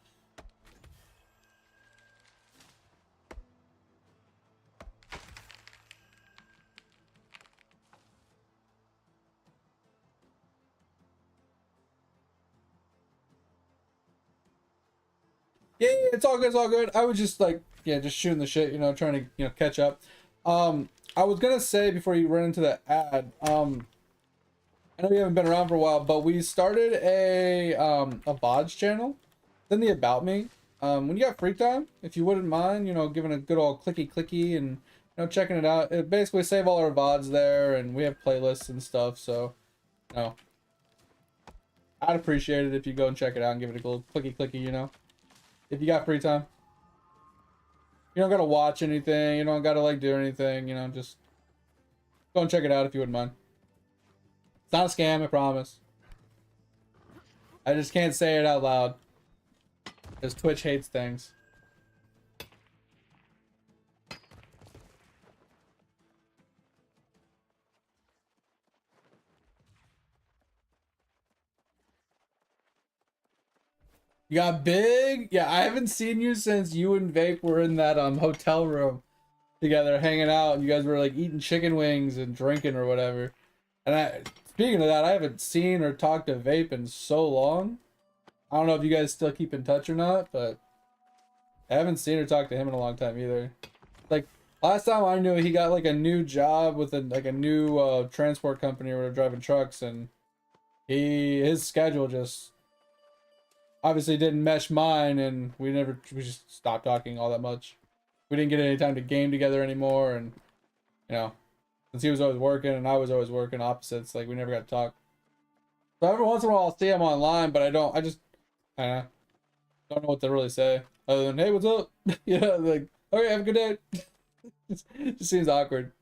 Yeah, it's all good, it's all good. I was just like, yeah, just shooting the shit, you know, trying to, you know, catch up. I was gonna say before you run into the ad, I know we haven't been around for a while, but we started a VODs channel. It's in the About Me. When you got free time, if you wouldn't mind, you know, giving a good old clicky and, you know, checking it out. It basically save all our VODs there, and we have playlists and stuff, so, you know, I'd appreciate it if you go and check it out and give it a little clicky, you know, if you got free time. You don't gotta watch anything, you don't gotta like do anything, you know, just go and check it out if you wouldn't mind. It's not a scam, I promise. I just can't say it out loud because Twitch hates things. You got big? Yeah, I haven't seen you since you and Vape were in that hotel room together hanging out, and you guys were like eating chicken wings and drinking or whatever. And speaking of that, I haven't seen or talked to Vape in so long. I don't know if you guys still keep in touch or not, but I haven't seen or talked to him in a long time either. Like last time I knew, he got like a new job with a new transport company where they're driving trucks, and his schedule just obviously didn't mesh mine, and we just stopped talking all that much. We didn't get any time to game together anymore, and you know, since he was always working and I was always working opposites, like we never got to talk. So every once in a while I'll see him online, but I don't know what to really say other than hey, what's up? You know, like okay, have a good day. Just seems awkward.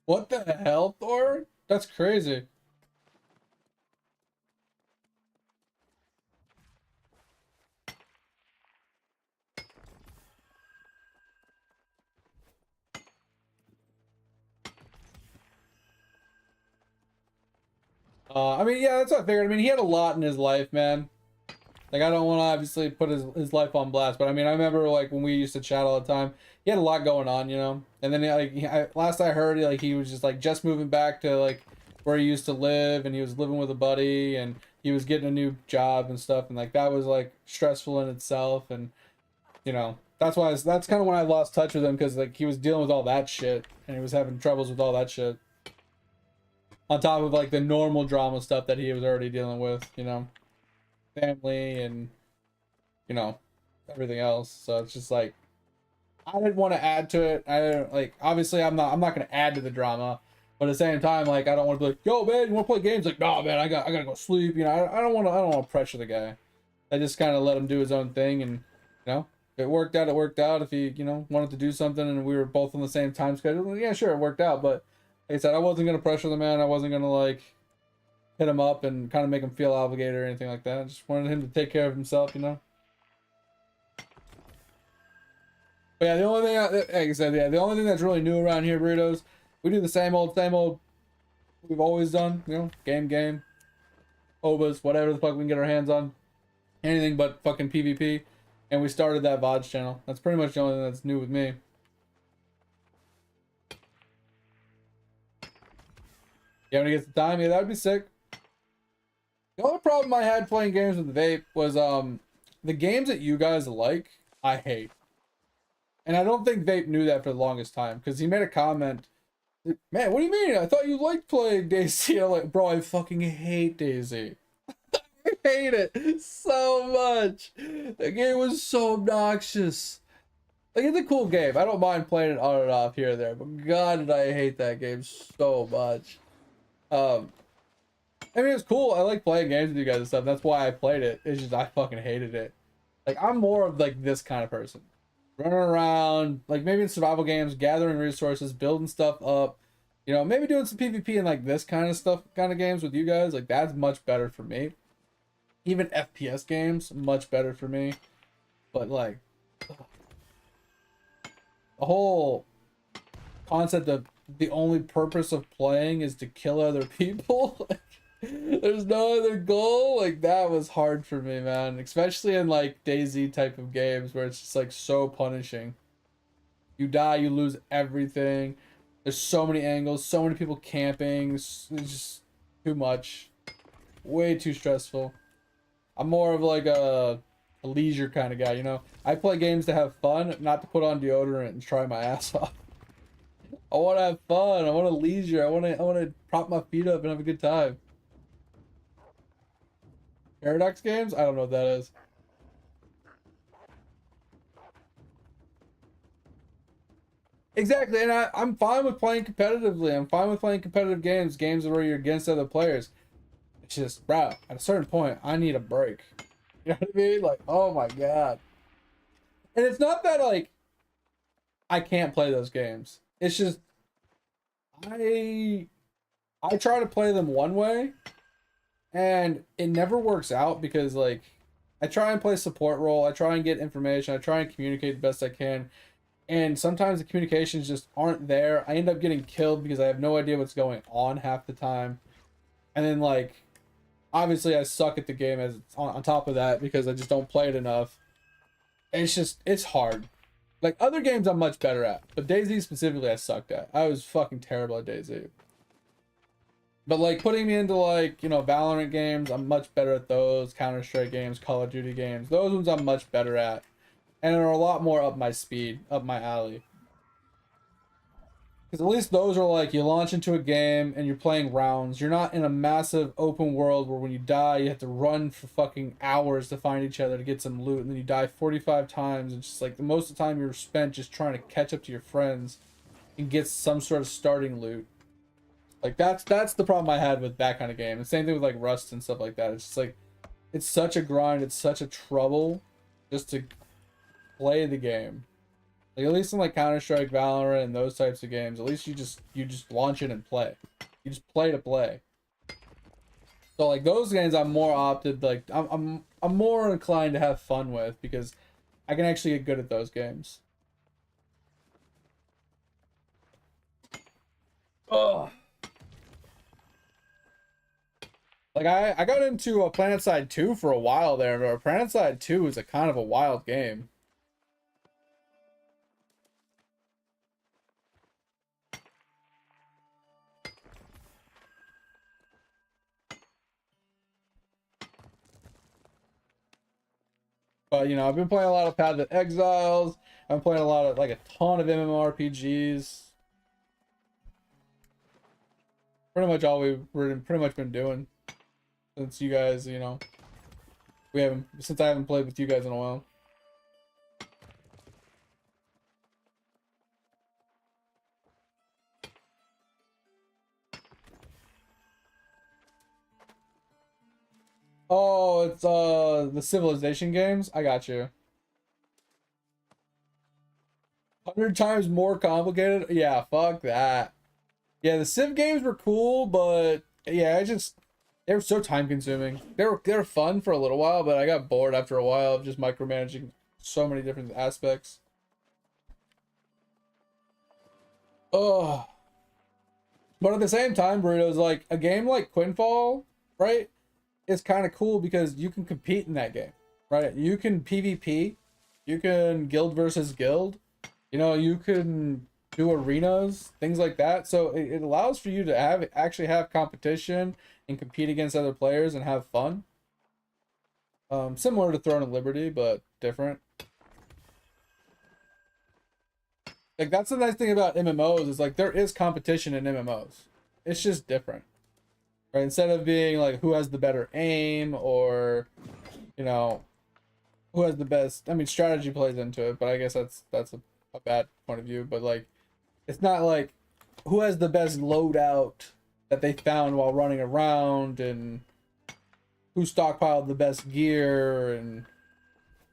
What the hell, Thor? That's crazy. I mean, yeah, that's what I figured. I mean, he had a lot in his life, man. Like, I don't want to obviously put his life on blast, but I mean, I remember like when we used to chat all the time. He had a lot going on, you know. And then last I heard, like he was just like just moving back to like where he used to live, and he was living with a buddy, and he was getting a new job and stuff, and like that was like stressful in itself, and you know that's kind of when I lost touch with him because like he was dealing with all that shit, and he was having troubles with all that shit on top of like the normal drama stuff that he was already dealing with, you know, family and you know everything else. So it's just like I didn't want to add to it. I don't like obviously I'm not gonna add to the drama, but at the same time like I don't want to be like, yo man, you want to play games? Like, no man, I gotta go sleep. You know, I don't want to pressure the guy. I just kind of let him do his own thing, and you know, if it worked out, it worked out. If he, you know, wanted to do something and we were both on the same time schedule, yeah, sure, it worked out. But like I said, I wasn't gonna pressure the man. I wasn't gonna like hit him up and kind of make him feel obligated or anything like that. I just wanted him to take care of himself, you know. But yeah, the only thing, like I said, yeah, the only thing that's really new around here, burritos, we do the same old we've always done, you know, game, OBAs, whatever the fuck we can get our hands on, anything but fucking PvP, and we started that VODs channel. That's pretty much the only thing that's new with me. Yeah, when he gets the time, yeah, that would be sick. The only problem I had playing games with Vape was the games that you guys like, I hate. And I don't think Vape knew that for the longest time, because he made a comment, man, what do you mean? I thought you liked playing DayZ. I'm like, bro, I fucking hate DayZ. I hate it so much. The game was so obnoxious. Like, it's a cool game. I don't mind playing it on and off here and there, but God, did I hate that game so much. I mean, it's cool. I like playing games with you guys and stuff. That's why I played it. It's just I fucking hated it. Like, I'm more of like this kind of person. Running around, like maybe in survival games, gathering resources, building stuff up. You know, maybe doing some PvP and like this kind of stuff, kind of games with you guys. Like, that's much better for me. Even FPS games, much better for me. But like, the whole concept of the only purpose of playing is to kill other people. There's no other goal. Like, that was hard for me, man. Especially in like DayZ type of games where it's just like so punishing. You die, you lose everything. There's so many angles, so many people camping. It's just too much. Way too stressful. I'm more of like a leisure kind of guy, you know? I play games to have fun, not to put on deodorant and try my ass off. I want to have fun. I want to leisure. I want to prop my feet up and have a good time. Paradox games? I don't know what that is. Exactly, and I'm fine with playing competitively. I'm fine with playing competitive games, games where you're against other players. It's just, bro, at a certain point, I need a break. You know what I mean? Like, oh my God. And it's not that, like, I can't play those games. It's just, I try to play them one way, and it never works out because, like, I try and play support role. I try and get information. I try and communicate the best I can. And sometimes the communications just aren't there. I end up getting killed because I have no idea what's going on half the time. And then, like, obviously I suck at the game as on top of that because I just don't play it enough. And it's just, it's hard. Like, other games I'm much better at, but DayZ specifically I sucked at. I was fucking terrible at DayZ. But, like, putting me into, like, you know, Valorant games, I'm much better at those. Counter-Strike games, Call of Duty games, those ones I'm much better at. And are a lot more up my speed, up my alley. Because at least those are like, you launch into a game and you're playing rounds. You're not in a massive open world where when you die, you have to run for fucking hours to find each other to get some loot. And then you die 45 times. And just like, the most of the time you're spent just trying to catch up to your friends and get some sort of starting loot. Like, that's the problem I had with that kind of game. The same thing with like Rust and stuff like that. It's just like, it's such a grind. It's such a trouble just to play the game. Like, at least in like Counter-Strike, Valorant, and those types of games, at least you just launch it and play. You just play to play. So like those games, I'm more opted, like I'm more inclined to have fun with because I can actually get good at those games. Ugh. Like I got into a PlanetSide 2 for a while there, but PlanetSide 2 is a kind of a wild game. But, you know, I've been playing a lot of Path of Exiles. I'm playing a lot of, like, a ton of MMORPGs. Pretty much all we've pretty much been doing since you guys, you know, since I haven't played with you guys in a while. Oh, it's the Civilization games. I got you. 100 times more complicated. Yeah, fuck that. Yeah, the Civ games were cool, but yeah, they were so time consuming. They were fun for a little while, but I got bored after a while of just micromanaging so many different aspects. Oh, but at the same time, Burritos, like a game like Quinfall, right? It's kind of cool because you can compete in that game, right? You can PvP, you can guild versus guild, you know, you can do arenas, things like that. So it allows for you to actually have competition and compete against other players and have fun. Similar to Throne of Liberty, but different. Like that's the nice thing about MMOs is like there is competition in MMOs. It's just different. Right? Instead of being like who has the better aim or you know who has the best, I mean strategy plays into it, but I guess that's a bad point of view. But like it's not like who has the best loadout that they found while running around and who stockpiled the best gear and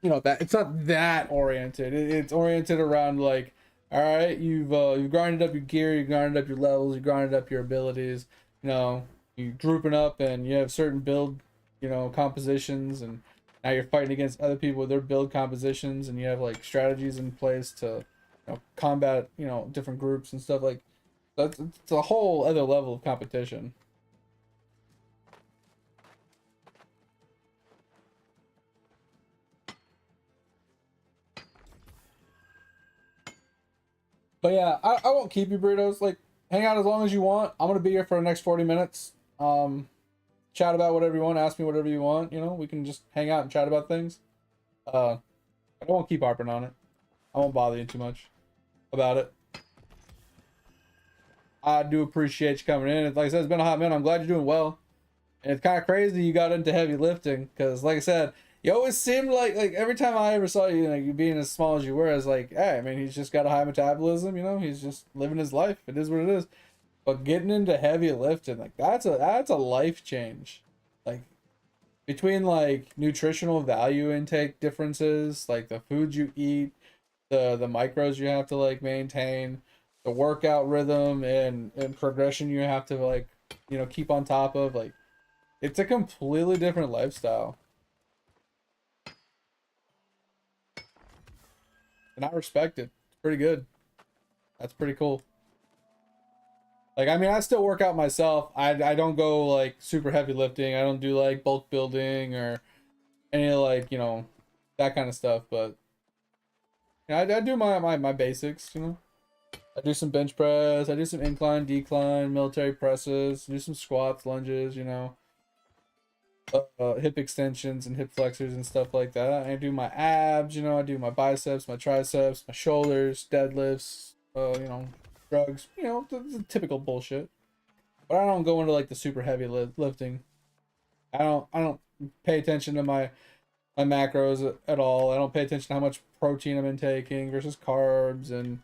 that it's not that oriented. It's oriented around like, all right, you've grinded up your gear, you grinded up your levels, you grinded up your abilities. You grouping up and you have certain build, compositions, and now you're fighting against other people with their build compositions, and you have like strategies in place to, combat, different groups and stuff like. That's it's a whole other level of competition. But yeah, I won't keep you, burritos. Like, hang out as long as you want. I'm gonna be here for the next 40 minutes. Chat about whatever you want. Ask me whatever you want. We can just hang out and chat about things. I won't keep harping on it. I won't bother you too much about it. I do appreciate you coming in. Like I said, it's been a hot minute. I'm glad you're doing well. And it's kind of crazy you got into heavy lifting because, like I said, you always seemed like every time I ever saw you, you being as small as you were, I was like, hey, I mean, he's just got a high metabolism. He's just living his life. It is what it is. But getting into heavy lifting, like that's a life change. Like between like nutritional value intake differences, like the food you eat, the macros you have to like maintain, the workout rhythm and progression you have to like keep on top of, like it's a completely different lifestyle. And I respect it. It's pretty good. That's pretty cool. Like, I mean, I still work out myself. I don't go like super heavy lifting. I don't do like bulk building or any like, that kind of stuff. But I do my basics, I do some bench press. I do some incline, decline, military presses. Do some squats, lunges, hip extensions and hip flexors and stuff like that. I do my abs, I do my biceps, my triceps, my shoulders, deadlifts, drugs, the typical bullshit. But I don't go into like the super heavy lifting. I don't pay attention to my macros at all. I don't pay attention to how much protein I'm intaking versus carbs and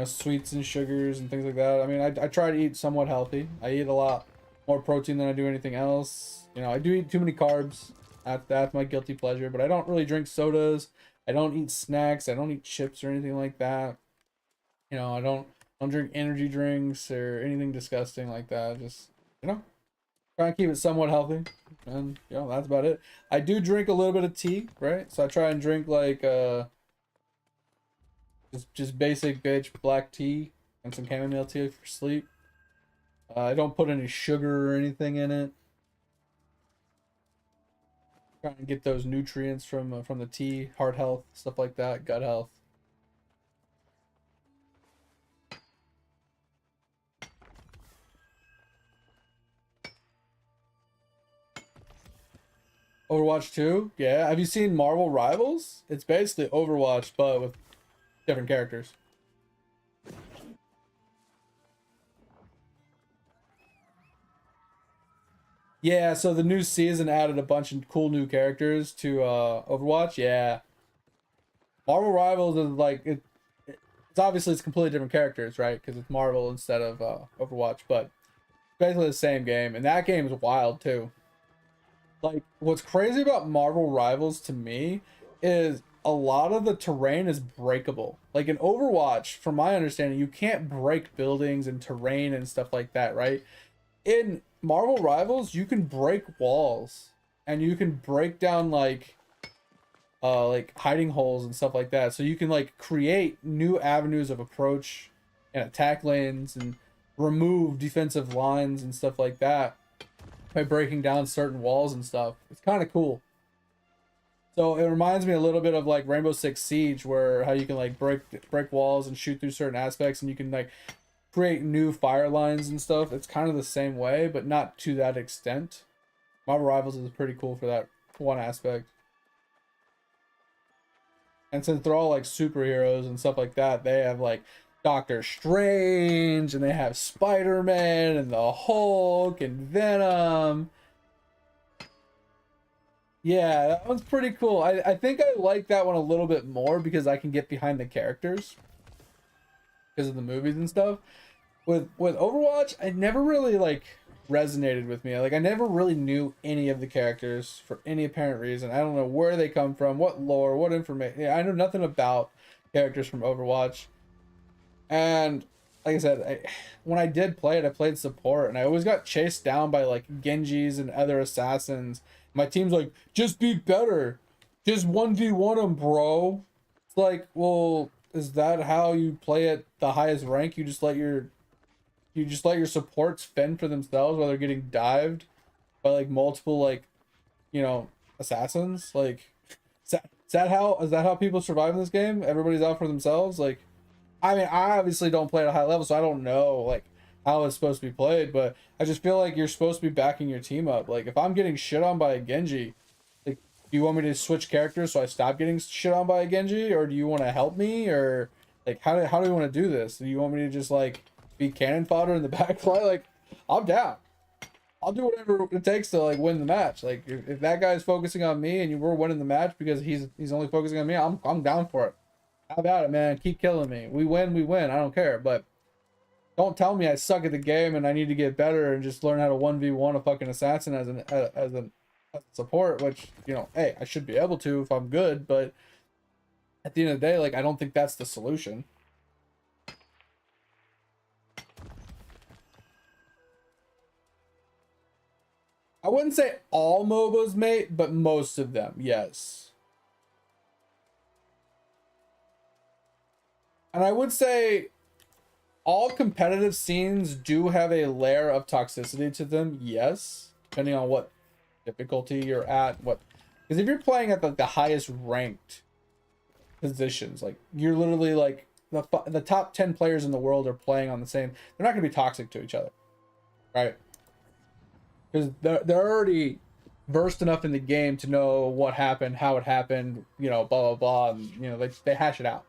sweets and sugars and things like that. I mean, I try to eat somewhat healthy. I eat a lot more protein than I do anything else. I do eat too many carbs. That's my guilty pleasure. But I don't really drink sodas. I don't eat snacks. I don't eat chips or anything like that. I don't drink energy drinks or anything disgusting like that. Just try and keep it somewhat healthy, and that's about it. I do drink a little bit of tea, right? So I try and drink like just basic bitch black tea and some chamomile tea for sleep. I don't put any sugar or anything in it. Trying to get those nutrients from the tea, heart health, stuff like that, gut health. Overwatch 2? Yeah. Have you seen Marvel Rivals? It's basically Overwatch, but with different characters. Yeah, so the new season added a bunch of cool new characters to Overwatch. Yeah. Marvel Rivals is like it's obviously it's completely different characters, right? Because it's Marvel instead of Overwatch, but basically the same game, and that game is wild too. Like, what's crazy about Marvel Rivals to me is a lot of the terrain is breakable. Like in Overwatch, from my understanding, you can't break buildings and terrain and stuff like that, right? In Marvel Rivals, you can break walls and you can break down like hiding holes and stuff like that. So you can like create new avenues of approach and attack lanes and remove defensive lines and stuff like that by breaking down certain walls and stuff. It's kind of cool. So it reminds me a little bit of like Rainbow Six Siege, where how you can like break walls and shoot through certain aspects, and you can like create new fire lines and stuff. It's kind of the same way, but not to that extent. Marvel Rivals is pretty cool for that one aspect. And since they're all like superheroes and stuff like that, they have like Doctor Strange and they have Spider-Man and the Hulk and Venom. Yeah, that one's pretty cool. I think I like that one a little bit more because I can get behind the characters because of the movies and stuff. With Overwatch, I never really like resonated with me. Like I never really knew any of the characters for any apparent reason. I don't know where they come from, what lore, what information. Yeah, I know nothing about characters from Overwatch. And like I said, when I did play it, I played support, and I always got chased down by like Genjis and other assassins. My team's like, just be better, just 1v1 them, bro. It's like, well, is that how you play at the highest rank? You just let your supports fend for themselves while they're getting dived by like multiple like, you know, assassins. Like, is that how people survive in this game? Everybody's out for themselves. Like, I mean, I obviously don't play at a high level, so I don't know like how it's supposed to be played, but I just feel like you're supposed to be backing your team up. Like if I'm getting shit on by a Genji, like do you want me to switch characters so I stop getting shit on by a Genji, or do you want to help me, or like how do you want to do this? Do you want me to just like be cannon fodder in the backline? Like I'm down. I'll do whatever it takes to like win the match. Like if that guy's focusing on me and we're winning the match because he's only focusing on me, I'm down for it. How about it, man? Keep killing me. We win. I don't care. But don't tell me I suck at the game and I need to get better and just learn how to 1v1 a fucking assassin as a support, which, you know, hey, I should be able to if I'm good, but at the end of the day, like, I don't think that's the solution. I wouldn't say all MOBAs, mate, but most of them, yes. And I would say all competitive scenes do have a layer of toxicity to them, yes, depending on what difficulty you're at. Because if you're playing at the highest ranked positions, like you're literally like the top 10 players in the world are playing on the same, they're not going to be toxic to each other, right? Because they're already versed enough in the game to know what happened, how it happened, you know, blah blah blah, and you know they hash it out.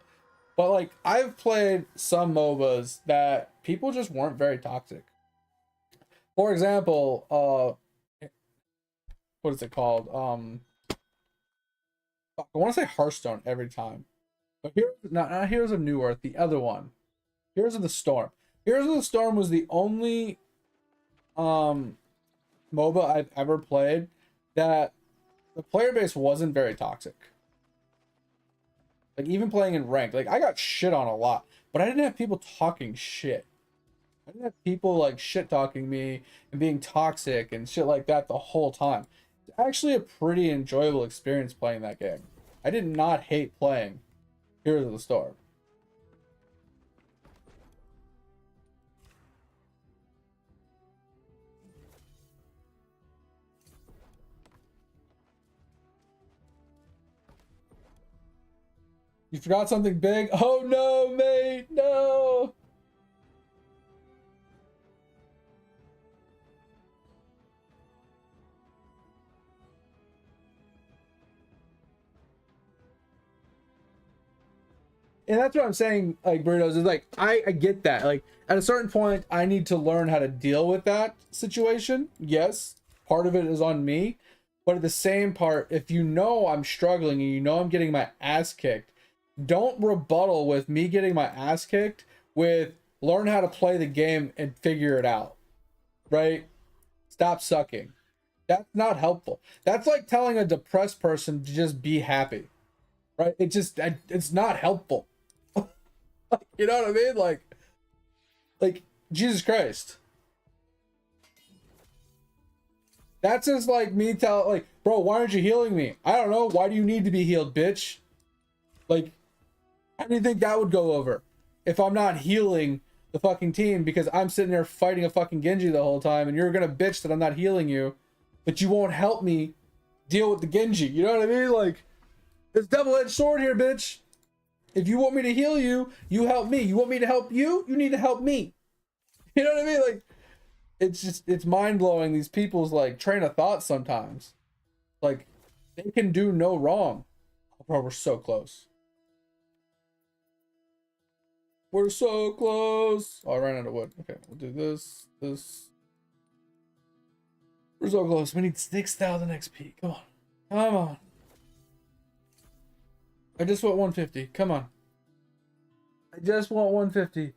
But like I've played some MOBAs that people just weren't very toxic. For example, what is it called? I want to say Hearthstone every time. But not Heroes of New Earth, the other one. Heroes of the Storm. Heroes of the Storm was the only MOBA I've ever played that the player base wasn't very toxic. Like, even playing in ranked, like, I got shit on a lot, but I didn't have people talking shit. I didn't have people, like, shit-talking me and being toxic and shit like that the whole time. It's actually a pretty enjoyable experience playing that game. I did not hate playing Heroes of the Storm. You forgot something big? Oh no, mate, no! And that's what I'm saying, like, Burritos, is like, I get that. Like, at a certain point, I need to learn how to deal with that situation. Yes, part of it is on me. But at the same part, if you know I'm struggling and you know I'm getting my ass kicked, don't rebuttal with me getting my ass kicked with learn how to play the game and figure it out, right? Stop sucking. That's not helpful. That's like telling a depressed person to just be happy, right? It's not helpful. You know what I mean? Like Jesus Christ. That's just like me telling, like, bro, why aren't you healing me? I don't know. Why do you need to be healed, bitch? Like, how do you think that would go over if I'm not healing the fucking team because I'm sitting there fighting a fucking Genji the whole time and you're gonna bitch that I'm not healing you, but you won't help me deal with the Genji? You know what I mean? Like, it's double-edged sword here, bitch. If you want me to heal you, you help me. You want me to help you, you need to help me. You know what I mean? Like, it's mind-blowing, these people's like train of thought sometimes. Like, they can do no wrong. Oh, bro, we're so close. We're so close. Oh, I ran out of wood. Okay, we'll do this. We're so close. We need 6,000 XP. Come on. Come on. I just want 150. Come on. I just want 150.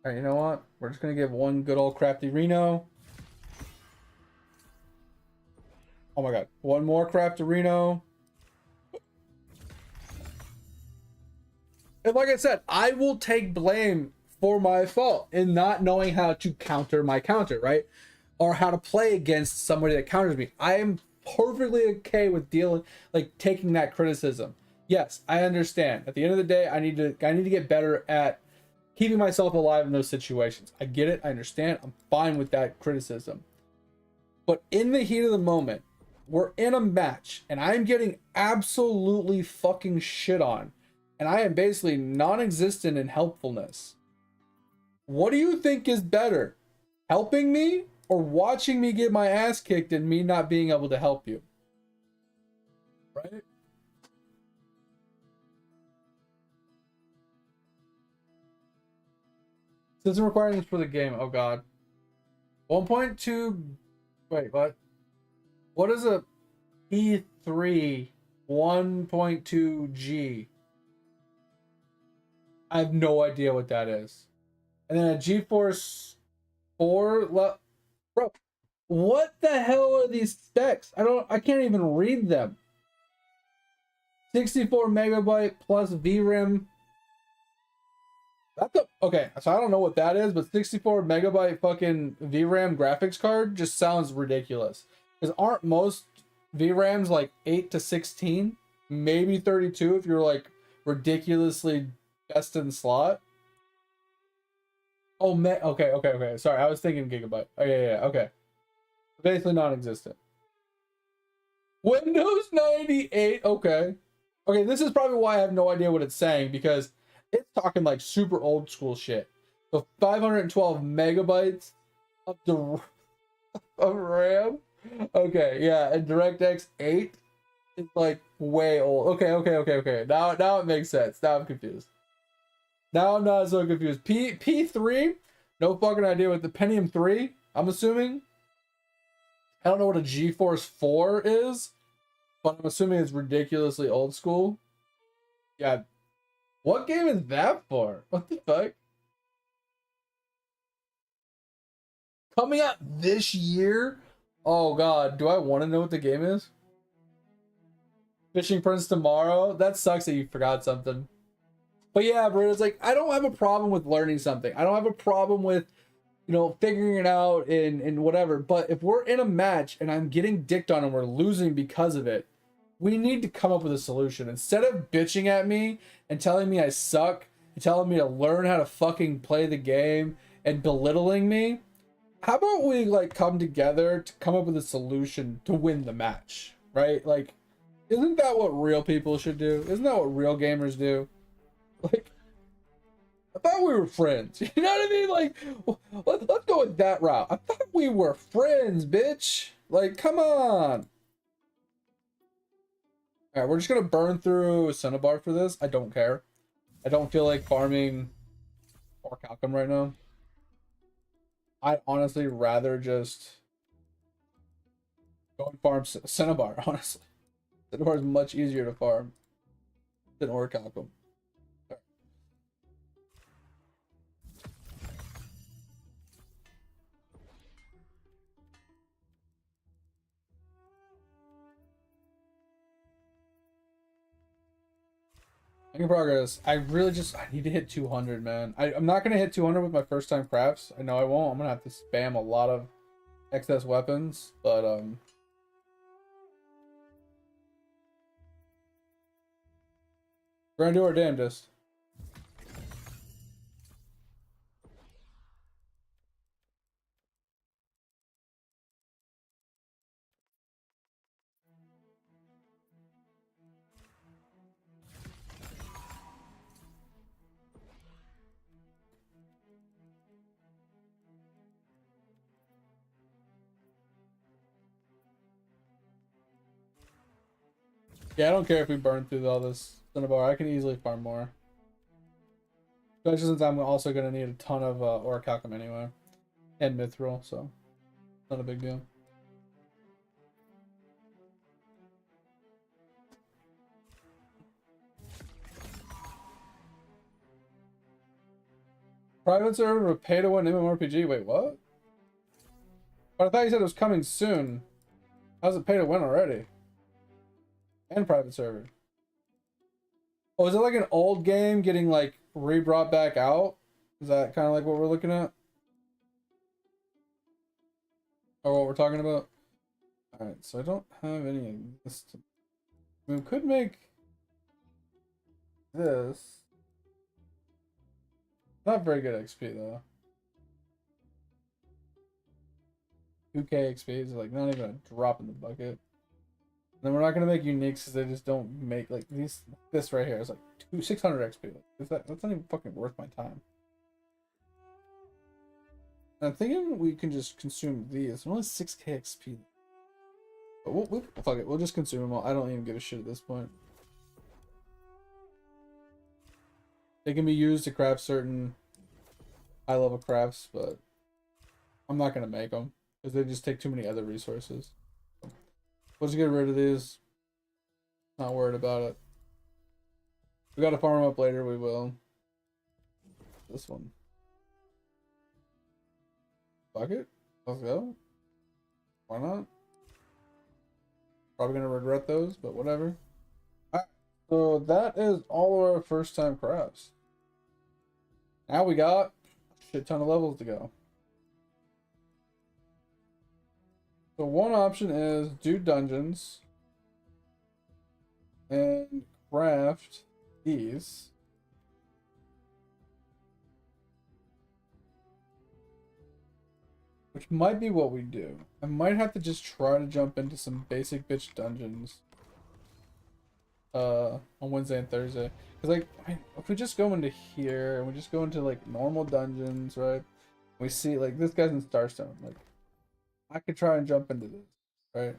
Alright, you know what? We're just going to give one good old crafty Reno. Oh my god. One more crafty Reno. And like I said, I will take blame for my fault in not knowing how to counter my counter, right? Or how to play against somebody that counters me. I am perfectly okay with taking that criticism. Yes, I understand. At the end of the day, I need to get better at keeping myself alive in those situations. I get it. I understand. I'm fine with that criticism. But in the heat of the moment, we're in a match and I'm getting absolutely fucking shit on. And I am basically non-existent in helpfulness. What do you think is better? Helping me or watching me get my ass kicked and me not being able to help you? Right? System requirements for the game. Oh god. 1.2. Wait, what? What is a P3 1.2G? I have no idea what that is. And then a GeForce 4. Bro, what the hell are these specs? I can't even read them. 64 megabyte plus VRAM. Okay, so I don't know what that is, but 64 megabyte fucking VRAM graphics card just sounds ridiculous. Because aren't most VRAMs like 8 to 16? Maybe 32 if you're like ridiculously best in slot. Oh, okay. Sorry, I was thinking gigabyte. Oh, yeah, okay. Basically non-existent. Windows 98, okay. Okay, this is probably why I have no idea what it's saying, because it's talking like super old school shit. So 512 megabytes of RAM. Okay, yeah, and DirectX 8 is like way old. Okay. Now it makes sense. Now I'm confused. Now I'm not so confused. P3? No fucking idea what the Pentium 3, I'm assuming. I don't know what a GeForce 4 is, but I'm assuming it's ridiculously old school. Yeah. What game is that for? What the fuck? Coming out this year? Oh god, do I want to know what the game is? Fishing Prince tomorrow? That sucks that you forgot something. But yeah, bro, it's like, I don't have a problem with learning something. I don't have a problem with, figuring it out and whatever. But if we're in a match and I'm getting dicked on and we're losing because of it, we need to come up with a solution. Instead of bitching at me and telling me I suck, and telling me to learn how to fucking play the game and belittling me, how about we come together to come up with a solution to win the match, right? Like, isn't that what real people should do? Isn't that what real gamers do? Like, I thought we were friends. You know what I mean? Like, let's go with that route. I thought we were friends, bitch. Like, come on. All right, we're just gonna burn through Cinnabar for this. I don't care. I don't feel like farming Orichalcum right now. I'd honestly rather just go and farm Cinnabar, honestly. Cinnabar is much easier to farm than Orichalcum. Making progress. I need to hit 200, man. I'm not going to hit 200 with my first time crafts. I know I won't. I'm going to have to spam a lot of excess weapons, but we're going to do our damnedest. Yeah, I don't care if we burn through all this. Cinnabar. I can easily farm more. Especially since I'm also going to need a ton of Orichalcum anyway. And Mithril, so not a big deal. Private server with pay to win MMORPG. Wait, what? But I thought you said it was coming soon. How's it pay to win already? And private server. Oh, is it like an old game getting like re-brought back out? Is that kind of like what we're looking at? Or what we're talking about? Alright, so I don't have any of this. I mean, we could make this. Not very good XP though. 2k XP is like not even a drop in the bucket. Then we're not gonna make uniques because they just don't make like these. This right here is like 600 XP. That's not even fucking worth my time. And I'm thinking we can just consume these. They're only 6k XP. But we'll fuck it. We'll just consume them all. I don't even give a shit at this point. They can be used to craft certain high level crafts, but I'm not gonna make them because they just take too many other resources. We'll just get rid of these. Not worried about it. We gotta farm them up later, we will. This one. Fuck it. Let's go. Why not? Probably gonna regret those, but whatever. Alright, so that is all of our first time crafts. Now we got a shit ton of levels to go. So one option is do dungeons and craft these. Which might be what we do. I might have to just try to jump into some basic bitch dungeons on Wednesday and Thursday. Because like, I mean, if we just go into here and we just go into like normal dungeons, right? We see like this guy's in Starstone. Like, I could try and jump into this, right?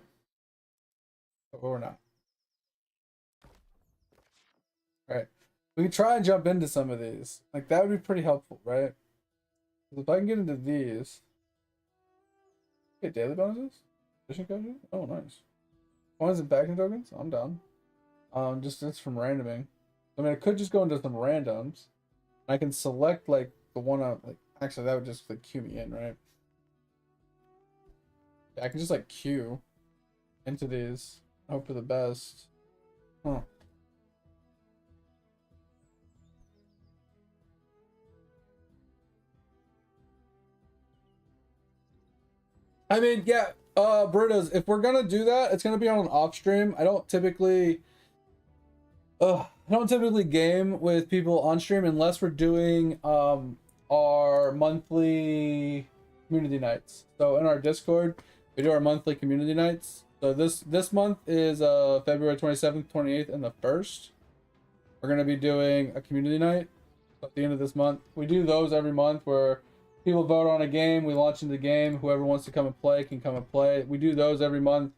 Or not. Right. We could try and jump into some of these. Like, that would be pretty helpful, right? If I can get into these. Okay, daily bonuses? Fishing coaches? Oh, nice. Coins and packing tokens? I'm down. Just it's from randoming. I mean, I could just go into some randoms. I can select, like, the one on, like, actually, that would just, like, queue me in, right? Yeah, I can just, like, queue into these. Hope for the best. Huh. I mean, yeah, Britas, if we're gonna do that, it's gonna be on an off stream. I don't typically game with people on stream unless we're doing our monthly community nights. So in our Discord, we do our monthly community nights. So this month is February 27th, 28th, and the 1st. We're gonna be doing a community night at the end of this month. We do those every month where people vote on a game, we launch into the game, whoever wants to come and play can come and play. We do those every month.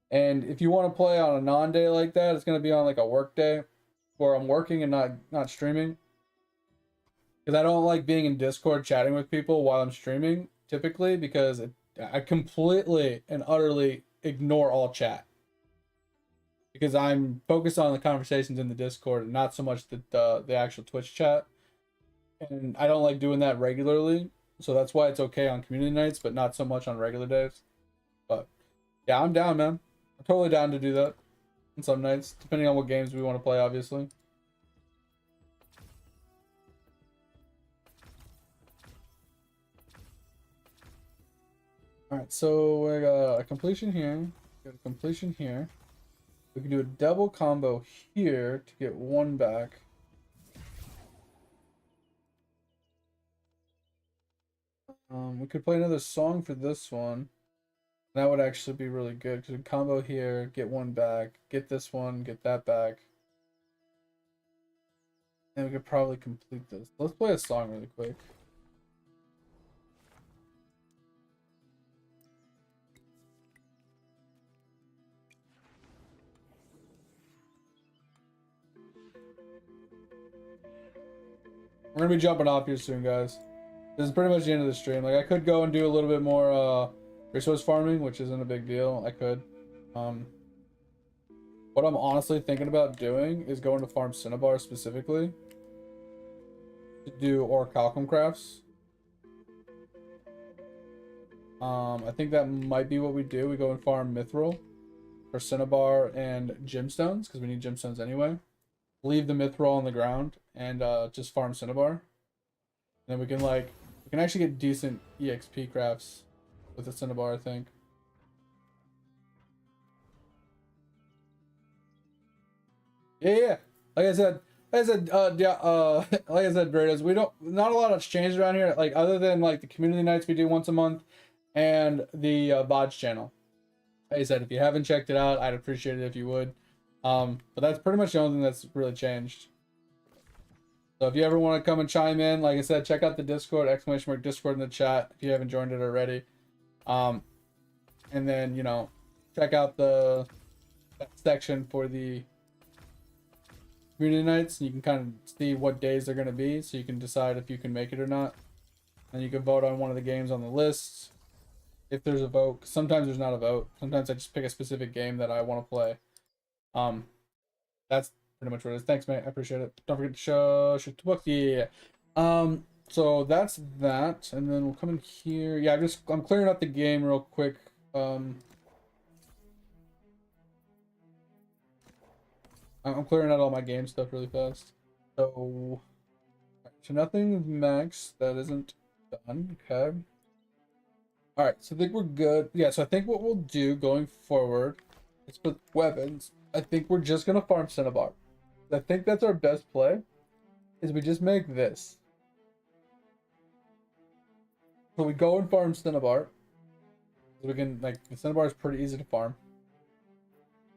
And if you want to play on a non-day like that, it's going to be on like a work day where I'm working and not streaming. Because I don't like being in Discord chatting with people while I'm streaming, typically, because I completely and utterly ignore all chat. Because I'm focused on the conversations in the Discord and not so much the actual Twitch chat. And I don't like doing that regularly. So that's why it's okay on community nights, but not so much on regular days. But yeah, I'm down, man. I'm totally down to do that on some nights, depending on what games we want to play, obviously. Alright, so we got a completion here. Got a completion here. We can do a double combo here to get one back. We could play another song for this one. That would actually be really good because we combo here, get one back, get this one, get that back. And we could probably complete this. Let's play a song really quick. We're gonna be jumping off here soon, guys. This is pretty much the end of the stream. Like, I could go and do a little bit more resource farming, which isn't a big deal. I could. What I'm honestly thinking about doing is going to farm Cinnabar specifically to do orichalcum crafts. I think that might be what we do. We go and farm mithril for Cinnabar and gemstones, because we need gemstones anyway. Leave the mithril on the ground and just farm Cinnabar. And then we can actually get decent EXP crafts with the Cinnabar, I think. Yeah. Like I said, like I said, Doritos, not a lot has changed around here, like other than like the community nights we do once a month and the VODs channel. Like I said, if you haven't checked it out, I'd appreciate it if you would. But that's pretty much the only thing that's really changed. So if you ever want to come and chime in, like I said, check out the Discord, !Discord in the chat if you haven't joined it already. And then, you know, check out that section for the community nights. You can kind of see what days they're going to be, so you can decide if you can make it or not. And you can vote on one of the games on the list if there's a vote. Sometimes there's not a vote. Sometimes I just pick a specific game that I want to play. That's pretty much what it is. Thanks, mate. I appreciate it. Don't forget to shoot the book. Yeah. So that's that, and then we'll come in here. Yeah, I'm clearing out the game real quick. I'm clearing out all my game stuff really fast. So nothing max that isn't done. Okay. All right. So I think we're good. Yeah. So I think what we'll do going forward is with weapons. I think we're just gonna farm Cinnabar. I think that's our best play. Is we just make this. So we go and farm Cinnabar. So we can, like, the Cinnabar is pretty easy to farm.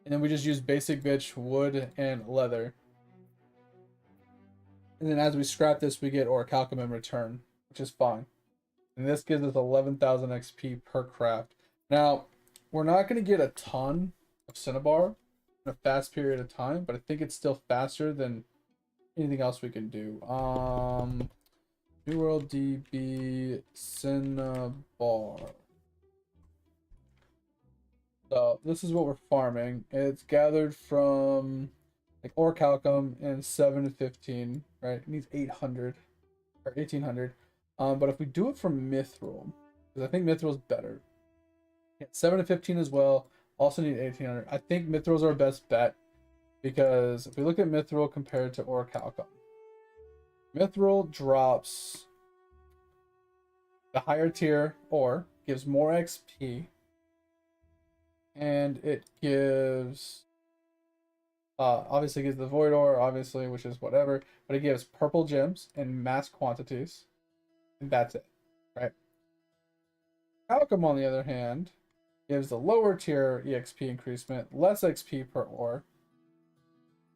And then we just use basic bitch, wood, and leather. And then as we scrap this, we get orichalcum in return, which is fine. And this gives us 11,000 XP per craft. Now, we're not going to get a ton of Cinnabar in a fast period of time, but I think it's still faster than anything else we can do. New World DB Cinnabar. So this is what we're farming. It's gathered from like orichalcum and 7 to 15, right? It needs 800 or 1800. But if we do it from mithril, because I think mithril is better. Yeah, 7 to 15 as well. Also need 1800. I think mithril is our best bet, because if we look at mithril compared to orichalcum, mithril drops the higher tier ore, gives more XP, and it gives obviously gives the void ore, obviously, which is whatever, but it gives purple gems in mass quantities, and that's it, right? Alchem, on the other hand, gives the lower tier EXP increasement, less XP per ore,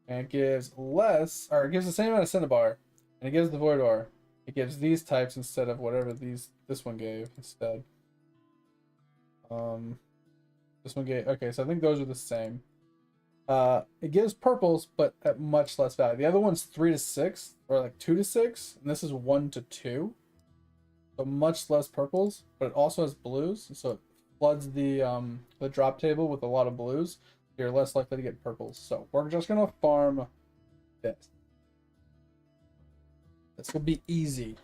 and it gives less, or it gives the same amount of Cinnabar, and it gives the void ore. It gives these types instead of whatever this one gave instead. This one gave, okay, so I think those are the same. It gives purples, but at much less value. The other one's 3 to 6, or like 2 to 6, and this is 1 to 2. So much less purples, but it also has blues, so it floods the drop table with a lot of blues. You're less likely to get purples. So we're just gonna farm this. This will be easy.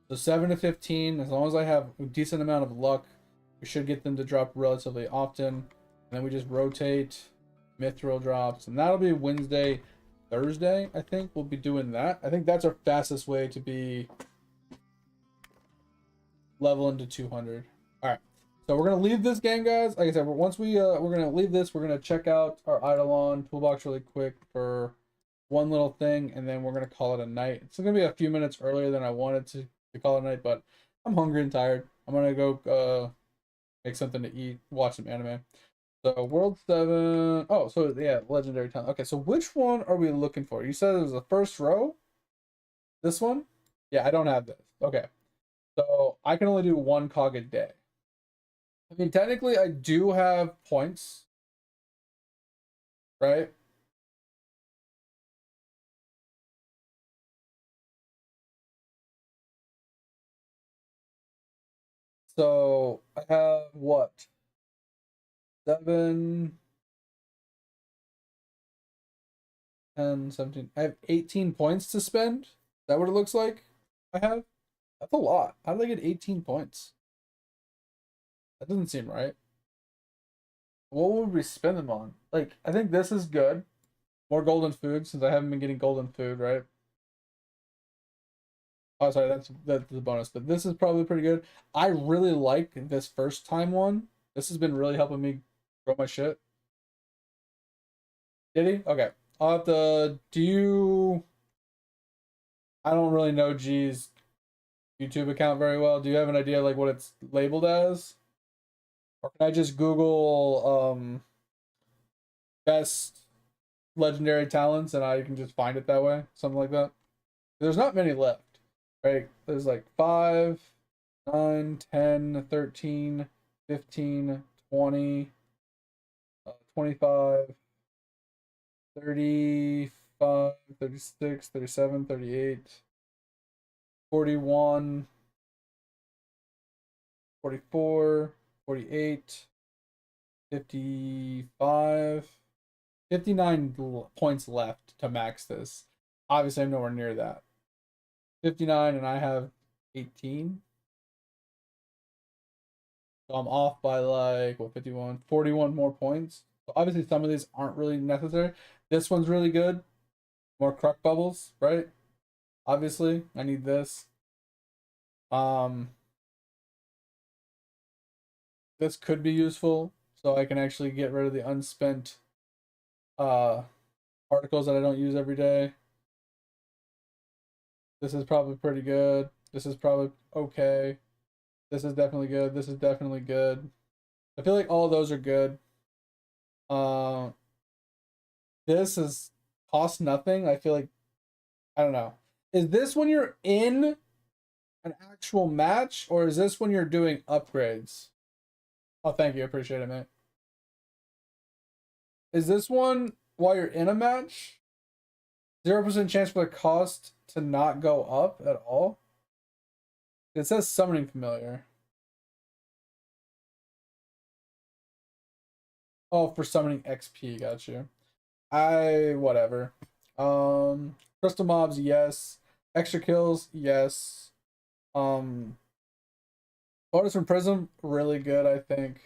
So 7 to 15, as long as I have a decent amount of luck, we should get them to drop relatively often. And then we just rotate mithril drops, and that'll be Wednesday, Thursday. I think we'll be doing that. I think that's our fastest way to be leveling to 200. All right, so we're gonna leave this game, guys. Like I said, once we're gonna leave this, we're gonna check out our Eidolon toolbox really quick for one little thing, and then we're gonna call it a night. It's gonna be a few minutes earlier than I wanted to call it a night, but I'm hungry and tired. I'm gonna go make something to eat, watch some anime. So World 7. Oh, so yeah, Legendary Town. Okay, so which one are we looking for? You said it was the first row? This one? Yeah, I don't have this. Okay. So I can only do 1 cog a day. I mean, technically I do have points, right? So I have what? 7, 10, 17. I have 18 points to spend. Is that what it looks like? I have? That's a lot. How did I get 18 points? That doesn't seem right. What would we spend them on? Like, I think this is good. More golden food, since I haven't been getting golden food, right? Oh, sorry, that's the bonus, but this is probably pretty good. I really like this first time one. This has been really helping me grow my shit. Did he? Okay. I'll have to I don't really know G's YouTube account very well. Do you have an idea like what it's labeled as? Or can I just Google best legendary talents and I can just find it that way? Something like that. There's not many left. Right? There's like 5, 9, 10, 13, 15, 20, 25, 35, 36, 37, 38, 41, 44, 48, 55, 59 points left to max this. Obviously, I'm nowhere near that. 59 and I have 18. So I'm off by like, what, 51, 41 more points. So obviously some of these aren't really necessary. This one's really good. More cruck bubbles, right? Obviously, I need this. This could be useful, so I can actually get rid of the unspent particles that I don't use every day. This is probably pretty good. This is probably okay. This is definitely good. This is definitely good. I feel like all of those are good. This is cost nothing. I feel like, I don't know. Is this when you're in an actual match, or is this when you're doing upgrades? Oh, thank you. Appreciate it, mate. Is this one while you're in a match? 0% chance for the cost to not go up at all? It says summoning familiar. Oh, for summoning XP, got you. Whatever. Crystal mobs, yes. Extra kills, yes. Bonus from Prism, really good, I think.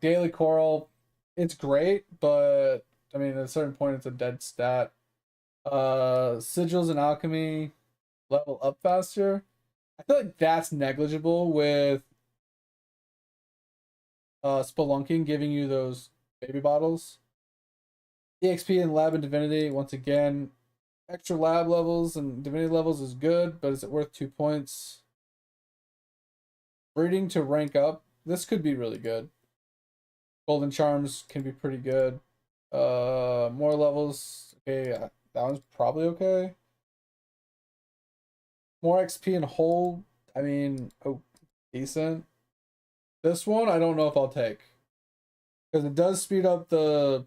Daily Coral, it's great, but I mean, at a certain point, it's a dead stat. Sigils and Alchemy level up faster. I feel like that's negligible with Spelunking giving you those baby bottles. EXP in Lab and Divinity, once again, extra lab levels and divinity levels is good, but is it worth 2 points? Breeding to rank up, this could be really good. Golden Charms can be pretty good. More levels, okay, that one's probably okay. More XP and hold, I mean, oh, decent. This one, I don't know if I'll take. Because it does speed up the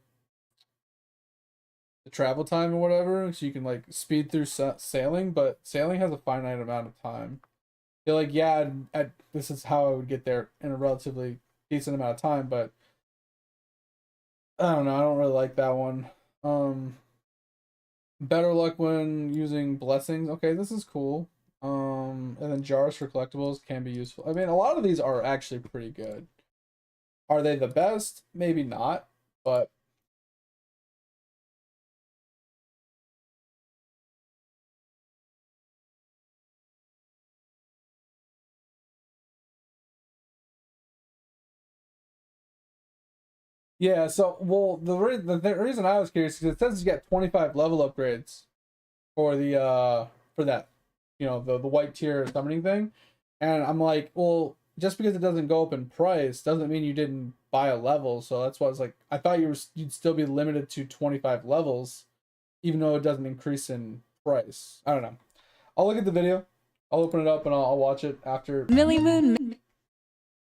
travel time or whatever, so you can like speed through sailing, but sailing has a finite amount of time. You're like, yeah, this is how I would get there in a relatively decent amount of time, but I don't know, I don't really like that one. Better luck when using blessings. Okay, this is cool. And then jars for collectibles can be useful. I mean, a lot of these are actually pretty good. Are they the best? Maybe not, but yeah, so, well, the reason I was curious is it says you get 25 level upgrades for the for that, you know, the white tier summoning thing. And I'm like, well, just because it doesn't go up in price doesn't mean you didn't buy a level. So that's why I was like, I thought you'd still be limited to 25 levels, even though it doesn't increase in price. I don't know. I'll look at the video. I'll open it up and I'll watch it after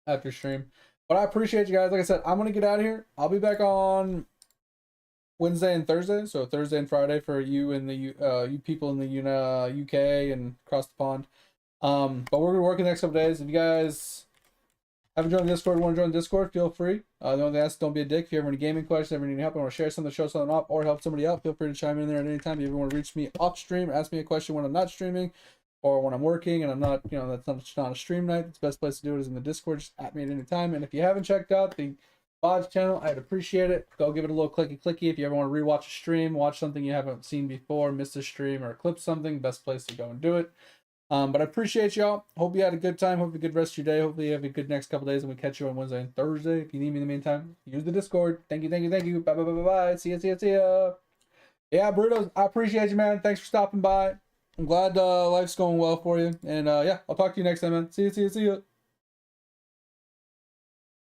after stream. But I appreciate you guys. Like I said, I'm gonna get out of here. I'll be back on Wednesday and Thursday. So Thursday and Friday for you and the you people in the UK and across the pond. But we're gonna work the next couple days. If you guys haven't joined the Discord, want to join the Discord, feel free. The only thing I ask, don't be a dick. If you ever have any gaming questions, ever need help, and want to share something, show something off, or help somebody out, feel free to chime in there at any time. If you ever want to reach me off stream, ask me a question when I'm not streaming, or when I'm working and I'm not, that's not a stream night. It's the best place to do it is in the Discord. Just at me at any time. And if you haven't checked out the VODs channel, I'd appreciate it. Go give it a little clicky. If you ever want to rewatch a stream, watch something you haven't seen before, missed a stream or clip something, best place to go and do it. But I appreciate y'all. Hope you had a good time. Hope you have a good rest of your day. Hopefully you have a good next couple days, and we catch you on Wednesday and Thursday. If you need me in the meantime, use the Discord. Thank you. Bye. See ya. Yeah, Brutos, I appreciate you, man. Thanks for stopping by. I'm glad life's going well for you. And yeah, I'll talk to you next time, man. See ya.